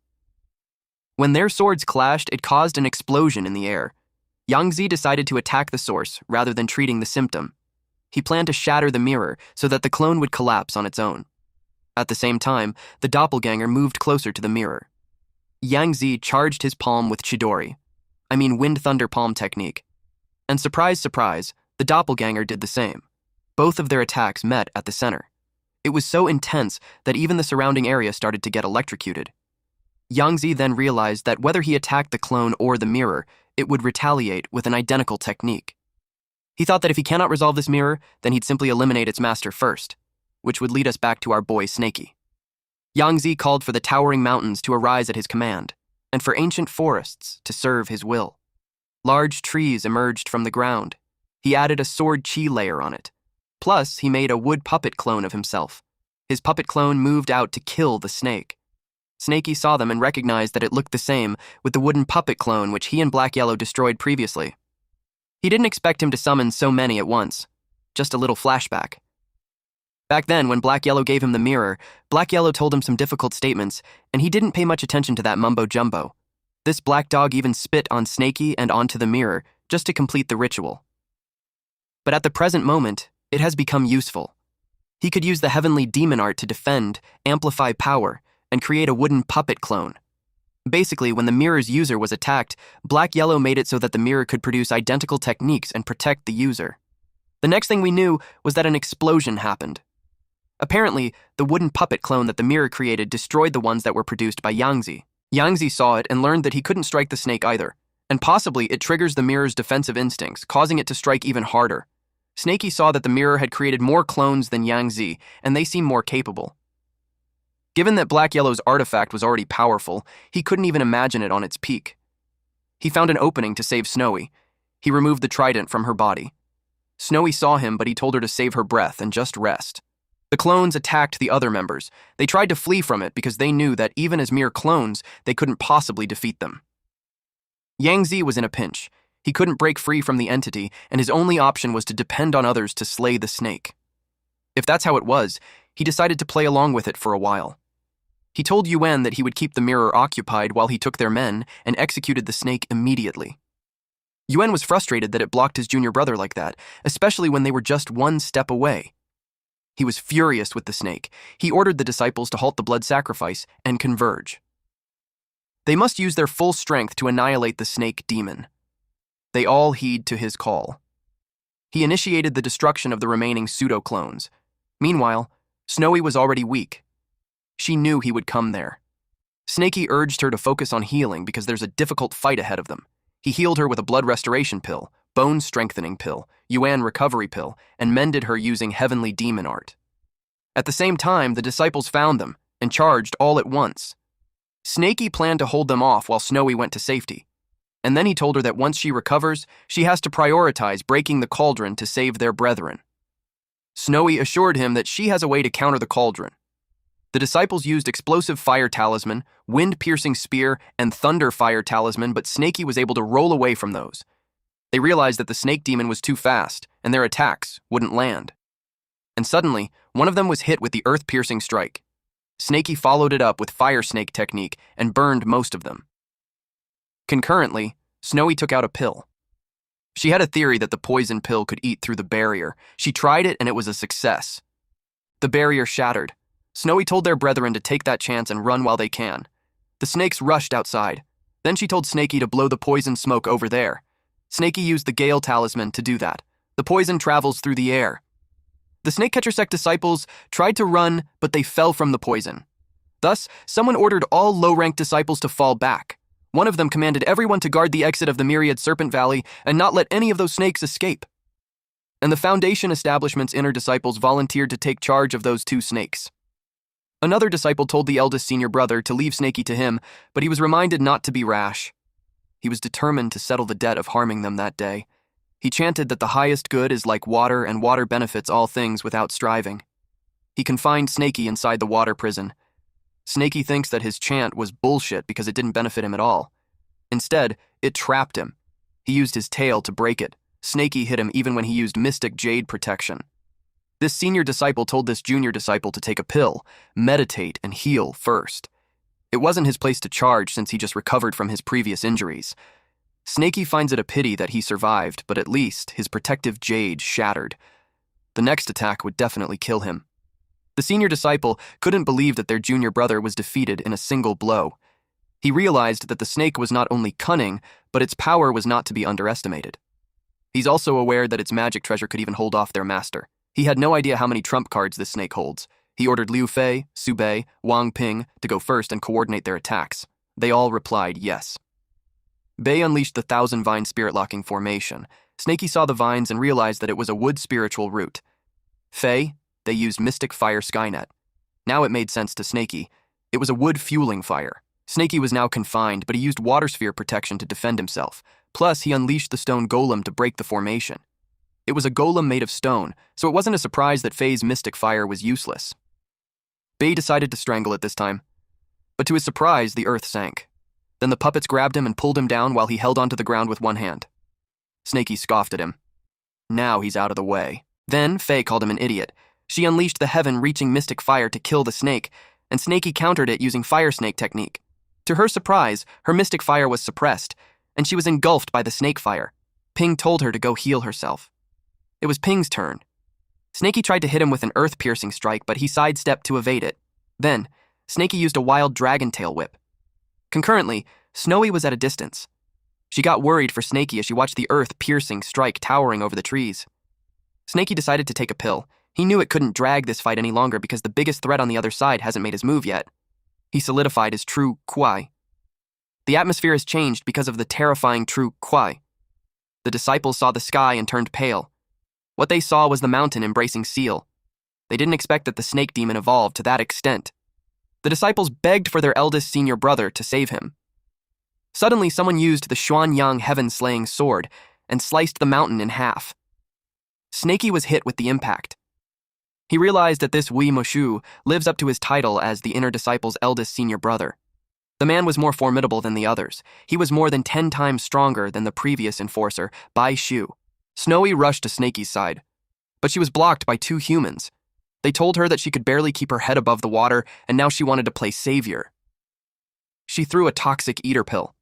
[SPEAKER 1] When their swords clashed, it caused an explosion in the air. Yang Zi decided to attack the source rather than treating the symptom. He planned to shatter the mirror so that the clone would collapse on its own. At the same time, the doppelganger moved closer to the mirror. Yang Zi charged his palm with Chidori, Wind Thunder Palm technique. And surprise, surprise, the doppelganger did the same. Both of their attacks met at the center. It was so intense that even the surrounding area started to get electrocuted. Yang Zi then realized that whether he attacked the clone or the mirror, it would retaliate with an identical technique. He thought that if he cannot resolve this mirror, then he'd simply eliminate its master first, which would lead us back to our boy Snakey. Yang Zi called for the towering mountains to arise at his command, and for ancient forests to serve his will. Large trees emerged from the ground. He added a sword chi layer on it. Plus, he made a wood puppet clone of himself. His puppet clone moved out to kill the snake. Snakey saw them and recognized that it looked the same with the wooden puppet clone which he and Black Yellow destroyed previously. He didn't expect him to summon so many at once. Just a little flashback. Back then, when Black Yellow gave him the mirror, Black Yellow told him some difficult statements, and he didn't pay much attention to that mumbo-jumbo. This black dog even spit on Snakey and onto the mirror, just to complete the ritual. But at the present moment, it has become useful. He could use the heavenly demon art to defend, amplify power, and create a wooden puppet clone. Basically, when the mirror's user was attacked, Black Yellow made it so that the mirror could produce identical techniques and protect the user. The next thing we knew was that an explosion happened. Apparently, the wooden puppet clone that the mirror created destroyed the ones that were produced by Yang Zi. Yang Zi saw it and learned that he couldn't strike the snake either, and possibly it triggers the mirror's defensive instincts, causing it to strike even harder. Snakey saw that the mirror had created more clones than Yang Zi, and they seemed more capable. Given that Black Yellow's artifact was already powerful, he couldn't even imagine it on its peak. He found an opening to save Snowy. He removed the trident from her body. Snowy saw him, but he told her to save her breath and just rest. The clones attacked the other members. They tried to flee from it because they knew that even as mere clones, they couldn't possibly defeat them. Yang Zi was in a pinch. He couldn't break free from the entity, and his only option was to depend on others to slay the snake. If that's how it was, he decided to play along with it for a while. He told Yuan that he would keep the mirror occupied while he took their men and executed the snake immediately. Yuan was frustrated that it blocked his junior brother like that, especially when they were just one step away. He was furious with the snake. He ordered the disciples to halt the blood sacrifice and converge. They must use their full strength to annihilate the snake demon. They all heed to his call. He initiated the destruction of the remaining pseudo-clones. Meanwhile, Snowy was already weak. She knew he would come there. Snakey urged her to focus on healing because there's a difficult fight ahead of them. He healed her with a blood restoration pill, bone strengthening pill, Yuan recovery pill, and mended her using heavenly demon art. At the same time, the disciples found them and charged all at once. Snakey planned to hold them off while Snowy went to safety. And then he told her that once she recovers, she has to prioritize breaking the cauldron to save their brethren. Snowy assured him that she has a way to counter the cauldron. The disciples used explosive fire talisman, wind-piercing spear, and thunder fire talisman, but Snakey was able to roll away from those. They realized that the snake demon was too fast, and their attacks wouldn't land. And suddenly, one of them was hit with the earth-piercing strike. Snakey followed it up with fire snake technique and burned most of them. Concurrently, Snowy took out a pill. She had a theory that the poison pill could eat through the barrier. She tried it and it was a success. The barrier shattered. Snowy told their brethren to take that chance and run while they can. The snakes rushed outside. Then she told Snakey to blow the poison smoke over there. Snakey used the Gale talisman to do that. The poison travels through the air. The snake catcher sect disciples tried to run, but they fell from the poison. Thus, someone ordered all low-ranked disciples to fall back. One of them commanded everyone to guard the exit of the Myriad Serpent Valley and not let any of those snakes escape. And the Foundation establishment's inner disciples volunteered to take charge of those 2 snakes. Another disciple told the eldest senior brother to leave Snakey to him, but he was reminded not to be rash. He was determined to settle the debt of harming them that day. He chanted that the highest good is like water and water benefits all things without striving. He confined Snakey inside the water prison. Snakey thinks that his chant was bullshit because it didn't benefit him at all. Instead, it trapped him. He used his tail to break it. Snakey hit him even when he used mystic jade protection. This senior disciple told this junior disciple to take a pill, meditate, and heal first. It wasn't his place to charge since he just recovered from his previous injuries. Snaky finds it a pity that he survived, but at least his protective jade shattered. The next attack would definitely kill him. The senior disciple couldn't believe that their junior brother was defeated in a single blow. He realized that the snake was not only cunning, but its power was not to be underestimated. He's also aware that its magic treasure could even hold off their master. He had no idea how many trump cards this snake holds. He ordered Liu Fei, Su Bei, Wang Ping to go first and coordinate their attacks. They all replied yes. Bei unleashed the 1,000-vine spirit-locking formation. Snaky saw the vines and realized that it was a wood spiritual root. Fei, they used Mystic Fire Skynet. Now it made sense to Snaky. It was a wood fueling fire. Snaky was now confined, but he used water sphere protection to defend himself. Plus, he unleashed the stone golem to break the formation. It was a golem made of stone, so it wasn't a surprise that Fei's mystic fire was useless. Bei decided to strangle it this time. But to his surprise, the earth sank. Then the puppets grabbed him and pulled him down while he held onto the ground with one hand. Snaky scoffed at him. Now he's out of the way. Then Fei called him an idiot. She unleashed the heaven-reaching mystic fire to kill the snake, and Snaky countered it using fire snake technique. To her surprise, her mystic fire was suppressed, and she was engulfed by the snake fire. Ping told her to go heal herself. It was Ping's turn. Snaky tried to hit him with an earth-piercing strike, but he sidestepped to evade it. Then, Snaky used a wild dragon tail whip. Concurrently, Snowy was at a distance. She got worried for Snaky as she watched the earth-piercing strike towering over the trees. Snaky decided to take a pill. He knew it couldn't drag this fight any longer because the biggest threat on the other side hasn't made his move yet. He solidified his true Kuai. The atmosphere has changed because of the terrifying true Kuai. The disciples saw the sky and turned pale. What they saw was the mountain embracing Seal. They didn't expect that the snake demon evolved to that extent. The disciples begged for their eldest senior brother to save him. Suddenly, someone used the Xuanyang heaven-slaying sword and sliced the mountain in half. Snaky was hit with the impact. He realized that this Wei Moshu lives up to his title as the inner disciple's eldest senior brother. The man was more formidable than the others. He was more than 10 times stronger than the previous enforcer, Bai Shu. Snowy rushed to Snaky's side, but she was blocked by 2 humans. They told her that she could barely keep her head above the water, and now she wanted to play savior. She threw a toxic eater pill.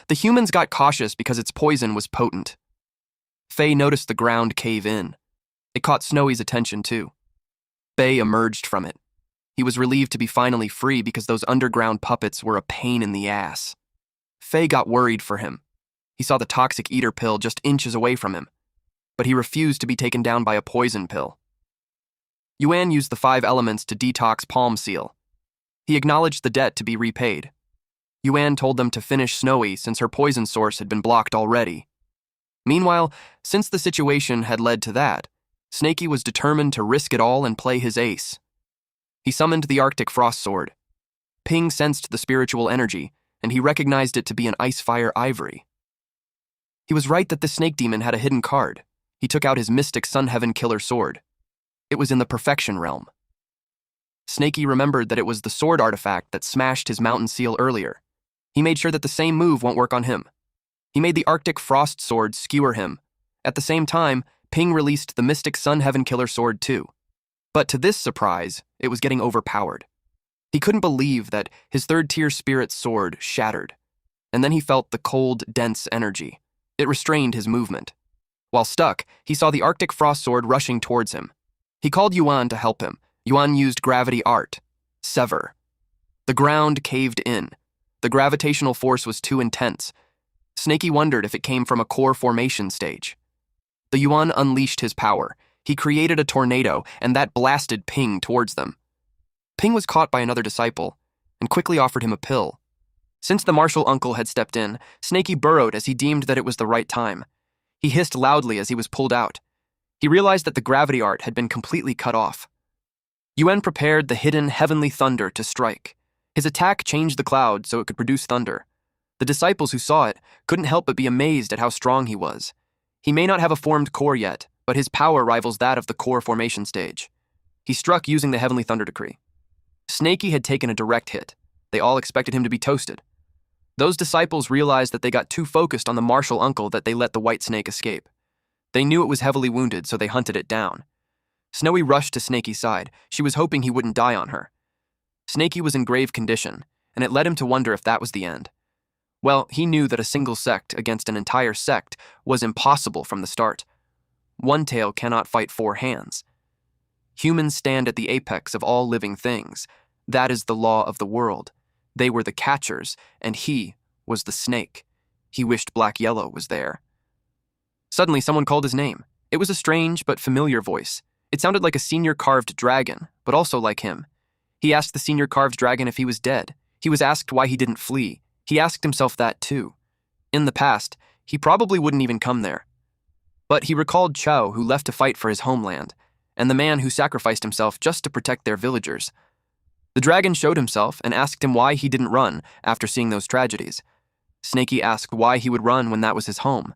[SPEAKER 1] The humans got cautious because its poison was potent. Fei noticed the ground cave in. It caught Snowy's attention too. Bei emerged from it. He was relieved to be finally free because those underground puppets were a pain in the ass. Fei got worried for him. He saw the toxic eater pill just inches away from him, but he refused to be taken down by a poison pill. Yuan used the 5 elements to detox Palm Seal. He acknowledged the debt to be repaid. Yuan told them to finish Snowy since her poison source had been blocked already. Meanwhile, since the situation had led to that, Snaky was determined to risk it all and play his ace. He summoned the Arctic Frost Sword. Ping sensed the spiritual energy, and he recognized it to be an Icefire Ivory. He was right that the snake demon had a hidden card. He took out his mystic Sun Heaven Killer Sword. It was in the Perfection Realm. Snaky remembered that it was the sword artifact that smashed his mountain seal earlier. He made sure that the same move won't work on him. He made the Arctic Frost Sword skewer him. At the same time, Ping released the mystic Sun Heaven Killer Sword too. But to this surprise, it was getting overpowered. He couldn't believe that his 3rd-tier spirit sword shattered. And then he felt the cold, dense energy. It restrained his movement. While stuck, he saw the Arctic Frost Sword rushing towards him. He called Yuan to help him. Yuan used gravity art. Sever. The ground caved in. The gravitational force was too intense. Snaky wondered if it came from a core formation stage. The Yuan unleashed his power. He created a tornado, and that blasted Ping towards them. Ping was caught by another disciple, and quickly offered him a pill. Since the martial uncle had stepped in, Snaky burrowed as he deemed that it was the right time. He hissed loudly as he was pulled out. He realized that the gravity art had been completely cut off. Yuan prepared the hidden heavenly thunder to strike. His attack changed the cloud so it could produce thunder. The disciples who saw it couldn't help but be amazed at how strong he was. He may not have a formed core yet, but his power rivals that of the core formation stage. He struck using the heavenly thunder decree. Snaky had taken a direct hit. They all expected him to be toasted. Those disciples realized that they got too focused on the martial uncle that they let the white snake escape. They knew it was heavily wounded, so they hunted it down. Snowy rushed to Snaky's side. She was hoping he wouldn't die on her. Snaky was in grave condition, and it led him to wonder if that was the end. Well, he knew that a single sect against an entire sect was impossible from the start. One tail cannot fight four hands. Humans stand at the apex of all living things. That is the law of the world. They were the catchers, and he was the snake. He wished Black Yellow was there. Suddenly, someone called his name. It was a strange but familiar voice. It sounded like a senior carved dragon, but also like him. He asked the senior carved dragon if he was dead. He was asked why he didn't flee. He asked himself that too. In the past, he probably wouldn't even come there. But he recalled Chao, who left to fight for his homeland, and the man who sacrificed himself just to protect their villagers. The dragon showed himself and asked him why he didn't run after seeing those tragedies. Snakey asked why he would run when that was his home.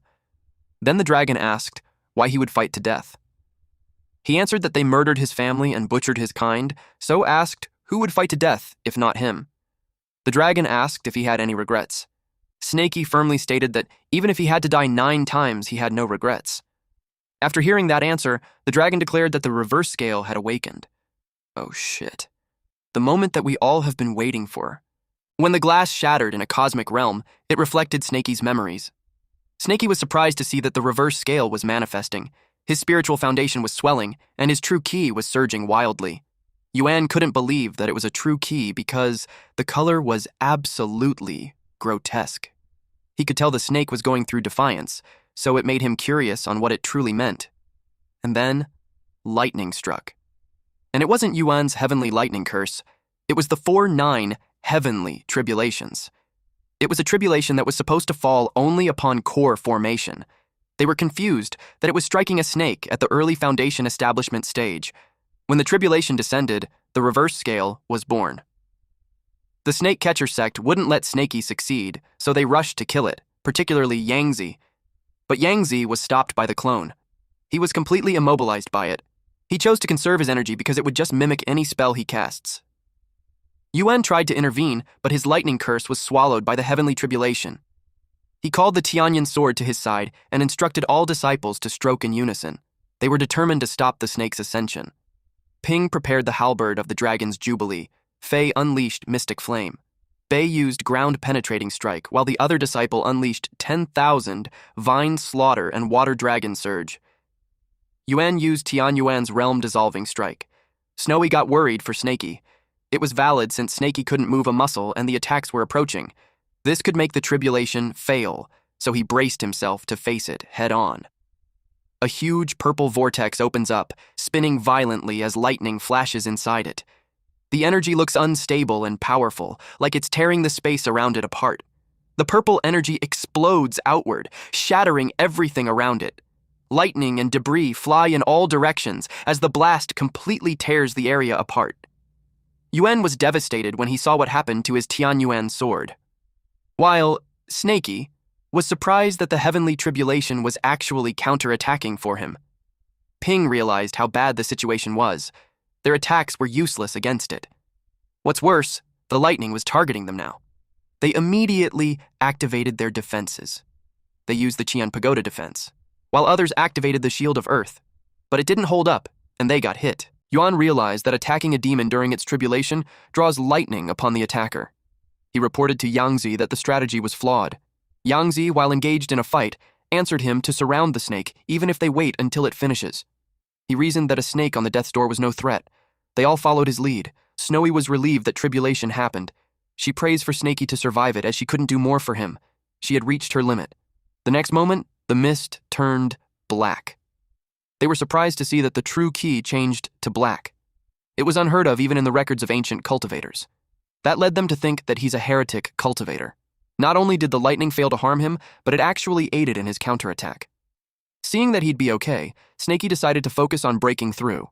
[SPEAKER 1] Then the dragon asked why he would fight to death. He answered that they murdered his family and butchered his kind, so asked who would fight to death if not him. The dragon asked if he had any regrets. Snakey firmly stated that even if he had to die 9 times, he had no regrets. After hearing that answer, the dragon declared that the reverse scale had awakened. Oh shit. The moment that we all have been waiting for. When the glass shattered in a cosmic realm, it reflected Snakey's memories. Snakey was surprised to see that the reverse scale was manifesting. His spiritual foundation was swelling, and his true ki was surging wildly. Yuan couldn't believe that it was a true ki because the color was absolutely grotesque. He could tell the snake was going through defiance, so it made him curious on what it truly meant. And then, lightning struck. And it wasn't Yuan's heavenly lightning curse. It was the 4-9 heavenly tribulations. It was a tribulation that was supposed to fall only upon core formation. They were confused that it was striking a snake at the early foundation establishment stage. When the tribulation descended, the reverse scale was born. The snake catcher sect wouldn't let Snakey succeed, so they rushed to kill it, particularly Yangzi. But Yangzi was stopped by the clone. He was completely immobilized by it. He chose to conserve his energy because it would just mimic any spell he casts. Yuan tried to intervene, but his lightning curse was swallowed by the heavenly tribulation. He called the Tianyan sword to his side and instructed all disciples to stroke in unison. They were determined to stop the snake's ascension. Ping prepared the halberd of the dragon's jubilee. Fei unleashed mystic flame. Bei used ground-penetrating strike, while the other disciple unleashed 10,000 vine slaughter and water dragon surge. Yuan used Tian Yuan's realm-dissolving strike. Snowy got worried for Snakey. It was valid since Snakey couldn't move a muscle and the attacks were approaching. This could make the tribulation fail, so he braced himself to face it head-on. A huge purple vortex opens up, spinning violently as lightning flashes inside it. The energy looks unstable and powerful, like it's tearing the space around it apart. The purple energy explodes outward, shattering everything around it. Lightning and debris fly in all directions as the blast completely tears the area apart. Yuan was devastated when he saw what happened to his Tianyuan sword. While Snakey was surprised that the heavenly tribulation was actually counterattacking for him. Ping realized how bad the situation was. Their attacks were useless against it. What's worse, the lightning was targeting them now. They immediately activated their defenses. They used the Qian Pagoda defense, while others activated the Shield of Earth. But it didn't hold up, and they got hit. Yuan realized that attacking a demon during its tribulation draws lightning upon the attacker. He reported to Yangzi that the strategy was flawed. Yangzi, while engaged in a fight, answered him to surround the snake even if they wait until it finishes. He reasoned that a snake on the death's door was no threat. They all followed his lead. Snowy was relieved that tribulation happened. She prays for Snakey to survive it as she couldn't do more for him. She had reached her limit. The next moment, the mist turned black. They were surprised to see that the true ki changed to black. It was unheard of even in the records of ancient cultivators. That led them to think that he's a heretic cultivator. Not only did the lightning fail to harm him, but it actually aided in his counterattack. Seeing that he'd be okay, Snakey decided to focus on breaking through.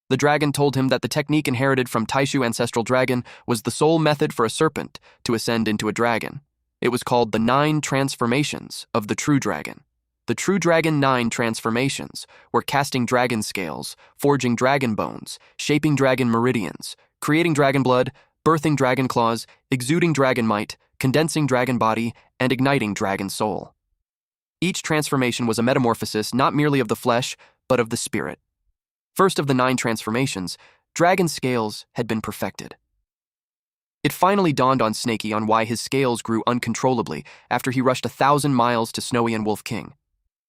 [SPEAKER 1] The dragon told him that the technique inherited from Taishu ancestral dragon was the sole method for a serpent to ascend into a dragon. It was called the 9 transformations of the true dragon. The true dragon 9 transformations were casting dragon scales, forging dragon bones, shaping dragon meridians, creating dragon blood, birthing dragon claws, exuding dragon might, condensing dragon body, and igniting dragon soul. Each transformation was a metamorphosis not merely of the flesh, but of the spirit. First of the 9 transformations, dragon scales had been perfected. It finally dawned on Snakey on why his scales grew uncontrollably after he rushed 1,000 miles to Snowy and Wolf King.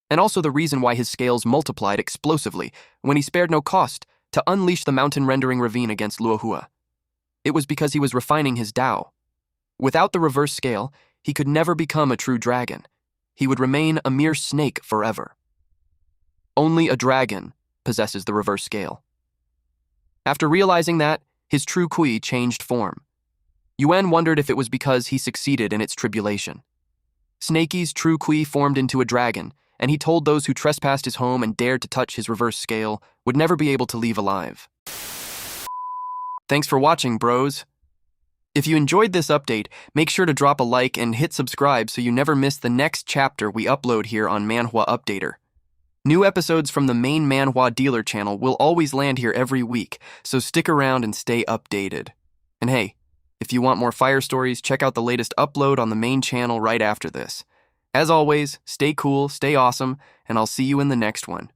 [SPEAKER 1] And also the reason why his scales multiplied explosively when he spared no cost to unleash the mountain-rendering ravine against Luohua. It was because he was refining his Tao. Without the reverse scale, he could never become a true dragon. He would remain a mere snake forever. Only a dragon possesses the reverse scale. After realizing that, his true Kui changed form. Yuan wondered if it was because he succeeded in its tribulation. Snakey's true Kui formed into a dragon, and he told those who trespassed his home and dared to touch his reverse scale would never be able to leave alive. Thanks for watching, bros. If you enjoyed this update, make sure to drop a like and hit subscribe so you never miss the next chapter we upload here on Manhwa Updater. New episodes from the main Manhwa dealer channel will always land here every week, so stick around and stay updated. And hey, if you want more fire stories, check out the latest upload on the main channel right after this. As always, stay cool, stay awesome, and I'll see you in the next one.